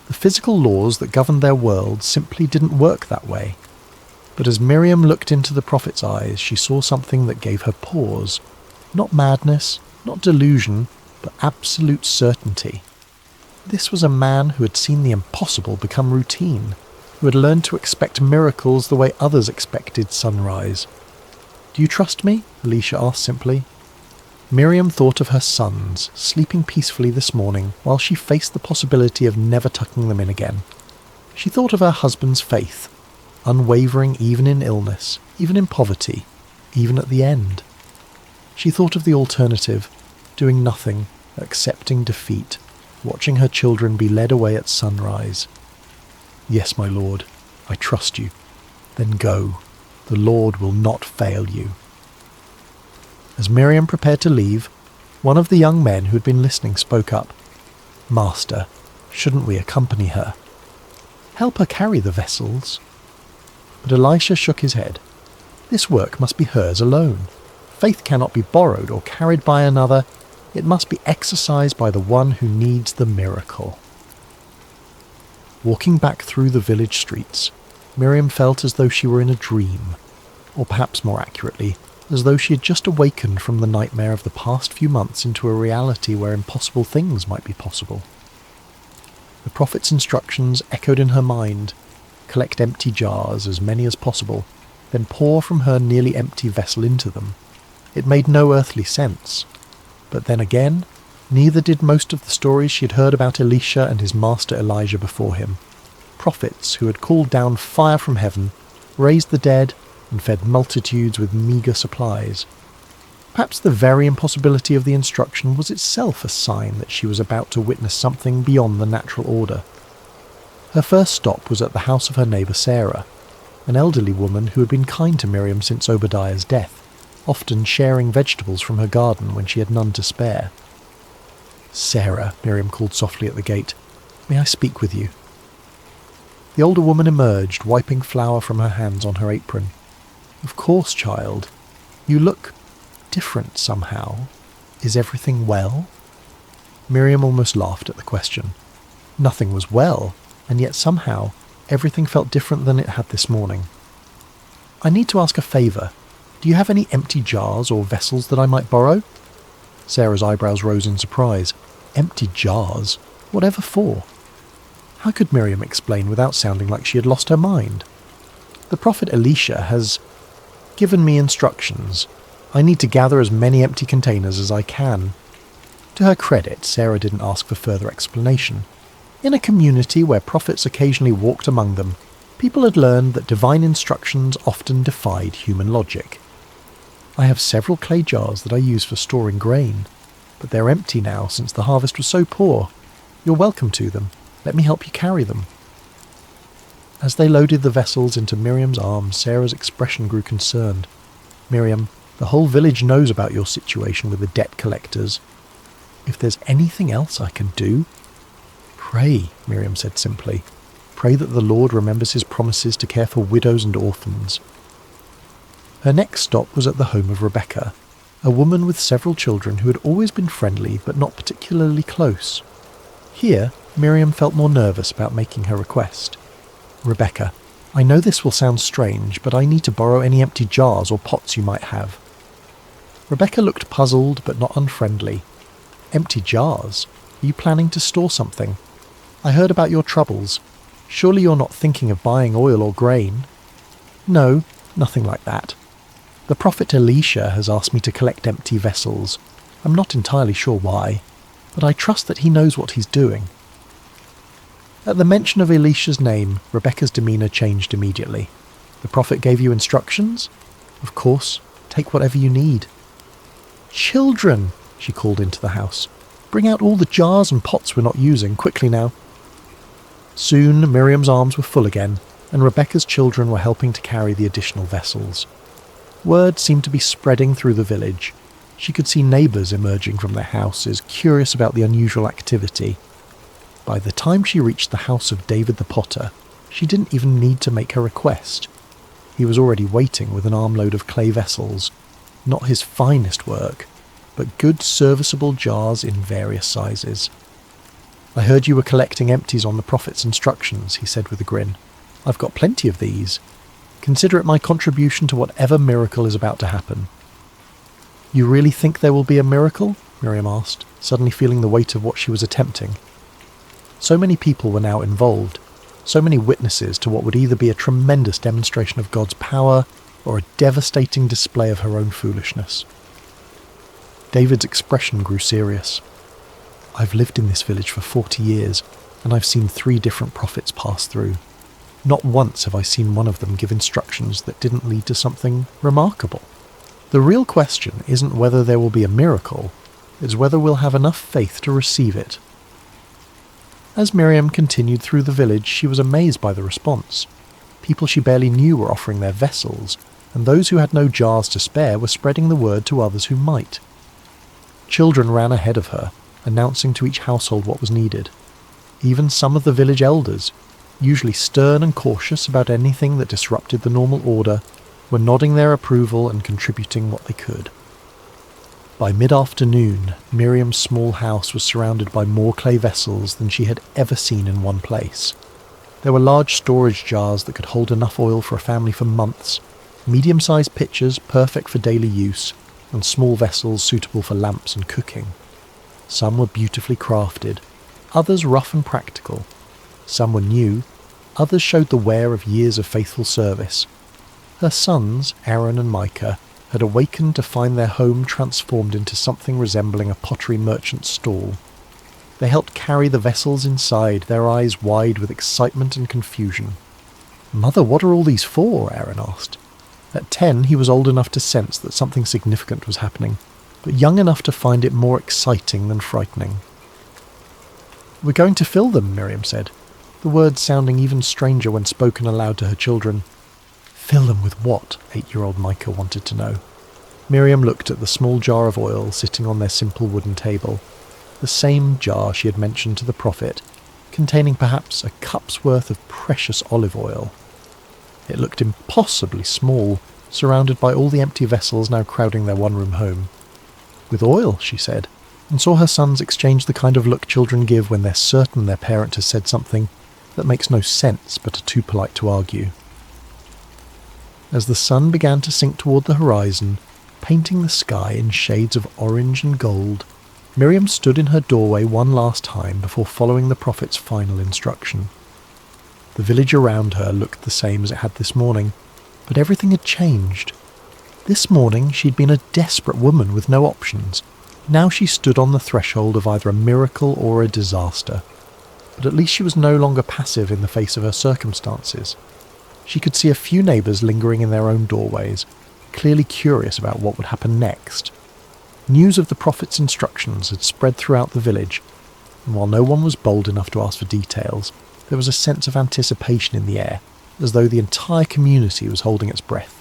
The physical laws that governed their world simply didn't work that way. But as Miriam looked into the prophet's eyes, she saw something that gave her pause. Not madness, not delusion, but absolute certainty. This was a man who had seen the impossible become routine, who had learned to expect miracles the way others expected sunrise. Do you trust me? Elisha asked simply. Miriam thought of her sons, sleeping peacefully this morning, while she faced the possibility of never tucking them in again. She thought of her husband's faith, unwavering even in illness, even in poverty, even at the end. She thought of the alternative, doing nothing, accepting defeat, watching her children be led away at sunrise. Yes, my lord, I trust you. Then go. The Lord will not fail you. As Miriam prepared to leave, one of the young men who had been listening spoke up. Master, shouldn't we accompany her? Help her carry the vessels. But Elisha shook his head. This work must be hers alone. Faith cannot be borrowed or carried by another. It must be exercised by the one who needs the miracle. Walking back through the village streets, Miriam felt as though she were in a dream, or perhaps more accurately, as though she had just awakened from the nightmare of the past few months into a reality where impossible things might be possible. The prophet's instructions echoed in her mind. Collect empty jars, as many as possible, then pour from her nearly empty vessel into them. It made no earthly sense. But then again, neither did most of the stories she had heard about Elisha and his master Elijah before him. Prophets who had called down fire from heaven, raised the dead, and fed multitudes with meagre supplies. Perhaps the very impossibility of the instruction was itself a sign that she was about to witness something beyond the natural order. Her first stop was at the house of her neighbour Sarah, an elderly woman who had been kind to Miriam since Obadiah's death, often sharing vegetables from her garden when she had none to spare. Sarah, Miriam called softly at the gate, may I speak with you? The older woman emerged, wiping flour from her hands on her apron. Of course, child. You look different somehow. Is everything well? Miriam almost laughed at the question. Nothing was well, and yet somehow everything felt different than it had this morning. I need to ask a favour. Do you have any empty jars or vessels that I might borrow? Sarah's eyebrows rose in surprise. Empty jars? Whatever for? How could Miriam explain without sounding like she had lost her mind? The prophet Elisha has given me instructions. I need to gather as many empty containers as I can." To her credit, Sarah didn't ask for further explanation. In a community where prophets occasionally walked among them, people had learned that divine instructions often defied human logic. "I have several clay jars that I use for storing grain, but they're empty now since the harvest was so poor. You're welcome to them. Let me help you carry them." As they loaded the vessels into Miriam's arms, Sarah's expression grew concerned. "Miriam, the whole village knows about your situation with the debt collectors. If there's anything else I can do—" "Pray," Miriam said simply. "Pray that the Lord remembers his promises to care for widows and orphans." Her next stop was at the home of Rebecca, a woman with several children who had always been friendly but not particularly close. Here, Miriam felt more nervous about making her request. "Rebecca, I know this will sound strange, but I need to borrow any empty jars or pots you might have." Rebecca looked puzzled but not unfriendly. "Empty jars? Are you planning to store something? I heard about your troubles. Surely you're not thinking of buying oil or grain?" "No, nothing like that. The prophet Elisha has asked me to collect empty vessels. I'm not entirely sure why, but I trust that he knows what he's doing." At the mention of Elisha's name, Rebecca's demeanour changed immediately. "The prophet gave you instructions? Of course, take whatever you need." "Children," she called into the house. "Bring out all the jars and pots we're not using, quickly now." Soon Miriam's arms were full again, and Rebecca's children were helping to carry the additional vessels. Word seemed to be spreading through the village. She could see neighbours emerging from their houses, curious about the unusual activity. By the time she reached the house of David the potter, she didn't even need to make her request. He was already waiting with an armload of clay vessels, not his finest work, but good serviceable jars in various sizes. "I heard you were collecting empties on the prophet's instructions," he said with a grin. "I've got plenty of these. Consider it my contribution to whatever miracle is about to happen." "You really think there will be a miracle?" Miriam asked, suddenly feeling the weight of what she was attempting. So many people were now involved, so many witnesses to what would either be a tremendous demonstration of God's power or a devastating display of her own foolishness. David's expression grew serious. "I've lived in this village for 40 years, and I've seen 3 different prophets pass through. Not once have I seen one of them give instructions that didn't lead to something remarkable. The real question isn't whether there will be a miracle, it's whether we'll have enough faith to receive it." As Miriam continued through the village, she was amazed by the response. People she barely knew were offering their vessels, and those who had no jars to spare were spreading the word to others who might. Children ran ahead of her, announcing to each household what was needed. Even some of the village elders, usually stern and cautious about anything that disrupted the normal order, were nodding their approval and contributing what they could. By mid-afternoon, Miriam's small house was surrounded by more clay vessels than she had ever seen in one place. There were large storage jars that could hold enough oil for a family for months, medium-sized pitchers perfect for daily use, and small vessels suitable for lamps and cooking. Some were beautifully crafted, others rough and practical. Some were new, others showed the wear of years of faithful service. Her sons, Aaron and Micah, had awakened to find their home transformed into something resembling a pottery merchant's stall. They helped carry the vessels inside, their eyes wide with excitement and confusion. "Mother, what are all these for?" Aaron asked. At 10, he was old enough to sense that something significant was happening, but young enough to find it more exciting than frightening. "We're going to fill them," Miriam said, the words sounding even stranger when spoken aloud to her children. "Fill them with what?" 8-year-old Micah wanted to know. Miriam looked at the small jar of oil sitting on their simple wooden table, the same jar she had mentioned to the prophet, containing perhaps a cup's worth of precious olive oil. It looked impossibly small, surrounded by all the empty vessels now crowding their one-room home. "With oil," she said, and saw her sons exchange the kind of look children give when they're certain their parent has said something that makes no sense but are too polite to argue. As the sun began to sink toward the horizon, painting the sky in shades of orange and gold, Miriam stood in her doorway one last time before following the prophet's final instruction. The village around her looked the same as it had this morning, but everything had changed. This morning she'd been a desperate woman with no options. Now she stood on the threshold of either a miracle or a disaster. But at least she was no longer passive in the face of her circumstances. She could see a few neighbours lingering in their own doorways, clearly curious about what would happen next. News of the prophet's instructions had spread throughout the village, and while no one was bold enough to ask for details, there was a sense of anticipation in the air, as though the entire community was holding its breath.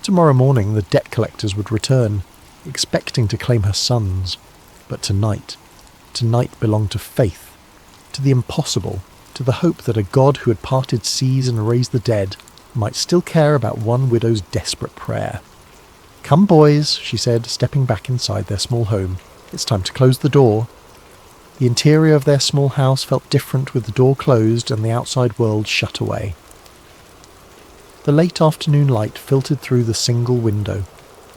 Tomorrow morning the debt collectors would return, expecting to claim her sons. But tonight belonged to faith, to the impossible, to the hope that a God who had parted seas and raised the dead might still care about one widow's desperate prayer. "Come, boys," she said, stepping back inside their small home. "It's time to close the door." The interior of their small house felt different with the door closed and the outside world shut away. The late afternoon light filtered through the single window,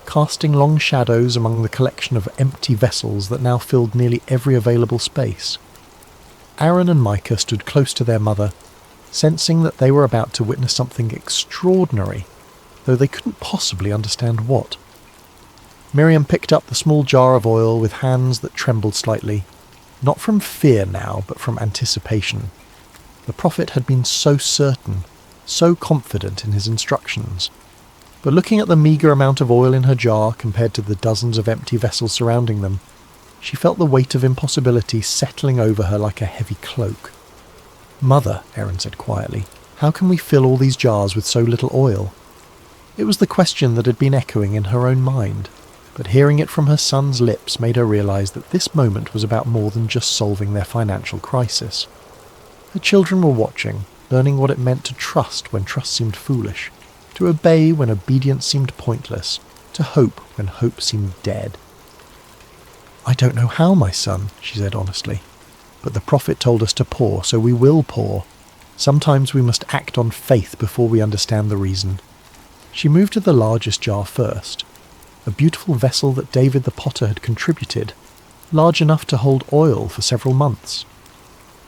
casting long shadows among the collection of empty vessels that now filled nearly every available space. Aaron and Micah stood close to their mother, sensing that they were about to witness something extraordinary, though they couldn't possibly understand what. Miriam picked up the small jar of oil with hands that trembled slightly, not from fear now, but from anticipation. The prophet had been so certain, so confident in his instructions. But looking at the meagre amount of oil in her jar compared to the dozens of empty vessels surrounding them, she felt the weight of impossibility settling over her like a heavy cloak. "Mother," Aaron said quietly, "how can we fill all these jars with so little oil?" It was the question that had been echoing in her own mind, but hearing it from her son's lips made her realise that this moment was about more than just solving their financial crisis. Her children were watching, learning what it meant to trust when trust seemed foolish, to obey when obedience seemed pointless, to hope when hope seemed dead. "I don't know how, my son," she said honestly, "but the prophet told us to pour, so we will pour. Sometimes we must act on faith before we understand the reason." She moved to the largest jar first, a beautiful vessel that David the potter had contributed, large enough to hold oil for several months.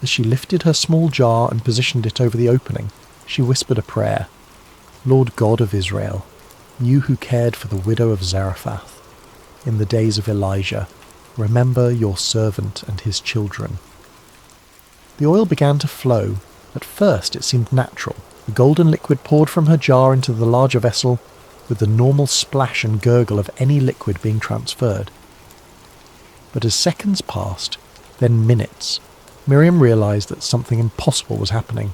As she lifted her small jar and positioned it over the opening, she whispered a prayer. "Lord God of Israel, you who cared for the widow of Zarephath in the days of Elijah, remember your servant and his children." The oil began to flow. At first it seemed natural. The golden liquid poured from her jar into the larger vessel with the normal splash and gurgle of any liquid being transferred. But as seconds passed, then minutes, Miriam realised that something impossible was happening.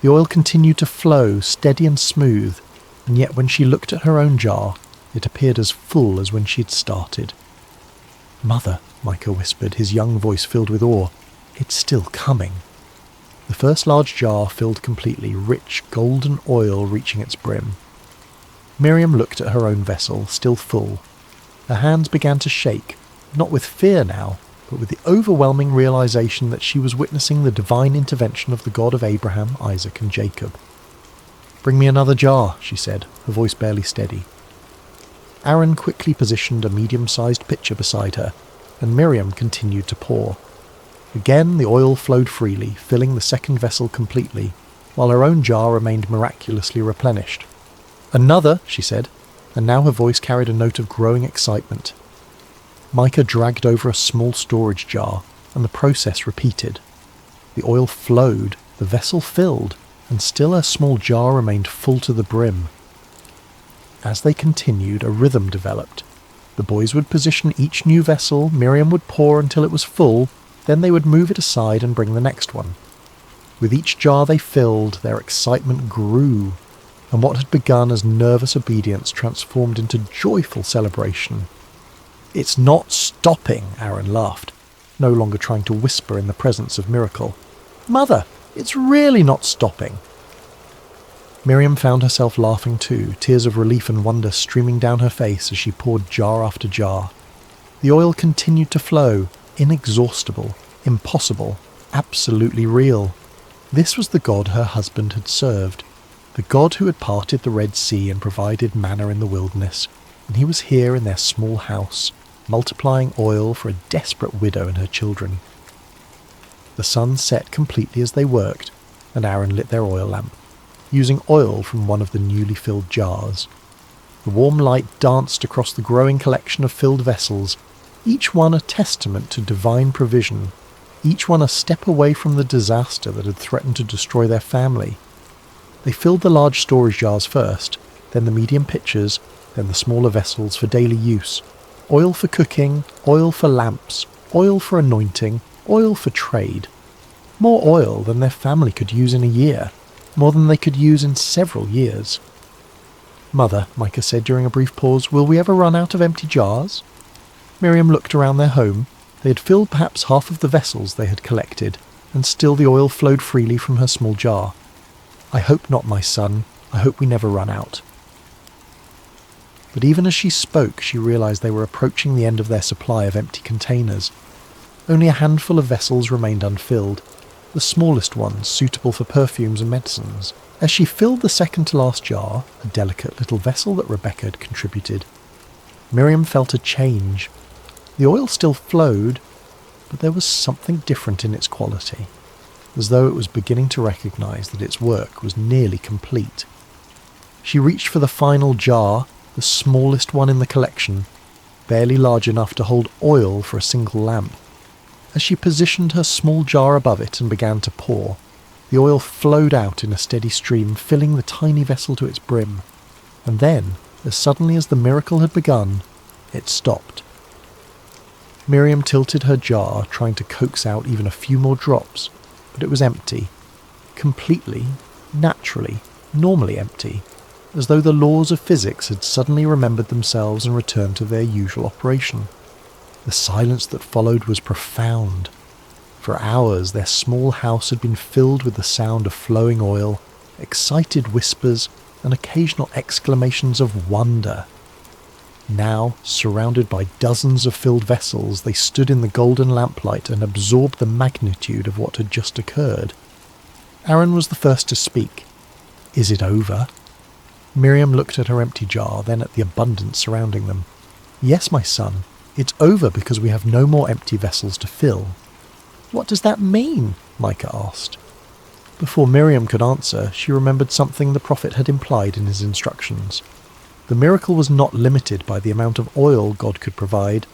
The oil continued to flow, steady and smooth, and yet when she looked at her own jar, it appeared as full as when she had started. "Mother," Micah whispered, his young voice filled with awe, "it's still coming." The first large jar filled completely, rich golden oil reaching its brim. Miriam looked at her own vessel, still full. Her hands began to shake, not with fear now, but with the overwhelming realization that she was witnessing the divine intervention of the God of Abraham, Isaac, and Jacob. "Bring me another jar," she said, her voice barely steady. Aaron quickly positioned a medium-sized pitcher beside her, and Miriam continued to pour. Again the oil flowed freely, filling the second vessel completely, while her own jar remained miraculously replenished. "Another," she said, and now her voice carried a note of growing excitement. Micah dragged over a small storage jar, and the process repeated. The oil flowed, the vessel filled, and still her small jar remained full to the brim. As they continued, a rhythm developed. The boys would position each new vessel, Miriam would pour until it was full, then they would move it aside and bring the next one. With each jar they filled, their excitement grew, and what had begun as nervous obedience transformed into joyful celebration. "It's not stopping," Aaron laughed, no longer trying to whisper in the presence of miracle. "Mother, it's really not stopping." Miriam found herself laughing too, tears of relief and wonder streaming down her face as she poured jar after jar. The oil continued to flow, inexhaustible, impossible, absolutely real. This was the God her husband had served, the God who had parted the Red Sea and provided manna in the wilderness, and he was here in their small house, multiplying oil for a desperate widow and her children. The sun set completely as they worked, and Aaron lit their oil lamp, using oil from one of the newly filled jars. The warm light danced across the growing collection of filled vessels, each one a testament to divine provision, each one a step away from the disaster that had threatened to destroy their family. They filled the large storage jars first, then the medium pitchers, then the smaller vessels for daily use. Oil for cooking, oil for lamps, oil for anointing, oil for trade. More oil than their family could use in a year, more than they could use in several years. "Mother," Micah said during a brief pause, "will we ever run out of empty jars?" Miriam looked around their home. They had filled perhaps half of the vessels they had collected, and still the oil flowed freely from her small jar. "I hope not, my son. I hope we never run out." But even as she spoke, she realized they were approaching the end of their supply of empty containers. Only a handful of vessels remained unfilled, the smallest ones suitable for perfumes and medicines. As she filled the second-to-last jar, a delicate little vessel that Rebecca had contributed, Miriam felt a change. The oil still flowed, but there was something different in its quality, as though it was beginning to recognize that its work was nearly complete. She reached for the final jar, the smallest one in the collection, barely large enough to hold oil for a single lamp. As she positioned her small jar above it and began to pour, the oil flowed out in a steady stream, filling the tiny vessel to its brim. And then, as suddenly as the miracle had begun, it stopped. Miriam tilted her jar, trying to coax out even a few more drops, but it was empty. Completely, naturally, normally empty, as though the laws of physics had suddenly remembered themselves and returned to their usual operation. The silence that followed was profound. For hours their small house had been filled with the sound of flowing oil, excited whispers, and occasional exclamations of wonder. Now, surrounded by dozens of filled vessels, they stood in the golden lamplight and absorbed the magnitude of what had just occurred. Aaron was the first to speak. "Is it over?" Miriam looked at her empty jar, then at the abundance surrounding them. "Yes, my son, it's over because we have no more empty vessels to fill." "What does that mean?" Micah asked. Before Miriam could answer, she remembered something the prophet had implied in his instructions. The miracle was not limited by the amount of oil God could provide,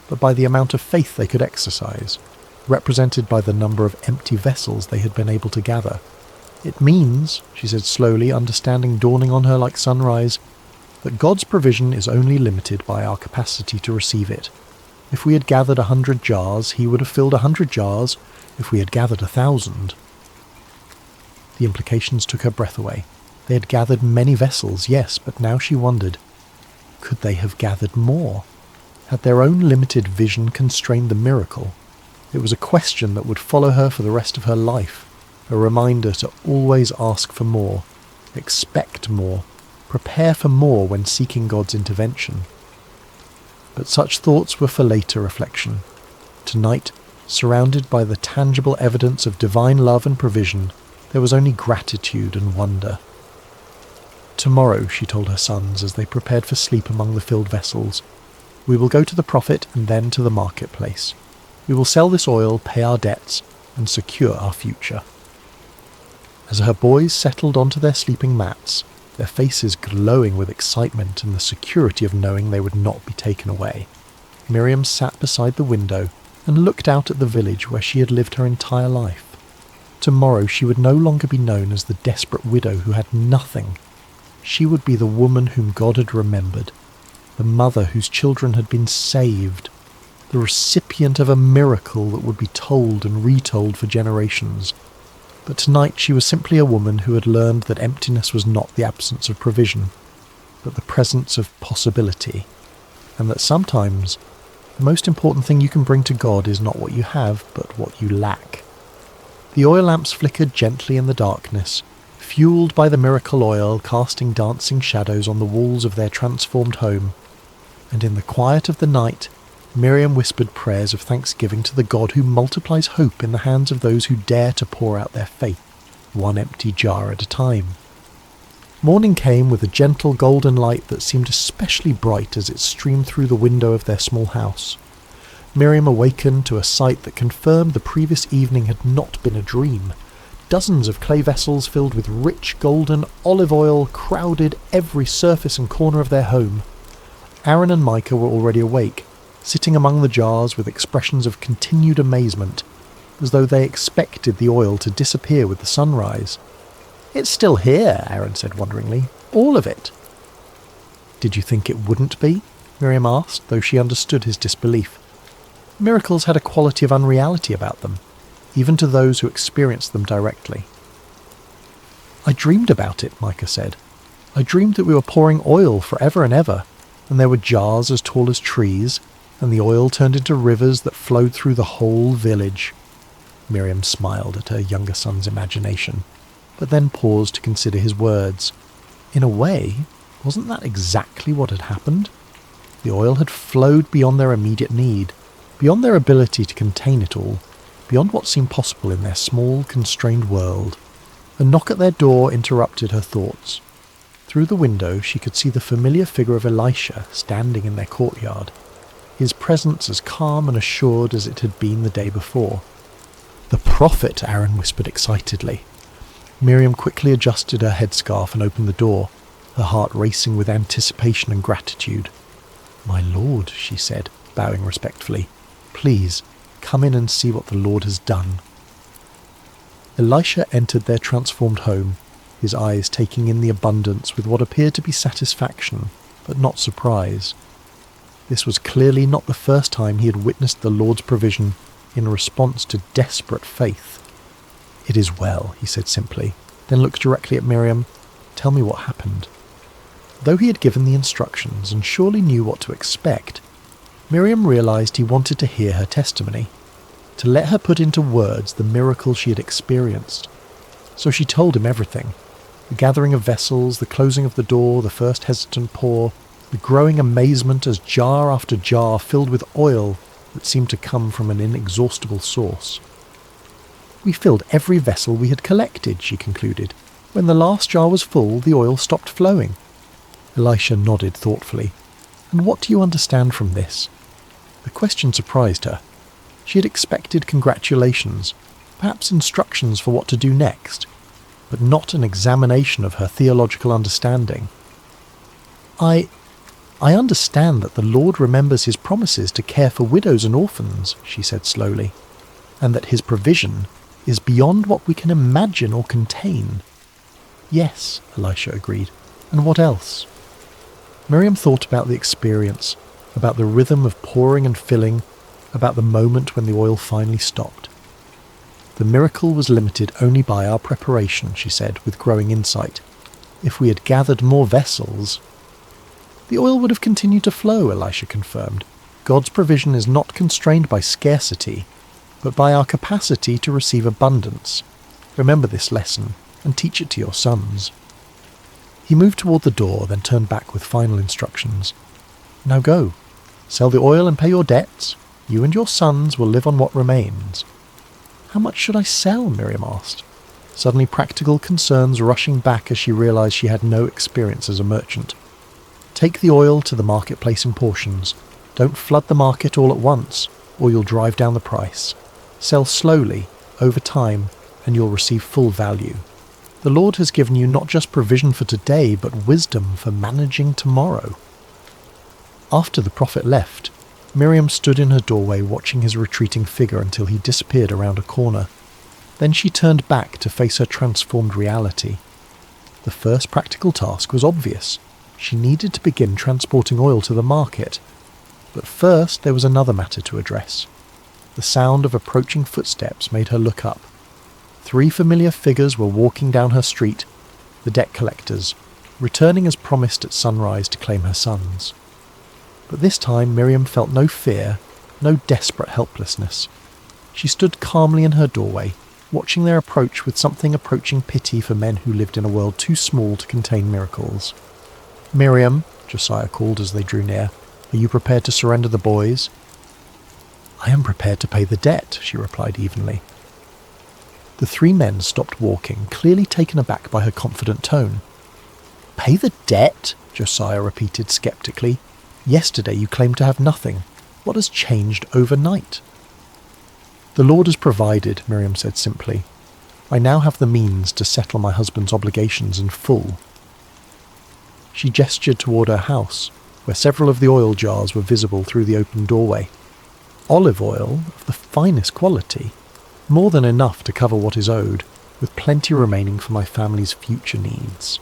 but by the amount of faith they could exercise, represented by the number of empty vessels they had been able to gather. "It means," she said slowly, understanding dawning on her like sunrise, "that God's provision is only limited by our capacity to receive it. If we had gathered 100 jars, he would have filled 100 jars. If we had gathered 1,000... The implications took her breath away. They had gathered many vessels, yes, but now she wondered, could they have gathered more? Had their own limited vision constrained the miracle? It was a question that would follow her for the rest of her life, a reminder to always ask for more, expect more, prepare for more when seeking God's intervention. But such thoughts were for later reflection. Tonight, surrounded by the tangible evidence of divine love and provision, there was only gratitude and wonder. "Tomorrow," she told her sons as they prepared for sleep among the filled vessels, "we will go to the prophet and then to the marketplace. We will sell this oil, pay our debts, and secure our future." As her boys settled onto their sleeping mats, their faces glowing with excitement and the security of knowing they would not be taken away, Miriam sat beside the window and looked out at the village where she had lived her entire life. Tomorrow she would no longer be known as the desperate widow who had nothing. She would be the woman whom God had remembered, the mother whose children had been saved, the recipient of a miracle that would be told and retold for generations. But tonight she was simply a woman who had learned that emptiness was not the absence of provision, but the presence of possibility, and that sometimes the most important thing you can bring to God is not what you have, but what you lack. The oil lamps flickered gently in the darkness, fueled by the miracle oil casting dancing shadows on the walls of their transformed home, and in the quiet of the night, Miriam whispered prayers of thanksgiving to the God who multiplies hope in the hands of those who dare to pour out their faith, one empty jar at a time. Morning came with a gentle golden light that seemed especially bright as it streamed through the window of their small house. Miriam awakened to a sight that confirmed the previous evening had not been a dream. dozens of clay vessels filled with rich golden olive oil crowded every surface and corner of their home. Aaron and Micah were already awake, sitting among the jars with expressions of continued amazement, as though they expected the oil to disappear with the sunrise. "It's still here," Aaron said wonderingly. "All of it." "Did you think it wouldn't be?" Miriam asked, though she understood his disbelief. Miracles had a quality of unreality about them, even to those who experienced them directly. "I dreamed about it," Micah said. "I dreamed that we were pouring oil forever and ever, and there were jars as tall as trees, and the oil turned into rivers that flowed through the whole village." Miriam smiled at her younger son's imagination, but then paused to consider his words. In a way, wasn't that exactly what had happened? The oil had flowed beyond their immediate need, beyond their ability to contain it all, beyond what seemed possible in their small, constrained world. A knock at their door interrupted her thoughts. Through the window she could see the familiar figure of Elisha standing in their courtyard, his presence as calm and assured as it had been the day before. "The prophet," Aaron whispered excitedly. Miriam quickly adjusted her headscarf and opened the door, her heart racing with anticipation and gratitude. "My lord," she said, bowing respectfully, "please, come in and see what the Lord has done." Elisha entered their transformed home, his eyes taking in the abundance with what appeared to be satisfaction, but not surprise. This was clearly not the first time he had witnessed the Lord's provision in response to desperate faith. "It is well," he said simply, then looked directly at Miriam. "Tell me what happened." Though he had given the instructions and surely knew what to expect, Miriam realized he wanted to hear her testimony, to let her put into words the miracle she had experienced. So she told him everything: the gathering of vessels, the closing of the door, the first hesitant pour, the growing amazement as jar after jar filled with oil that seemed to come from an inexhaustible source. "We filled every vessel we had collected," she concluded. "When the last jar was full, the oil stopped flowing." Elisha nodded thoughtfully. "And what do you understand from this?" The question surprised her. She had expected congratulations, perhaps instructions for what to do next, but not an examination of her theological understanding. I understand that the Lord remembers his promises to care for widows and orphans," she said slowly, "and that his provision is beyond what we can imagine or contain." "Yes," Elisha agreed. "And what else?" Miriam thought about the experience, about the rhythm of pouring and filling, about the moment when the oil finally stopped. "The miracle was limited only by our preparation," she said, with growing insight. "If we had gathered more vessels—" "The oil would have continued to flow," Elisha confirmed. "God's provision is not constrained by scarcity, but by our capacity to receive abundance. Remember this lesson, and teach it to your sons." He moved toward the door, then turned back with final instructions. "Now go. Sell the oil and pay your debts. You and your sons will live on what remains." "How much should I sell?" Miriam asked, suddenly practical concerns rushing back as she realized she had no experience as a merchant. "Take the oil to the marketplace in portions. Don't flood the market all at once, or you'll drive down the price. Sell slowly, over time, and you'll receive full value. The Lord has given you not just provision for today, but wisdom for managing tomorrow." After the prophet left, Miriam stood in her doorway watching his retreating figure until he disappeared around a corner. Then she turned back to face her transformed reality. The first practical task was obvious. She needed to begin transporting oil to the market. But first there was another matter to address. The sound of approaching footsteps made her look up. 3 familiar figures were walking down her street, the debt collectors, returning as promised at sunrise to claim her sons. But this time Miriam felt no fear, no desperate helplessness. She stood calmly in her doorway, watching their approach with something approaching pity for men who lived in a world too small to contain miracles. "Miriam," Josiah called as they drew near, "are you prepared to surrender the boys?" "I am prepared to pay the debt," she replied evenly. The 3 men stopped walking, clearly taken aback by her confident tone. "Pay the debt?" Josiah repeated skeptically. "Yesterday you claimed to have nothing. What has changed overnight?" "The Lord has provided," Miriam said simply. I now have the means to settle my husband's obligations in full." She gestured toward her house, where several of the oil jars were visible through the open doorway. Olive oil of the finest quality, more than enough to cover what is owed, with plenty remaining for my family's future needs.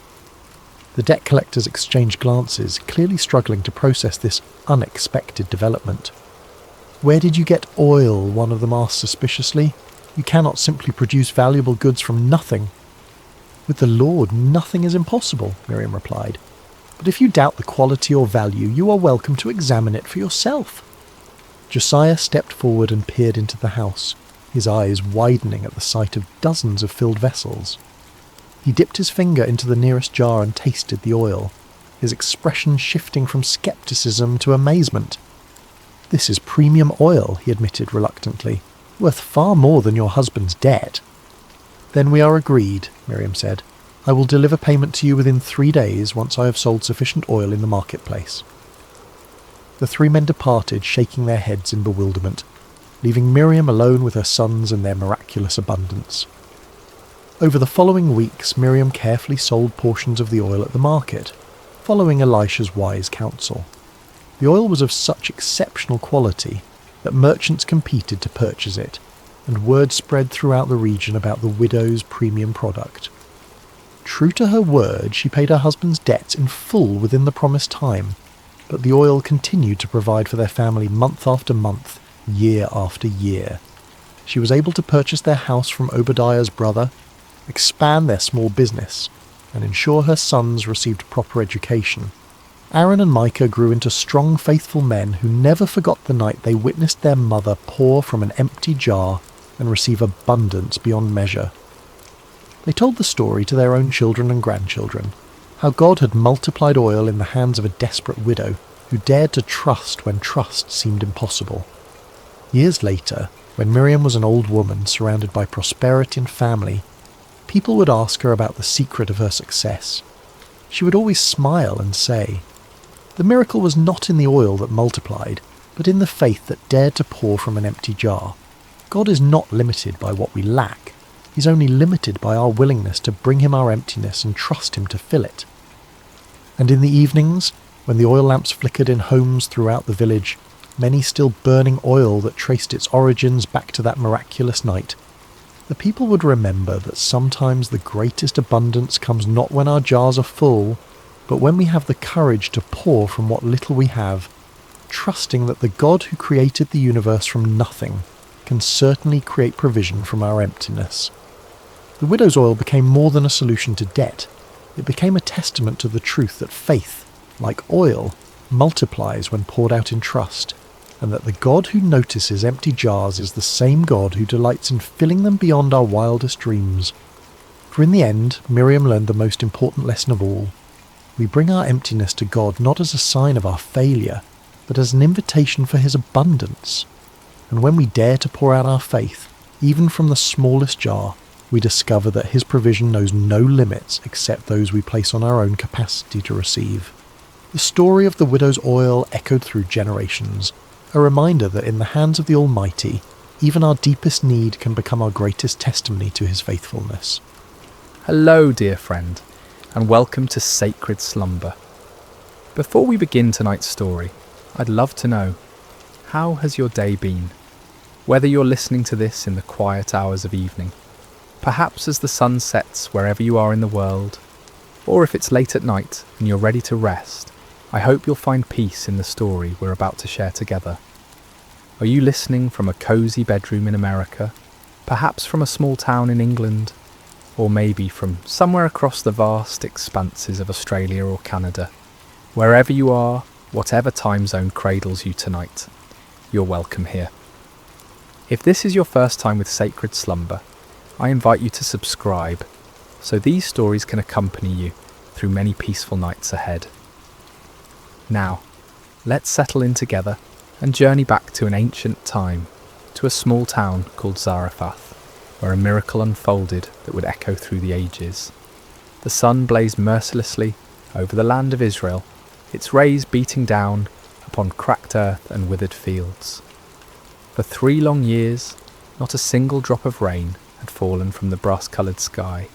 The debt collectors exchanged glances, clearly struggling to process this unexpected development. "Where did you get oil?" one of them asked suspiciously. "You cannot simply produce valuable goods from nothing." "With the Lord, nothing is impossible," Miriam replied. "But if you doubt the quality or value, you are welcome to examine it for yourself." Josiah stepped forward and peered into the house, his eyes widening at the sight of dozens of filled vessels. He dipped his finger into the nearest jar and tasted the oil, his expression shifting from skepticism to amazement. "This is premium oil," he admitted reluctantly, "worth far more than your husband's debt." "Then we are agreed," Miriam said. "I will deliver payment to you within 3 days once I have sold sufficient oil in the marketplace." The 3 men departed, shaking their heads in bewilderment, leaving Miriam alone with her sons and their miraculous abundance. Over the following weeks, Miriam carefully sold portions of the oil at the market, following Elisha's wise counsel. The oil was of such exceptional quality that merchants competed to purchase it, and word spread throughout the region about the widow's premium product. True to her word, she paid her husband's debts in full within the promised time, but the oil continued to provide for their family month after month, year after year. She was able to purchase their house from Obadiah's brother, expand their small business, and ensure her sons received proper education. Aaron and Micah grew into strong, faithful men who never forgot the night they witnessed their mother pour from an empty jar and receive abundance beyond measure. They told the story to their own children and grandchildren, how God had multiplied oil in the hands of a desperate widow who dared to trust when trust seemed impossible. Years later, when Miriam was an old woman surrounded by prosperity and family, people would ask her about the secret of her success. She would always smile and say, "The miracle was not in the oil that multiplied, but in the faith that dared to pour from an empty jar. God is not limited by what we lack. He's only limited by our willingness to bring him our emptiness and trust him to fill it." And in the evenings, when the oil lamps flickered in homes throughout the village, many still burning oil that traced its origins back to that miraculous night, the people would remember that sometimes the greatest abundance comes not when our jars are full, but when we have the courage to pour from what little we have, trusting that the God who created the universe from nothing can certainly create provision from our emptiness. The widow's oil became more than a solution to debt. It became a testament to the truth that faith, like oil, multiplies when poured out in trust, and that the God who notices empty jars is the same God who delights in filling them beyond our wildest dreams. For in the end, Miriam learned the most important lesson of all. We bring our emptiness to God not as a sign of our failure, but as an invitation for his abundance. And when we dare to pour out our faith, even from the smallest jar, we discover that his provision knows no limits except those we place on our own capacity to receive. The story of the widow's oil echoed through generations, a reminder that in the hands of the Almighty, even our deepest need can become our greatest testimony to his faithfulness. Hello, dear friend, and welcome to Sacred Slumber. Before we begin tonight's story, I'd love to know, how has your day been? Whether you're listening to this in the quiet hours of evening, perhaps as the sun sets wherever you are in the world, or if it's late at night and you're ready to rest, I hope you'll find peace in the story we're about to share together. Are you listening from a cosy bedroom in America, perhaps from a small town in England, or maybe from somewhere across the vast expanses of Australia or Canada? Wherever you are, whatever time zone cradles you tonight, you're welcome here. If this is your first time with Sacred Slumber, I invite you to subscribe so these stories can accompany you through many peaceful nights ahead. Now, let's settle in together and journey back to an ancient time, to a small town called Zarephath, where a miracle unfolded that would echo through the ages. The sun blazed mercilessly over the land of Israel, its rays beating down upon cracked earth and withered fields. For 3 long years, not a single drop of rain had fallen from the brass-coloured sky.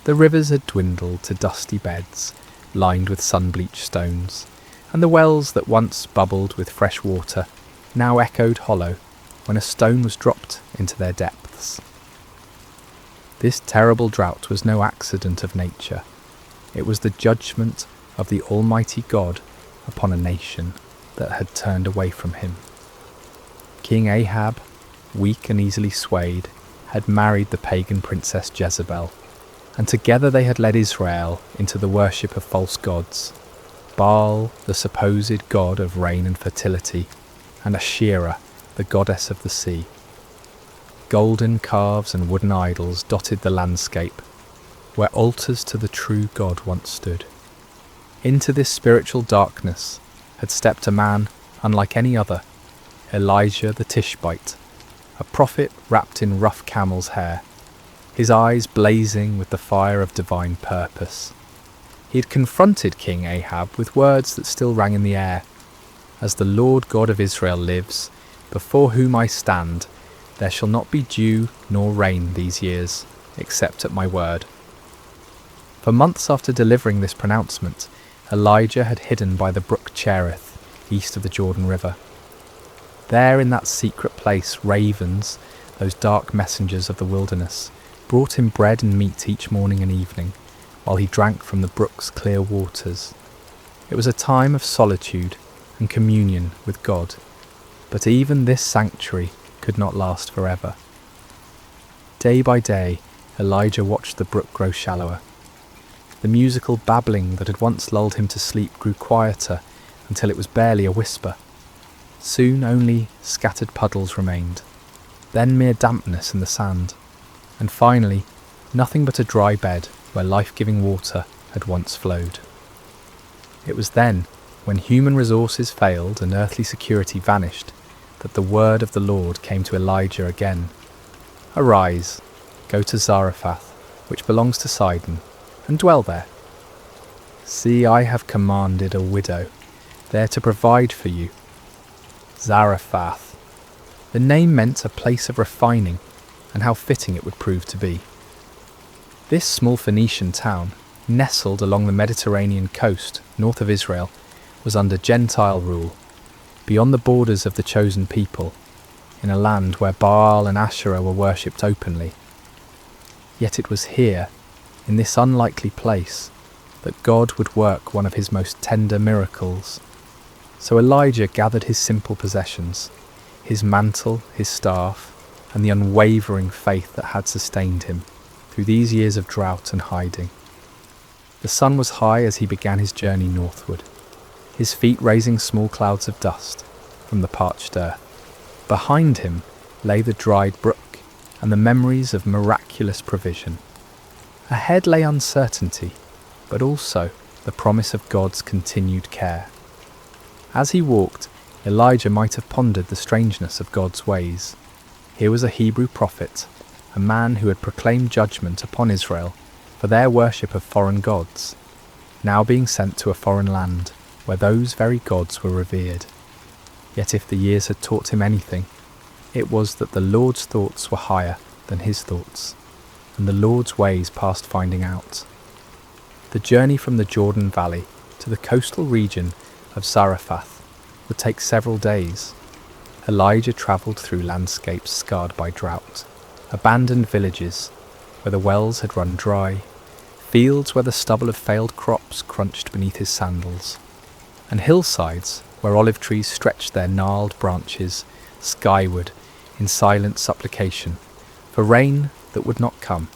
The rivers had dwindled to dusty beds, lined with sun-bleached stones, and the wells that once bubbled with fresh water now echoed hollow when a stone was dropped into their depths. This terrible drought was no accident of nature. It was the judgment of the Almighty God upon a nation that had turned away from him. King Ahab, weak and easily swayed, had married the pagan princess Jezebel, and together they had led Israel into the worship of false gods, Baal, the supposed god of rain and fertility, and Asherah, the goddess of the sea. Golden calves and wooden idols dotted the landscape, where altars to the true God once stood. Into this spiritual darkness had stepped a man unlike any other, Elijah the Tishbite, a prophet wrapped in rough camel's hair, his eyes blazing with the fire of divine purpose. He had confronted King Ahab with words that still rang in the air. As the Lord God of Israel lives, before whom I stand, there shall not be dew nor rain these years, except at my word. For months after delivering this pronouncement, Elijah had hidden by the brook Cherith, east of the Jordan River. There in that secret place ravens, those dark messengers of the wilderness, brought him bread and meat each morning and evening, while he drank from the brook's clear waters. It was a time of solitude and communion with God, but even this sanctuary could not last forever. Day by day, Elijah watched the brook grow shallower. The musical babbling that had once lulled him to sleep grew quieter until it was barely a whisper. Soon only scattered puddles remained, then mere dampness in the sand, and finally nothing but a dry bed where life-giving water had once flowed. It was then, when human resources failed and earthly security vanished, that the word of the Lord came to Elijah again. Arise, go to Zarephath, which belongs to Sidon, and dwell there. See, I have commanded a widow there to provide for you. Zarephath. The name meant a place of refining, and how fitting it would prove to be. This small Phoenician town, nestled along the Mediterranean coast north of Israel, was under Gentile rule, beyond the borders of the chosen people, in a land where Baal and Asherah were worshipped openly. Yet it was here, in this unlikely place, that God would work one of his most tender miracles. So Elijah gathered his simple possessions, his mantle, his staff, and the unwavering faith that had sustained him through these years of drought and hiding. The sun was high as he began his journey northward, his feet raising small clouds of dust from the parched earth. Behind him lay the dried brook and the memories of miraculous provision. Ahead lay uncertainty, but also the promise of God's continued care. As he walked, Elijah might have pondered the strangeness of God's ways. Here was a Hebrew prophet, a man who had proclaimed judgment upon Israel for their worship of foreign gods, now being sent to a foreign land where those very gods were revered. Yet if the years had taught him anything, it was that the Lord's thoughts were higher than his thoughts, and the Lord's ways past finding out. The journey from the Jordan Valley to the coastal region of Zarephath would take several days. Elijah travelled through landscapes scarred by drought, abandoned villages where the wells had run dry, fields where the stubble of failed crops crunched beneath his sandals, and hillsides where olive trees stretched their gnarled branches skyward in silent supplication for rain that would not come.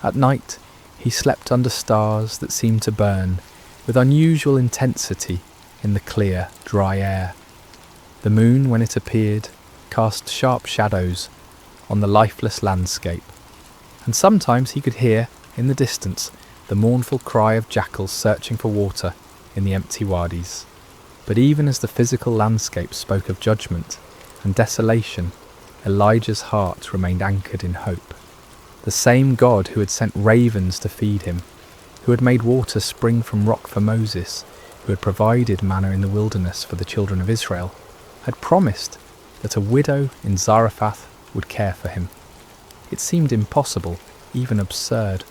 At night he slept under stars that seemed to burn with unusual intensity in the clear, dry air. The moon, when it appeared, cast sharp shadows on the lifeless landscape, and sometimes he could hear, in the distance, the mournful cry of jackals searching for water in the empty wadis. But even as the physical landscape spoke of judgment and desolation, Elijah's heart remained anchored in hope. The same God who had sent ravens to feed him, who had made water spring from rock for Moses, who had provided manna in the wilderness for the children of Israel, had promised that a widow in Zarephath would care for him. It seemed impossible, even absurd.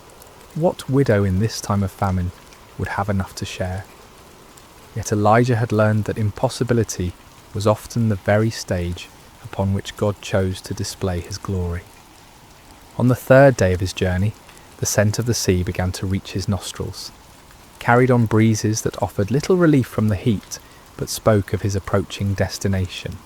What widow in this time of famine would have enough to share? Yet Elijah had learned that impossibility was often the very stage upon which God chose to display his glory. On the third day of his journey, the scent of the sea began to reach his nostrils, carried on breezes that offered little relief from the heat, but spoke of his approaching destination.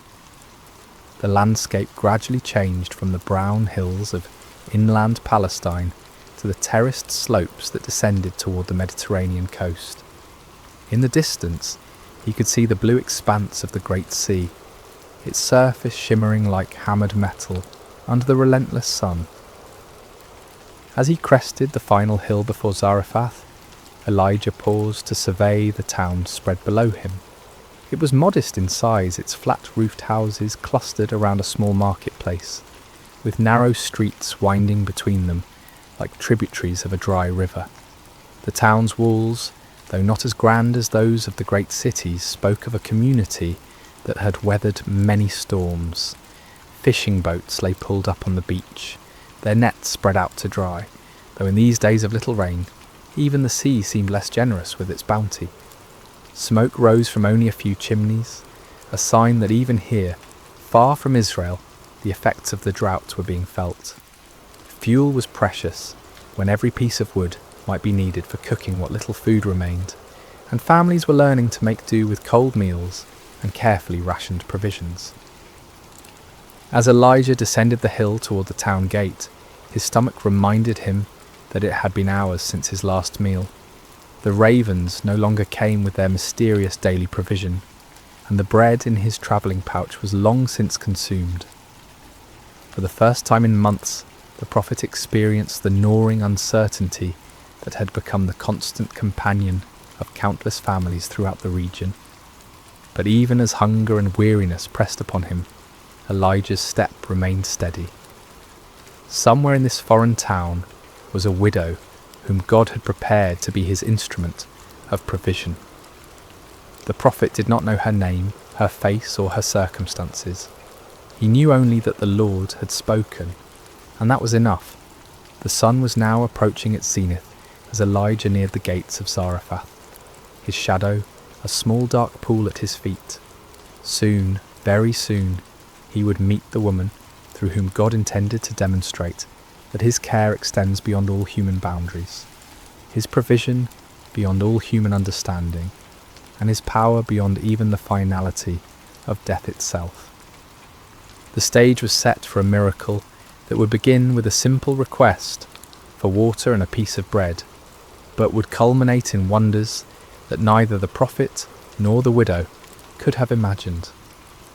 The landscape gradually changed from the brown hills of inland Palestine to the terraced slopes that descended toward the Mediterranean coast. In the distance, he could see the blue expanse of the Great Sea, its surface shimmering like hammered metal under the relentless sun. As he crested the final hill before Zarephath, Elijah paused to survey the town spread below him. It was modest in size, its flat-roofed houses clustered around a small marketplace, with narrow streets winding between them like tributaries of a dry river. The town's walls, though not as grand as those of the great cities, spoke of a community that had weathered many storms. Fishing boats lay pulled up on the beach, their nets spread out to dry, though in these days of little rain, even the sea seemed less generous with its bounty. Smoke rose from only a few chimneys, a sign that even here, far from Israel, the effects of the drought were being felt. Fuel was precious, when every piece of wood might be needed for cooking what little food remained, and families were learning to make do with cold meals and carefully rationed provisions. As Elijah descended the hill toward the town gate, his stomach reminded him that it had been hours since his last meal. The ravens no longer came with their mysterious daily provision, and the bread in his travelling pouch was long since consumed. For the first time in months, the prophet experienced the gnawing uncertainty that had become the constant companion of countless families throughout the region. But even as hunger and weariness pressed upon him, Elijah's step remained steady. Somewhere in this foreign town was a widow whom God had prepared to be his instrument of provision. The prophet did not know her name, her face, or her circumstances. He knew only that the Lord had spoken, and that was enough. The sun was now approaching its zenith as Elijah neared the gates of Zarephath, his shadow a small dark pool at his feet. Soon, very soon, he would meet the woman through whom God intended to demonstrate that his care extends beyond all human boundaries, his provision beyond all human understanding, and his power beyond even the finality of death itself. The stage was set for a miracle that would begin with a simple request for water and a piece of bread, but would culminate in wonders that neither the prophet nor the widow could have imagined.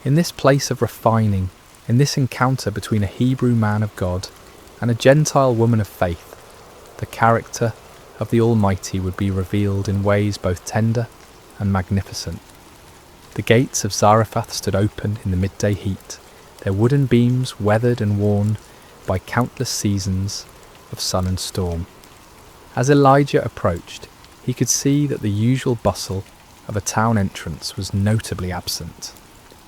In this place of refining, in this encounter between a Hebrew man of God and a Gentile woman of faith, the character of the Almighty would be revealed in ways both tender and magnificent. The gates of Zarephath stood open in the midday heat, their wooden beams weathered and worn by countless seasons of sun and storm. As Elijah approached, he could see that the usual bustle of a town entrance was notably absent.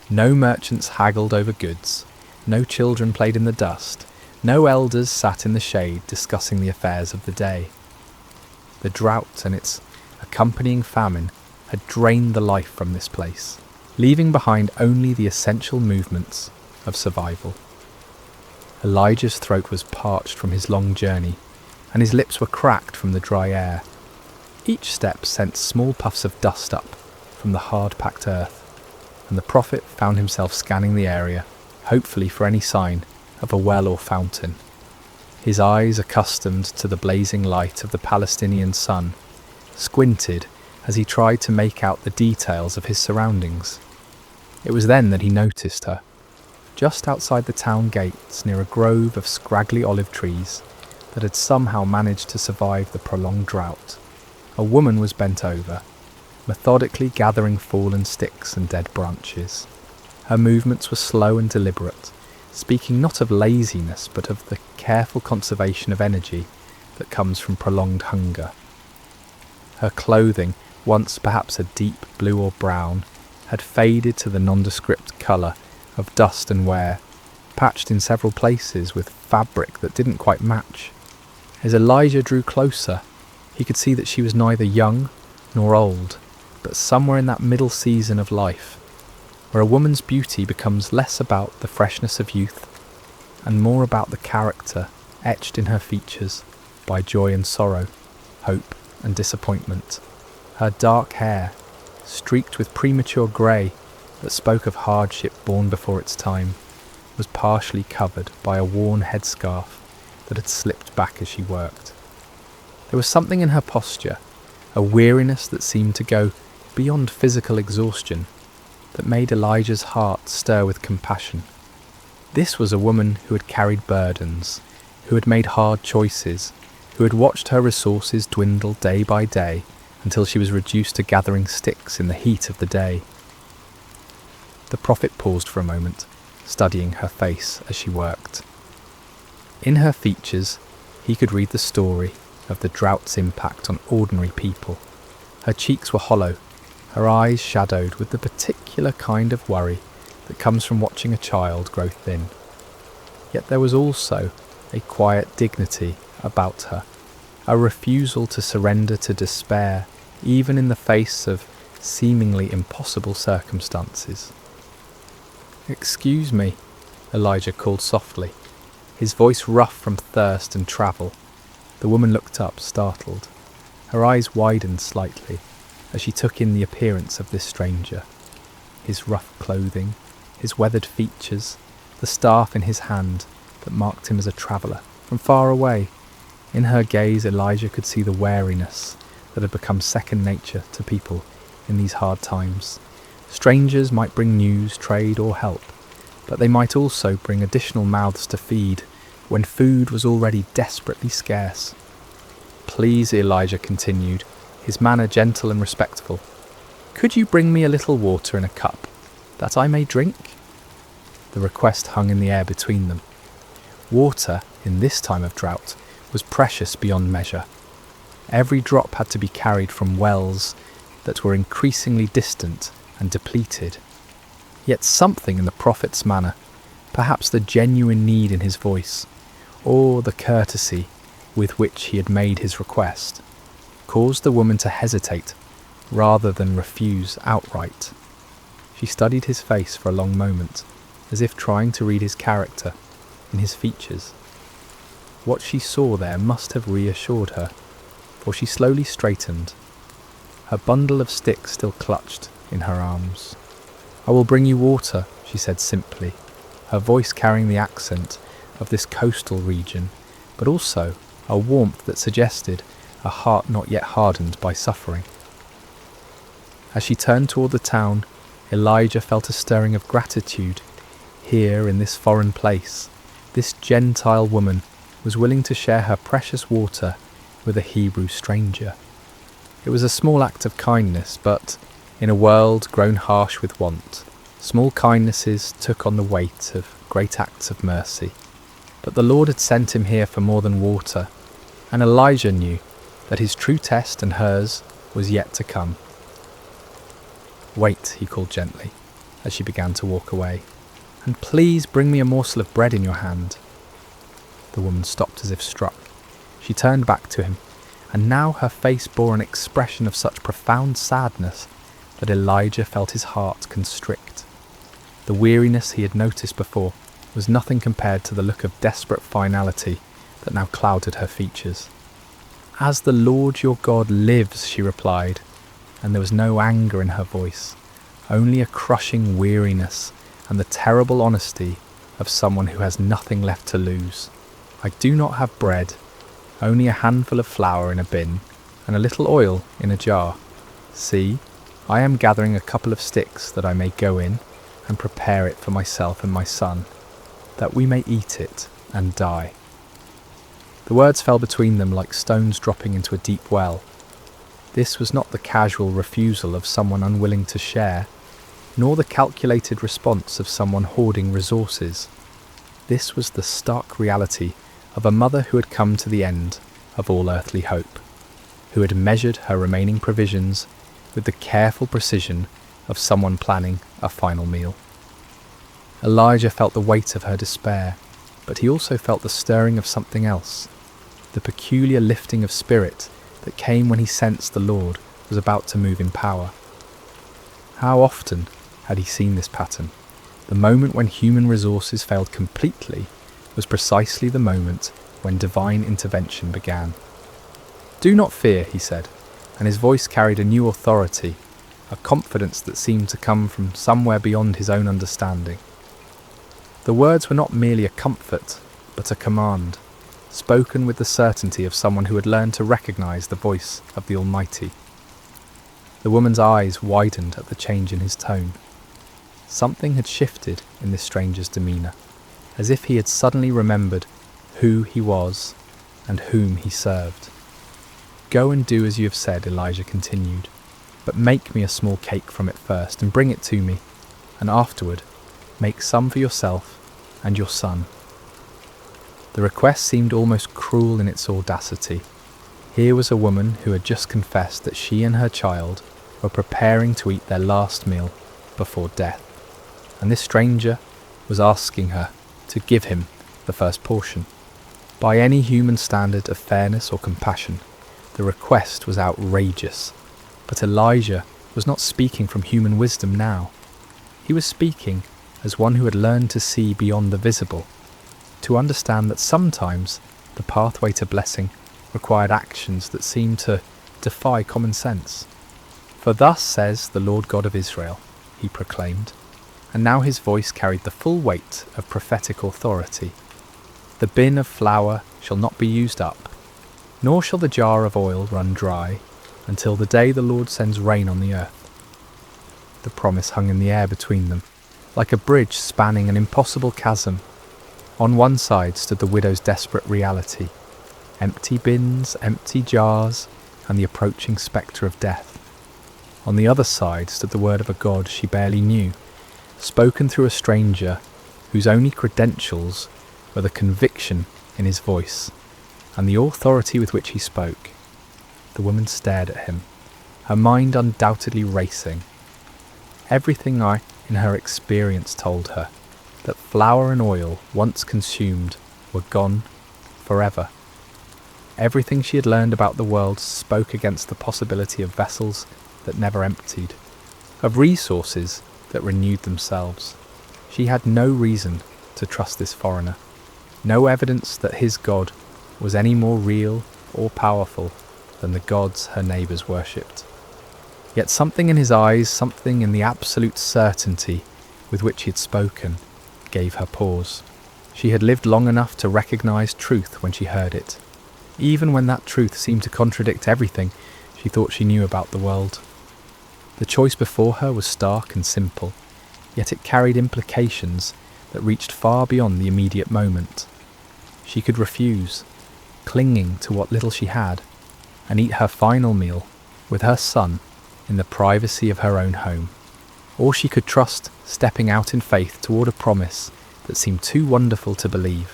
No merchants haggled over goods, no children played in the dust, no elders sat in the shade discussing the affairs of the day. The drought and its accompanying famine had drained the life from this place, leaving behind only the essential movements of survival. Elijah's throat was parched from his long journey, and his lips were cracked from the dry air. Each step sent small puffs of dust up from the hard-packed earth, and the prophet found himself scanning the area, hopefully for any sign of a well or fountain. His eyes, accustomed to the blazing light of the Palestinian sun, squinted as he tried to make out the details of his surroundings. It was then that he noticed her. Just outside the town gates, near a grove of scraggly olive trees that had somehow managed to survive the prolonged drought, a woman was bent over, methodically gathering fallen sticks and dead branches. Her movements were slow and deliberate, speaking not of laziness but of the careful conservation of energy that comes from prolonged hunger. Her clothing, once perhaps a deep blue or brown, had faded to the nondescript colour of dust and wear, patched in several places with fabric that didn't quite match. As Elijah drew closer, he could see that she was neither young nor old, but somewhere in that middle season of life, where a woman's beauty becomes less about the freshness of youth and more about the character etched in her features by joy and sorrow, hope and disappointment. Her dark hair, streaked with premature grey that spoke of hardship born before its time, was partially covered by a worn headscarf that had slipped back as she worked. There was something in her posture, a weariness that seemed to go beyond physical exhaustion, that made Elijah's heart stir with compassion. This was a woman who had carried burdens, who had made hard choices, who had watched her resources dwindle day by day until she was reduced to gathering sticks in the heat of the day. The prophet paused for a moment, studying her face as she worked. In her features, he could read the story of the drought's impact on ordinary people. Her cheeks were hollow, her eyes shadowed with the particular kind of worry that comes from watching a child grow thin. Yet there was also a quiet dignity about her, a refusal to surrender to despair, even in the face of seemingly impossible circumstances. "Excuse me," Elijah called softly, his voice rough from thirst and travel. The woman looked up, startled. Her eyes widened slightly as she took in the appearance of this stranger. His rough clothing, his weathered features, the staff in his hand that marked him as a traveller from far away. In her gaze, Elijah could see the wariness that had become second nature to people in these hard times. Strangers might bring news, trade, or help, but they might also bring additional mouths to feed when food was already desperately scarce. "Please," Elijah continued, his manner gentle and respectful, "could you bring me a little water in a cup, that I may drink?" The request hung in the air between them. Water, in this time of drought, was precious beyond measure. Every drop had to be carried from wells that were increasingly distant and depleted. Yet something in the prophet's manner, perhaps the genuine need in his voice, or the courtesy with which he had made his request, caused the woman to hesitate rather than refuse outright. She studied his face for a long moment, as if trying to read his character in his features. What she saw there must have reassured her, for she slowly straightened, her bundle of sticks still clutched in her arms. "I will bring you water," she said simply, her voice carrying the accent of this coastal region, but also a warmth that suggested a heart not yet hardened by suffering. As she turned toward the town, Elijah felt a stirring of gratitude. Here, in this foreign place, this Gentile woman was willing to share her precious water with a Hebrew stranger. It was a small act of kindness, but in a world grown harsh with want, small kindnesses took on the weight of great acts of mercy. But the Lord had sent him here for more than water, and Elijah knew that his true test and hers was yet to come. "Wait," he called gently, as she began to walk away, "and please bring me a morsel of bread in your hand." The woman stopped as if struck. She turned back to him, and now her face bore an expression of such profound sadness that Elijah felt his heart constrict. The weariness he had noticed before was nothing compared to the look of desperate finality that now clouded her features. "As the Lord your God lives," she replied, and there was no anger in her voice, only a crushing weariness and the terrible honesty of someone who has nothing left to lose. "I do not have bread, only a handful of flour in a bin and a little oil in a jar. See, I am gathering a couple of sticks that I may go in and prepare it for myself and my son, that we may eat it and die." The words fell between them like stones dropping into a deep well. This was not the casual refusal of someone unwilling to share, nor the calculated response of someone hoarding resources. This was the stark reality of a mother who had come to the end of all earthly hope, who had measured her remaining provisions with the careful precision of someone planning a final meal. Elijah felt the weight of her despair, but he also felt the stirring of something else, the peculiar lifting of spirit that came when he sensed the Lord was about to move in power. How often had he seen this pattern? The moment when human resources failed completely was precisely the moment when divine intervention began. "Do not fear," he said, and his voice carried a new authority, a confidence that seemed to come from somewhere beyond his own understanding. The words were not merely a comfort, but a command, spoken with the certainty of someone who had learned to recognize the voice of the Almighty. The woman's eyes widened at the change in his tone. Something had shifted in this stranger's demeanour, as if he had suddenly remembered who he was and whom he served. "Go and do as you have said," Elijah continued, "but make me a small cake from it first and bring it to me, and afterward make some for yourself and your son." The request seemed almost cruel in its audacity. Here was a woman who had just confessed that she and her child were preparing to eat their last meal before death, and this stranger was asking her to give him the first portion. By any human standard of fairness or compassion, the request was outrageous, but Elijah was not speaking from human wisdom now. He was speaking as one who had learned to see beyond the visible, to understand that sometimes the pathway to blessing required actions that seemed to defy common sense. "For thus says the Lord God of Israel," he proclaimed, and now his voice carried the full weight of prophetic authority. "The bin of flour shall not be used up, nor shall the jar of oil run dry, until the day the Lord sends rain on the earth." The promise hung in the air between them, like a bridge spanning an impossible chasm. On one side stood the widow's desperate reality, empty bins, empty jars, and the approaching spectre of death. On the other side stood the word of a God she barely knew, spoken through a stranger whose only credentials were the conviction in his voice and the authority with which he spoke. The woman stared at him, her mind undoubtedly racing. Everything in her experience told her that flour and oil, once consumed, were gone forever. Everything she had learned about the world spoke against the possibility of vessels that never emptied, of resources that renewed themselves. She had no reason to trust this foreigner, no evidence that his God was any more real or powerful than the gods her neighbours worshipped. Yet something in his eyes, something in the absolute certainty with which he had spoken, gave her pause. She had lived long enough to recognise truth when she heard it, even when that truth seemed to contradict everything she thought she knew about the world. The choice before her was stark and simple, yet it carried implications that reached far beyond the immediate moment. She could refuse, clinging to what little she had, and eat her final meal with her son in the privacy of her own home. Or she could trust stepping out in faith toward a promise that seemed too wonderful to believe,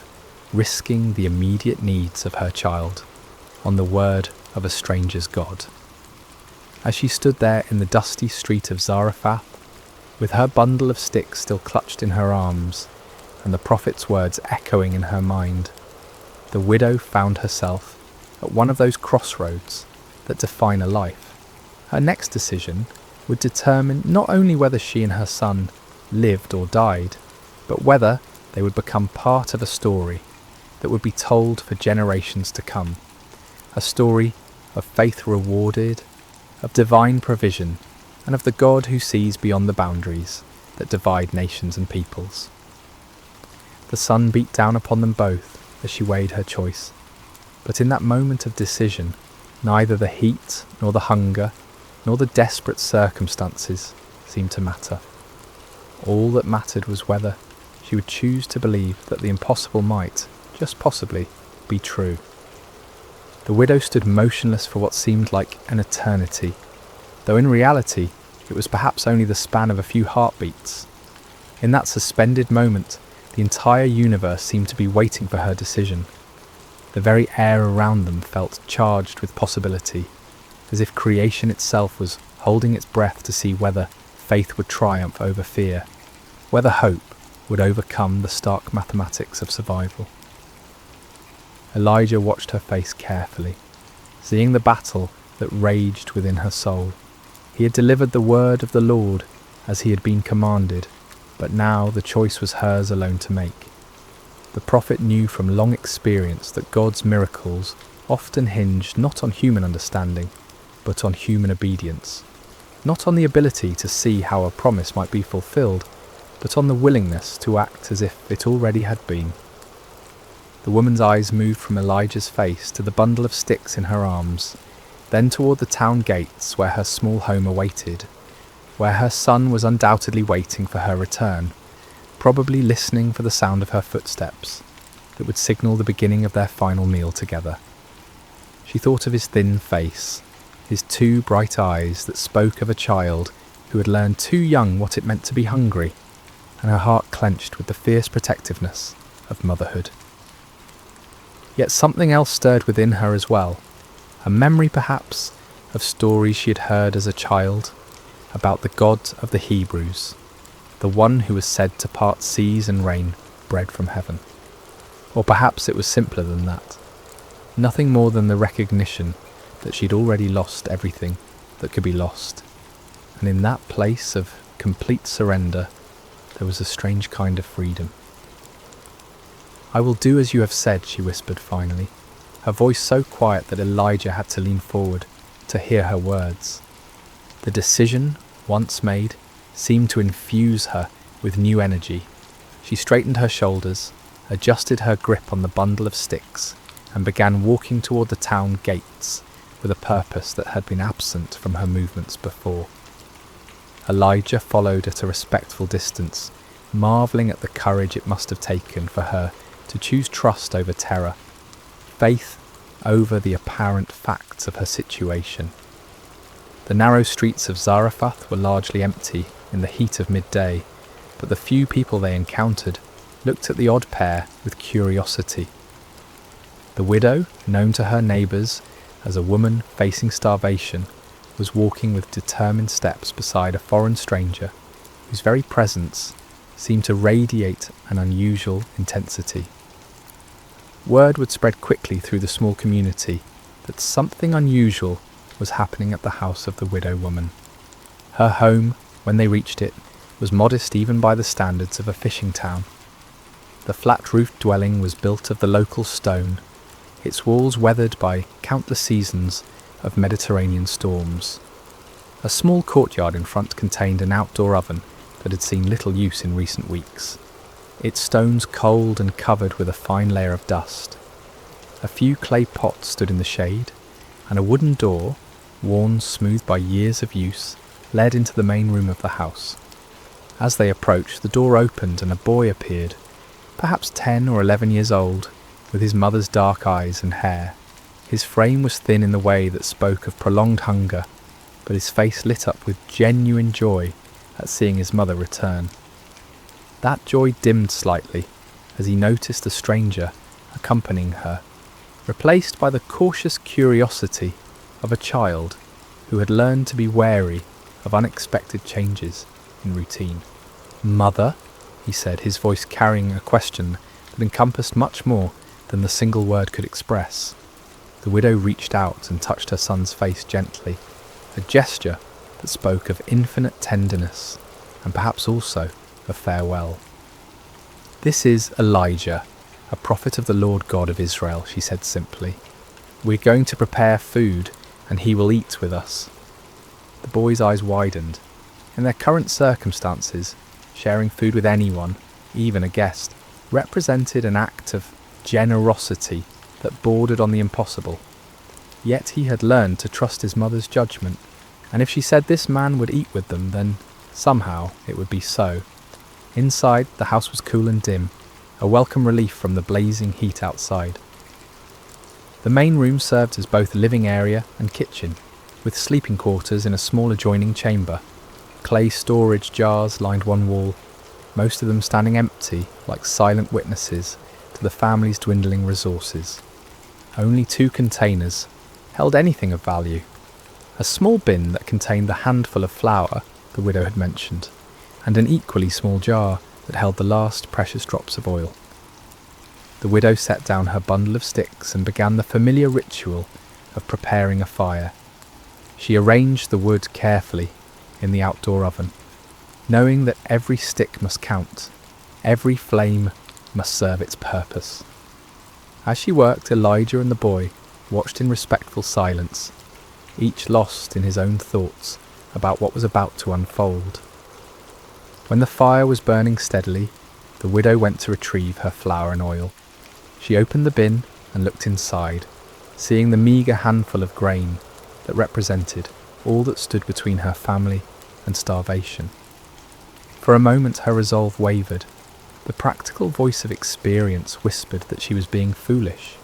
risking the immediate needs of her child on the word of a stranger's God. As she stood there in the dusty street of Zarephath, with her bundle of sticks still clutched in her arms, and the prophet's words echoing in her mind, the widow found herself at one of those crossroads that define a life. Her next decision would determine not only whether she and her son lived or died, but whether they would become part of a story that would be told for generations to come. A story of faith rewarded, of divine provision, and of the God who sees beyond the boundaries that divide nations and peoples. The sun beat down upon them both as she weighed her choice, but in that moment of decision, neither the heat nor the hunger nor the desperate circumstances seemed to matter. All that mattered was whether she would choose to believe that the impossible might, just possibly, be true. The widow stood motionless for what seemed like an eternity, though in reality it was perhaps only the span of a few heartbeats. In that suspended moment, the entire universe seemed to be waiting for her decision. The very air around them felt charged with possibility, as if creation itself was holding its breath to see whether faith would triumph over fear, whether hope would overcome the stark mathematics of survival. Elijah watched her face carefully, seeing the battle that raged within her soul. He had delivered the word of the Lord as he had been commanded, but now the choice was hers alone to make. The prophet knew from long experience that God's miracles often hinged not on human understanding, but on human obedience, not on the ability to see how a promise might be fulfilled, but on the willingness to act as if it already had been. The woman's eyes moved from Elijah's face to the bundle of sticks in her arms, then toward the town gates where her small home awaited, where her son was undoubtedly waiting for her return, probably listening for the sound of her footsteps that would signal the beginning of their final meal together. She thought of his thin face, his two bright eyes that spoke of a child who had learned too young what it meant to be hungry, and her heart clenched with the fierce protectiveness of motherhood. Yet something else stirred within her as well, a memory perhaps of stories she had heard as a child about the God of the Hebrews, the one who was said to part seas and rain bread from heaven. Or perhaps it was simpler than that, nothing more than the recognition that she'd already lost everything that could be lost, and in that place of complete surrender there was a strange kind of freedom. "I will do as you have said," she whispered finally, her voice so quiet that Elijah had to lean forward to hear her words. The decision, once made, seemed to infuse her with new energy. She straightened her shoulders, adjusted her grip on the bundle of sticks, and began walking toward the town gates with a purpose that had been absent from her movements before. Elijah followed at a respectful distance, marvelling at the courage it must have taken for her to choose trust over terror, faith over the apparent facts of her situation. The narrow streets of Zarephath were largely empty in the heat of midday, but the few people they encountered looked at the odd pair with curiosity. The widow, known to her neighbours as a woman facing starvation, was walking with determined steps beside a foreign stranger whose very presence seemed to radiate an unusual intensity. Word would spread quickly through the small community that something unusual was happening at the house of the widow woman. Her home, when they reached it, was modest even by the standards of a fishing town. The flat-roofed dwelling was built of the local stone, its walls weathered by countless seasons of Mediterranean storms. A small courtyard in front contained an outdoor oven that had seen little use in recent weeks, its stones cold and covered with a fine layer of dust. A few clay pots stood in the shade, and a wooden door, worn smooth by years of use, led into the main room of the house. As they approached, the door opened and a boy appeared, perhaps 10 or 11 years old, with his mother's dark eyes and hair. His frame was thin in the way that spoke of prolonged hunger, but his face lit up with genuine joy at seeing his mother return. That joy dimmed slightly as he noticed a stranger accompanying her, replaced by the cautious curiosity of a child who had learned to be wary of unexpected changes in routine. "Mother?" he said, his voice carrying a question that encompassed much more than the single word could express. The widow reached out and touched her son's face gently, a gesture that spoke of infinite tenderness and perhaps also of farewell. "This is Elijah, a prophet of the Lord God of Israel," she said simply. "We're going to prepare food and he will eat with us." The boy's eyes widened. In their current circumstances, sharing food with anyone, even a guest, represented an act of generosity that bordered on the impossible. Yet he had learned to trust his mother's judgment, and if she said this man would eat with them, then somehow it would be so. Inside, the house was cool and dim, a welcome relief from the blazing heat outside. The main room served as both living area and kitchen, with sleeping quarters in a small adjoining chamber. Clay storage jars lined one wall, most of them standing empty like silent witnesses to the family's dwindling resources. Only 2 containers held anything of value. A small bin that contained the handful of flour the widow had mentioned, and an equally small jar that held the last precious drops of oil. The widow set down her bundle of sticks and began the familiar ritual of preparing a fire. She arranged the wood carefully in the outdoor oven, knowing that every stick must count, every flame must serve its purpose. As she worked, Elijah and the boy watched in respectful silence, each lost in his own thoughts about what was about to unfold. When the fire was burning steadily, the widow went to retrieve her flour and oil. She opened the bin and looked inside, seeing the meagre handful of grain that represented all that stood between her family and starvation. For a moment her resolve wavered. The practical voice of experience whispered that she was being foolish,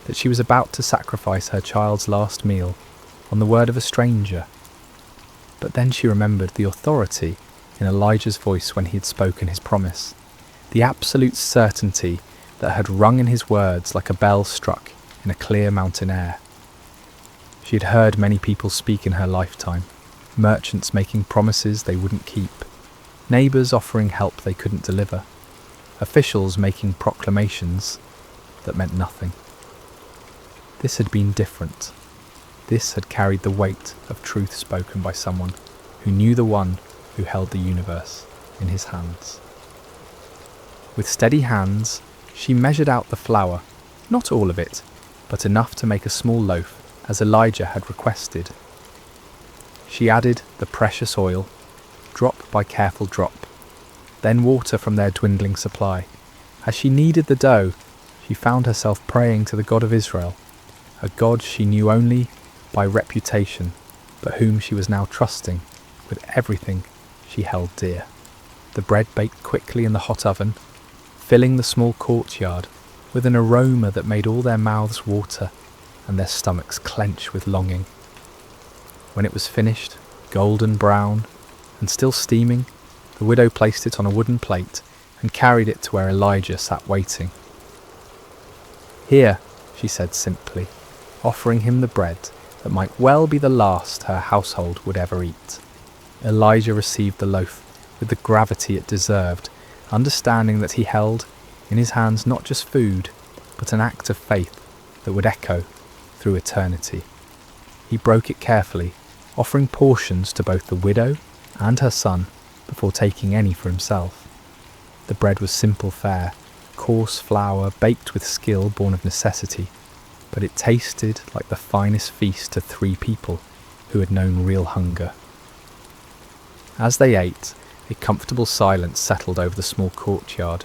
that she was about to sacrifice her child's last meal on the word of a stranger. But then she remembered the authority in Elijah's voice when he had spoken his promise, the absolute certainty that had rung in his words like a bell struck in a clear mountain air. She had heard many people speak in her lifetime, merchants making promises they wouldn't keep, neighbours offering help they couldn't deliver, officials making proclamations that meant nothing. This had been different. This had carried the weight of truth spoken by someone who knew the one who held the universe in his hands. With steady hands, she measured out the flour, not all of it, but enough to make a small loaf, as Elijah had requested. She added the precious oil, drop by careful drop, then water from their dwindling supply. As she kneaded the dough, she found herself praying to the God of Israel, a God she knew only by reputation, but whom she was now trusting with everything she held dear. The bread baked quickly in the hot oven, filling the small courtyard with an aroma that made all their mouths water and their stomachs clench with longing. When it was finished, golden brown and still steaming, the widow placed it on a wooden plate and carried it to where Elijah sat waiting. "Here," she said simply, offering him the bread that might well be the last her household would ever eat. Elijah received the loaf with the gravity it deserved, understanding that he held in his hands not just food, but an act of faith that would echo through eternity. He broke it carefully, offering portions to both the widow and her son before taking any for himself. The bread was simple fare, coarse flour baked with skill born of necessity, but it tasted like the finest feast to 3 people who had known real hunger. As they ate, a comfortable silence settled over the small courtyard.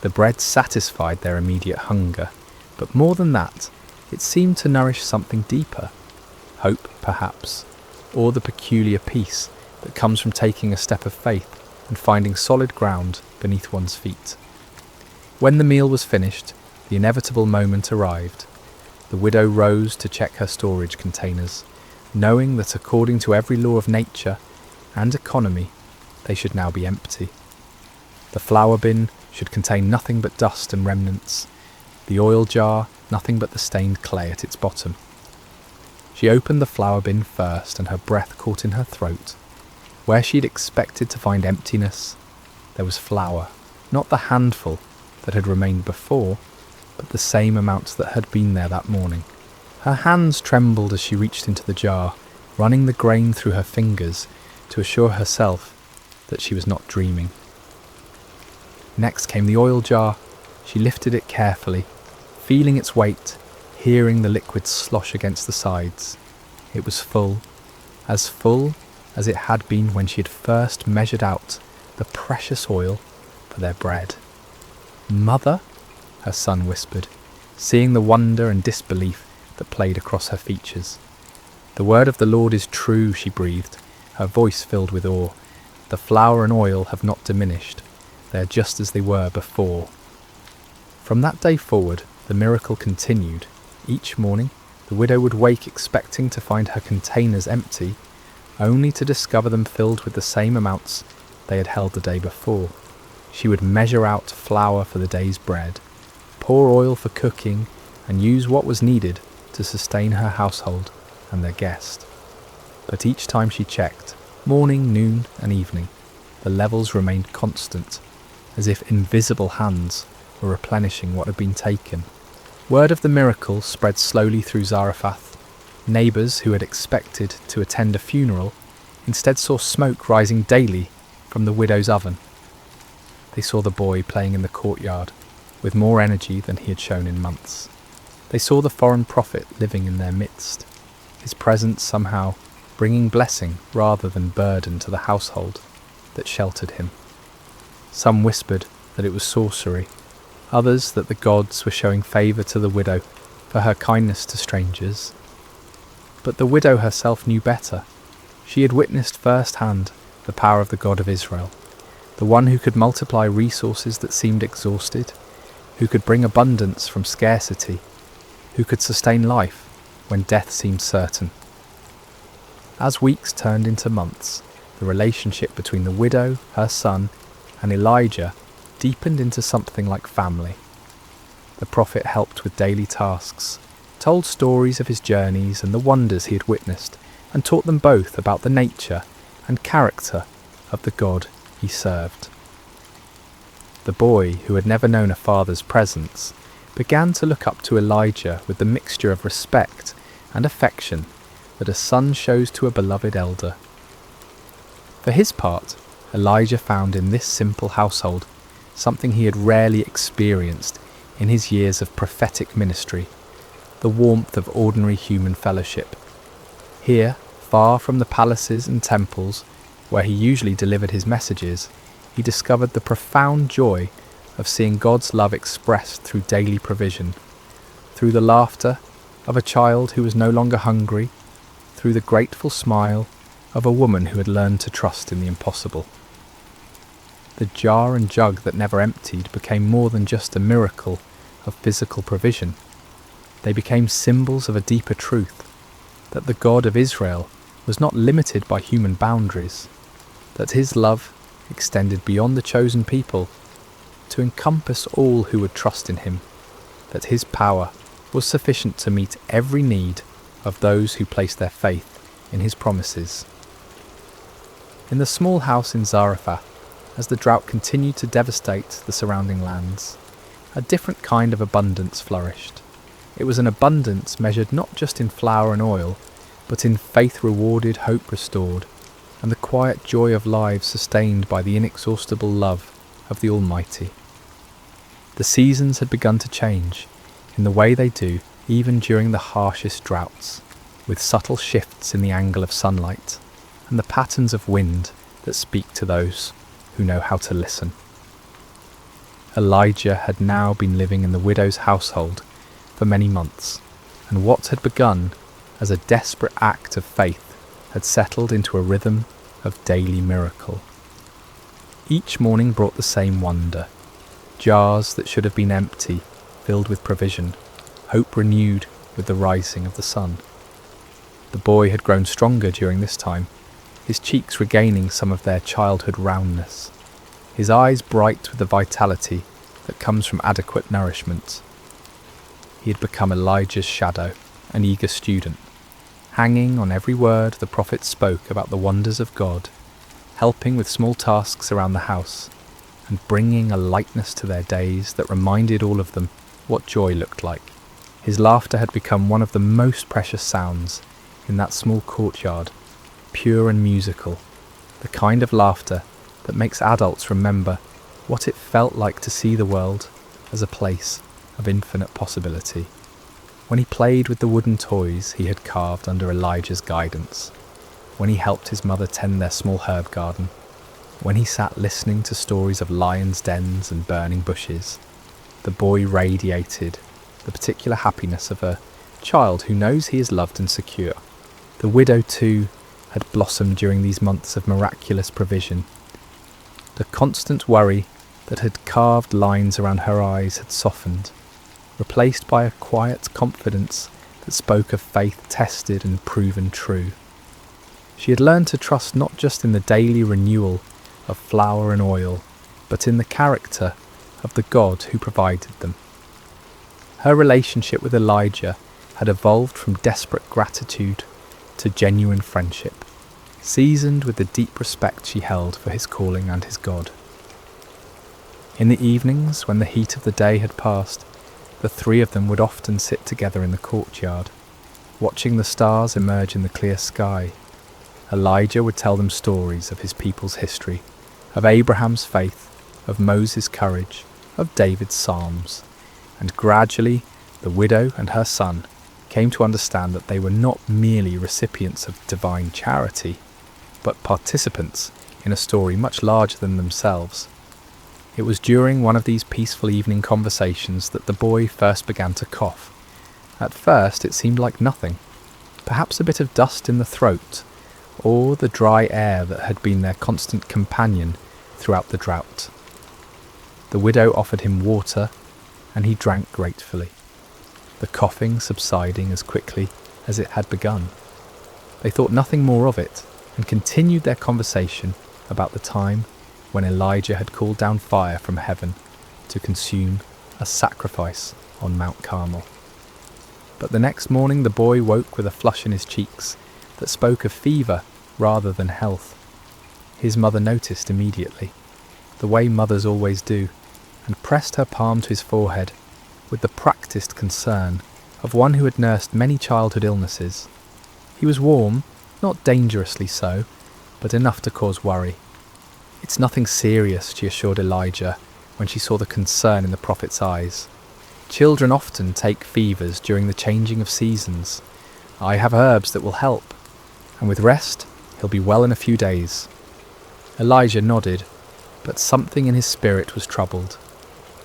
The bread satisfied their immediate hunger, but more than that, it seemed to nourish something deeper. Hope, perhaps, or the peculiar peace that comes from taking a step of faith and finding solid ground beneath one's feet. When the meal was finished, the inevitable moment arrived. The widow rose to check her storage containers, knowing that according to every law of nature and economy, they should now be empty. The flour bin should contain nothing but dust and remnants, the oil jar nothing but the stained clay at its bottom. She opened the flour bin first, and her breath caught in her throat. Where she'd expected to find emptiness, there was flour, not the handful that had remained before, but the same amount that had been there that morning. Her hands trembled as she reached into the jar, running the grain through her fingers to assure herself that she was not dreaming. Next came the oil jar. She lifted it carefully, feeling its weight, hearing the liquid slosh against the sides. It was full as it had been when she had first measured out the precious oil for their bread. "Mother?" her son whispered, seeing the wonder and disbelief that played across her features. "The word of the Lord is true," she breathed, her voice filled with awe. "The flour and oil have not diminished. They are just as they were before." From that day forward, the miracle continued. Each morning, the widow would wake expecting to find her containers empty, only to discover them filled with the same amounts they had held the day before. She would measure out flour for the day's bread, pour oil for cooking, and use what was needed to sustain her household and their guest. But each time she checked, morning, noon, and evening, the levels remained constant, as if invisible hands were replenishing what had been taken. Word of the miracle spread slowly through Zarephath. Neighbours who had expected to attend a funeral instead saw smoke rising daily from the widow's oven. They saw the boy playing in the courtyard with more energy than he had shown in months. They saw the foreign prophet living in their midst, his presence somehow bringing blessing rather than burden to the household that sheltered him. Some whispered that it was sorcery, others that the gods were showing favour to the widow for her kindness to strangers. But the widow herself knew better. She had witnessed firsthand the power of the God of Israel, the one who could multiply resources that seemed exhausted, who could bring abundance from scarcity, who could sustain life when death seemed certain. As weeks turned into months, the relationship between the widow, her son, and Elijah deepened into something like family. The prophet helped with daily tasks, told stories of his journeys and the wonders he had witnessed, and taught them both about the nature and character of the God he served. The boy, who had never known a father's presence, began to look up to Elijah with the mixture of respect and affection that a son shows to a beloved elder. For his part, Elijah found in this simple household something he had rarely experienced in his years of prophetic ministry, the warmth of ordinary human fellowship. Here, far from the palaces and temples where he usually delivered his messages, he discovered the profound joy of seeing God's love expressed through daily provision, through the laughter of a child who was no longer hungry, through the grateful smile of a woman who had learned to trust in the impossible. The jar and jug that never emptied became more than just a miracle of physical provision. They became symbols of a deeper truth, that the God of Israel was not limited by human boundaries, that his love extended beyond the chosen people to encompass all who would trust in him, that his power was sufficient to meet every need of those who placed their faith in his promises. In the small house in Zarephath, as the drought continued to devastate the surrounding lands, a different kind of abundance flourished. It was an abundance measured not just in flour and oil, but in faith rewarded, hope restored, and the quiet joy of lives sustained by the inexhaustible love of the Almighty. The seasons had begun to change, in the way they do even during the harshest droughts, with subtle shifts in the angle of sunlight, and the patterns of wind that speak to those who know how to listen. Elijah had now been living in the widow's household for many months, and what had begun as a desperate act of faith had settled into a rhythm of daily miracle. Each morning brought the same wonder, jars that should have been empty filled with provision, hope renewed with the rising of the sun. The boy had grown stronger during this time, his cheeks regaining some of their childhood roundness, his eyes bright with the vitality that comes from adequate nourishment. He had become Elijah's shadow, an eager student, hanging on every word the prophet spoke about the wonders of God, helping with small tasks around the house, and bringing a lightness to their days that reminded all of them what joy looked like. His laughter had become one of the most precious sounds in that small courtyard, pure and musical, the kind of laughter that makes adults remember what it felt like to see the world as a place of infinite possibility. When he played with the wooden toys he had carved under Elijah's guidance, when he helped his mother tend their small herb garden, when he sat listening to stories of lions' dens and burning bushes, the boy radiated the particular happiness of a child who knows he is loved and secure. The widow, too, had blossomed during these months of miraculous provision. The constant worry that had carved lines around her eyes had softened, replaced by a quiet confidence that spoke of faith tested and proven true. She had learned to trust not just in the daily renewal of flour and oil, but in the character of the God who provided them. Her relationship with Elijah had evolved from desperate gratitude to genuine friendship, seasoned with the deep respect she held for his calling and his God. In the evenings, when the heat of the day had passed, the three of them would often sit together in the courtyard, watching the stars emerge in the clear sky. Elijah would tell them stories of his people's history, of Abraham's faith, of Moses' courage, of David's psalms, and gradually the widow and her son came to understand that they were not merely recipients of divine charity, but participants in a story much larger than themselves. It was during one of these peaceful evening conversations that the boy first began to cough. At first it seemed like nothing, perhaps a bit of dust in the throat, or the dry air that had been their constant companion throughout the drought. The widow offered him water, and he drank gratefully, the coughing subsiding as quickly as it had begun. They thought nothing more of it, and continued their conversation about the time when Elijah had called down fire from heaven to consume a sacrifice on Mount Carmel. But the next morning the boy woke with a flush in his cheeks that spoke of fever rather than health. His mother noticed immediately, the way mothers always do, and pressed her palm to his forehead with the practised concern of one who had nursed many childhood illnesses. He was warm, not dangerously so, but enough to cause worry. "It's nothing serious," she assured Elijah when she saw the concern in the prophet's eyes. "Children often take fevers during the changing of seasons. I have herbs that will help, and with rest he'll be well in a few days." Elijah nodded, but something in his spirit was troubled.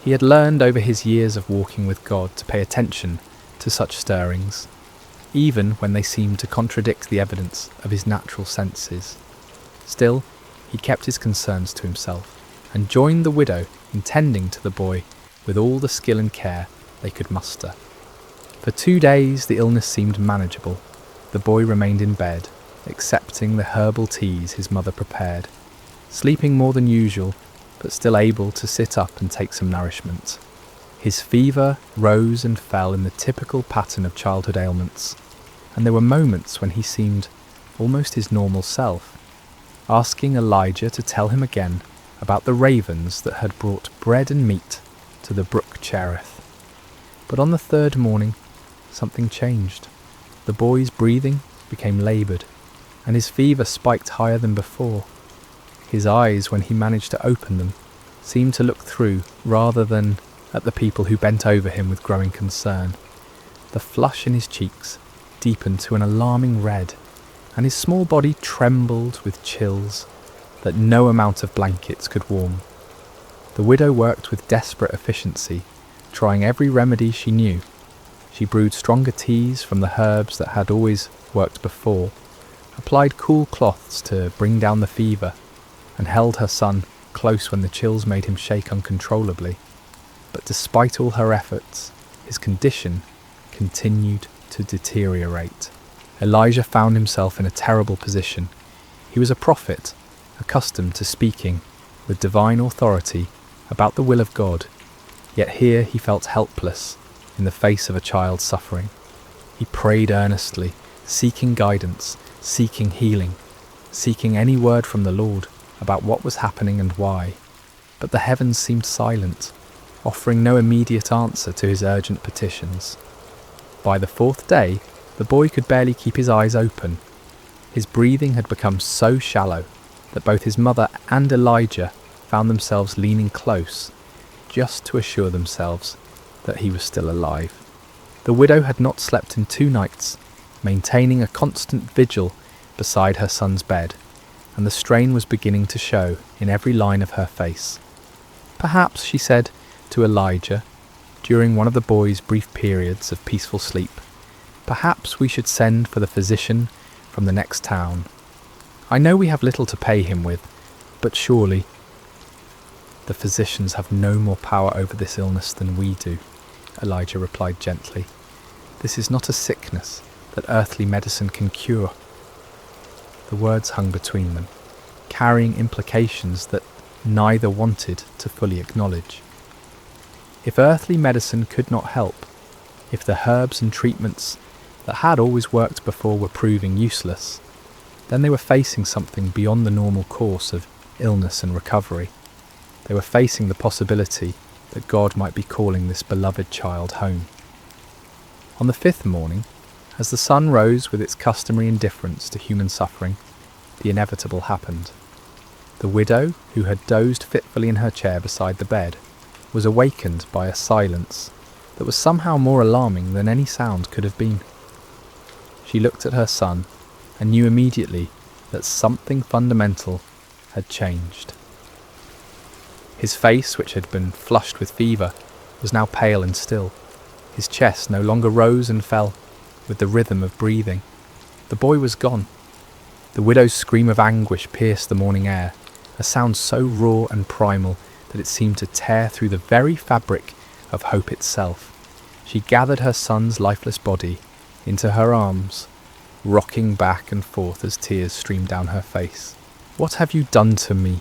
He had learned over his years of walking with God to pay attention to such stirrings, even when they seemed to contradict the evidence of his natural senses. Still, he kept his concerns to himself, and joined the widow in tending to the boy with all the skill and care they could muster. For 2 days the illness seemed manageable. The boy remained in bed, accepting the herbal teas his mother prepared, sleeping more than usual, but still able to sit up and take some nourishment. His fever rose and fell in the typical pattern of childhood ailments, and there were moments when he seemed almost his normal self, asking Elijah to tell him again about the ravens that had brought bread and meat to the brook Cherith. But on the third morning, something changed. The boy's breathing became laboured, and his fever spiked higher than before. His eyes, when he managed to open them, seemed to look through rather than at the people who bent over him with growing concern. The flush in his cheeks deepened to an alarming red, and his small body trembled with chills that no amount of blankets could warm. The widow worked with desperate efficiency, trying every remedy she knew. She brewed stronger teas from the herbs that had always worked before, applied cool cloths to bring down the fever, and held her son close when the chills made him shake uncontrollably. But despite all her efforts, his condition continued to deteriorate. Elijah found himself in a terrible position. He was a prophet, accustomed to speaking with divine authority about the will of God, yet here he felt helpless in the face of a child suffering. He prayed earnestly, seeking guidance, seeking healing, seeking any word from the Lord about what was happening and why. But the heavens seemed silent, offering no immediate answer to his urgent petitions. By the 4th day, the boy could barely keep his eyes open. His breathing had become so shallow that both his mother and Elijah found themselves leaning close, just to assure themselves that he was still alive. The widow had not slept in 2 nights, maintaining a constant vigil beside her son's bed, and the strain was beginning to show in every line of her face. "Perhaps," she said to Elijah, during one of the boy's brief periods of peaceful sleep, "perhaps we should send for the physician from the next town. I know we have little to pay him with, but surely—" "The physicians have no more power over this illness than we do," Elijah replied gently. "This is not a sickness that earthly medicine can cure." The words hung between them, carrying implications that neither wanted to fully acknowledge. If earthly medicine could not help, if the herbs and treatments that had always worked before were proving useless, then they were facing something beyond the normal course of illness and recovery. They were facing the possibility that God might be calling this beloved child home. On the 5th morning, as the sun rose with its customary indifference to human suffering, the inevitable happened. The widow, who had dozed fitfully in her chair beside the bed, was awakened by a silence that was somehow more alarming than any sound could have been. She looked at her son and knew immediately that something fundamental had changed. His face, which had been flushed with fever, was now pale and still. His chest no longer rose and fell with the rhythm of breathing. The boy was gone. The widow's scream of anguish pierced the morning air, a sound so raw and primal that it seemed to tear through the very fabric of hope itself. She gathered her son's lifeless body into her arms, rocking back and forth as tears streamed down her face. "What have you done to me,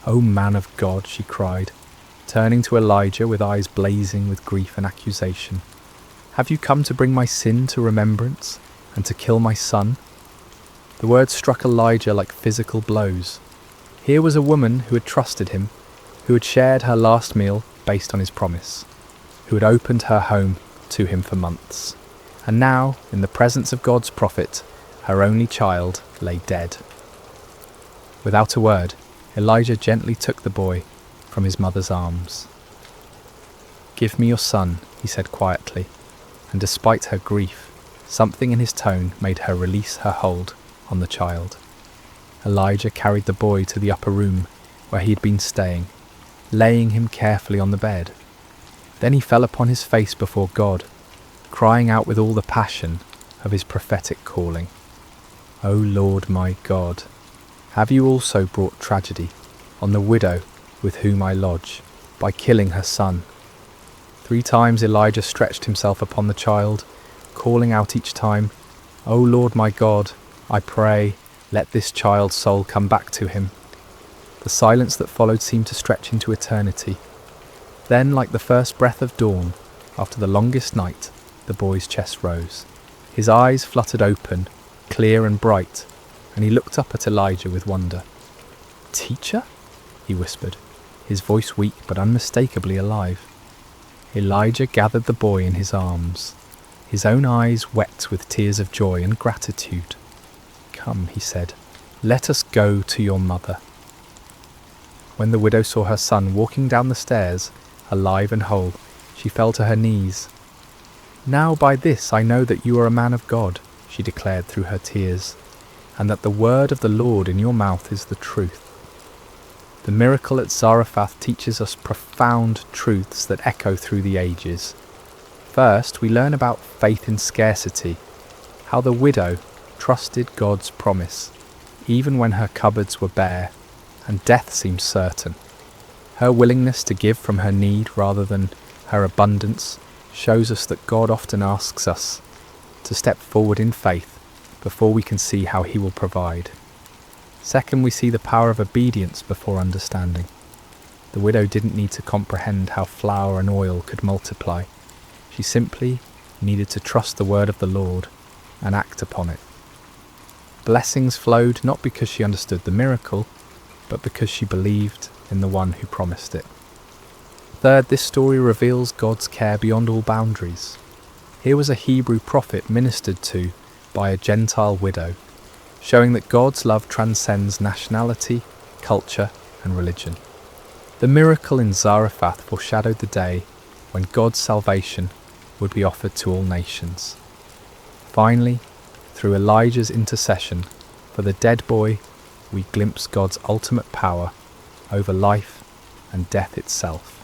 O man of God?" she cried, turning to Elijah with eyes blazing with grief and accusation. "Have you come to bring my sin to remembrance and to kill my son?" The words struck Elijah like physical blows. Here was a woman who had trusted him, who had shared her last meal based on his promise, who had opened her home to him for months. And now, in the presence of God's prophet, her only child lay dead. Without a word, Elijah gently took the boy from his mother's arms. "Give me your son," he said quietly, and despite her grief, something in his tone made her release her hold on the child. Elijah carried the boy to the upper room where he had been staying, laying him carefully on the bed. Then he fell upon his face before God, crying out with all the passion of his prophetic calling. "O Lord my God, have you also brought tragedy on the widow with whom I lodge, by killing her son?" 3 times Elijah stretched himself upon the child, calling out each time, "O Lord my God, I pray, let this child's soul come back to him." The silence that followed seemed to stretch into eternity. Then, like the first breath of dawn, after the longest night, the boy's chest rose. His eyes fluttered open, clear and bright, and he looked up at Elijah with wonder. "Teacher?" he whispered, his voice weak but unmistakably alive. Elijah gathered the boy in his arms, his own eyes wet with tears of joy and gratitude. "Come," he said, "let us go to your mother." When the widow saw her son walking down the stairs, alive and whole, she fell to her knees. "Now by this I know that you are a man of God," she declared through her tears, "and that the word of the Lord in your mouth is the truth." The miracle at Zarephath teaches us profound truths that echo through the ages. First, we learn about faith in scarcity, how the widow trusted God's promise, even when her cupboards were bare and death seemed certain. Her willingness to give from her need rather than her abundance shows us that God often asks us to step forward in faith before we can see how he will provide. Second, we see the power of obedience before understanding. The widow didn't need to comprehend how flour and oil could multiply. She simply needed to trust the word of the Lord and act upon it. Blessings flowed not because she understood the miracle, but because she believed in the one who promised it. Third, this story reveals God's care beyond all boundaries. Here was a Hebrew prophet ministered to by a Gentile widow, showing that God's love transcends nationality, culture, and religion. The miracle in Zarephath foreshadowed the day when God's salvation would be offered to all nations. Finally, through Elijah's intercession for the dead boy, we glimpse God's ultimate power over life and death itself.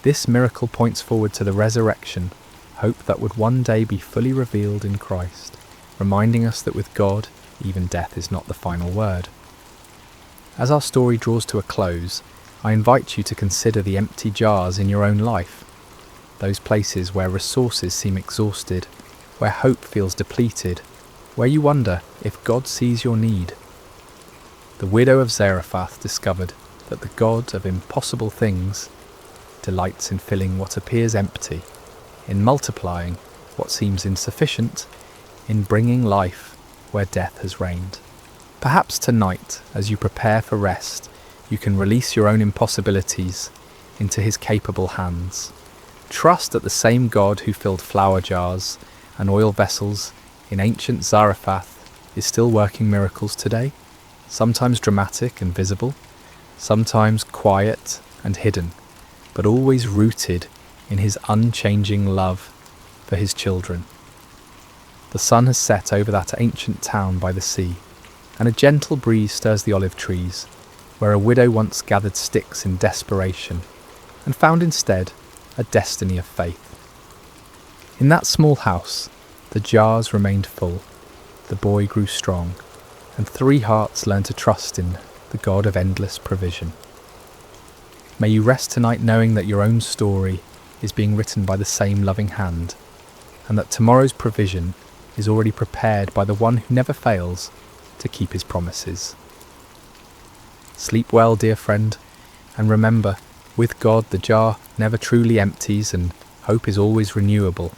This miracle points forward to the resurrection, hope that would one day be fully revealed in Christ, reminding us that with God, even death is not the final word. As our story draws to a close, I invite you to consider the empty jars in your own life, those places where resources seem exhausted, where hope feels depleted, where you wonder if God sees your need. The widow of Zarephath discovered that the God of impossible things delights in filling what appears empty, in multiplying what seems insufficient, in bringing life where death has reigned. Perhaps tonight, as you prepare for rest, you can release your own impossibilities into his capable hands. Trust that the same God who filled flour jars and oil vessels in ancient Zarephath is still working miracles today, sometimes dramatic and visible, sometimes quiet and hidden, but always rooted in his unchanging love for his children. The sun has set over that ancient town by the sea, and a gentle breeze stirs the olive trees, where a widow once gathered sticks in desperation, and found instead a destiny of faith. In that small house, the jars remained full, the boy grew strong, and 3 hearts learned to trust in the God of endless provision. May you rest tonight knowing that your own story is being written by the same loving hand, and that tomorrow's provision is already prepared by the one who never fails to keep his promises. Sleep well, dear friend, and remember, with God the jar never truly empties and hope is always renewable.